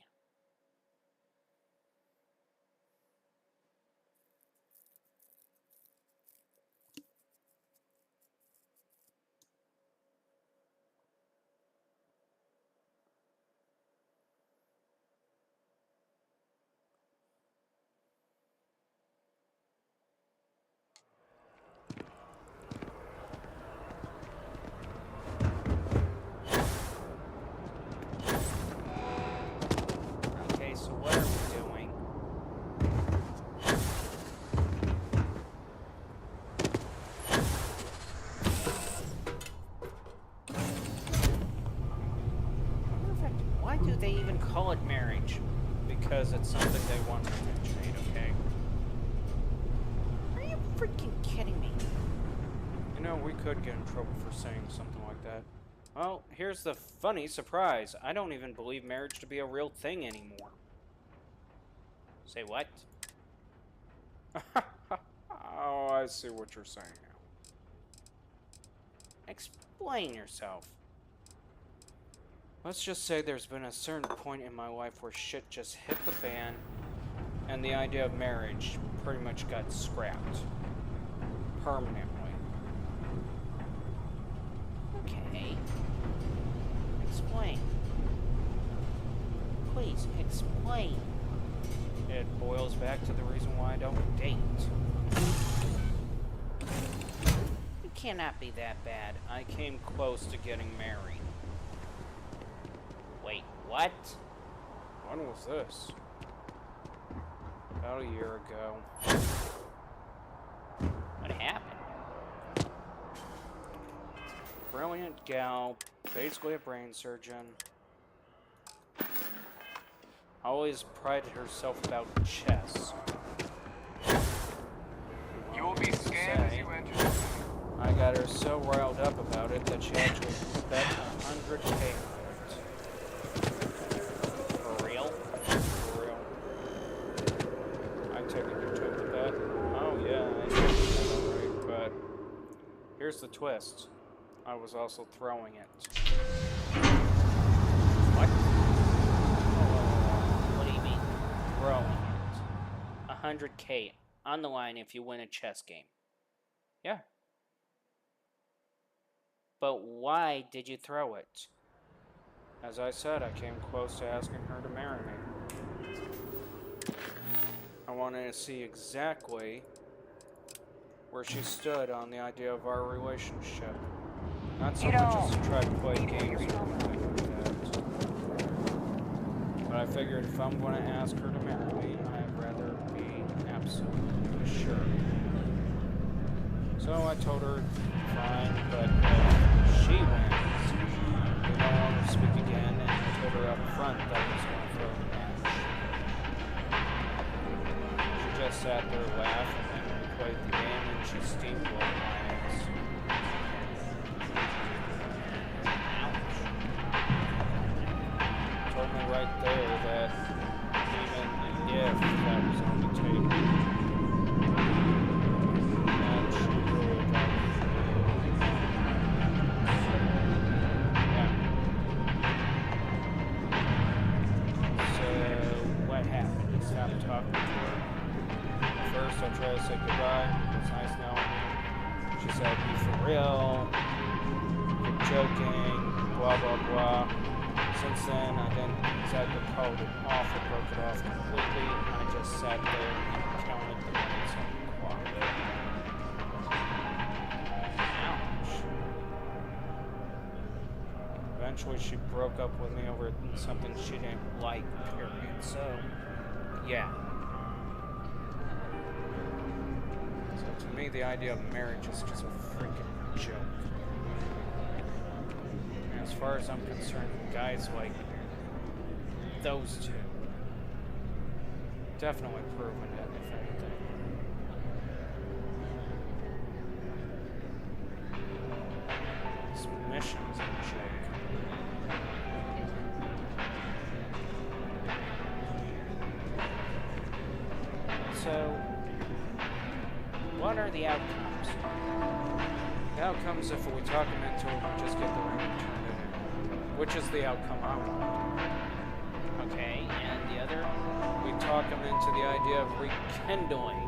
[SPEAKER 1] They even call it marriage because it's something they want to perpetuate, okay? Are you freaking kidding me?
[SPEAKER 2] You know, we could get in trouble for saying something like that. Well, here's the funny surprise. I don't even believe marriage to be a real thing anymore.
[SPEAKER 1] Say what?
[SPEAKER 2] Oh, I see what you're saying now.
[SPEAKER 1] Explain yourself.
[SPEAKER 2] Let's just say there's been a certain point in my life where shit just hit the fan, and the idea of marriage pretty much got scrapped. Permanently.
[SPEAKER 1] Okay. Explain. Please, explain.
[SPEAKER 2] It boils back to the reason why I don't date.
[SPEAKER 1] It cannot be that bad.
[SPEAKER 2] I came close to getting married.
[SPEAKER 1] Wait, what?
[SPEAKER 2] When was this? About a year ago.
[SPEAKER 1] What happened?
[SPEAKER 2] Brilliant gal, basically a brain surgeon. Always prided herself about chess.
[SPEAKER 7] You will be scanned as you enter.
[SPEAKER 2] I got her so riled up about it that she actually bet 100K on it.
[SPEAKER 1] For real?
[SPEAKER 2] For real. I take it you took the bet. Oh yeah, I took the bet, alright, but here's the twist. I was also throwing it.
[SPEAKER 1] What? What do you mean?
[SPEAKER 2] Throwing it.
[SPEAKER 1] 100K on the line if you win a chess game.
[SPEAKER 2] Yeah.
[SPEAKER 1] But why did you throw it?
[SPEAKER 2] As I said, I came close to asking her to marry me. I wanted to see exactly where she stood on the idea of our relationship. Not so much as to try to play games or anything like that. But I figured if I'm going to ask her to marry me, I'd rather be absolutely sure. So I told her, fine, but if she wins, we no longer speak again, and I told her up front that I was going for the match. She just sat there laughing, and we played the game, and she steamrolled my ass. Told me right there that even if that was on the table, that she really got me. Yeah. So what happened? He stopped talking to her. First I tried to say goodbye. It's nice knowing you. She said, "Be for real. You're joking. Blah blah blah." Since then, I didn't exactly call it off or broke it off completely. I just sat there and counted the minutes on the clock. Ouch. Eventually, she broke up with me over something she didn't like, period. So, yeah. So to me, the idea of marriage is just a freaking joke. As far as I'm concerned, guys like those two definitely proven it, if anything. This mission's a joke. So, what are the outcomes? The outcomes, if we talk them into it, we just get the ring and turn it in. Which is the outcome I want.
[SPEAKER 1] Okay, and the other?
[SPEAKER 2] We talk them into the idea of rekindling.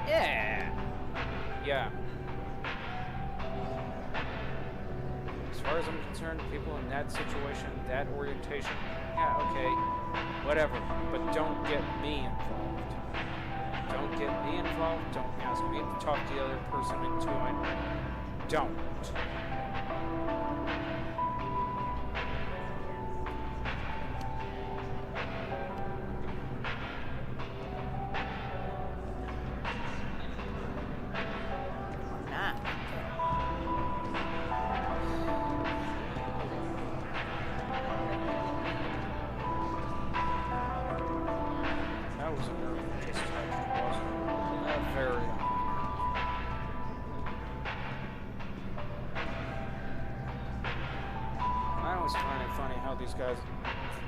[SPEAKER 1] Yeah.
[SPEAKER 2] Yeah. As far as I'm concerned, people in that situation, that orientation, yeah, okay, whatever. But don't get me involved. Don't get me involved. Don't ask me to talk the other person into it. Don't.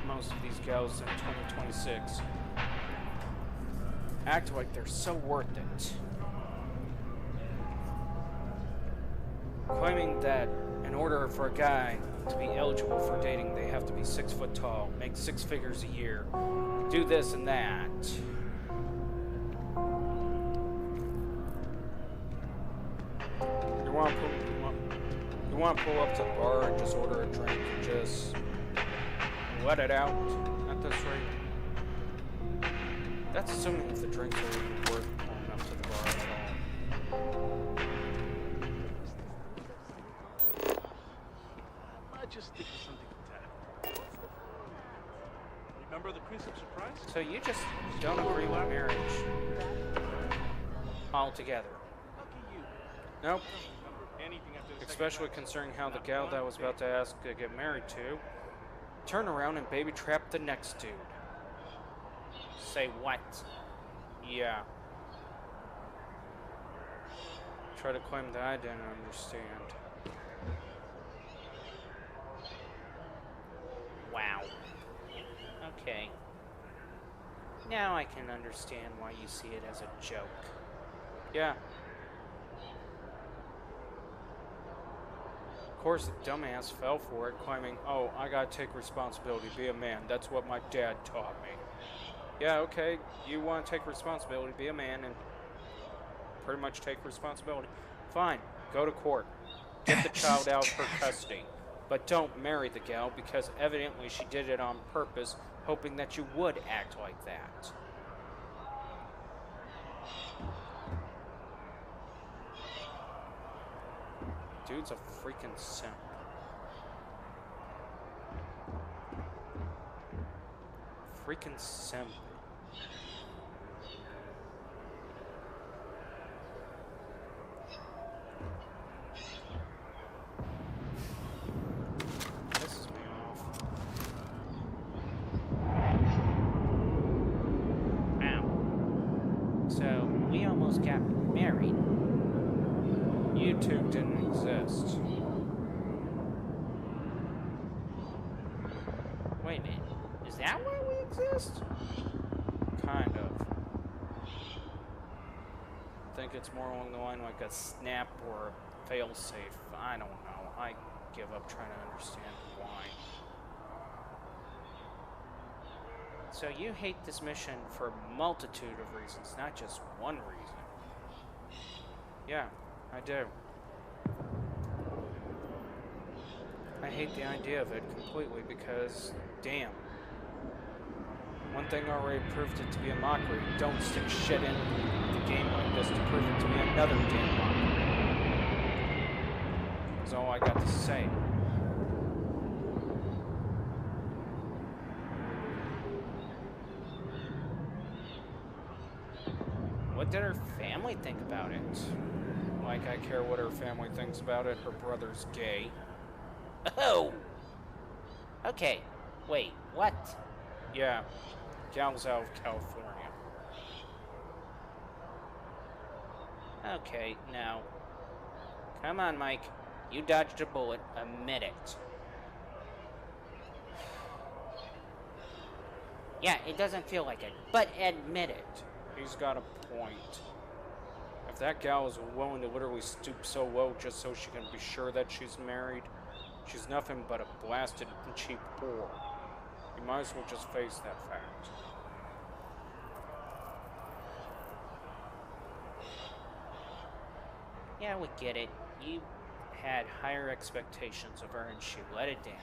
[SPEAKER 2] Most of these gals in 2026 act like they're so worth it. Claiming that in order for a guy to be eligible for dating, they have to be 6 foot tall, make 6 figures a year, do this and that. You want to pull up to the bar and just order a drink and just let it out at this rate. That's assuming if the drinks are even worth pulling up to the bar at all.
[SPEAKER 15] I just think of something to tap. Remember the Prince of Surprise?
[SPEAKER 2] So you just don't agree with marriage altogether? Nope. Especially considering how the gal that I was about to ask to get married to turn around and baby trap the next dude.
[SPEAKER 1] Say what?
[SPEAKER 2] Yeah. Try to claim that I didn't understand.
[SPEAKER 1] Wow. Okay. Now I can understand why you see it as a joke.
[SPEAKER 2] Yeah. Of course, the dumbass fell for it, claiming, "Oh, I gotta take responsibility, be a man. That's what my dad taught me." Yeah, okay, you want to take responsibility, be a man, and pretty much take responsibility. Fine, go to court. Get the child out of her custody. But don't marry the gal, because evidently she did it on purpose, hoping that you would act like that. Dude's a freaking simp. freaking simp. Pisses me off.
[SPEAKER 1] Wow. So, we almost got married.
[SPEAKER 2] You two didn't exist.
[SPEAKER 1] Wait a minute. Is that why we exist?
[SPEAKER 2] Kind of. I think it's more along the line like a snap or a failsafe. I don't know. I give up trying to understand why.
[SPEAKER 1] So you hate this mission for a multitude of reasons, not just one reason.
[SPEAKER 2] Yeah, I do. I hate the idea of it completely because, damn. One thing already proved it to be a mockery. Don't stick shit in the game like this to prove it to be another damn mockery. That's all I got to say.
[SPEAKER 1] What did her family think about it?
[SPEAKER 2] Like I care what her family thinks about it. Her brother's gay.
[SPEAKER 1] Oh! Okay, wait, what?
[SPEAKER 2] Yeah, gal's out of California.
[SPEAKER 1] Okay, now. Come on, Mike. You dodged a bullet. Admit it. Yeah, it doesn't feel like it, but admit it.
[SPEAKER 2] He's got a point. If that gal is willing to literally stoop so low just so she can be sure that she's married, she's nothing but a blasted and cheap whore. You might as well just face that fact.
[SPEAKER 1] Yeah, we get it. You had higher expectations of her and she let it down.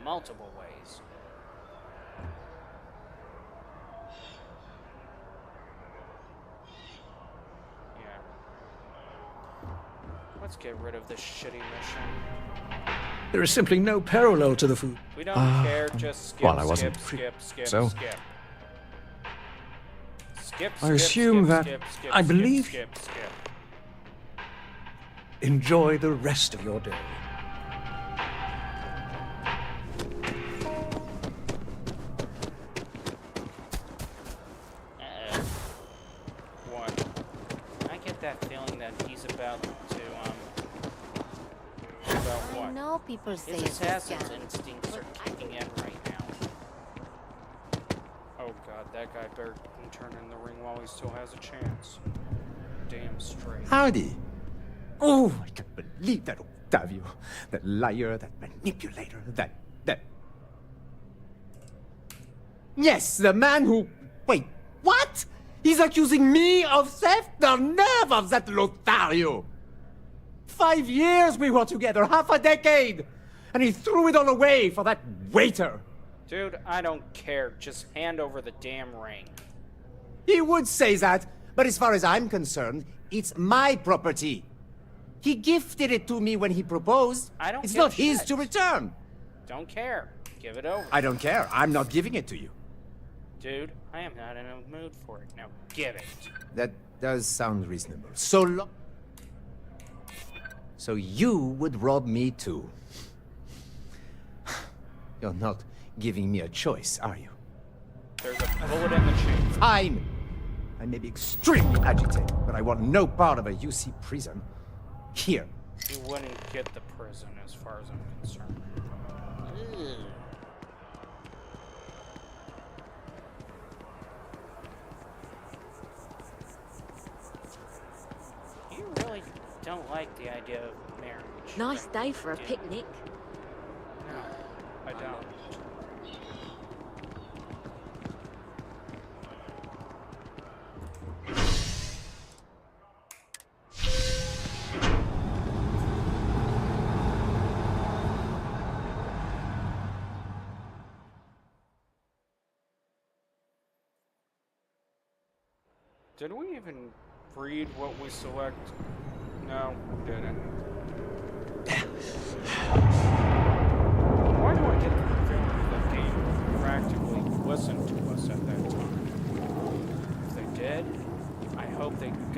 [SPEAKER 1] Multiple ways.
[SPEAKER 2] Let's get rid of this shitty mission.
[SPEAKER 9] There is simply no parallel to the food.
[SPEAKER 2] We don't care, just skip,
[SPEAKER 19] well, I wasn't
[SPEAKER 2] skip.
[SPEAKER 19] so.
[SPEAKER 2] Skip,
[SPEAKER 19] I assume that I believe.
[SPEAKER 2] Skip.
[SPEAKER 9] Enjoy the rest of your day.
[SPEAKER 2] What?
[SPEAKER 1] I get that feeling that he's about to,
[SPEAKER 2] About what?
[SPEAKER 12] I know people say
[SPEAKER 1] his
[SPEAKER 12] it's a
[SPEAKER 1] assassin's
[SPEAKER 12] scam,
[SPEAKER 1] instincts are kicking in right now.
[SPEAKER 2] Oh god, that guy better turn in the ring while he still has a chance. Damn straight.
[SPEAKER 10] Howdy. Oh, I can't believe that Octavio. That liar, that manipulator, that... Yes, the man who... Wait, what? He's accusing me of theft? The nerve of that Lothario! 5 years we were together, half a decade! And he threw it all away for that waiter!
[SPEAKER 2] Dude, I don't care. Just hand over the damn ring.
[SPEAKER 10] He would say that, but as far as I'm concerned, it's my property. He gifted it to me when he proposed.
[SPEAKER 1] I don't
[SPEAKER 10] It's
[SPEAKER 1] give a
[SPEAKER 10] not his
[SPEAKER 1] shit.
[SPEAKER 10] to return.
[SPEAKER 1] Don't care. Give it over.
[SPEAKER 10] I don't care. I'm not giving it to you.
[SPEAKER 1] Dude, I am not in a mood for it. Now give it.
[SPEAKER 10] That does sound reasonable. So you would rob me too. You're not giving me a choice, are you?
[SPEAKER 2] There's a bullet in the chain.
[SPEAKER 10] Fine. I may be extremely agitated, but I want no part of a UC prison. Here.
[SPEAKER 2] You wouldn't get the prison as far as I'm concerned.
[SPEAKER 1] You really don't like the idea of marriage.
[SPEAKER 6] Nice day for a picnic.
[SPEAKER 2] No, I don't. Did we even read what we select? No, we didn't. Why do I get the feeling the game cracks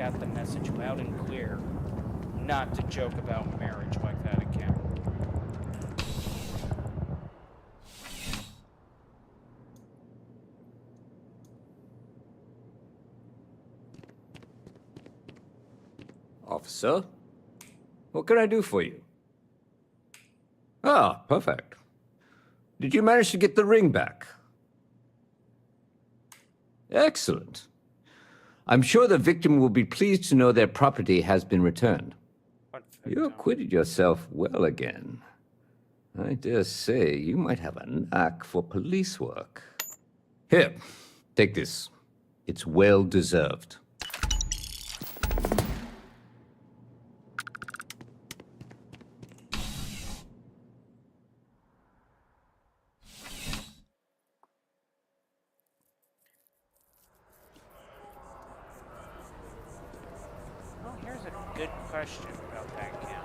[SPEAKER 2] got the message loud and clear not to joke about marriage like that again.
[SPEAKER 4] Officer, what can I do for you? Ah, perfect. Did you manage to get the ring back? Excellent. I'm sure the victim will be pleased to know their property has been returned. You acquitted yourself well again. I dare say you might have a knack for police work. Here, take this. It's well deserved.
[SPEAKER 2] Well, here's a good question about that gal.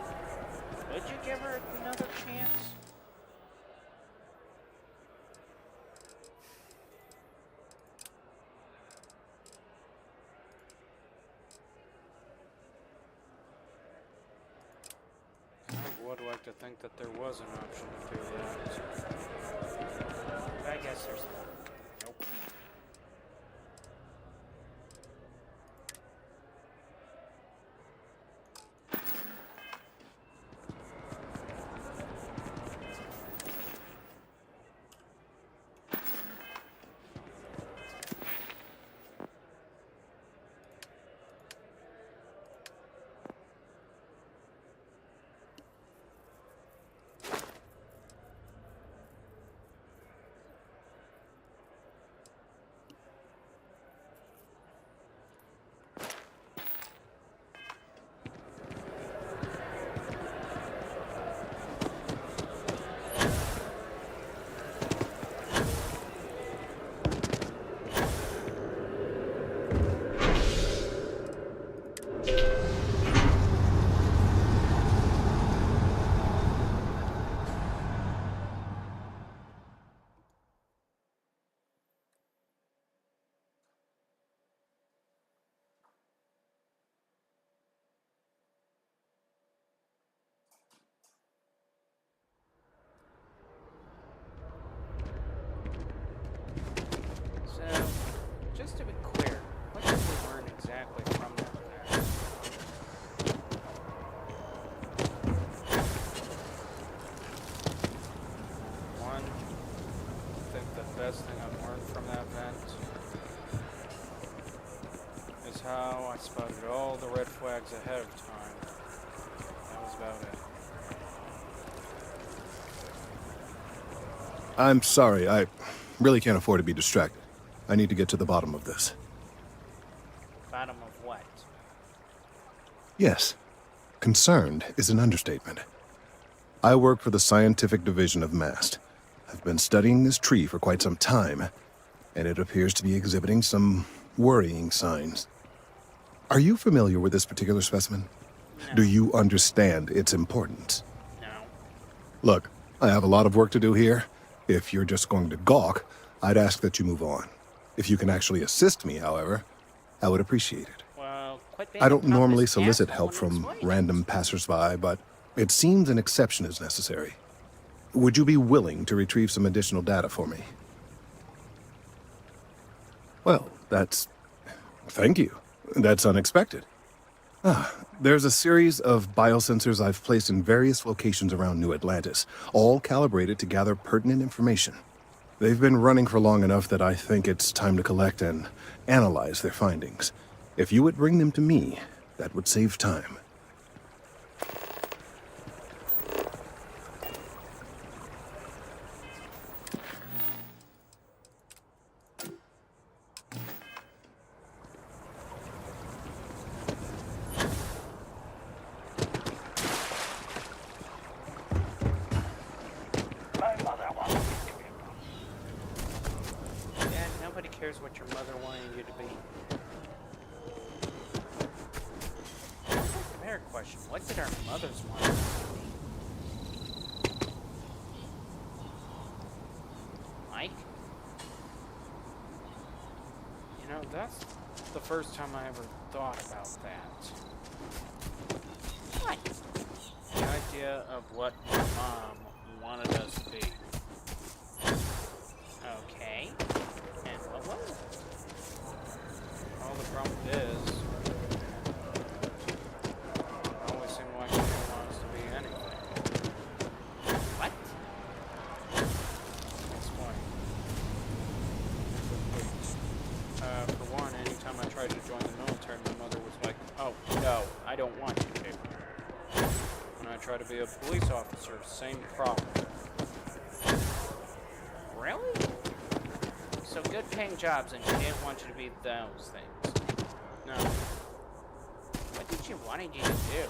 [SPEAKER 2] Would you give her another chance? I would like to think that there was an option to do that. I guess there's not. Nope. So, just to be clear, what did we learn exactly from that match? One, I think the best thing I've learned from that event is how I spotted all the red flags ahead of time. That was about it.
[SPEAKER 17] I'm sorry, I really can't afford to be distracted. I need to get to the bottom of this.
[SPEAKER 2] Bottom of what?
[SPEAKER 17] Yes, concerned is an understatement. I work for the scientific division of MAST. I've been studying this tree for quite some time, and it appears to be exhibiting some worrying signs. Are you familiar with this particular specimen?
[SPEAKER 2] No.
[SPEAKER 17] Do you understand its importance?
[SPEAKER 2] No.
[SPEAKER 17] Look, I have a lot of work to do here. If you're just going to gawk, I'd ask that you move on. If you can actually assist me, however, I would appreciate it.
[SPEAKER 2] Well, quit being
[SPEAKER 17] I don't
[SPEAKER 2] a
[SPEAKER 17] normally
[SPEAKER 2] pompous
[SPEAKER 17] solicit
[SPEAKER 2] asshole
[SPEAKER 17] help
[SPEAKER 2] and
[SPEAKER 17] from
[SPEAKER 2] explain.
[SPEAKER 17] random passersby, but it seems an exception is necessary. Would you be willing to retrieve some additional data for me? Well, thank you. That's unexpected. There's a series of biosensors I've placed in various locations around New Atlantis, all calibrated to gather pertinent information. They've been running for long enough that I think it's time to collect and analyze their findings. If you would bring them to me, that would save time.
[SPEAKER 2] Dad, nobody cares what your mother wanted you to be. Fair question. What did our mothers want us to be? Mike? You know, that's the first time I ever thought about that.
[SPEAKER 1] What?
[SPEAKER 2] The idea of what my mom wanted us to be.
[SPEAKER 1] Okay. And what was it?
[SPEAKER 2] Well, the problem is, it always seemed like she didn't want us to be anything.
[SPEAKER 1] What?
[SPEAKER 2] Explain. For one, anytime I tried to join the military, my mother was like, "Oh, no, I don't want you to." When I tried to be a police officer, same problem.
[SPEAKER 1] Really? So good paying jobs and she didn't want you to be those things.
[SPEAKER 2] No.
[SPEAKER 1] What did she wanted you to do?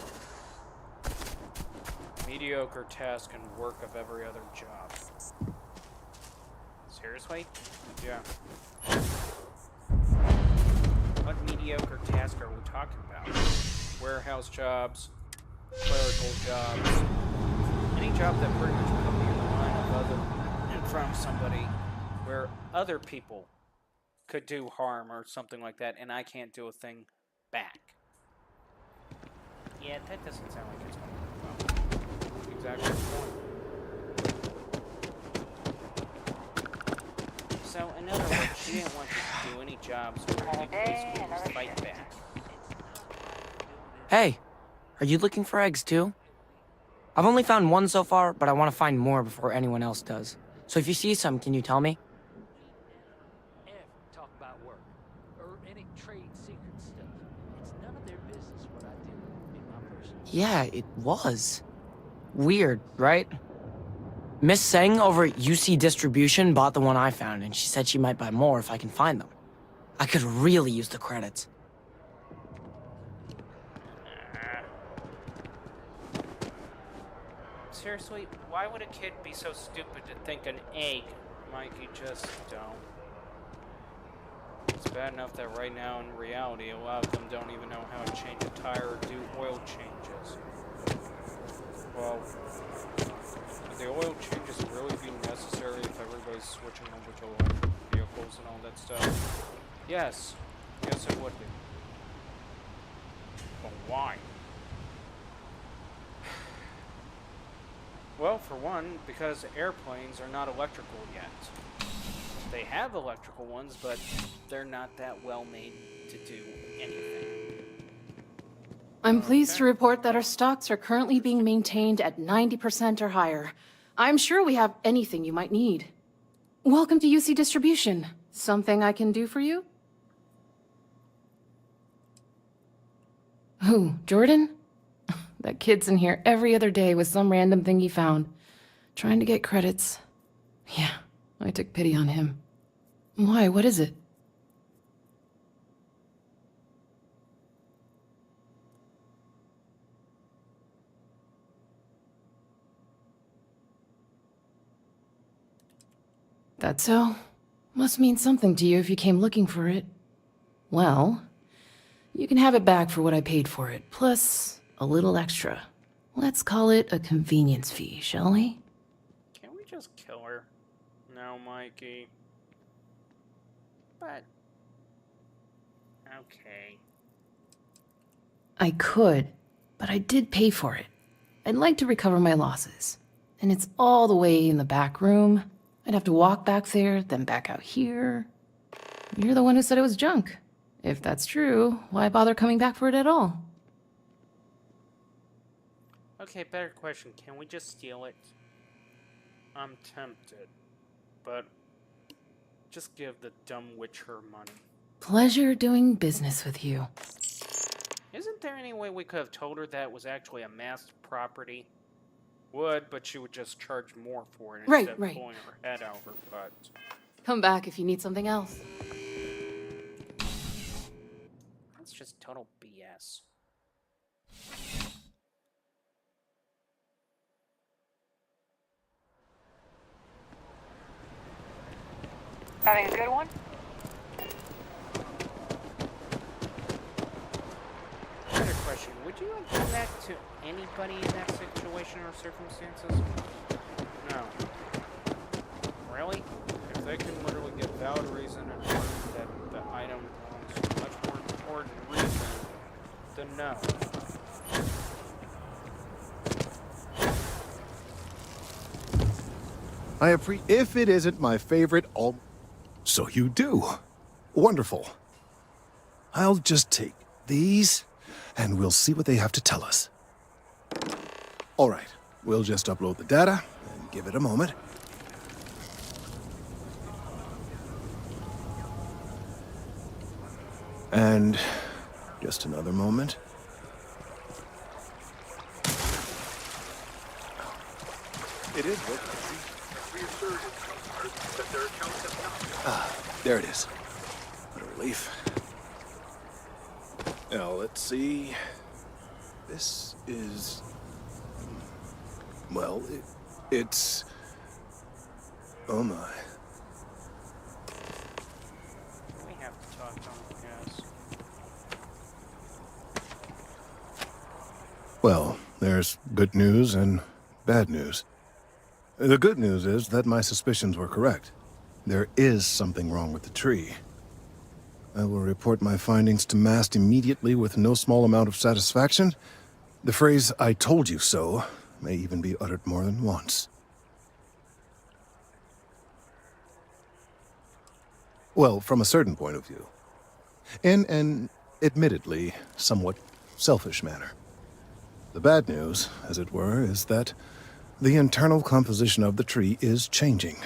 [SPEAKER 2] Mediocre task and work of every other job.
[SPEAKER 1] Seriously?
[SPEAKER 2] Yeah.
[SPEAKER 1] What mediocre task are we talking about?
[SPEAKER 2] Warehouse jobs, clerical jobs.
[SPEAKER 1] Any job that pretty much put me in the line of other in front of somebody where other people could do harm or something like that, and I can't do a thing back. Yeah, that doesn't sound like it's going to work well.
[SPEAKER 2] Exactly the point.
[SPEAKER 1] So, in other words, she didn't want you to do any jobs where you basically just fight back.
[SPEAKER 5] Hey, are you looking for eggs too? I've only found one so far, but I want to find more before anyone else does. So if you see some, can you tell me?
[SPEAKER 21] Talk about work or any trade secret stuff. It's none of their business what I do in my personal.
[SPEAKER 5] Yeah, it was. Weird, right? Miss Seng over at UC Distribution bought the one I found, and she said she might buy more if I can find them. I could really use the credits.
[SPEAKER 1] Seriously, why would a kid be so stupid to think an egg?
[SPEAKER 2] Mikey, just don't. It's bad enough that right now in reality, a lot of them don't even know how to change a tire or do oil changes. Well, would the oil changes really be necessary if everybody's switching over to electric vehicles and all that stuff? Yes. Yes, it would be. But why? Well, for one, because airplanes are not electrical yet. They have electrical ones, but they're not that well made to do anything.
[SPEAKER 23] I'm pleased to report that our stocks are currently being maintained at 90% or higher. I'm sure we have anything you might need. Welcome to UC Distribution. Something I can do for you? Who, Jordan? That kid's in here every other day with some random thing he found. Trying to get credits. Yeah, I took pity on him. Why, what is it? That so? Must mean something to you if you came looking for it. Well, you can have it back for what I paid for it, plus a little extra. Let's call it a convenience fee, shall we?
[SPEAKER 2] Can't we just kill her? No, Mikey.
[SPEAKER 1] But... okay.
[SPEAKER 23] I could, but I did pay for it. I'd like to recover my losses. And it's all the way in the back room. I'd have to walk back there, then back out here. You're the one who said it was junk. If that's true, why bother coming back for it at all?
[SPEAKER 1] Okay, better question. Can we just steal it?
[SPEAKER 2] I'm tempted, but just give the dumb witch her money.
[SPEAKER 23] Pleasure doing business with you.
[SPEAKER 1] Isn't there any way we could have told her that it was actually a masked property?
[SPEAKER 2] Would, but she would just charge more for it
[SPEAKER 23] Right,
[SPEAKER 2] instead of
[SPEAKER 23] right.
[SPEAKER 2] pulling her head out of her butt.
[SPEAKER 23] Come back if you need something else.
[SPEAKER 1] That's just total BS.
[SPEAKER 24] Having a good one?
[SPEAKER 1] Better question. Would you have done that to anybody in that situation or circumstances?
[SPEAKER 2] No.
[SPEAKER 1] Really?
[SPEAKER 2] If they can literally get valid reason and prove that the item to know.
[SPEAKER 17] If it isn't my favorite, so you do. Wonderful. I'll just take these, and we'll see what they have to tell us. All right, we'll just upload the data and give it a moment. And just another moment. It is working. There it is. What a relief. Now, let's see. This is... Well, it's... Oh my.
[SPEAKER 2] We have to talk to him, yes.
[SPEAKER 17] Well, there's good news and bad news. The good news is that my suspicions were correct. There is something wrong with the tree. I will report my findings to Mast immediately with no small amount of satisfaction. The phrase, "I told you so," may even be uttered more than once. Well, from a certain point of view. In an, admittedly, somewhat selfish manner. The bad news, as it were, is that the internal composition of the tree is changing.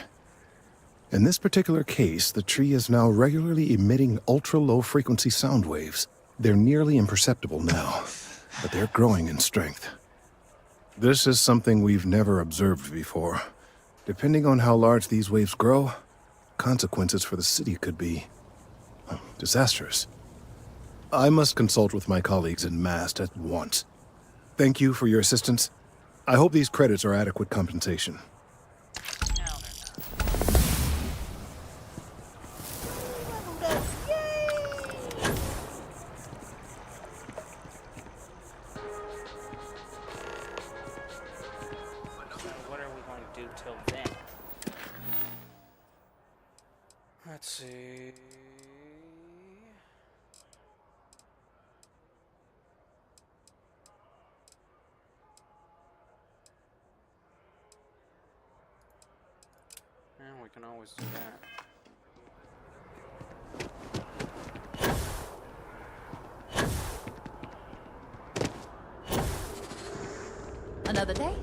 [SPEAKER 17] In this particular case, the tree is now regularly emitting ultra-low frequency sound waves. They're nearly imperceptible now, but they're growing in strength. This is something we've never observed before. Depending on how large these waves grow, consequences for the city could be disastrous. I must consult with my colleagues in Mast at once. Thank you for your assistance. I hope these credits are adequate compensation.
[SPEAKER 2] What are we going to do till then? Let's see. Yeah, we can always do that.
[SPEAKER 20] Another day?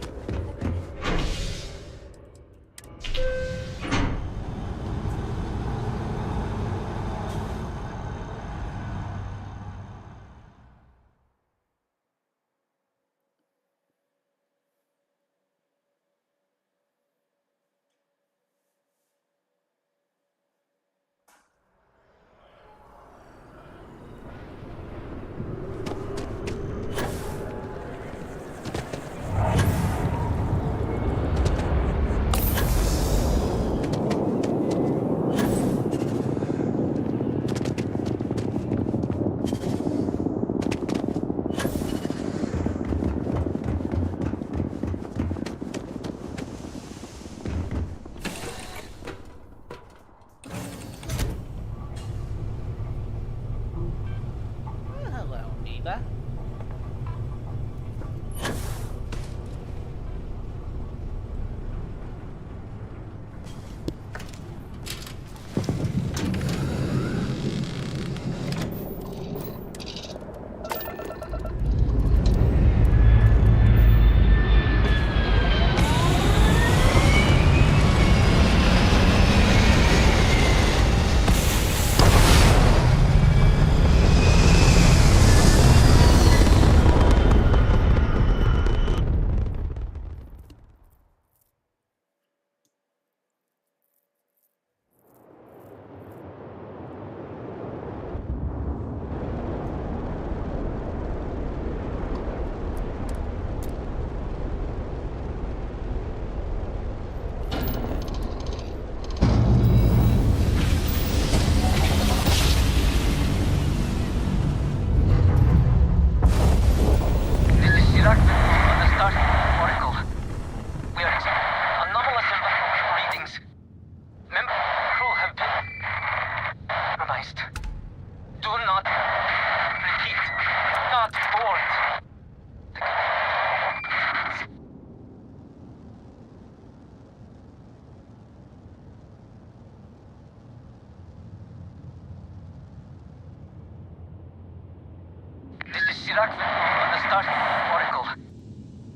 [SPEAKER 8] Iraq on the Starfield Oracle.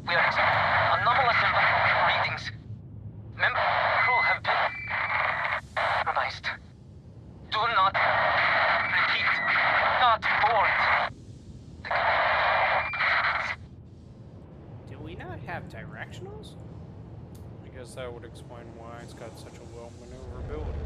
[SPEAKER 8] We are anomalous readings. Member crew have been compromised. Do not repeat. Not board.
[SPEAKER 1] Do we not have directionals?
[SPEAKER 2] I guess that would explain why it's got such a low maneuverability.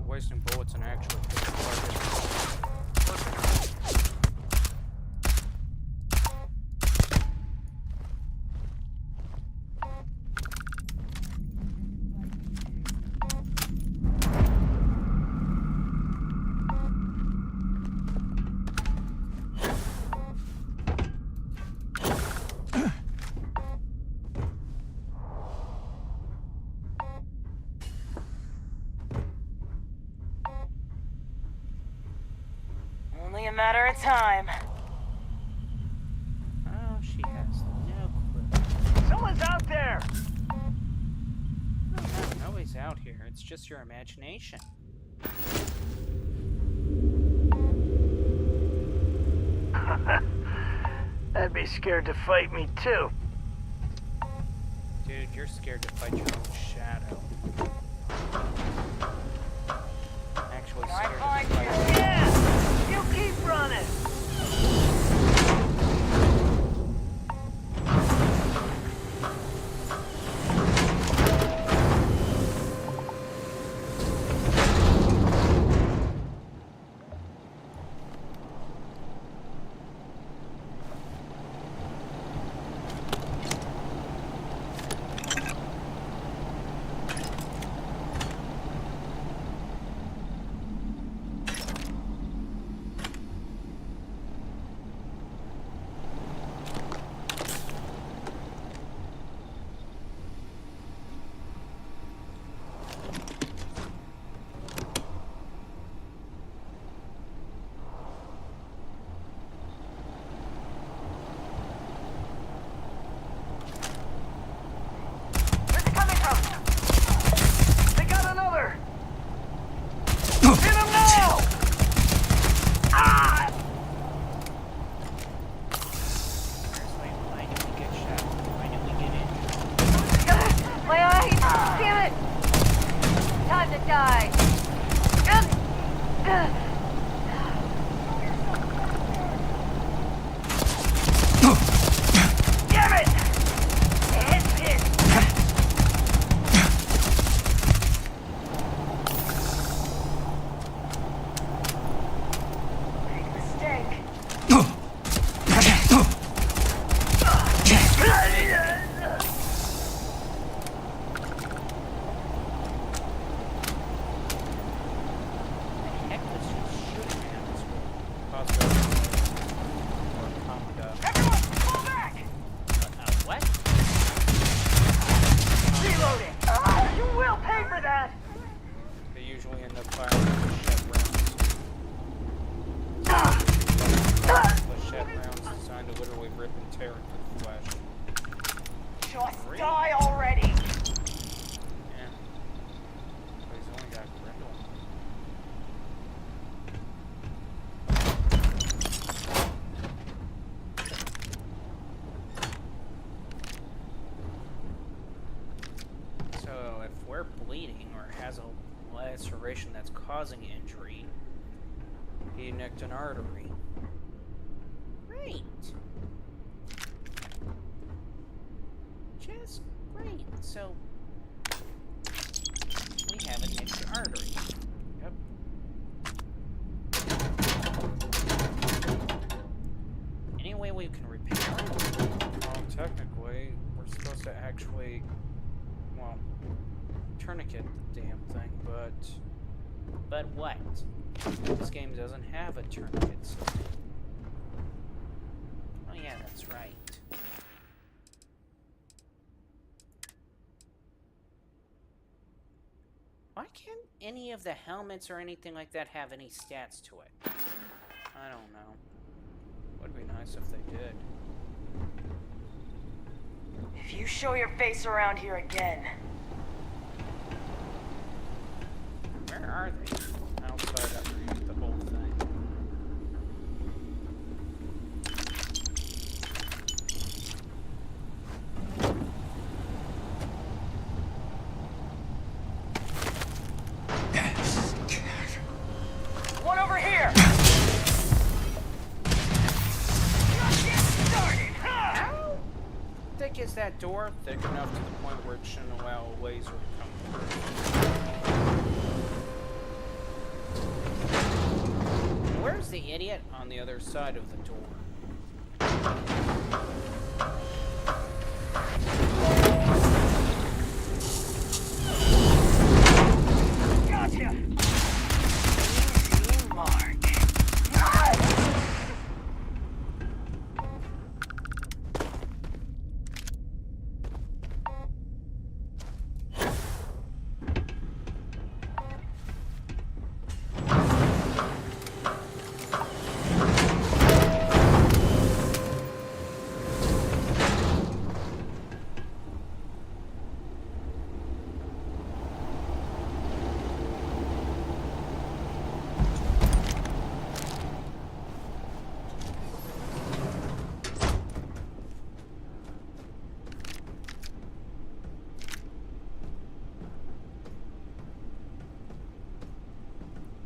[SPEAKER 2] Wasting bullets and actually hit the target.
[SPEAKER 5] Only a matter of time.
[SPEAKER 1] Oh, she has no clue.
[SPEAKER 21] Someone's out there!
[SPEAKER 1] No, nobody's out here. It's just your imagination.
[SPEAKER 21] I'd be scared to fight me too.
[SPEAKER 1] Dude, you're scared to fight your own shadow. Actually scared to fight you.
[SPEAKER 21] Yeah! You keep running!
[SPEAKER 8] Damn it! It's hit! Big mistake.
[SPEAKER 1] Heck, this shit's shooting at us with possibility or combat.
[SPEAKER 8] Everyone, pull back!
[SPEAKER 1] What?
[SPEAKER 8] Reloading! You will pay for that!
[SPEAKER 2] They usually end up firing flechette rounds. Flechette rounds designed to literally rip and tear into the flesh.
[SPEAKER 8] Just die already!
[SPEAKER 2] Yeah. But he's only got Grendel.
[SPEAKER 1] So if we're bleeding or has a laceration that's causing injury,
[SPEAKER 2] He nicked an artery.
[SPEAKER 1] great. Just great. So we have a nicked artery.
[SPEAKER 2] Yep.
[SPEAKER 1] Any way we can repair it?
[SPEAKER 2] Well, technically, we're supposed to actually, well, tourniquet the damn thing, but
[SPEAKER 1] But what?
[SPEAKER 2] this game doesn't have a tourniquet system.
[SPEAKER 1] Oh yeah, that's right. Why can't any of the helmets or anything like that have any stats to it?
[SPEAKER 2] I don't know. Would be nice if they did.
[SPEAKER 8] If you show your face around here again,
[SPEAKER 1] Where are they?
[SPEAKER 2] Outside underneath the whole thing.
[SPEAKER 8] one over here! Just get started, huh?
[SPEAKER 1] How thick is that door?
[SPEAKER 2] Thick enough to the point where it shouldn't allow a laser to come through.
[SPEAKER 1] Where's the idiot?
[SPEAKER 2] On the other side of the door.
[SPEAKER 8] Gotcha! Easy mark.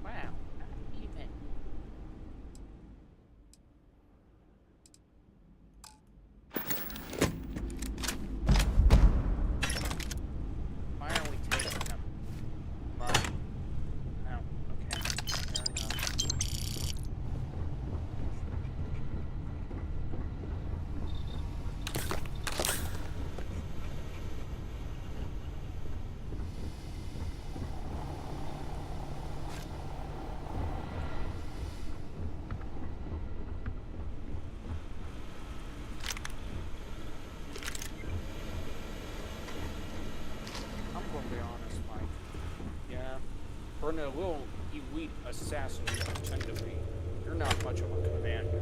[SPEAKER 1] Wow, not even. Why are we taking them?
[SPEAKER 2] Money.
[SPEAKER 1] Oh, okay.
[SPEAKER 2] Fair enough. I'm gonna be honest, Mike. Yeah, for the little elite assassin you pretend to be, you're not much of a commando.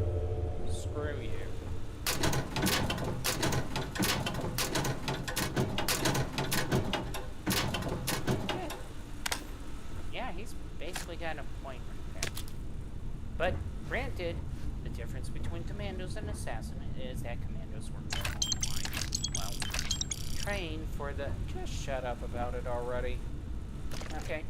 [SPEAKER 2] Screw you.
[SPEAKER 1] Yeah, he's basically got a point right there. But granted, the difference between commandos and assassin is that commandos were more well trained for the.
[SPEAKER 2] Just shut up about it already.
[SPEAKER 1] Okay.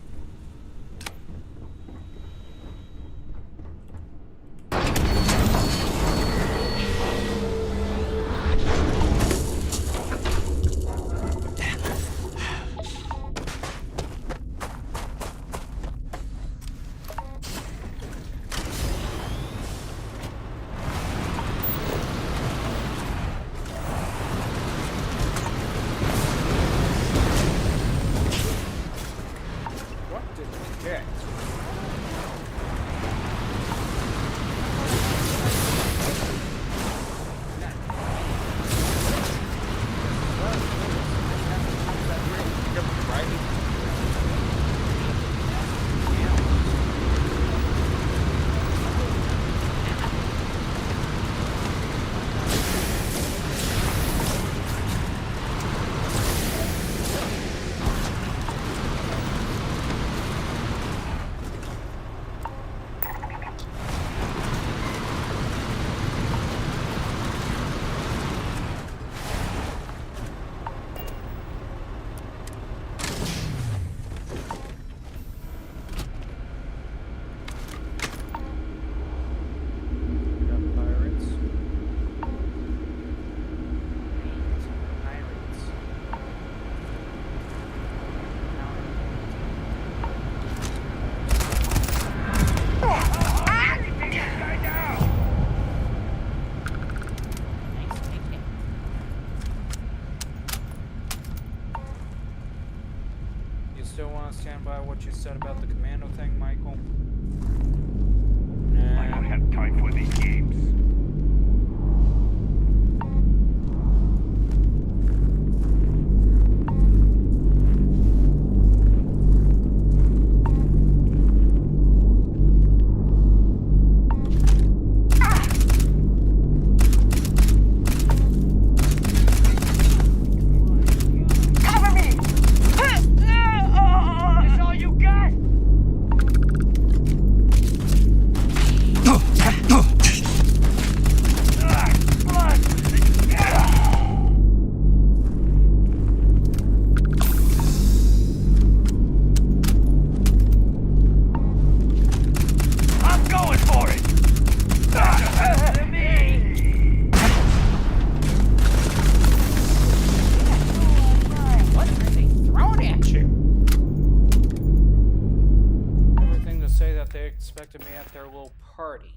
[SPEAKER 2] expected me at their little party.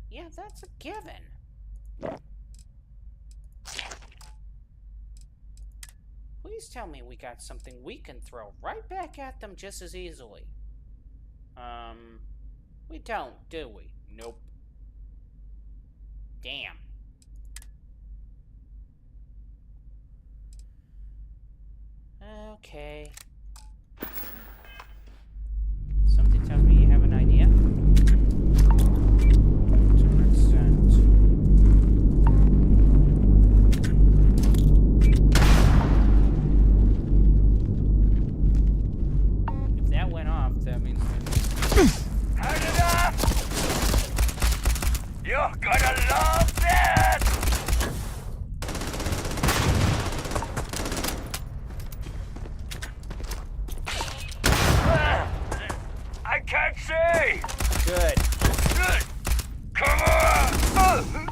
[SPEAKER 1] Yeah, that's a given. Please tell me we got something we can throw right back at them just as easily. We don't, do we?
[SPEAKER 2] Nope.
[SPEAKER 1] Damn. Okay. Something tells me you have an idea. To an extent. If that went off, that means
[SPEAKER 8] Turn it off! You're gonna love this! I can't see!
[SPEAKER 1] good.
[SPEAKER 8] Good! Come on!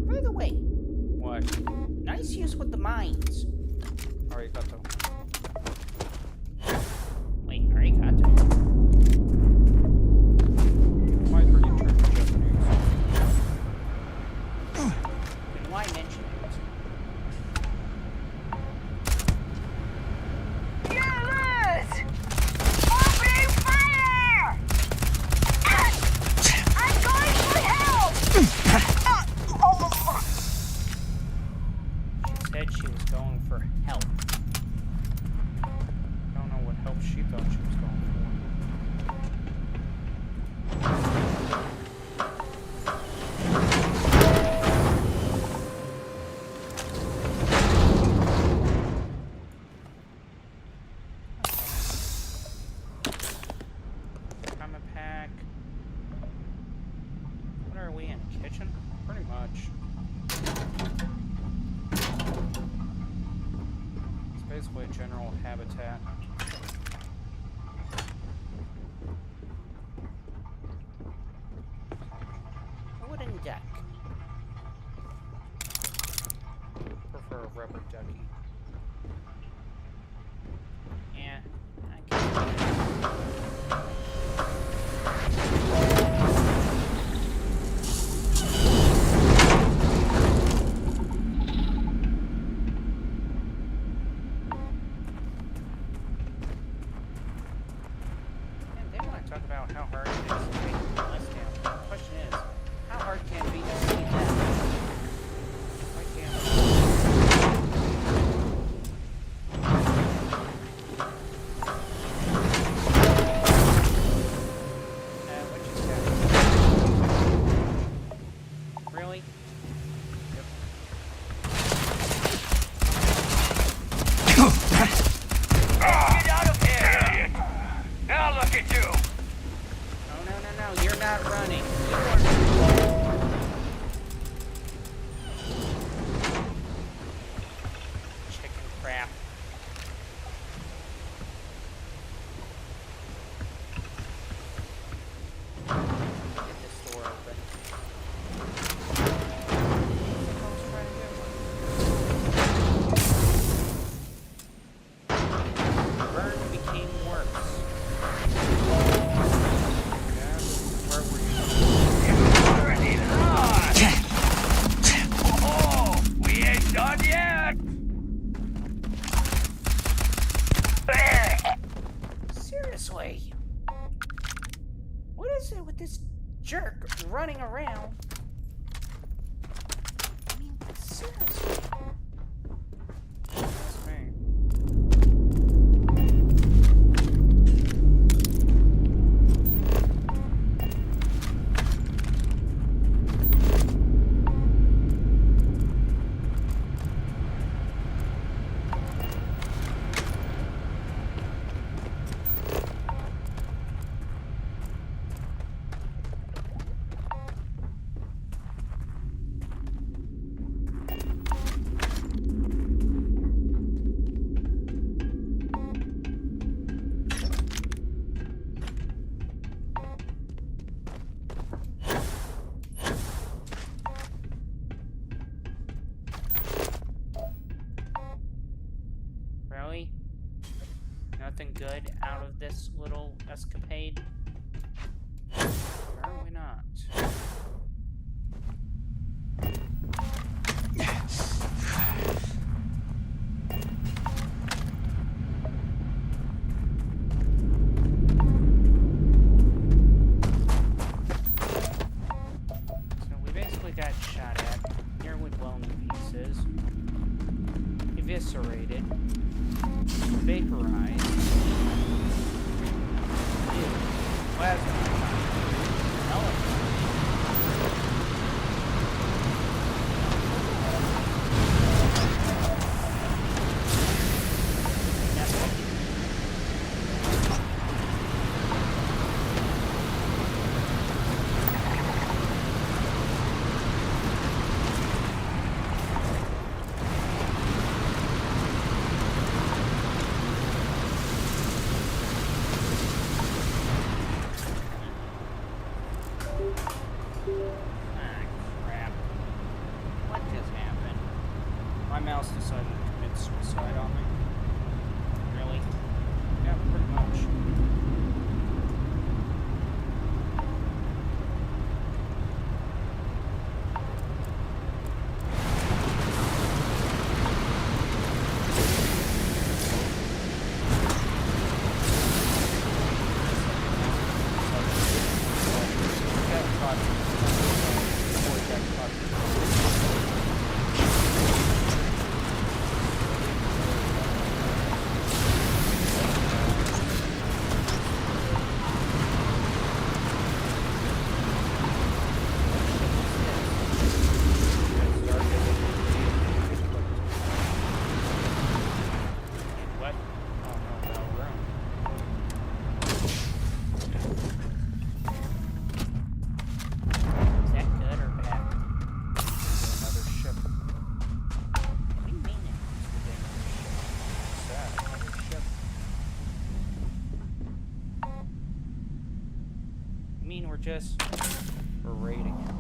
[SPEAKER 1] By the way,
[SPEAKER 2] What?
[SPEAKER 1] nice use with the mines.
[SPEAKER 2] Arigato.
[SPEAKER 1] Wait, arigato.
[SPEAKER 2] Why are you turning Japanese?
[SPEAKER 1] And why mention it?
[SPEAKER 8] Yellows! Opening fire! I'm going for help!
[SPEAKER 1] She said she was going for help.
[SPEAKER 2] I don't know what help she thought she was going for. Comment pack. What are we in? Kitchen? Pretty much. It's basically a general habitat.
[SPEAKER 1] Wooden deck.
[SPEAKER 2] Prefer a rubber ducky.
[SPEAKER 1] Yeah, I guess.
[SPEAKER 2] And they want to talk about how hard it is to make less damage. The question is, how hard can it be to see that? Why can't
[SPEAKER 1] nothing good out of this little escapade? Apparently not. So we basically got shot at, nearly blown to pieces, eviscerated, vaporized, plasma, mouse decided to commit suicide on me. Really? Yeah, pretty much. Just berating it.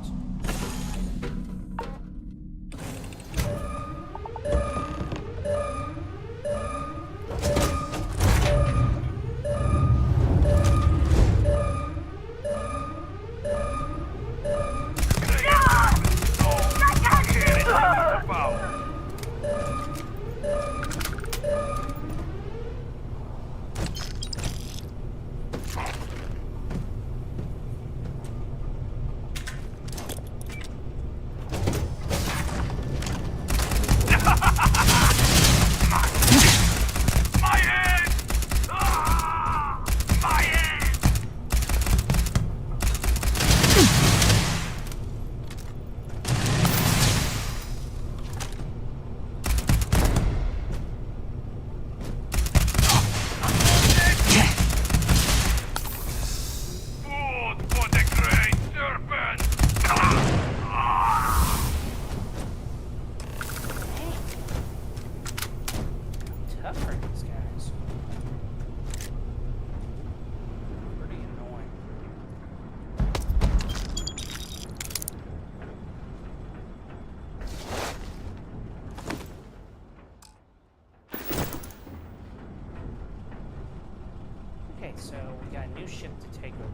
[SPEAKER 1] Okay, so we got a new ship to take over.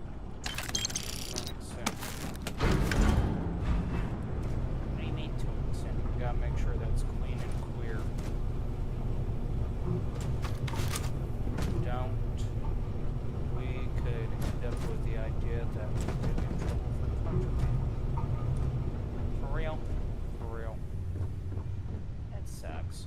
[SPEAKER 1] What do you mean tools? And we gotta make sure that's clean and clear. Don't. We could end up with the idea that we could get in trouble for contraband. For real? For real. That sucks.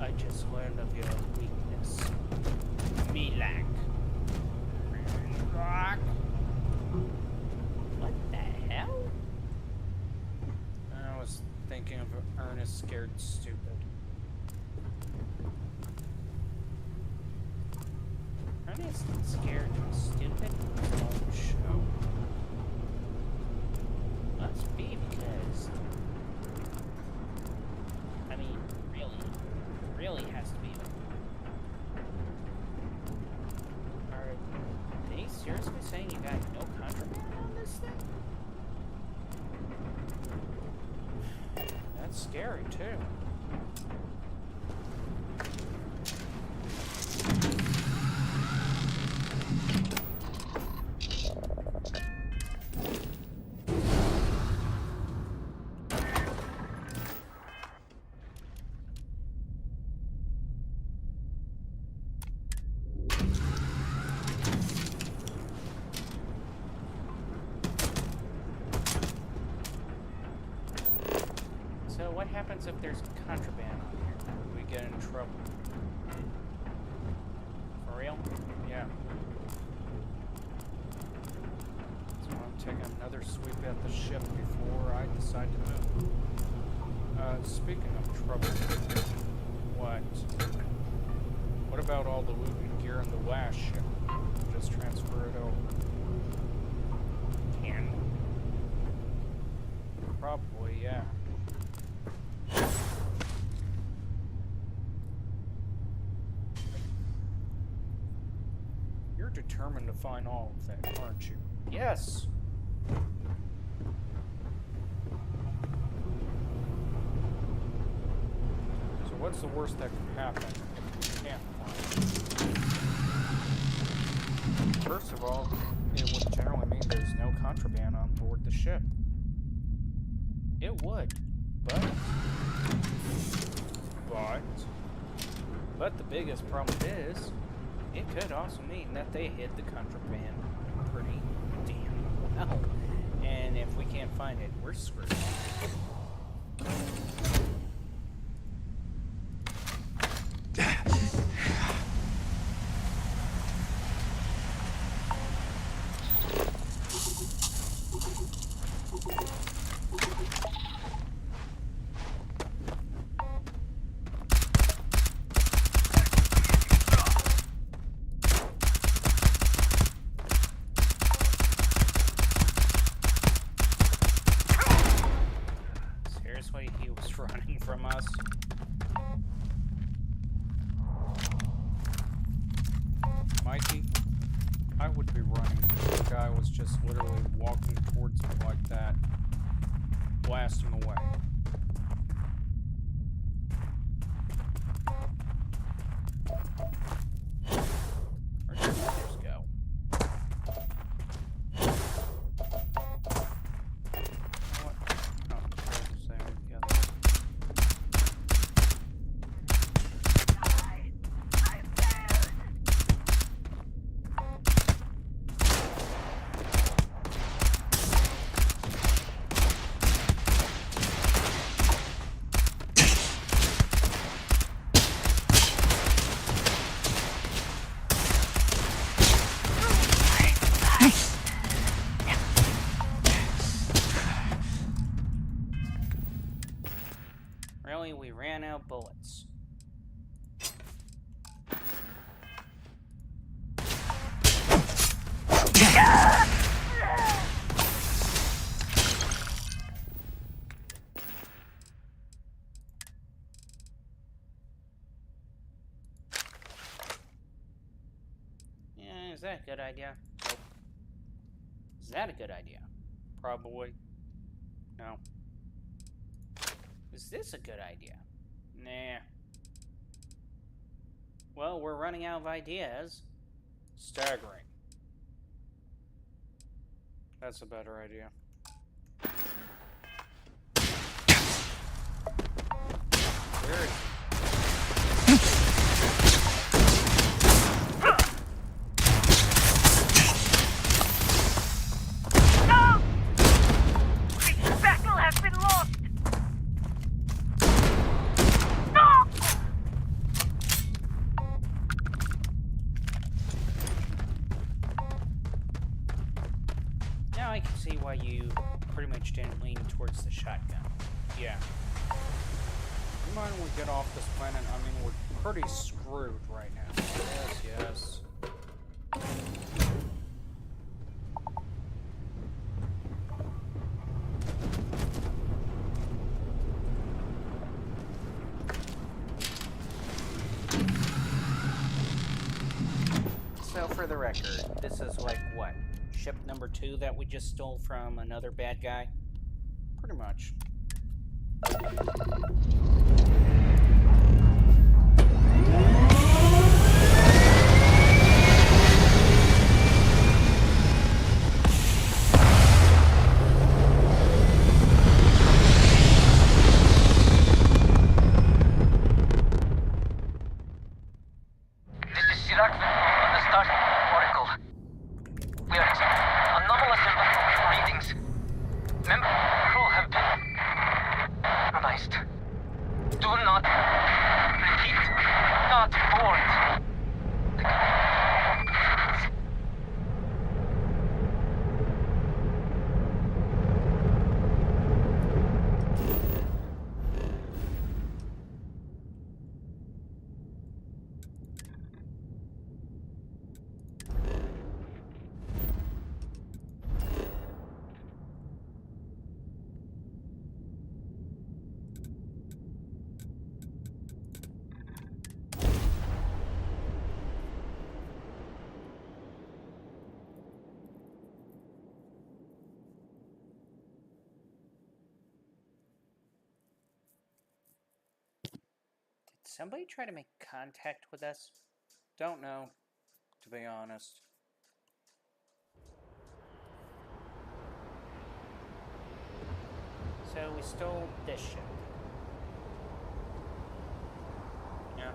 [SPEAKER 1] I just learned of your weakness. Milak. Rock. What the hell?
[SPEAKER 2] I was thinking of Ernest Scared Stupid.
[SPEAKER 1] Ernest Scared Stupid? Oh, show. Must be because... I mean, really has to be. Are they seriously saying you got no contraband on this thing?
[SPEAKER 2] That's scary, too.
[SPEAKER 1] So what happens if there's contraband on here?
[SPEAKER 2] We get in trouble.
[SPEAKER 1] For real?
[SPEAKER 2] Yeah. So I'm taking another sweep at the ship before I decide to move. Speaking of trouble, what? What about all the loot and gear in the last ship? Just transfer it over.
[SPEAKER 1] Can.
[SPEAKER 2] Probably, yeah. You're determined to find all of that, aren't you?
[SPEAKER 1] Yes.
[SPEAKER 2] So what's the worst that could happen if we can't find it? First of all, it would generally mean there's no contraband on board the ship.
[SPEAKER 1] It would. But the biggest problem is, it could also mean that they hid the contraband pretty damn well. And if we can't find it, we're screwed. Seriously, he was running from us.
[SPEAKER 2] Mikey, I would be running if the guy was just literally walking towards me like that, blasting away.
[SPEAKER 1] Where'd the others go? Really, we ran out of bullets. Yeah, is that a good idea? Nope. Is that a good idea?
[SPEAKER 2] Probably.
[SPEAKER 1] No. Is this a good idea? Nah. Well, we're running out of ideas.
[SPEAKER 2] Staggering. That's a better idea. Where is he?
[SPEAKER 8] No! This battle has been lost! No!
[SPEAKER 1] see why you pretty much didn't lean towards the shotgun.
[SPEAKER 2] Yeah. You mind when we get off this planet? I mean, we're pretty screwed right now. Yes, yes.
[SPEAKER 1] So for the record, this is like what? Ship number 2 that we just stole from another bad guy?
[SPEAKER 2] Pretty much.
[SPEAKER 1] Somebody try to make contact with us?
[SPEAKER 2] Don't know, to be honest.
[SPEAKER 1] So we stole this ship.
[SPEAKER 2] Yeah.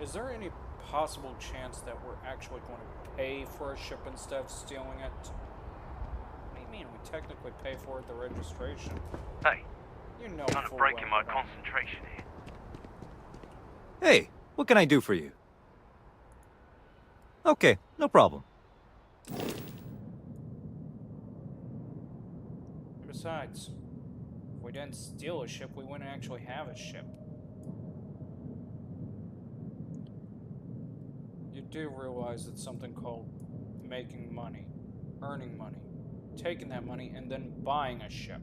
[SPEAKER 2] Is there any possible chance that we're actually going to pay for a ship instead of stealing it? What do you mean? We technically pay for it at the registration.
[SPEAKER 8] Hey,
[SPEAKER 2] You know
[SPEAKER 8] kind of
[SPEAKER 2] full
[SPEAKER 8] breaking
[SPEAKER 2] well
[SPEAKER 8] my
[SPEAKER 2] that I-
[SPEAKER 8] concentration here.
[SPEAKER 11] Hey, what can I do for you? Okay, no problem.
[SPEAKER 2] Besides, if we didn't steal a ship, we wouldn't actually have a ship. You do realize it's something called making money, earning money, taking that money, and then buying a ship.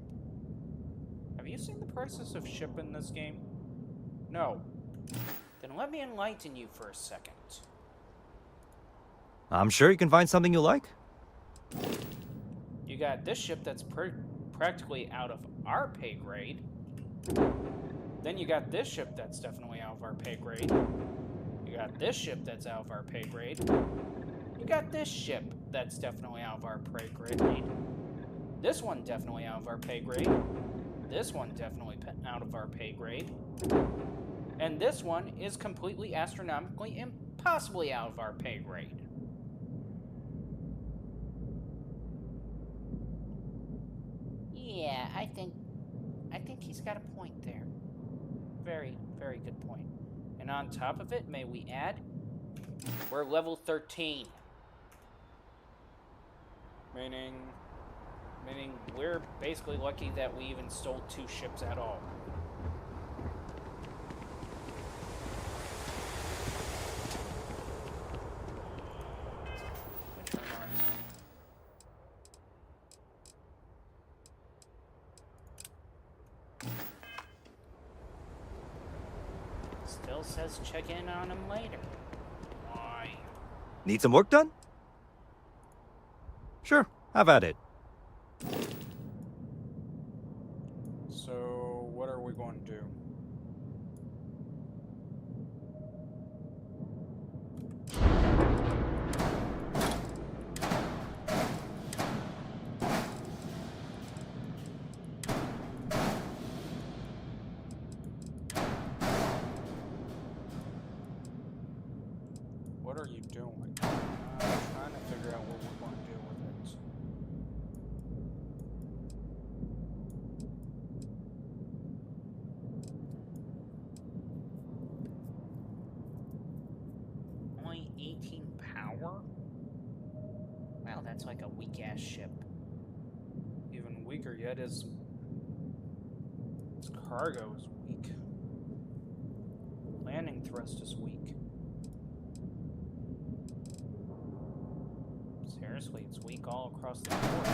[SPEAKER 1] Have you seen the prices of ship in this game?
[SPEAKER 2] No.
[SPEAKER 1] Then let me enlighten you for a second.
[SPEAKER 11] I'm sure you can find something you like.
[SPEAKER 1] You got this ship that's practically out of our pay grade. Then you got this ship that's definitely out of our pay grade. You got this ship that's out of our pay grade. You got this ship that's definitely out of our pay grade. This one definitely out of our pay grade. This one definitely out of our pay grade. And this one is completely astronomically impossibly out of our pay grade. Yeah, I think he's got a point there. Very, very good point. And on top of it, may we add, we're level 13.
[SPEAKER 2] Meaning we're basically lucky that we even stole 2 ships at all. Which reminds me.
[SPEAKER 1] Still says check in on him later. Why?
[SPEAKER 11] Need some work done? Sure, have at it.
[SPEAKER 2] So, what are we going to do? What are you doing? I'm trying to figure out what we're going to do with it.
[SPEAKER 1] Only 18 power? Well, that's like a weak-ass ship.
[SPEAKER 2] weaker yet is its cargo is weak. Landing thrust is weak. Seriously, it's weak all across the board.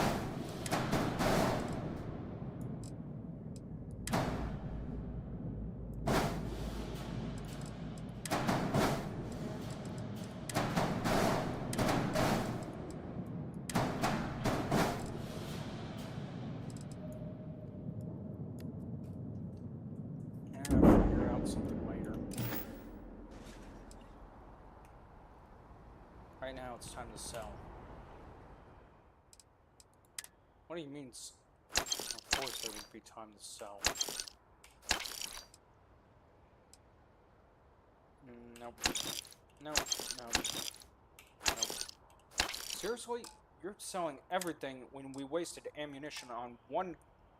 [SPEAKER 2] I'll figure out something later. Right now, it's time to sell. What do you mean? Of course, there would be time to sell. Nope. Nope. Nope. Nope. Seriously? You're selling everything when we wasted ammunition on 1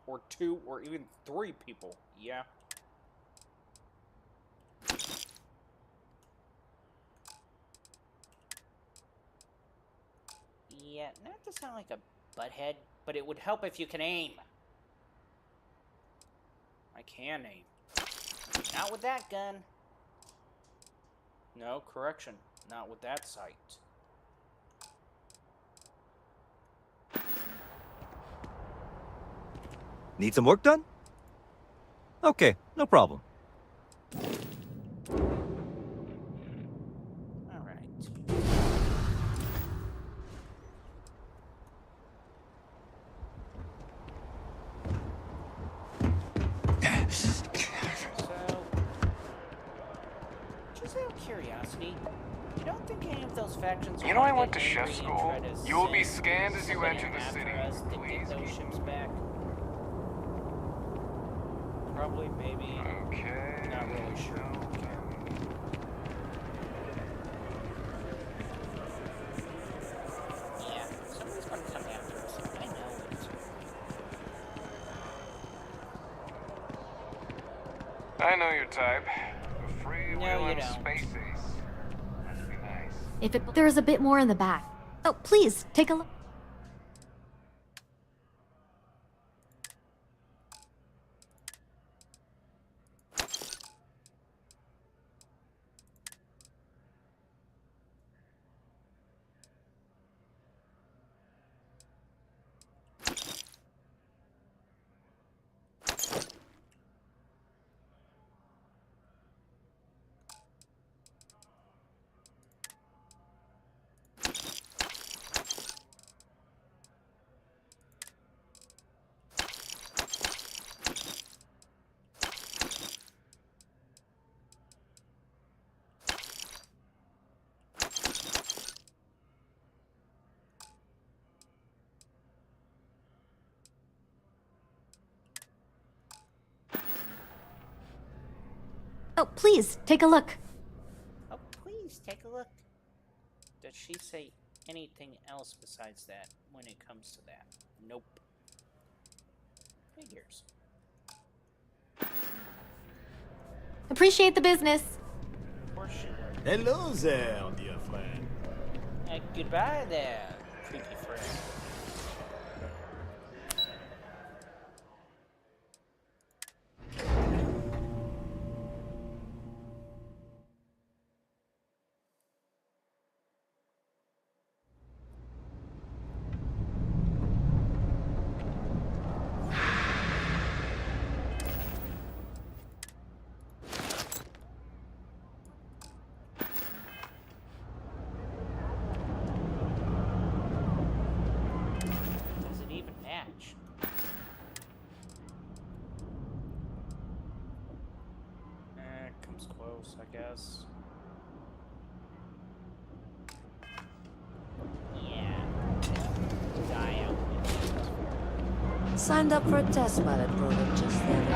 [SPEAKER 2] or 2 or even 3 people. Yeah.
[SPEAKER 1] Yeah, not to sound like a butthead, but it would help if you can aim.
[SPEAKER 2] I can aim.
[SPEAKER 1] Not with that gun.
[SPEAKER 2] No, correction. Not with that sight.
[SPEAKER 11] Need some work done? Okay, no problem.
[SPEAKER 1] Curiosity. You don't think any of those factions
[SPEAKER 7] You know I
[SPEAKER 1] will
[SPEAKER 7] went
[SPEAKER 1] get
[SPEAKER 7] to chef
[SPEAKER 1] angry and
[SPEAKER 7] school.
[SPEAKER 1] try to
[SPEAKER 7] You will be
[SPEAKER 1] send
[SPEAKER 7] scanned as you
[SPEAKER 1] somebody
[SPEAKER 7] enter the
[SPEAKER 1] after
[SPEAKER 7] city.
[SPEAKER 1] us to
[SPEAKER 7] Please
[SPEAKER 1] get those ships back?
[SPEAKER 2] Probably, maybe.
[SPEAKER 7] Okay.
[SPEAKER 2] Not really sure.
[SPEAKER 1] Yeah, somebody's gonna come after us. I know it.
[SPEAKER 7] I know your type. A freewheeling
[SPEAKER 1] No, you don't.
[SPEAKER 7] space ace. Must be nice.
[SPEAKER 12] If there's a bit more in the back. Oh, please, take a look. Oh, please, take a look.
[SPEAKER 1] Oh, please take a look. Does she say anything else besides that when it comes to that? Nope. Figures.
[SPEAKER 12] Appreciate the business.
[SPEAKER 1] Of course she would.
[SPEAKER 10] Hello there, dear friend.
[SPEAKER 1] Goodbye there, creepy friend. Does it even match?
[SPEAKER 2] It comes close, I guess.
[SPEAKER 1] Yeah. Die out.
[SPEAKER 6] Signed up for a test pilot program just the other day.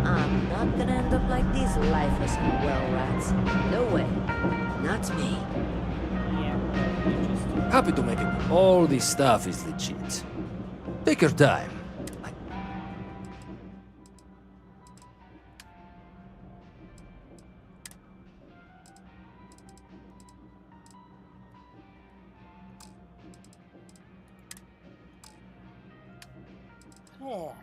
[SPEAKER 6] I'm not gonna end up like these lifeless well rats. No way. Not me.
[SPEAKER 21] Happy to make it. All this stuff is legit. Take your time.
[SPEAKER 1] I Yeah.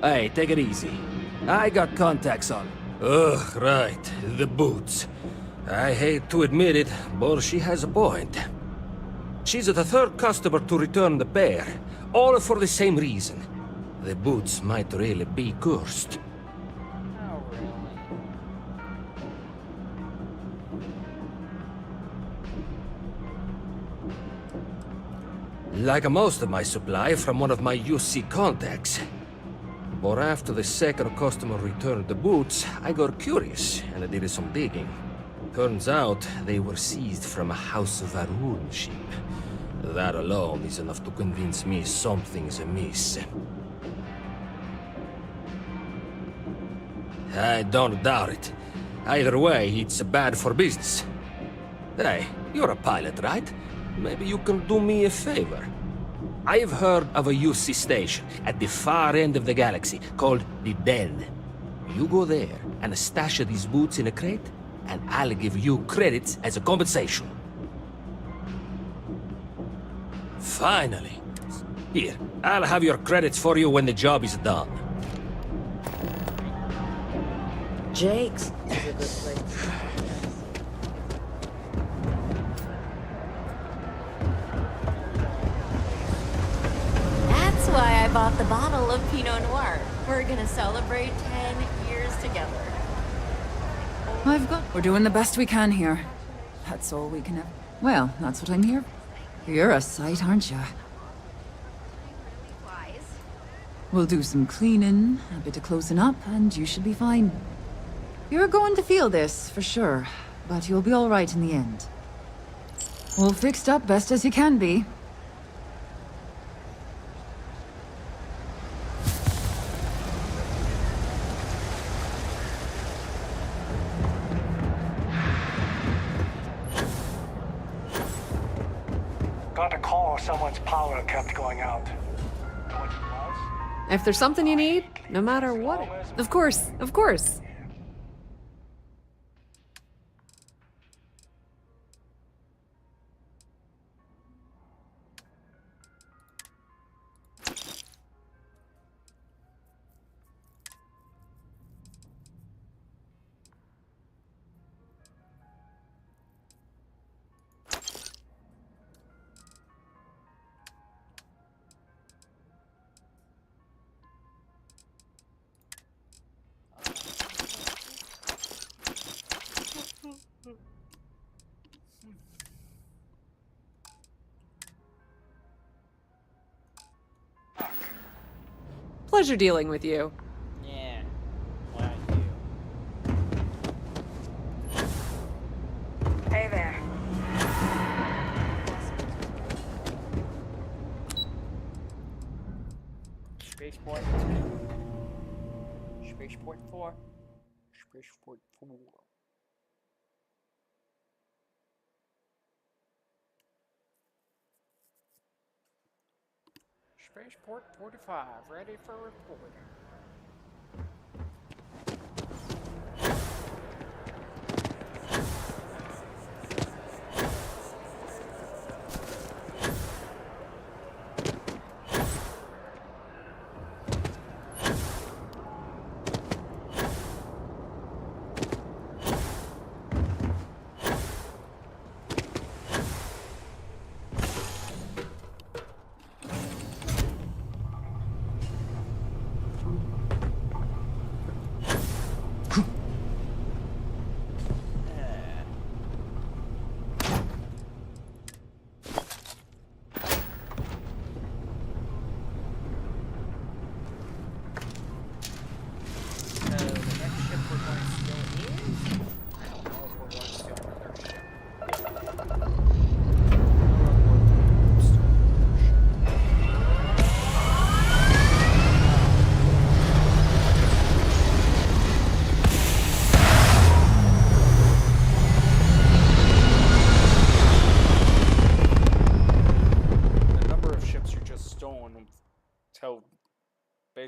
[SPEAKER 3] Hey, take it easy. I got contacts on. Ugh, right. The boots. I hate to admit it, but she has a point. She's the third customer to return the pair, all for the same reason. The boots might really be cursed.
[SPEAKER 1] Oh, really?
[SPEAKER 3] Like most of my supply from one of my UC contacts. But after the second customer returned the boots, I got curious and I did some digging. Turns out they were seized from a House of Arun ship. That alone is enough to convince me something's amiss. I don't doubt it. Either way, it's bad for business. Hey, you're a pilot, right? Maybe you can do me a favor. I've heard of a UC station at the far end of the galaxy called the Den. You go there and stash these boots in a crate, and I'll give you credits as a compensation. Finally. Here, I'll have your credits for you when the job is done.
[SPEAKER 6] Jake's is a good place.
[SPEAKER 12] That's why I bought the bottle of Pinot Noir. We're gonna celebrate 10 years together.
[SPEAKER 20] We're doing the best we can here. That's all we can have. Well, that's what I'm here. You're a sight, aren't you? We'll do some cleaning, a bit of closing up, and you should be fine. You're going to feel this, for sure, but you'll be all right in the end. All fixed up best as you can be.
[SPEAKER 13] Got a call someone's power kept going out.
[SPEAKER 14] If there's something you need, no matter what. Of course, of course. Pleasure dealing with you.
[SPEAKER 1] Yeah. Why you?
[SPEAKER 24] Hey there.
[SPEAKER 1] Spaceport 2. Spaceport 4. Spaceport 4. Spaceport 45, ready for reporting.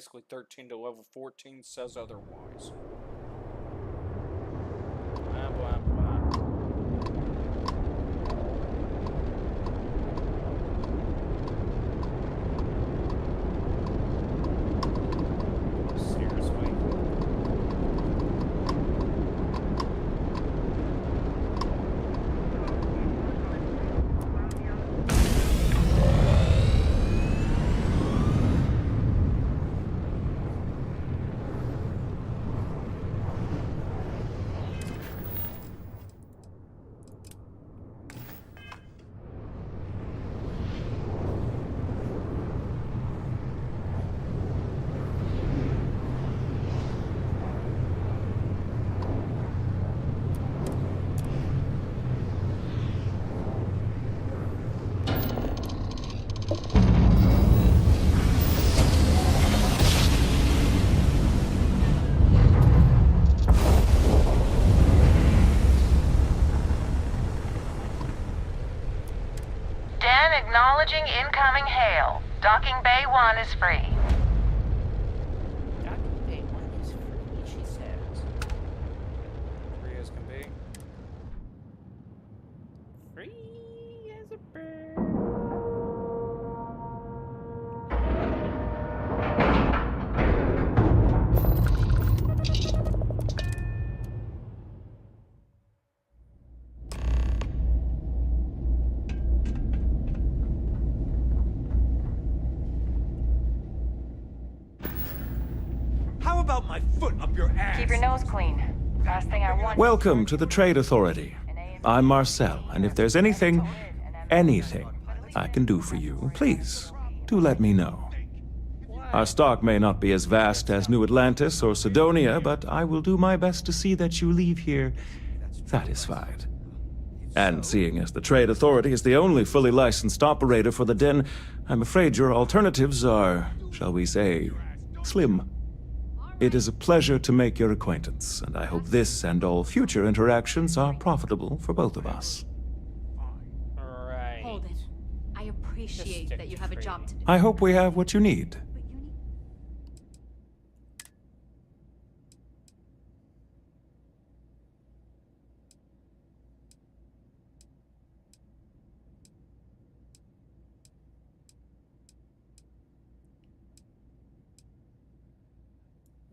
[SPEAKER 2] basically 13 to level 14 says otherwise. Blah, blah, blah.
[SPEAKER 8] Acknowledging incoming hail. Docking Bay 1 is free.
[SPEAKER 1] Docking Bay 1 is free, she says.
[SPEAKER 2] Free as can be.
[SPEAKER 1] Free as a bird.
[SPEAKER 11] How about my foot up your ass?
[SPEAKER 24] Keep your nose clean. Last thing I want.
[SPEAKER 15] Welcome to the Trade Authority. I'm Marcel, and if there's anything I can do for you, please, do let me know. Our stock may not be as vast as New Atlantis or Sidonia, but I will do my best to see that you leave here satisfied. And seeing as the Trade Authority is the only fully licensed operator for the Den, I'm afraid your alternatives are, shall we say, slim. It is a pleasure to make your acquaintance, and I hope this and all future interactions are profitable for both of us.
[SPEAKER 1] Right.
[SPEAKER 16] Hold it. I appreciate that you have a job to do.
[SPEAKER 15] I hope we have what you need.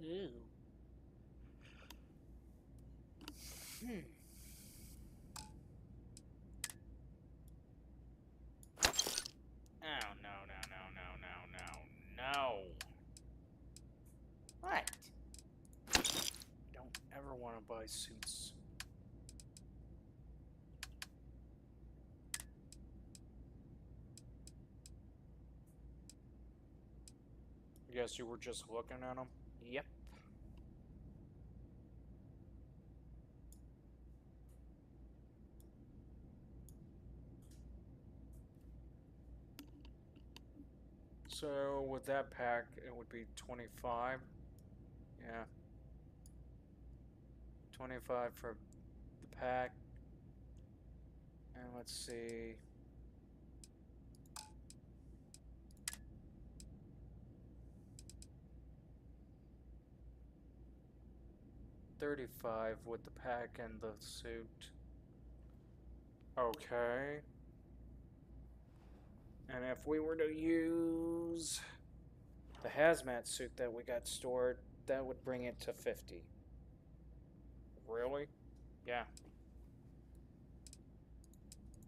[SPEAKER 1] Ew. Oh, no. What?
[SPEAKER 2] Don't ever want to buy suits. I guess you were just looking at them?
[SPEAKER 1] Yep.
[SPEAKER 2] So with that pack, it would be 25. Yeah. 25 for the pack. And let's see. $35 with the pack and the suit. Okay. And if we were to use the hazmat suit that we got stored, that would bring it to 50. Really? Yeah.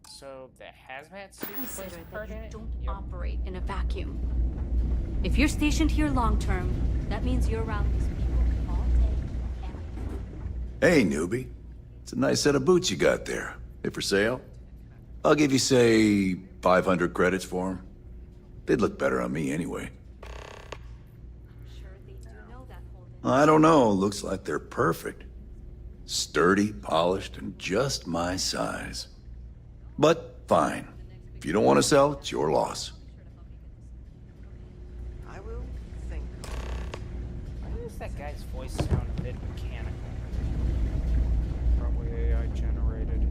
[SPEAKER 1] So the hazmat suit
[SPEAKER 16] Consider
[SPEAKER 1] was
[SPEAKER 16] that
[SPEAKER 1] part in
[SPEAKER 16] you
[SPEAKER 1] it?
[SPEAKER 16] don't operate in a vacuum. If you're stationed here long term, that means you're around these people all day, every day.
[SPEAKER 18] Hey, newbie. It's a nice set of boots you got there. They for sale? I'll give you, say, 500 credits for them. They'd look better on me anyway.
[SPEAKER 16] Sure they do know that, Holden.
[SPEAKER 18] I don't know. Looks like they're perfect. Sturdy, polished, and just my size. But fine. If you don't want to sell, it's your loss.
[SPEAKER 1] I will think. Why does that guy's voice sound a bit mechanical?
[SPEAKER 2] Probably AI generated.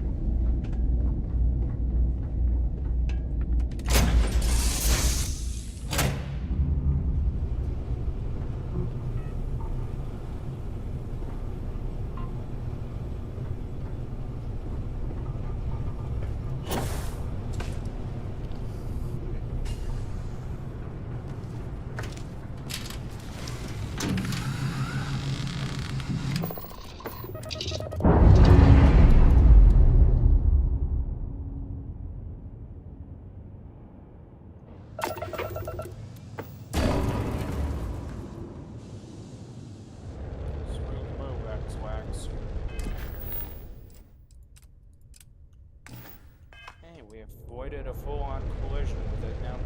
[SPEAKER 2] avoided a full-on collision with it. Now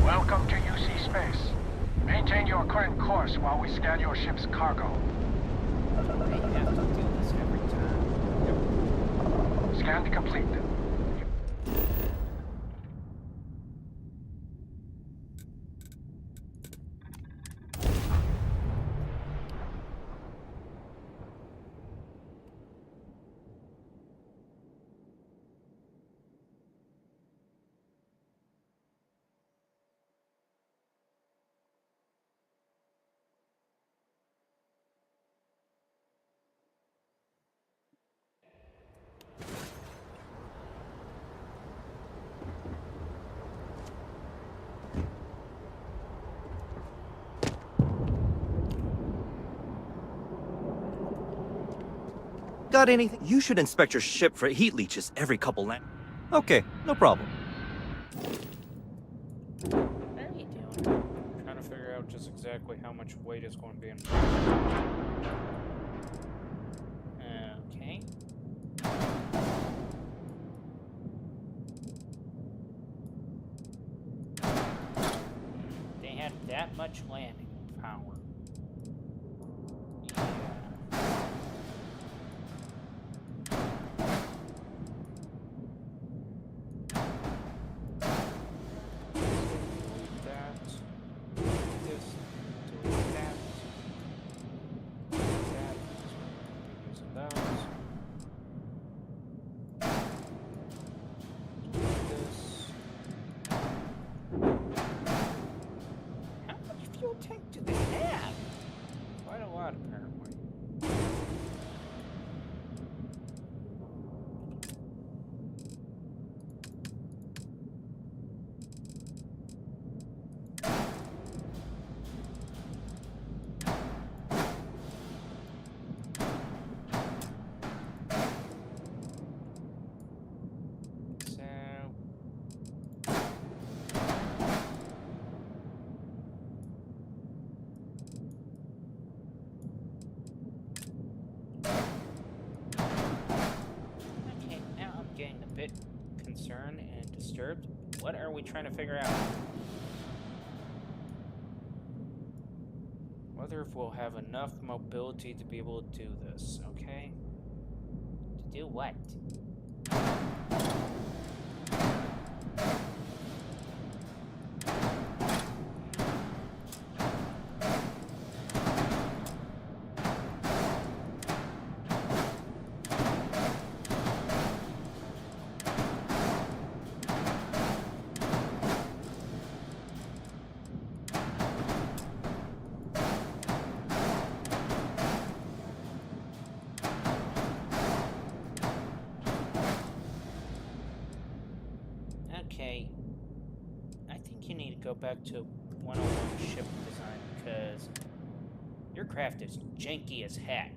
[SPEAKER 13] Welcome to UC Space. Maintain your current course while we scan your ship's cargo.
[SPEAKER 1] They have to do this every time.
[SPEAKER 13] Scan complete.
[SPEAKER 11] Got anything? You should inspect your ship for heat leeches every couple land. Okay, no problem.
[SPEAKER 1] What are you doing?
[SPEAKER 2] trying to figure out just exactly how much weight is going to be in.
[SPEAKER 1] Okay. They had that much landing power. Tank do they have?
[SPEAKER 2] Quite a lot, apparently.
[SPEAKER 1] Okay, now I'm getting a bit concerned and disturbed. What are we trying to figure out?
[SPEAKER 2] Whether if we'll have enough mobility to be able to do this, okay?
[SPEAKER 1] To do what? Okay, I think you need to go back to 101 ship design because your craft is janky as heck.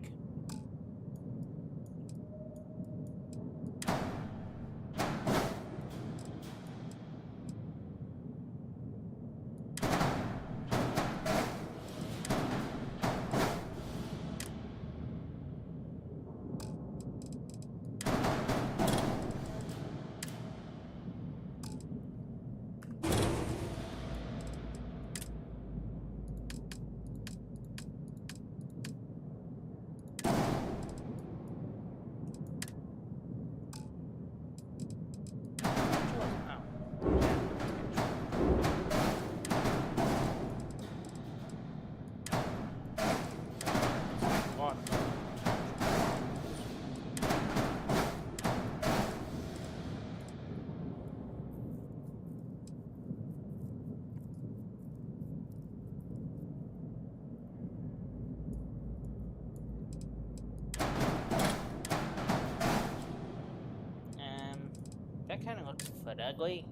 [SPEAKER 1] That kind of looks foot ugly.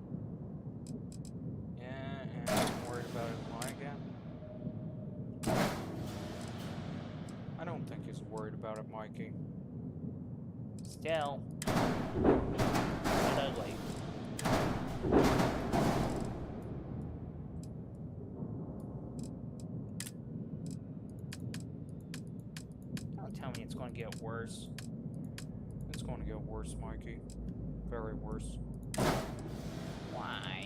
[SPEAKER 2] Yeah, and I'm worried about it lying again. don't think he's worried about it, Mikey.
[SPEAKER 1] Still, but ugly. Don't tell me it's going to get worse.
[SPEAKER 2] It's going to get worse, Mikey. Very worse.
[SPEAKER 1] Why?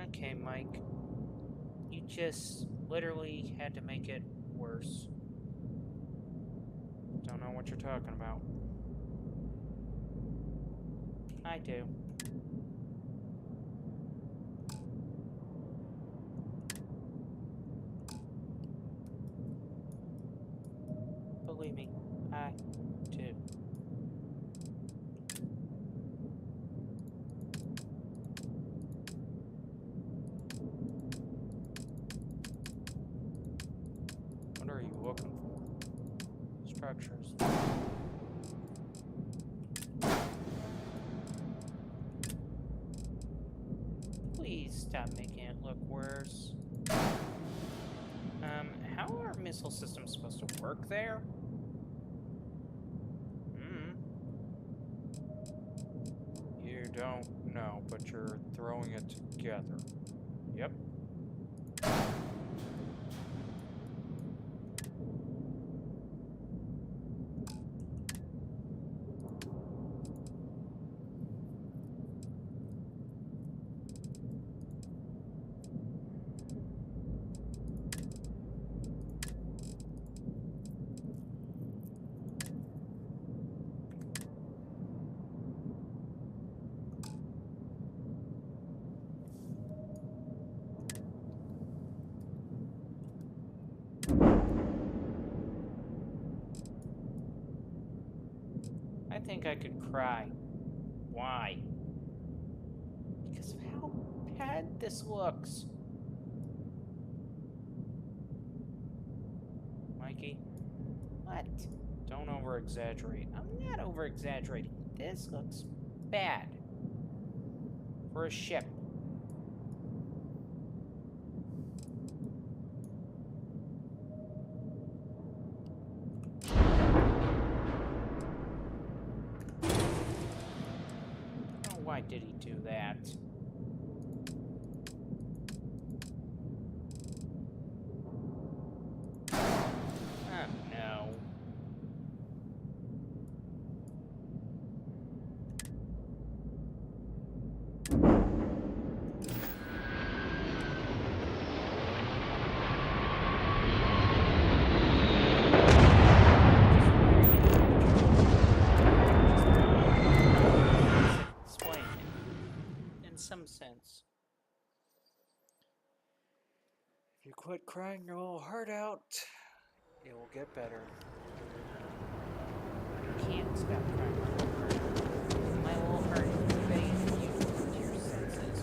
[SPEAKER 1] Okay, Mike. You just literally had to make it worse.
[SPEAKER 2] Don't know what you're talking about.
[SPEAKER 1] I do. Believe me, I do.
[SPEAKER 2] What are you looking for? Structures.
[SPEAKER 1] Please stop making it look worse. How are missile systems supposed to work there?
[SPEAKER 2] You don't know, but you're throwing it together. Yep.
[SPEAKER 1] I think I could cry. Why? Because of how bad this looks. Mikey? What?
[SPEAKER 2] Don't over-exaggerate.
[SPEAKER 1] I'm not over-exaggerating. This looks bad. For a ship. Why did he do that? Oh no. Some sense.
[SPEAKER 2] If you quit crying your little heart out, it will get better.
[SPEAKER 1] You can't stop crying my little heart. My little heart is begging you to your senses.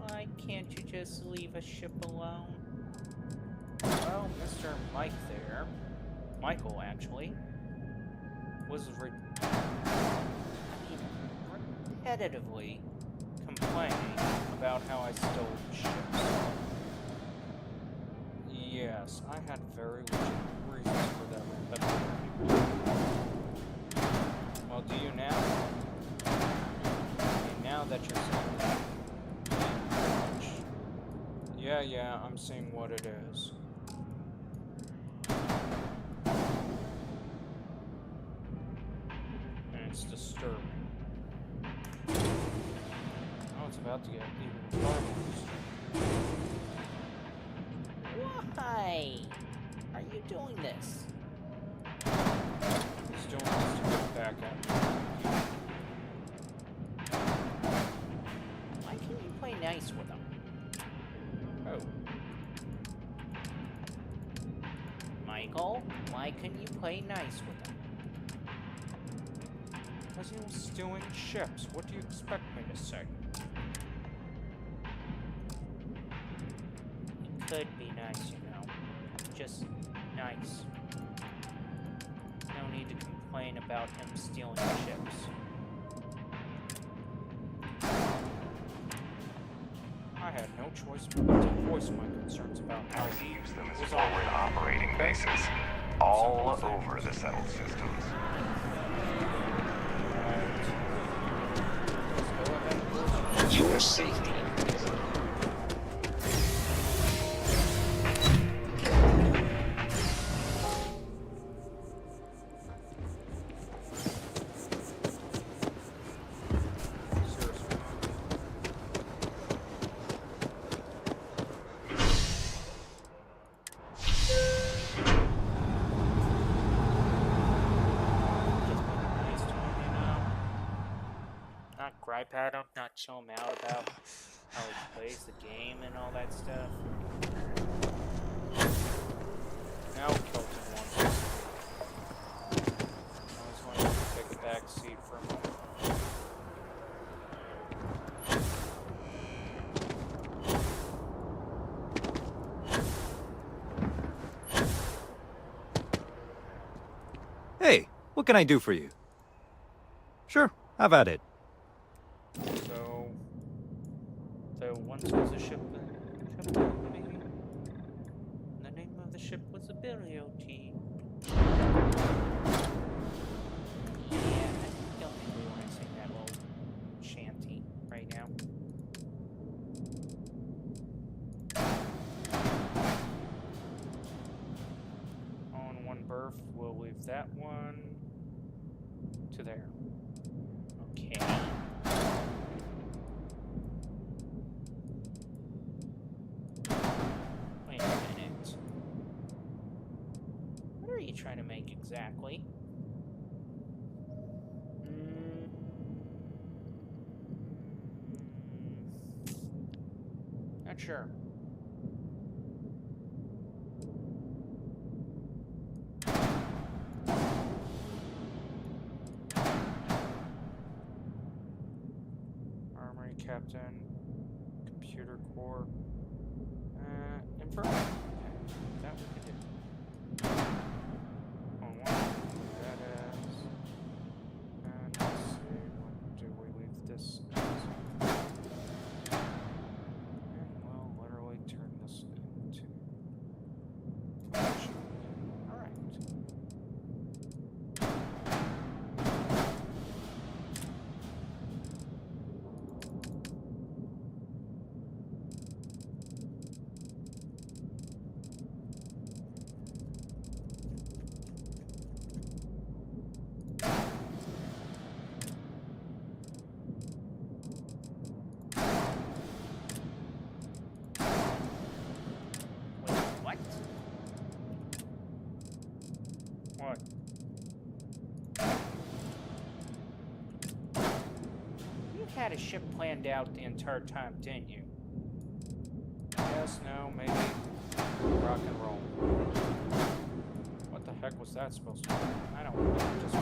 [SPEAKER 1] Why can't you just leave a ship alone?
[SPEAKER 2] Well, Mr. Mike there, Michael actually, was repetitively complaining about how I stole ships. Yes, I had very legitimate reasons for that. Yeah, I'm seeing what it is. And it's disturbing. Oh, it's about to get even far worse.
[SPEAKER 1] Why are you doing this?
[SPEAKER 2] He's doing this to get back at me.
[SPEAKER 1] Why can't you play nice with him?
[SPEAKER 2] Oh.
[SPEAKER 1] Michael, why couldn't you play nice with him?
[SPEAKER 2] Because he was stealing ships. What do you expect me to say?
[SPEAKER 1] It could be nice, you know. Just nice. No need to complain about him stealing ships.
[SPEAKER 2] I had no choice but to voice my concerns about how
[SPEAKER 7] he used them as forward operating bases all over the settled systems.
[SPEAKER 3] Your safety.
[SPEAKER 1] Not gripe at him, not chill him out about how he plays the game and all that stuff.
[SPEAKER 2] Now killed him once. I just wanted to take a back seat for a moment.
[SPEAKER 11] Hey, what can I do for you? Sure, have at it.
[SPEAKER 1] So once was a ship, maybe? The name of the ship was the Billioti. Yeah, I don't think we want to sing that little shanty right now.
[SPEAKER 2] On one berth, we'll leave that one to there.
[SPEAKER 1] Okay. Wait a minute. What are you trying to make exactly? Not sure.
[SPEAKER 2] Armory Captain, Computer Core, Infirmary. Okay, that we could do. On one, that is. And let's see, what do we leave this as? And we'll literally turn this into function. Alright.
[SPEAKER 1] What?
[SPEAKER 2] What?
[SPEAKER 1] You had a ship planned out the entire time, didn't you?
[SPEAKER 2] Yes, no, maybe. Rock and roll. What the heck was that supposed to be? I don't know. Just.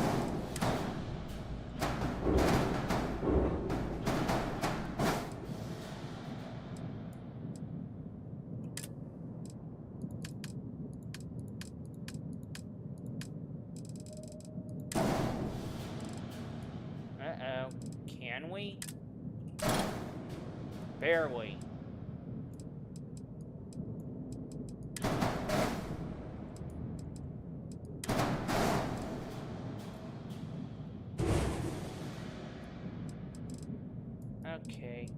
[SPEAKER 1] Uh-oh. Can we? Barely. Okay.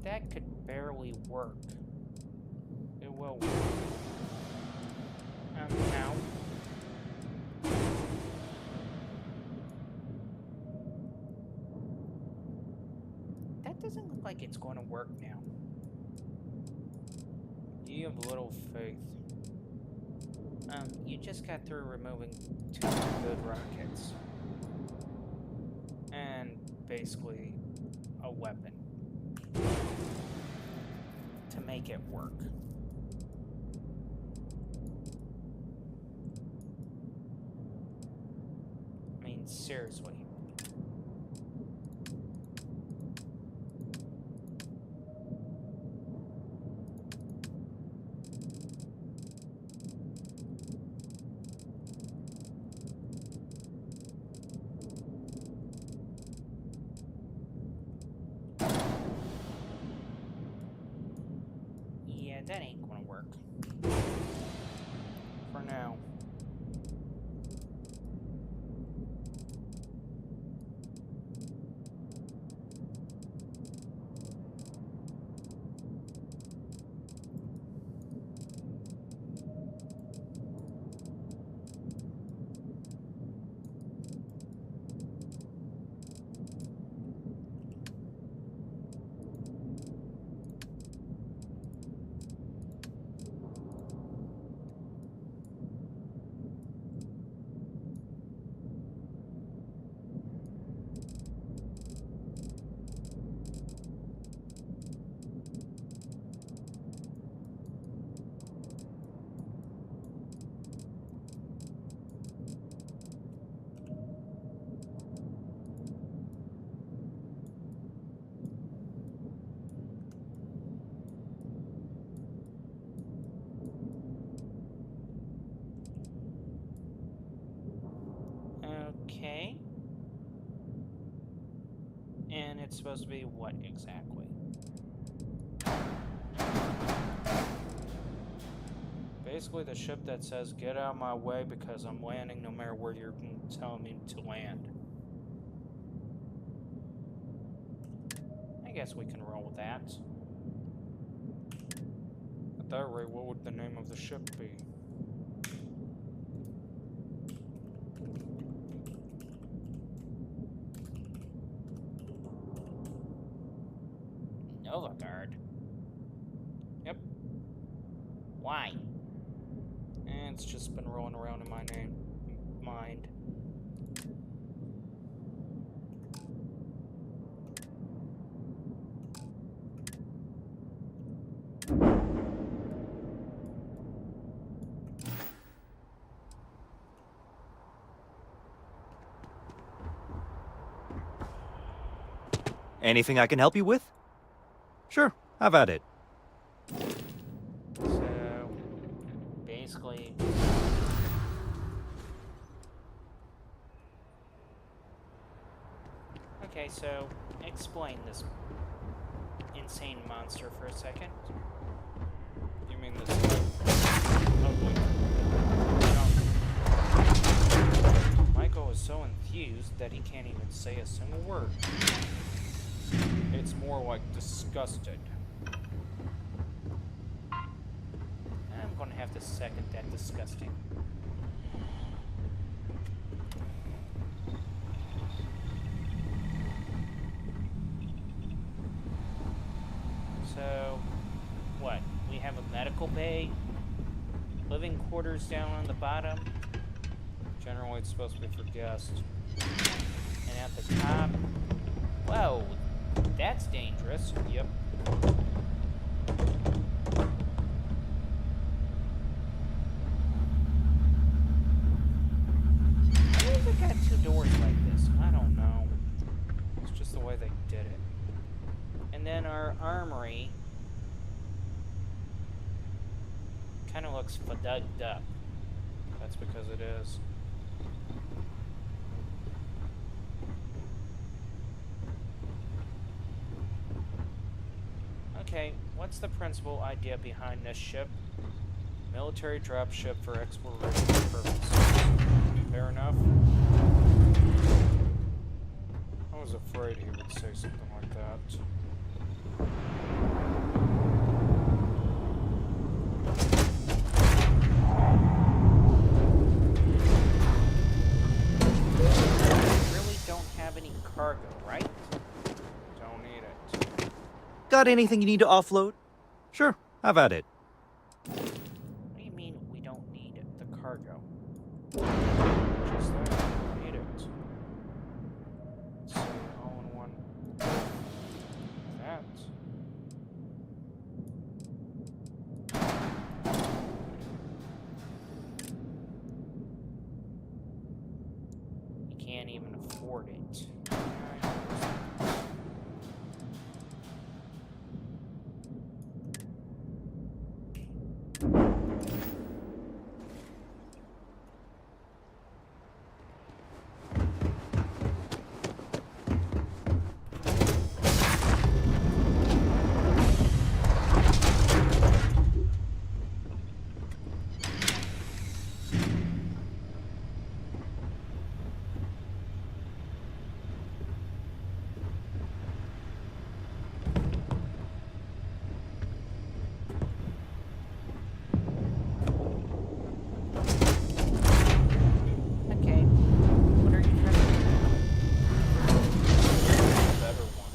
[SPEAKER 1] that could barely work. It will work. Now. That doesn't look like it's going to work now.
[SPEAKER 2] You have little faith.
[SPEAKER 1] You just got through removing 2 good rockets. And basically a weapon. To make it work. I mean, seriously. Yeah, that ain't gonna work. For now. Okay. And it's supposed to be what exactly?
[SPEAKER 2] Basically the ship that says, get out of my way because I'm landing no matter where you're telling me to land.
[SPEAKER 1] I guess we can roll with that.
[SPEAKER 2] At that rate, what would the name of the ship be?
[SPEAKER 1] Nova Guard. Yep. Why?
[SPEAKER 2] And it's just been rolling around in my mind.
[SPEAKER 11] Anything I can help you with? Sure, have at it.
[SPEAKER 1] So, basically... Okay, so, explain this insane monster for a second.
[SPEAKER 2] You mean this ugly? Michael is so enthused that he can't even say a single word. It's more like disgusted.
[SPEAKER 1] I'm gonna have to second that disgusting. So, what? We have a medical bay? Living quarters down on the bottom?
[SPEAKER 2] Generally, it's supposed to be for guests.
[SPEAKER 1] And at the top? Whoa, that's dangerous.
[SPEAKER 2] Yep.
[SPEAKER 1] Why has it got 2 doors like this? I don't know.
[SPEAKER 2] It's just the way they did it.
[SPEAKER 1] And then our armory kind of looks fudduged up.
[SPEAKER 2] That's because it is.
[SPEAKER 1] Okay, what's the principal idea behind this ship?
[SPEAKER 2] Military dropship for exploration purposes. Fair enough? I was afraid he would say something like that.
[SPEAKER 1] Really don't have any cargo, right?
[SPEAKER 2] Don't need it.
[SPEAKER 11] Got anything you need to offload? Sure, have at it.
[SPEAKER 1] What do you mean we don't need the cargo? Just that, we need it. Let's see, all in one. That. You can't even afford it. Okay. What are you trying to do? Better one.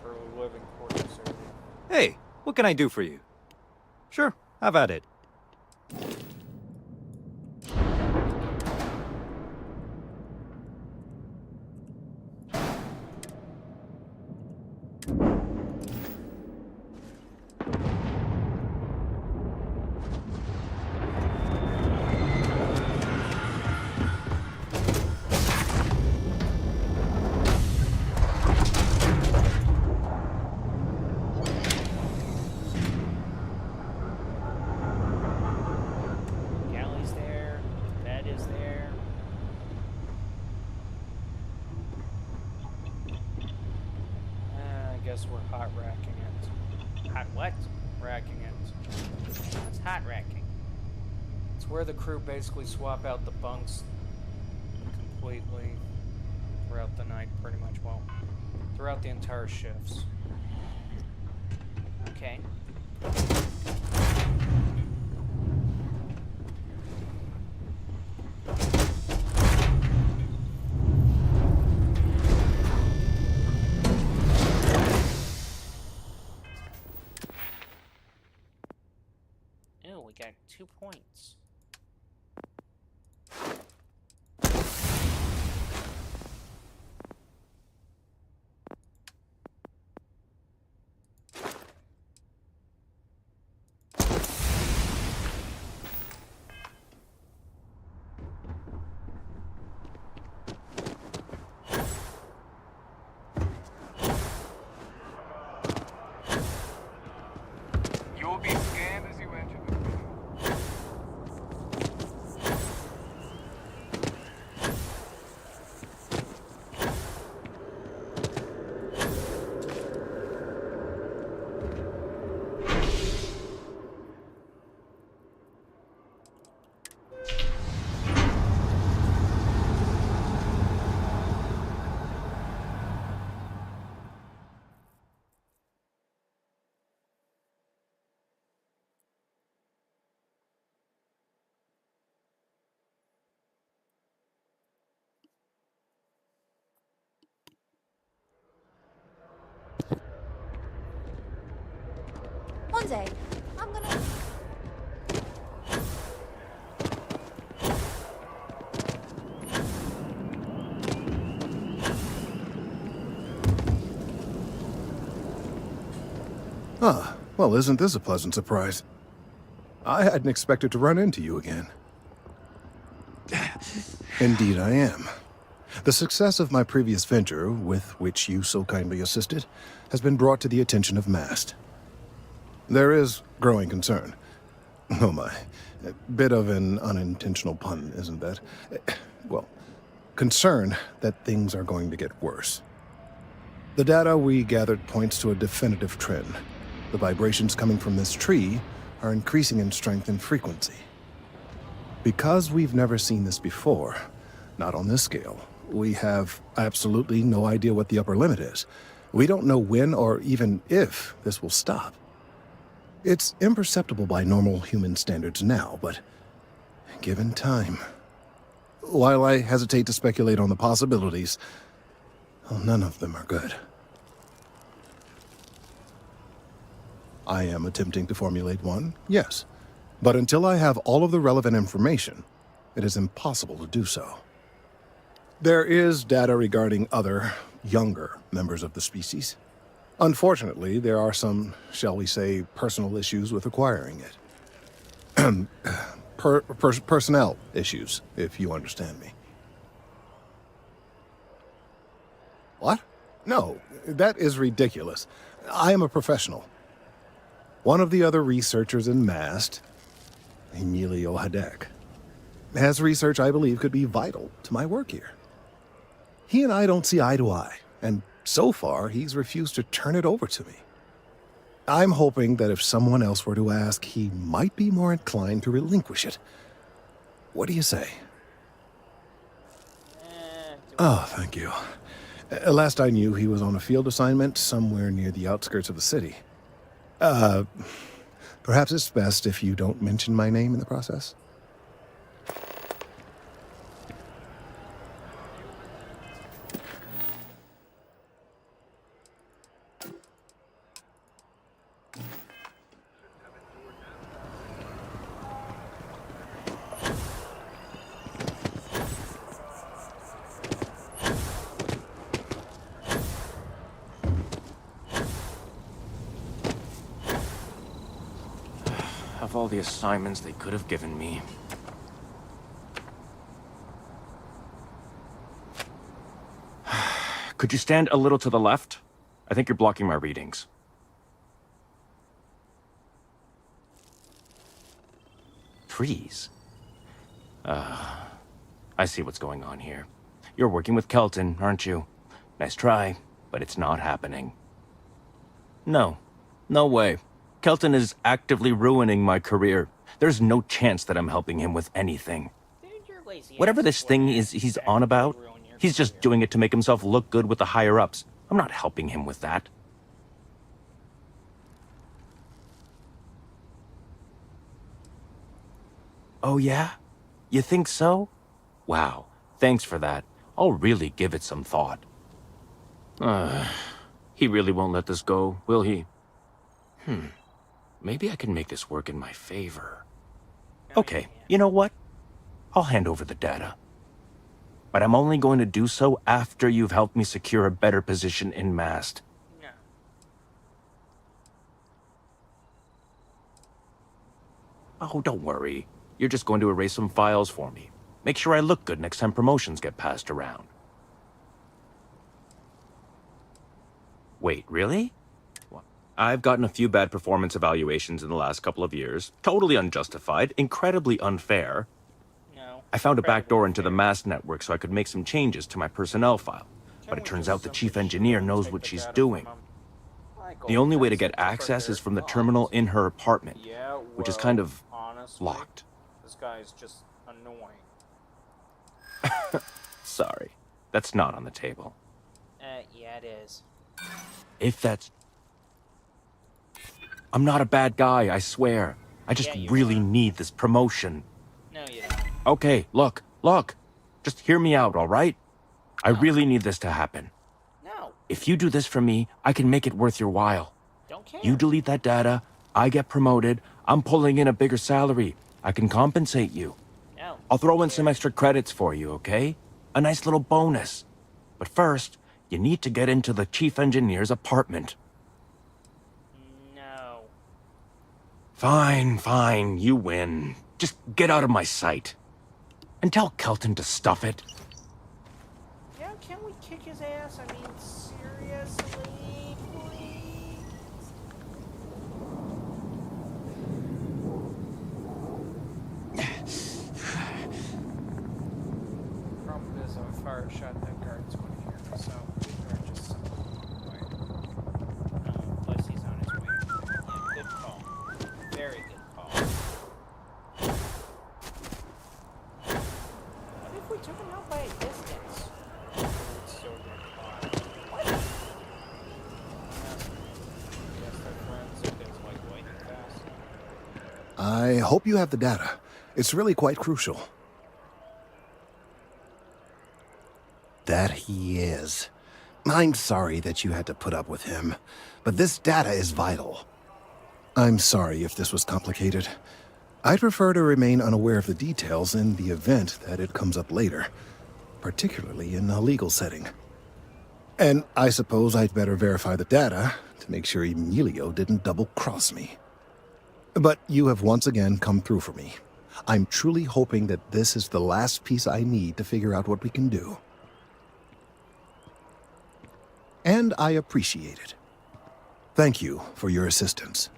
[SPEAKER 1] For living quarters area.
[SPEAKER 11] Hey, what can I do for you? Sure, have at it.
[SPEAKER 1] Galley's there. Bed is there. I guess we're hot racking it. Hot what? Racking it. What's hot racking?
[SPEAKER 2] It's where the crew basically swap out the bunks completely throughout the night, pretty much. Well, throughout the entire shifts.
[SPEAKER 1] Okay. Oh, we got 2 points.
[SPEAKER 7] You will be scanned as you enter the room.
[SPEAKER 4] One day, I'm gonna...
[SPEAKER 17] Ah, well, isn't this a pleasant surprise? I hadn't expected to run into you again. Indeed I am. The success of my previous venture, with which you so kindly assisted, has been brought to the attention of Mast. There is growing concern. Oh my, a bit of an unintentional pun, isn't that? Well, concern that things are going to get worse. The data we gathered points to a definitive trend. The vibrations coming from this tree are increasing in strength and frequency. Because we've never seen this before, not on this scale, we have absolutely no idea what the upper limit is. We don't know when or even if this will stop. It's imperceptible by normal human standards now, but given time... While I hesitate to speculate on the possibilities, well, none of them are good. I am attempting to formulate one, yes. But until I have all of the relevant information, it is impossible to do so. There is data regarding other, younger members of the species. Unfortunately, there are some, shall we say, personal issues with acquiring it. Personnel issues, if you understand me. What? No, that is ridiculous. I am a professional. One of the other researchers in MAST, Emilio Hadek, has research I believe could be vital to my work here. He and I don't see eye to eye, and so far he's refused to turn it over to me. I'm hoping that if someone else were to ask, he might be more inclined to relinquish it. What do you say? Oh, thank you. Last I knew, he was on a field assignment somewhere near the outskirts of the city. Perhaps it's best if you don't mention my name in the process?
[SPEAKER 9] Of all the assignments they could have given me. Could you stand a little to the left? I think you're blocking my readings. Trees? I see what's going on here. You're working with Kelton, aren't you? Nice try, but it's not happening. No. No way. Kelton is actively ruining my career. There's no chance that I'm helping him with anything. Whatever this thing is he's on about, he's just doing it to make himself look good with the higher-ups. I'm not helping him with that. Oh yeah? You think so? Wow, thanks for that. I'll really give it some thought. He really won't let this go, will he? Maybe I can make this work in my favor. Okay, you know what? I'll hand over the data. But I'm only going to do so after you've helped me secure a better position in MAST.
[SPEAKER 1] No.
[SPEAKER 9] Oh, don't worry. You're just going to erase some files for me. Make sure I look good next time promotions get passed around. Wait, really? I've gotten a few bad performance evaluations in the last couple of years. Totally unjustified, incredibly unfair.
[SPEAKER 1] No.
[SPEAKER 9] I found a backdoor into the MAST network so I could make some changes to my personnel file. But it turns out the chief engineer knows what she's doing. The only way to get access is from the terminal in her apartment, which is kind of locked.
[SPEAKER 2] This guy is just annoying.
[SPEAKER 9] Sorry, that's not on the table.
[SPEAKER 1] Yeah, it is.
[SPEAKER 9] If that's... I'm not a bad guy, I swear. I just really need this promotion.
[SPEAKER 1] No, you don't.
[SPEAKER 9] Okay, look. Just hear me out, all right? I really need this to happen.
[SPEAKER 1] No.
[SPEAKER 9] If you do this for me, I can make it worth your while.
[SPEAKER 1] Don't care.
[SPEAKER 9] You delete that data, I get promoted, I'm pulling in a bigger salary. I can compensate you.
[SPEAKER 1] No.
[SPEAKER 9] I'll throw in some extra credits for you, okay? A nice little bonus. But first, you need to get into the chief engineer's apartment.
[SPEAKER 1] No.
[SPEAKER 9] Fine, you win. Just get out of my sight. And tell Kelton to stuff it.
[SPEAKER 1] Yeah, can we kick his ass? I mean, seriously, please?
[SPEAKER 2] Problem is, if I fire a shot, that guard's going to hear me, so we're just wait.
[SPEAKER 1] Plus he's on his way. Yeah, good call. Very good call. What if we took him out by a distance?
[SPEAKER 2] Yes, they're friends if there's like lightning fast.
[SPEAKER 17] I hope you have the data. It's really quite crucial. That he is. I'm sorry that you had to put up with him, but this data is vital. I'm sorry if this was complicated. I'd prefer to remain unaware of the details in the event that it comes up later, particularly in a legal setting. And I suppose I'd better verify the data to make sure Emilio didn't double-cross me. But you have once again come through for me. I'm truly hoping that this is the last piece I need to figure out what we can do. And I appreciate it. Thank you for your assistance.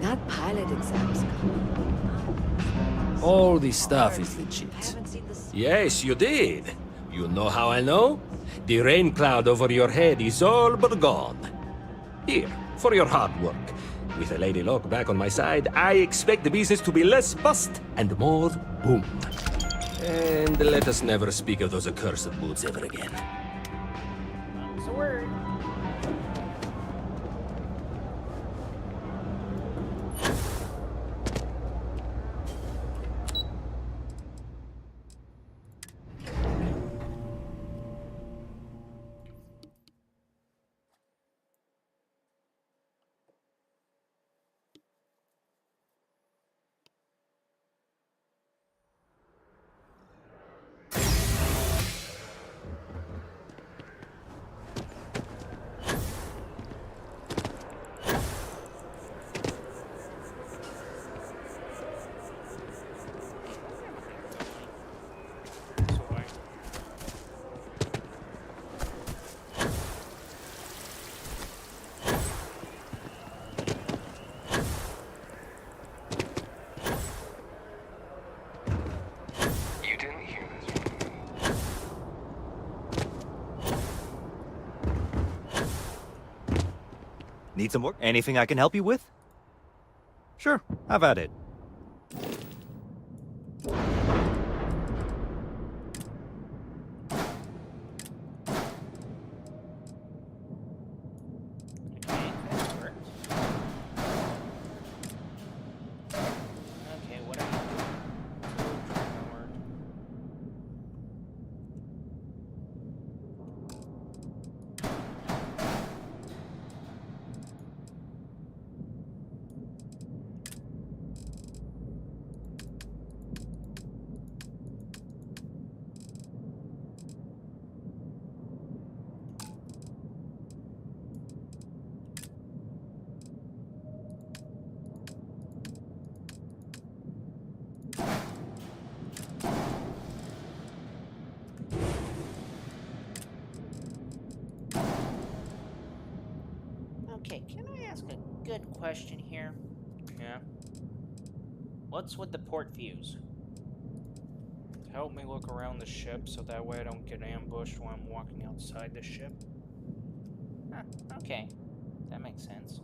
[SPEAKER 6] That pilot exam's coming.
[SPEAKER 3] All this stuff is legit. Yes, you did. You know how I know? The rain cloud over your head is all but gone. Here, for your hard work. With a Lady Locke back on my side, I expect the business to be less bust and more boom. And let us never speak of those accursed boots ever again.
[SPEAKER 1] That's a word.
[SPEAKER 11] Need some work? Anything I can help you with? Sure, have at it.
[SPEAKER 1] Okay, can I ask a good question here?
[SPEAKER 2] Yeah.
[SPEAKER 1] What's with the port views?
[SPEAKER 2] Help me look around the ship so that way I don't get ambushed while I'm walking outside the ship.
[SPEAKER 1] Huh, okay. That makes sense.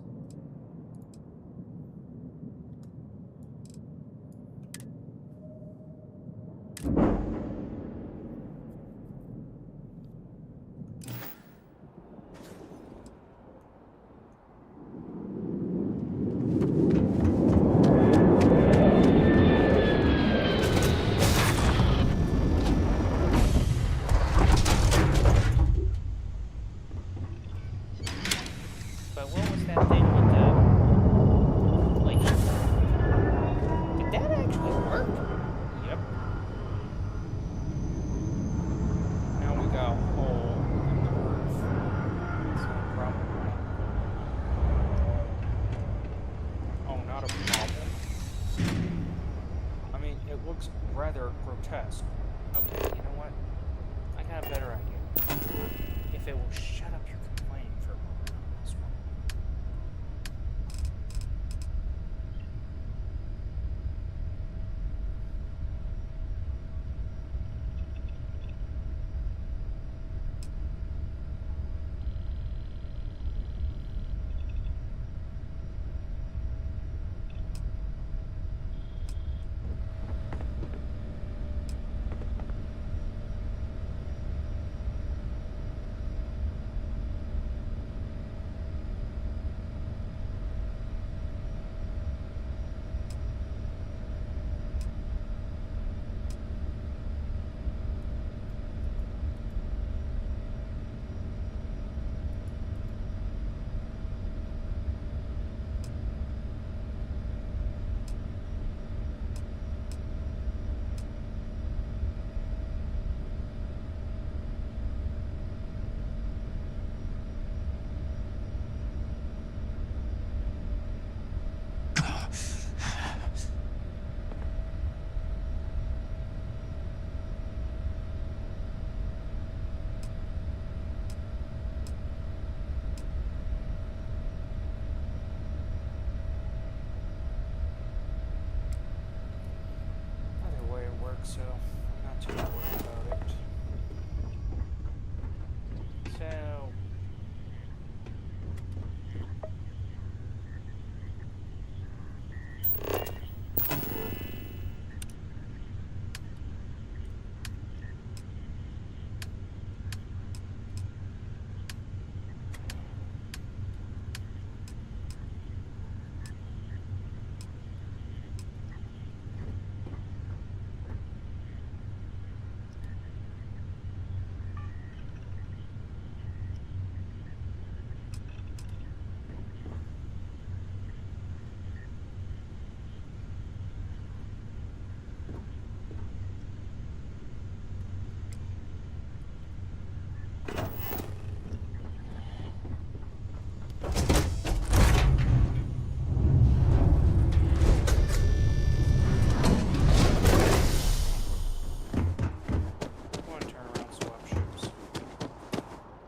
[SPEAKER 2] rather grotesque. Okay, you know what? I got a better idea. If it will shut up your complaining for a moment on this one. So I'm not too worried about it. So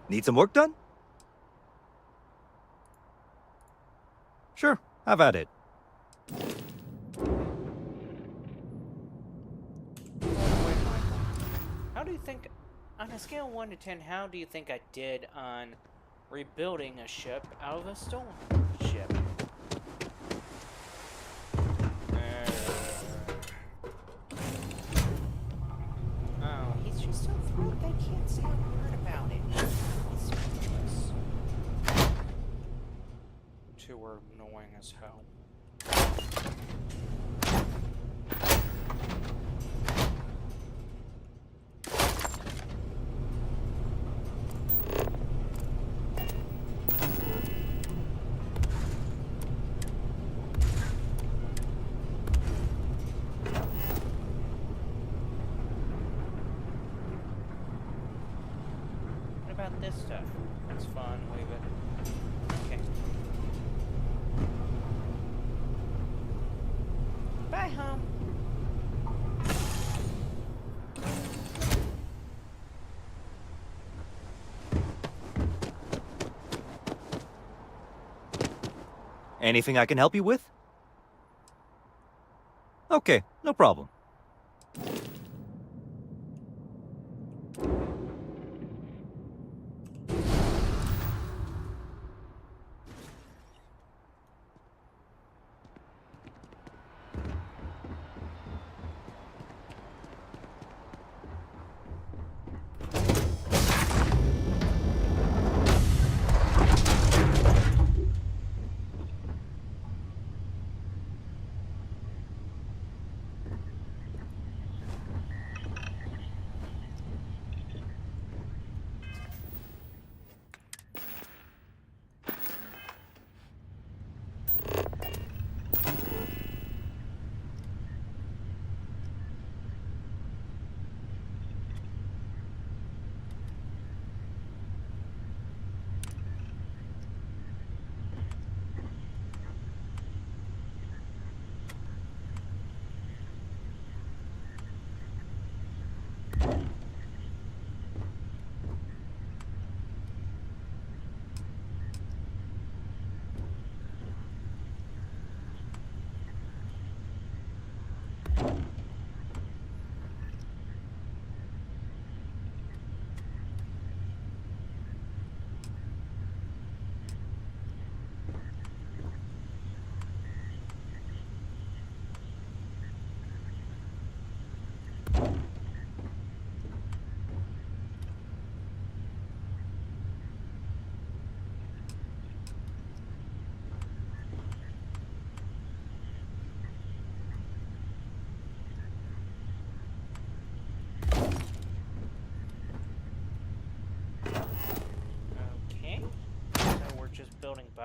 [SPEAKER 11] Need some work done? Sure, have at it.
[SPEAKER 2] how do you think, on a scale of 1 to 10, how do you think I did on rebuilding a ship out of a stolen ship? Oh, he's just so thrilled they can't say a word about it. It's ridiculous. Two were annoying as hell. About this stuff. It's fun, leave it. Okay. Bye, home.
[SPEAKER 11] Anything I can help you with? Okay, no problem.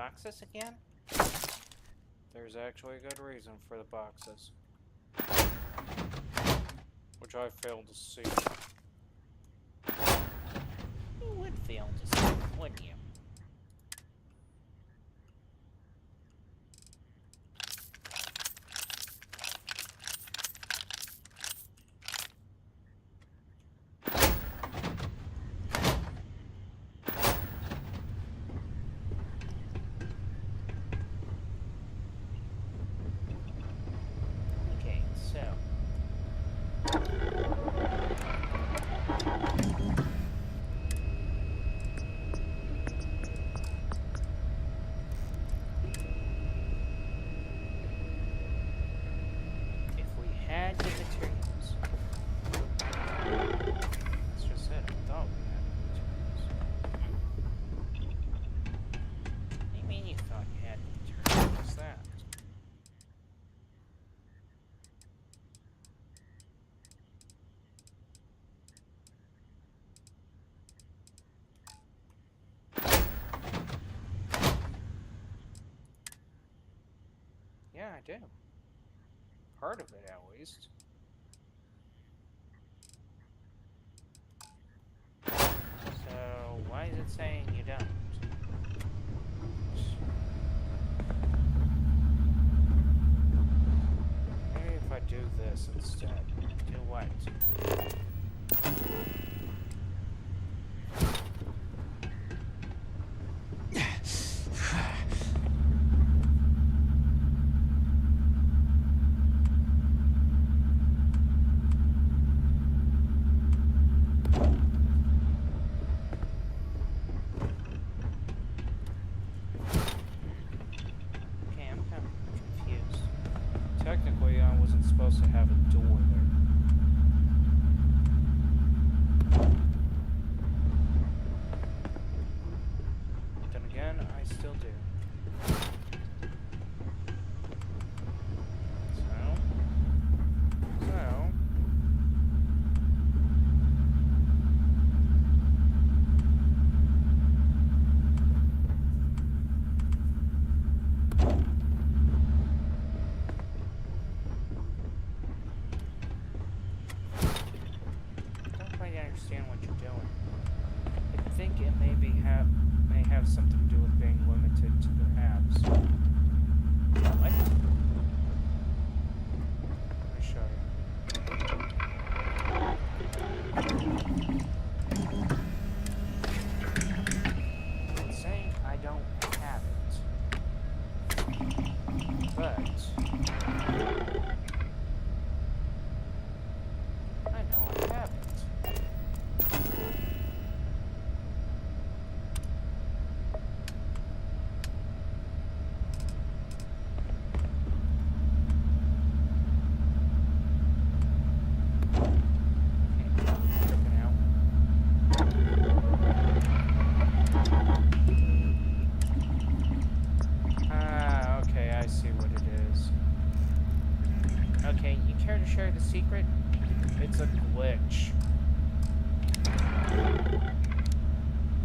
[SPEAKER 1] boxes again?
[SPEAKER 2] There's actually a good reason for the boxes. Which I failed to see.
[SPEAKER 1] You would fail to see, wouldn't you? Okay, so... if we had the materials... That's just it, I thought we had the materials. What do you mean you thought you had the materials? What's that? Yeah, I do. Part of it, at least. So, why is it saying you don't? Maybe if I do this instead. Do what? Okay, I'm kind of confused. Technically, I wasn't supposed to have a door there. But then again, I still do. So... I don't quite understand what you're doing. I think it may have something to do with being limited to the halves. What? Let me show you. It's saying I don't have it. But I know I have it. Tripping out. Ah, okay, I see what it is. Okay, you care to share the secret? It's a glitch.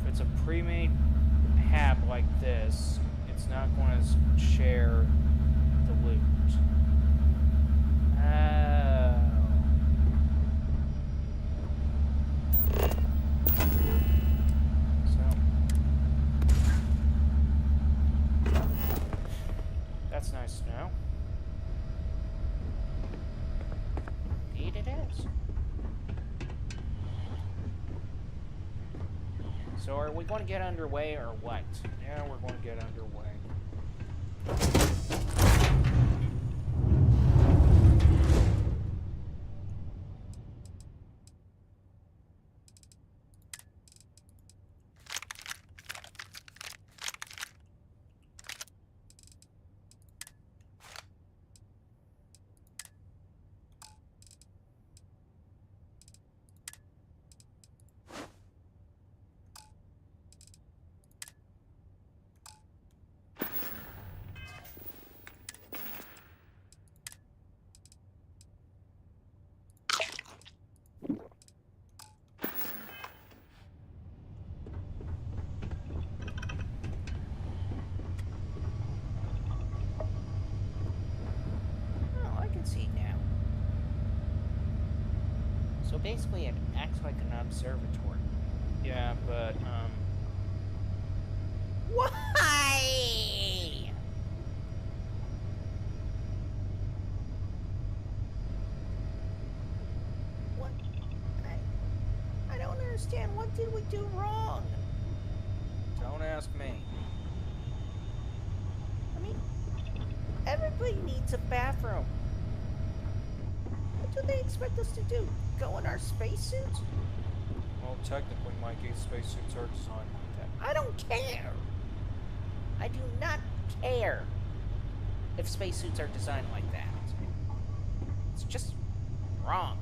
[SPEAKER 1] If it's a pre-made hab like this, it's not going to share the loot. Oh. So. That's nice to know. Indeed it is. So are we going to get underway or what? Yeah, we're going to get underway. Basically, it acts like an observatory.
[SPEAKER 2] Yeah, but,
[SPEAKER 1] Why? What? I don't understand. What did we do wrong?
[SPEAKER 2] don't ask me.
[SPEAKER 1] I mean, everybody needs a bathroom. What do they expect us to do? Go in our spacesuits?
[SPEAKER 2] Well, technically, Mikey, spacesuits are designed like that.
[SPEAKER 1] I don't care. I do not care if spacesuits are designed like that. It's just wrong.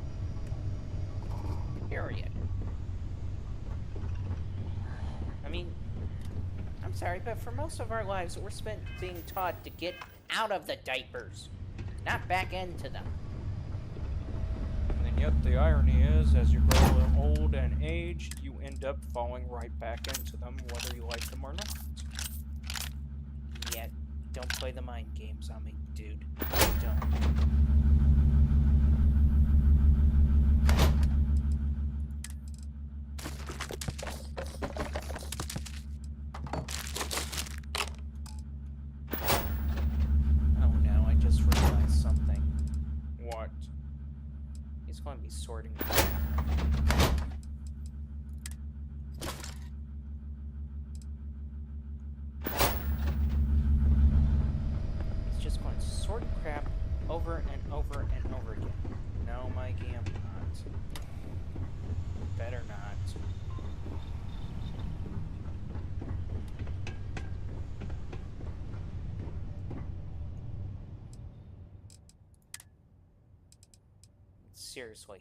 [SPEAKER 1] Period. I mean, I'm sorry, but for most of our lives, we're spent being taught to get out of the diapers, not back into them.
[SPEAKER 2] And yet, the irony is, as you grow old and age, you end up falling right back into them, whether you like them or not.
[SPEAKER 1] Yeah, don't play the mind games on me, dude. Don't. Oh no, I just realized something.
[SPEAKER 2] What?
[SPEAKER 1] He's going to be sorting. He's just going to sort crap over and over and over again. No, Mikey, I'm not. Better not. Seriously.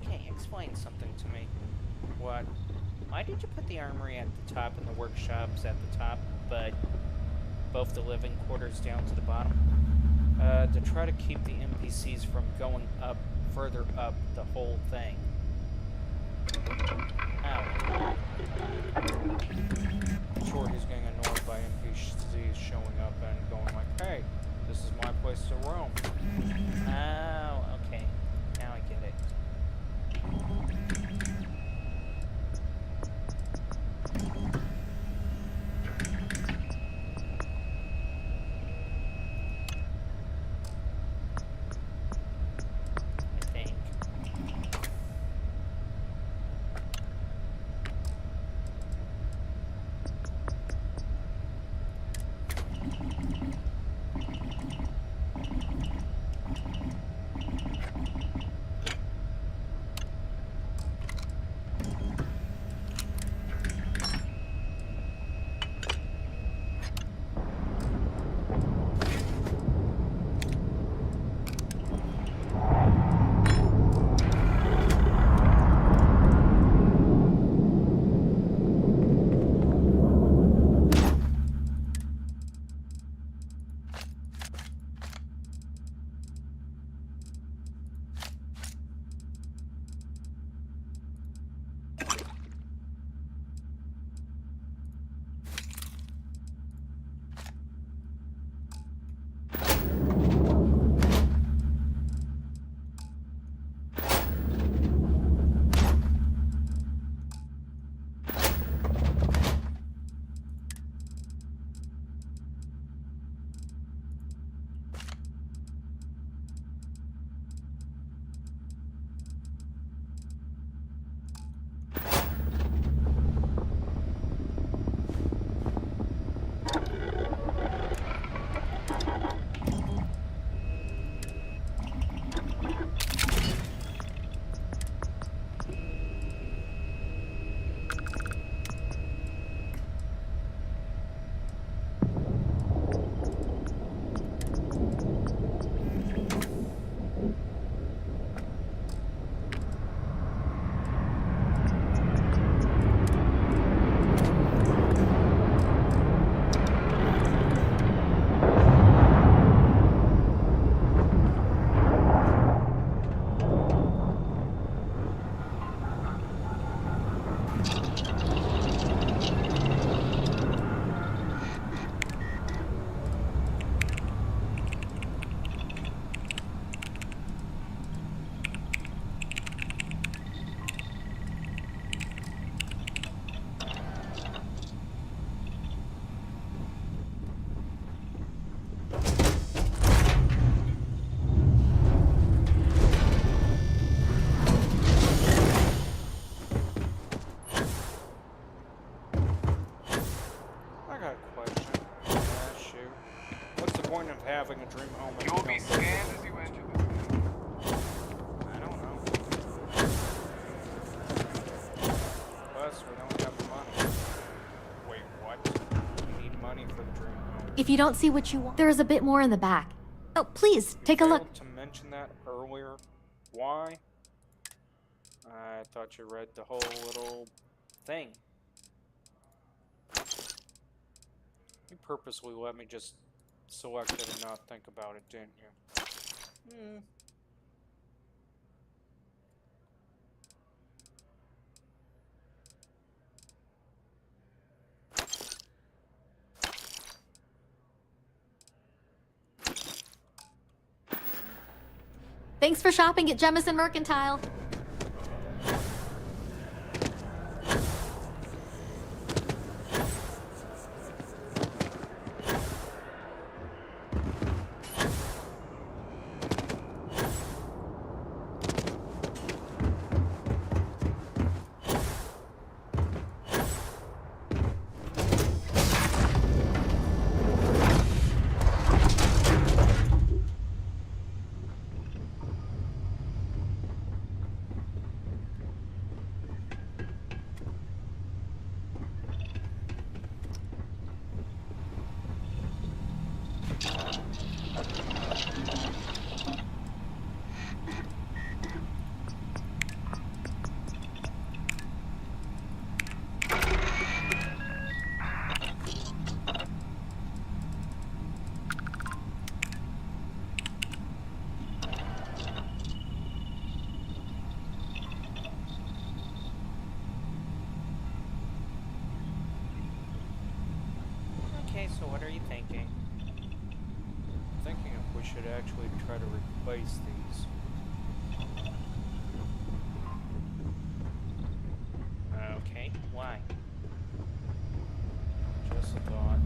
[SPEAKER 1] Okay, explain something to me.
[SPEAKER 2] What?
[SPEAKER 1] Why did you put the armory at the top and the workshops at the top, but both the living quarters down to the bottom?
[SPEAKER 2] To try to keep the NPCs from going up, further up the whole thing.
[SPEAKER 1] Ow.
[SPEAKER 2] I'm sure he's getting annoyed by NPCs showing up and going like, hey, this is my place to roam.
[SPEAKER 1] Oh, okay. Now I get it.
[SPEAKER 2] got a question. Yeah, shoot. What's the point of having a dream home if
[SPEAKER 7] You'll be scanned as you enter the
[SPEAKER 2] I don't know. Plus, we don't have the money. Wait, what? We need money for the dream home.
[SPEAKER 4] If you don't see what you want, there is a bit more in the back. Oh, please, take a look.
[SPEAKER 2] To mention that earlier. Why? I thought you read the whole little thing. You purposely let me just select it and not think about it, didn't you?
[SPEAKER 4] Thanks for shopping at Jemison Mercantile.
[SPEAKER 1] Okay, so what are you thinking?
[SPEAKER 2] I'm thinking if we should actually try to replace these.
[SPEAKER 1] Okay, why?
[SPEAKER 2] Just a thought.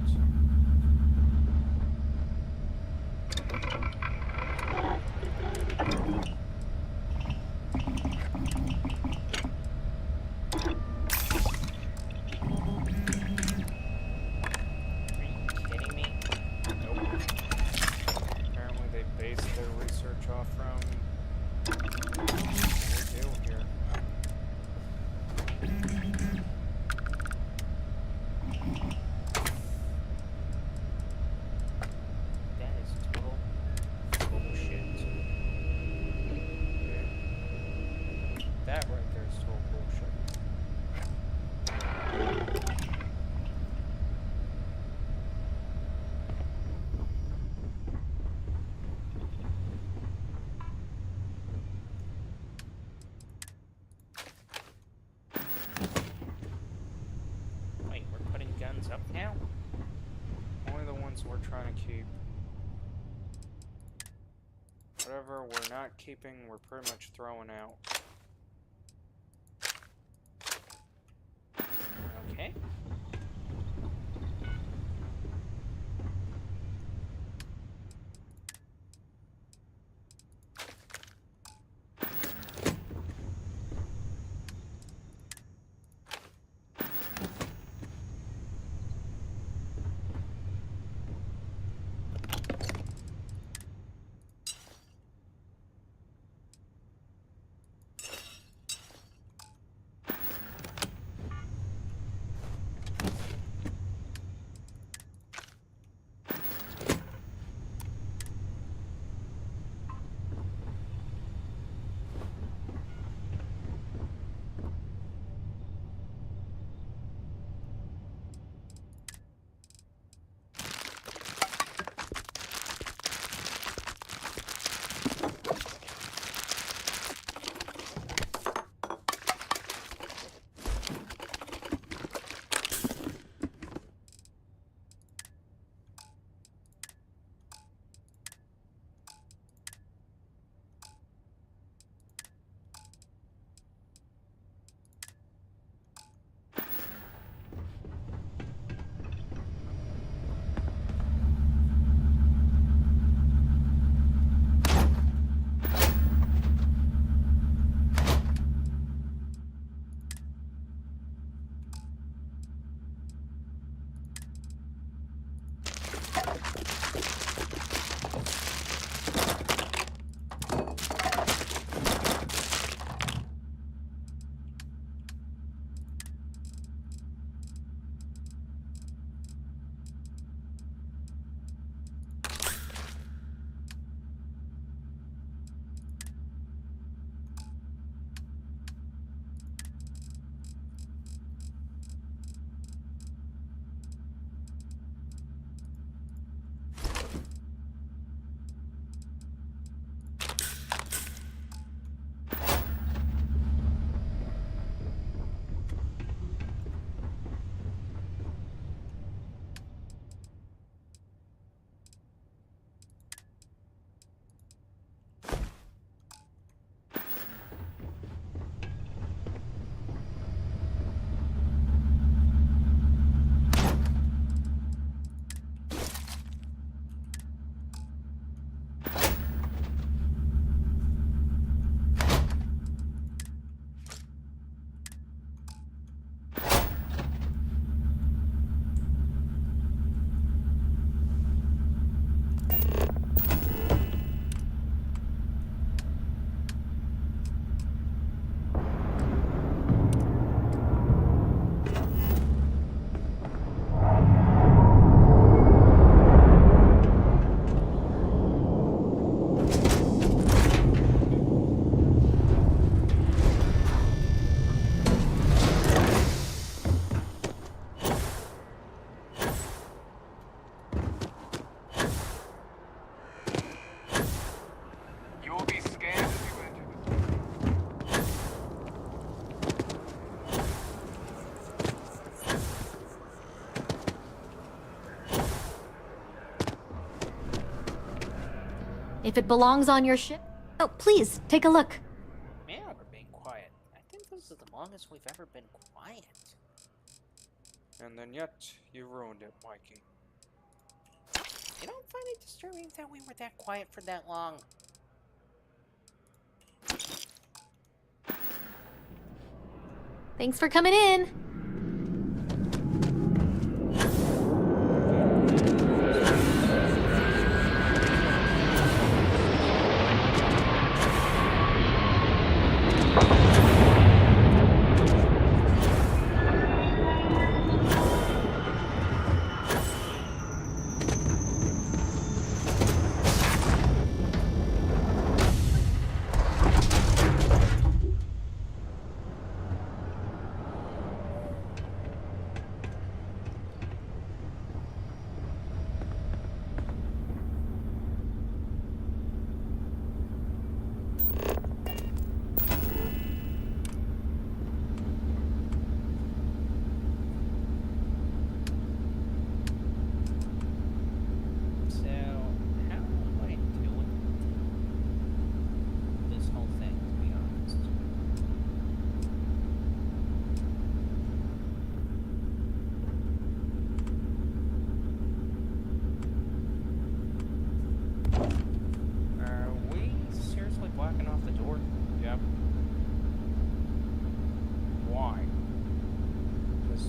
[SPEAKER 2] That right there is total bullshit.
[SPEAKER 1] Wait, we're putting guns up now?
[SPEAKER 2] Only the ones we're trying to keep. Whatever we're not keeping, we're pretty much throwing out.
[SPEAKER 1] Okay.
[SPEAKER 4] If it belongs on your ship... Oh, please, take a look.
[SPEAKER 1] Man, we're being quiet. I think this is the longest we've ever been quiet.
[SPEAKER 2] And then yet, you ruined it, Mikey.
[SPEAKER 1] You don't find it disturbing that we were that quiet for that long?
[SPEAKER 4] Thanks for coming in.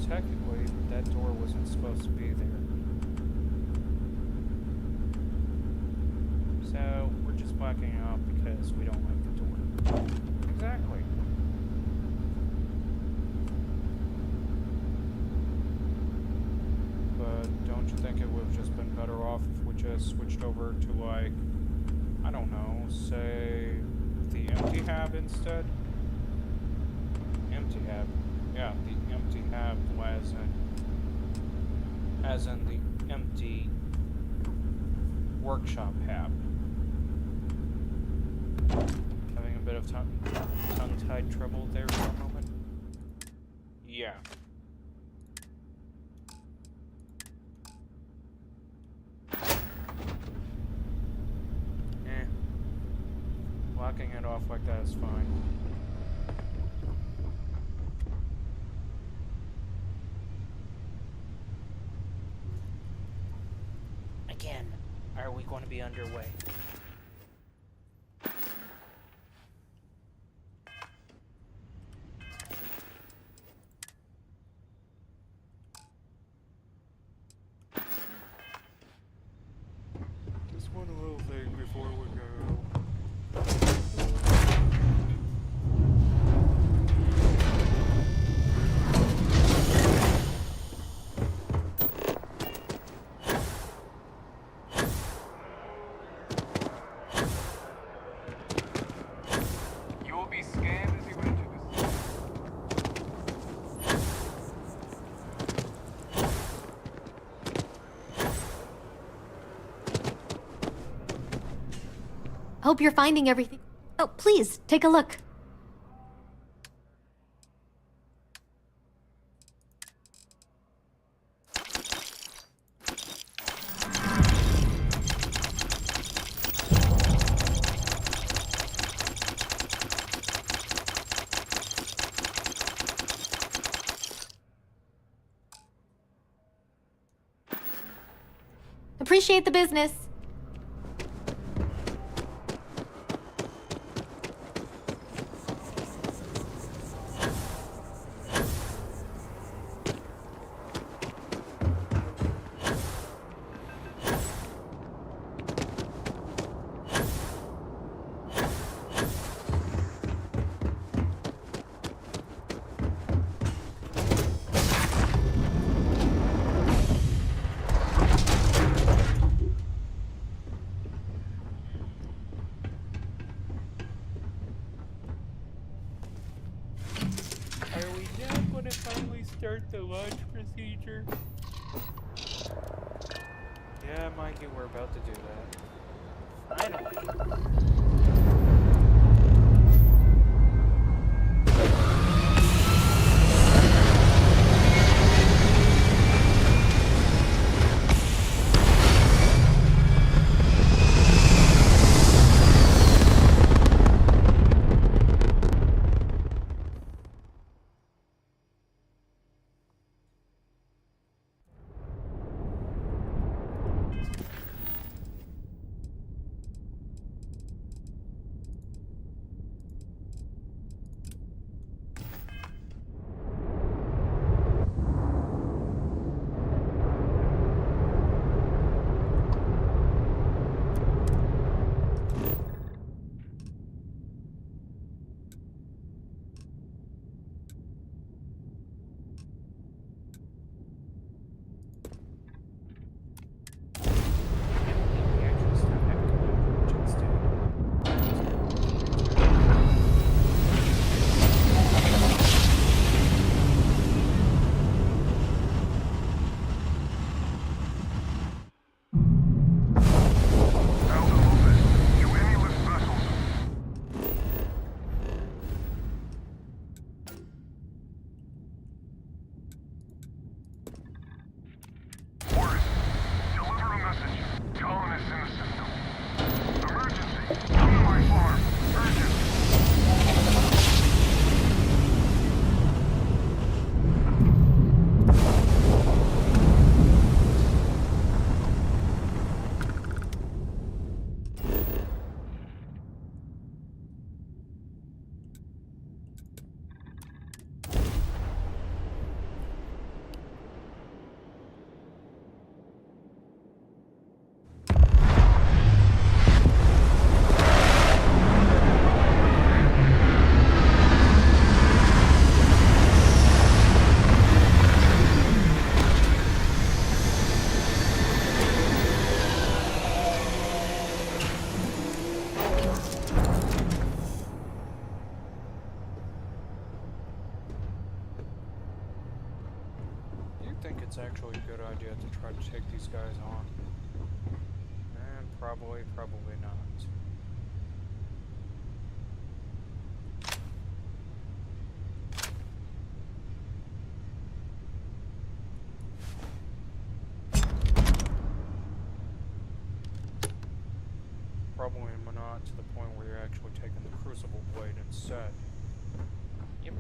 [SPEAKER 2] Technically, that door wasn't supposed to be there. So, we're just blocking it off because we don't like the door. Exactly. But don't you think it would have just been better off if we just switched over to, like, I don't know, say, the empty hab instead? Empty hab. Yeah, the empty hab as in the empty workshop hab. Having a bit of tongue-tied trouble there for a moment. Yeah. Locking it off like that is fine.
[SPEAKER 1] Again, are we going to be underway?
[SPEAKER 2] before we go.
[SPEAKER 7] You will be scanned as you enter the city.
[SPEAKER 4] Hope you're finding everything. Oh, please, take a look. Appreciate the business.
[SPEAKER 2] Are we now going to finally start the launch procedure? Yeah, Mikey, we're about to do that.
[SPEAKER 1] Finally.
[SPEAKER 2] It's actually a good idea to try to take these guys on. And probably not. Probably not to the point where you're actually taking the Crucible Blade instead. Yep.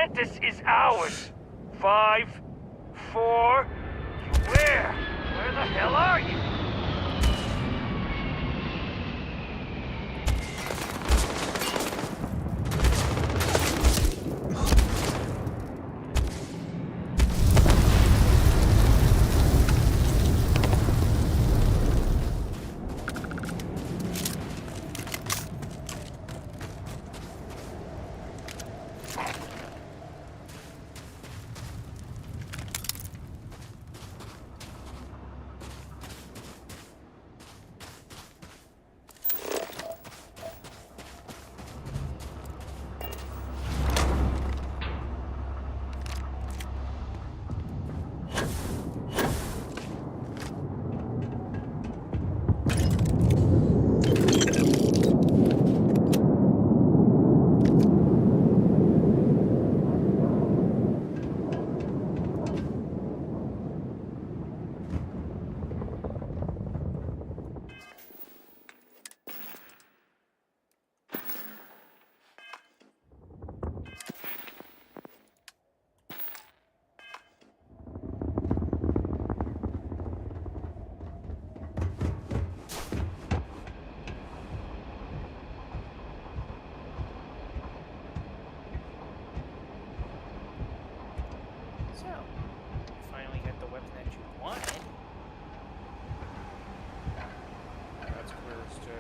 [SPEAKER 5] Atlantis is ours. 5, 4... Where? Where the hell are you?
[SPEAKER 1] So, you finally got the weapon that you wanted.
[SPEAKER 2] That's clear as day.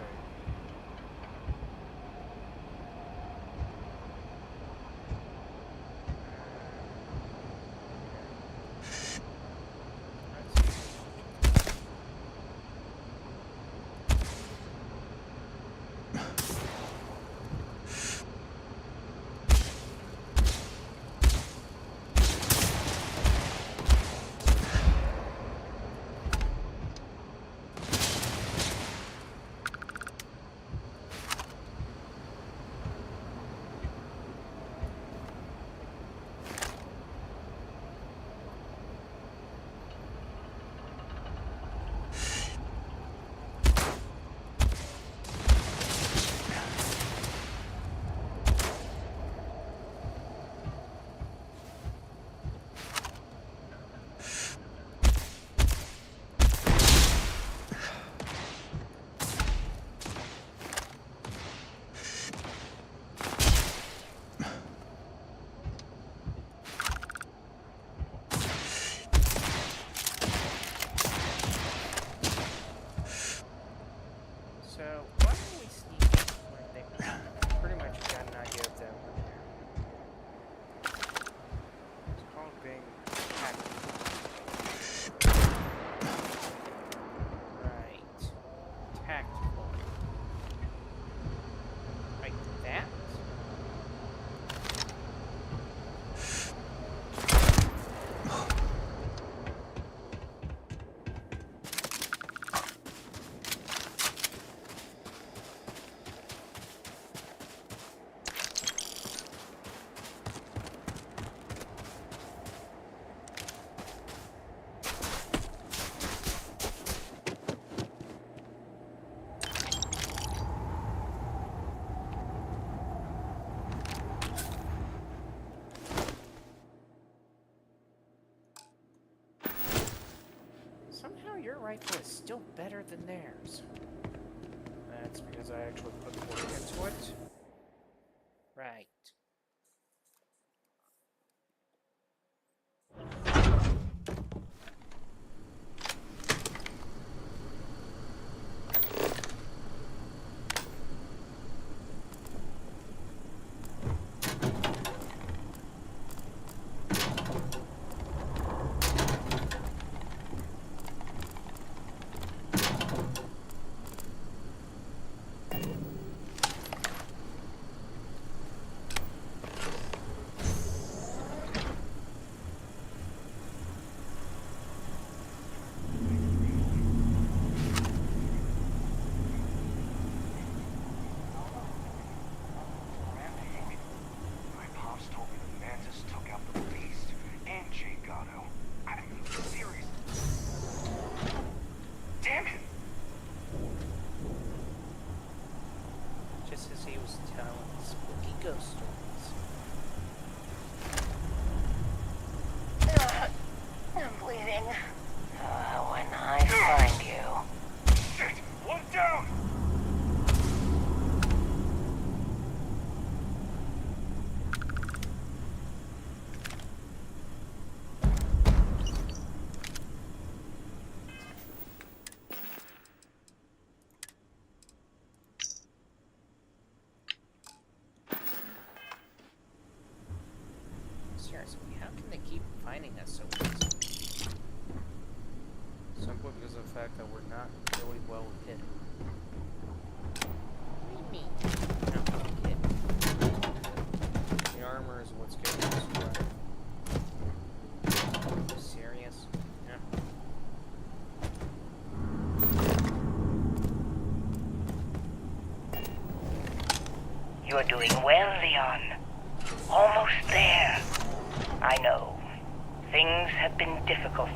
[SPEAKER 1] So, why don't we sneak in where they pretty much got an idea of that one here. It's called being tactical. Right. Tactical. Like that? Somehow your rifle is still better than theirs. That's because I actually put work into it. Right.
[SPEAKER 24] waiting. When I find you.
[SPEAKER 5] Shit! One down!
[SPEAKER 1] Seriously, how can they keep finding us so easy?
[SPEAKER 2] Simply because of the fact that we're not really well hidden.
[SPEAKER 1] What do you mean? Not well hidden.
[SPEAKER 2] The armor is what's getting us away.
[SPEAKER 1] Are you serious?
[SPEAKER 2] Yeah.
[SPEAKER 24] You're doing well, Leon. Almost there. I know. Things have been difficult.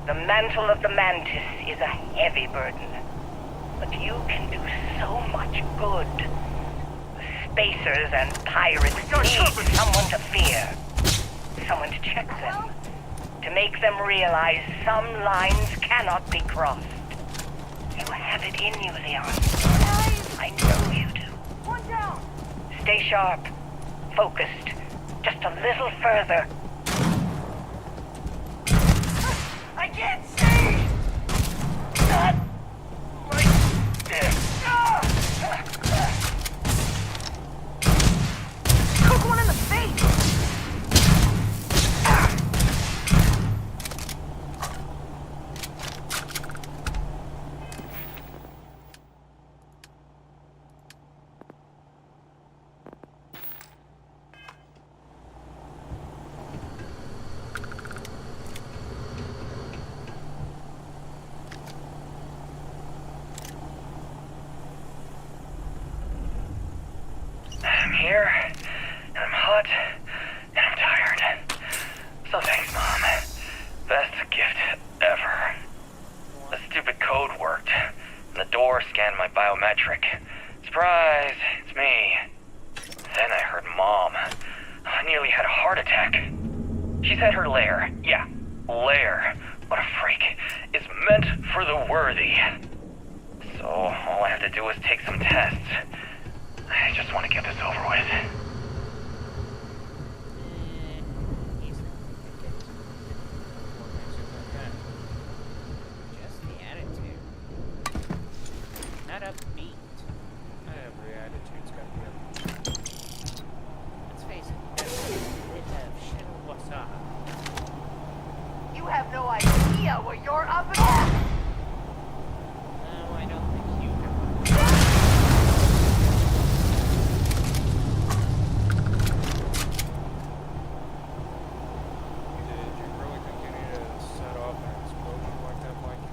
[SPEAKER 24] The mantle of the Mantis is a heavy burden. But you can do so much good. The Spacers and pirates need someone to fear. Someone to check them. To make them realize some lines cannot be crossed. You have it in you, Leon. I know you do. One down. Stay sharp. Focused. Just a little further. I can't see! Not like this. Cook one in the face! I'm here, and I'm hot, and I'm tired. So thanks, Mom. Best gift ever. The stupid code worked, and the door scanned my biometric. Surprise, it's me. Then I heard Mom. I nearly had a heart attack. She said her lair, yeah, lair, what a freak, is meant for the worthy. So all I have to do is take some tests. I just want to get this over with.
[SPEAKER 1] Just the attitude. Not upbeat.
[SPEAKER 2] Every attitude's got to be upbeat.
[SPEAKER 1] Let's face it, that's a bit of shit. What's up?
[SPEAKER 24] You have no idea what you're up against!
[SPEAKER 1] No, I don't think you have.
[SPEAKER 2] Did you really continue to set off an explosion like that, Mike?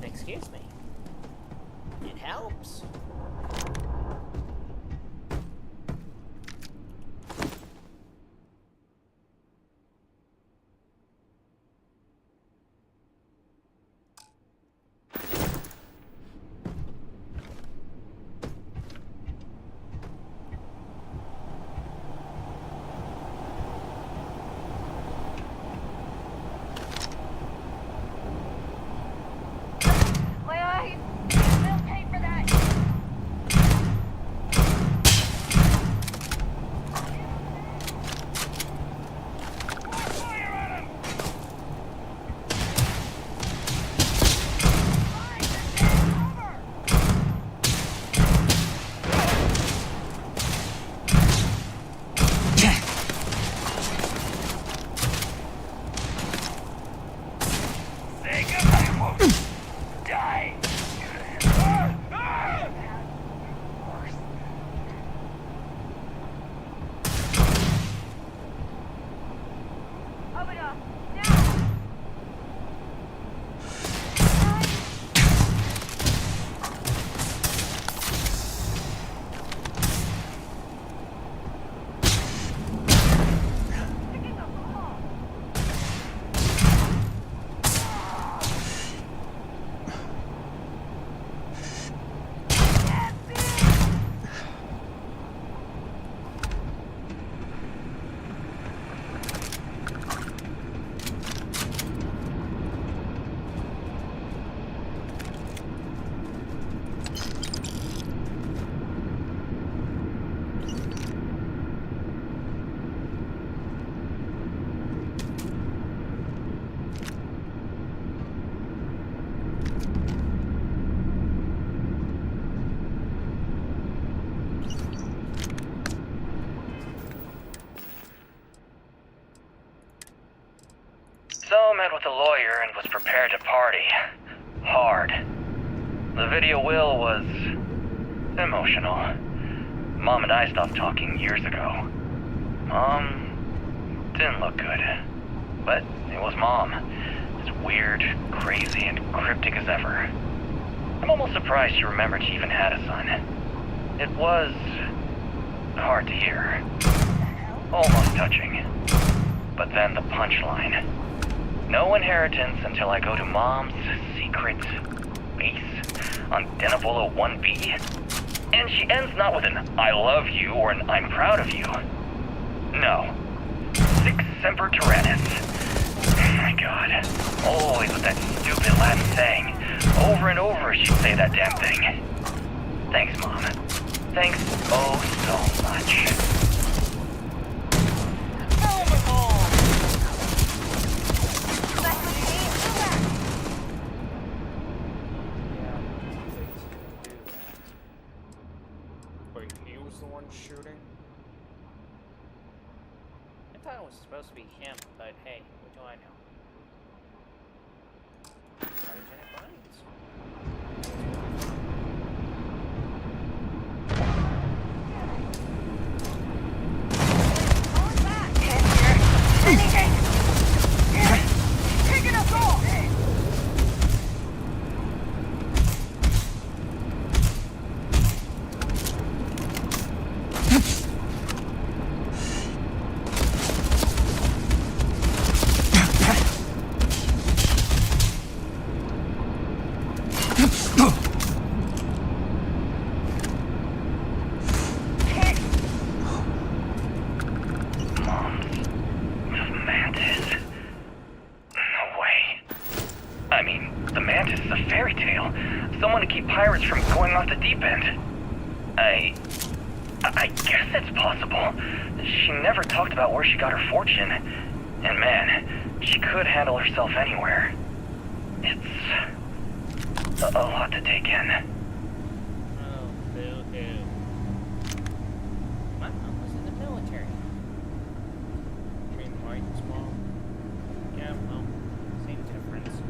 [SPEAKER 1] Excuse me. It helps.
[SPEAKER 10] So met with a lawyer and was prepared to party. Hard. The video will was emotional. Mom and I stopped talking years ago. Mom didn't look good. But it was Mom. As weird, crazy, and cryptic as ever. I'm almost surprised she remembered she even had a son. It was hard to hear. Almost touching. But then the punchline. No inheritance until I go to Mom's secret base on Denevolo 1B. And she ends not with an I love you or an I'm proud of you. No. Sic semper tyrannis. Oh my god. Always with that stupid last saying. Over and over she'd say that damn thing. Thanks, Mom. Thanks oh so much.
[SPEAKER 2] Wait, he was the one shooting?
[SPEAKER 1] I thought it was supposed to be him, but hey, what do I know? Cryogenic mines.
[SPEAKER 5] Anything! Taking us off!
[SPEAKER 10] Someone to keep pirates from going off the deep end. I guess it's possible. She never talked about where she got her fortune. And man, she could handle herself anywhere. It's a lot to take in.
[SPEAKER 1] Oh, boo-hoo. My mom was in the military.
[SPEAKER 2] You mean Mike's mom?
[SPEAKER 1] Yeah, well, same difference.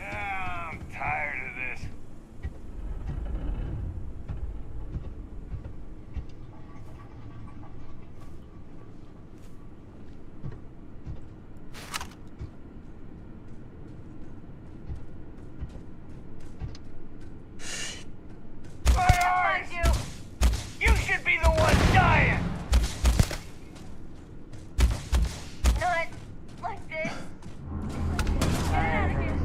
[SPEAKER 5] I'm tired of this. My eyes! You should be the one dying!
[SPEAKER 19] Not like this. Get out of here.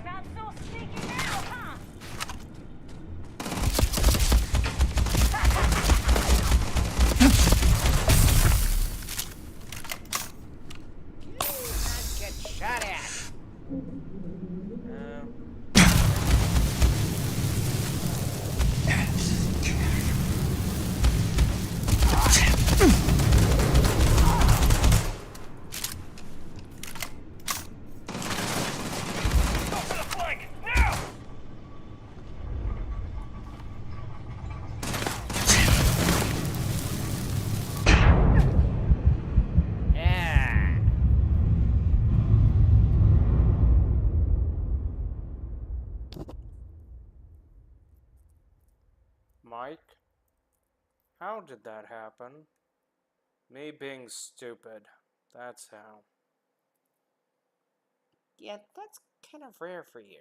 [SPEAKER 19] Not so sneaky now, huh?
[SPEAKER 1] Get shot at.
[SPEAKER 5] Go for the flank! Now!
[SPEAKER 1] Yeah.
[SPEAKER 2] Mike? How did that happen? Me being stupid. That's how.
[SPEAKER 1] Yeah, that's kind of rare for you.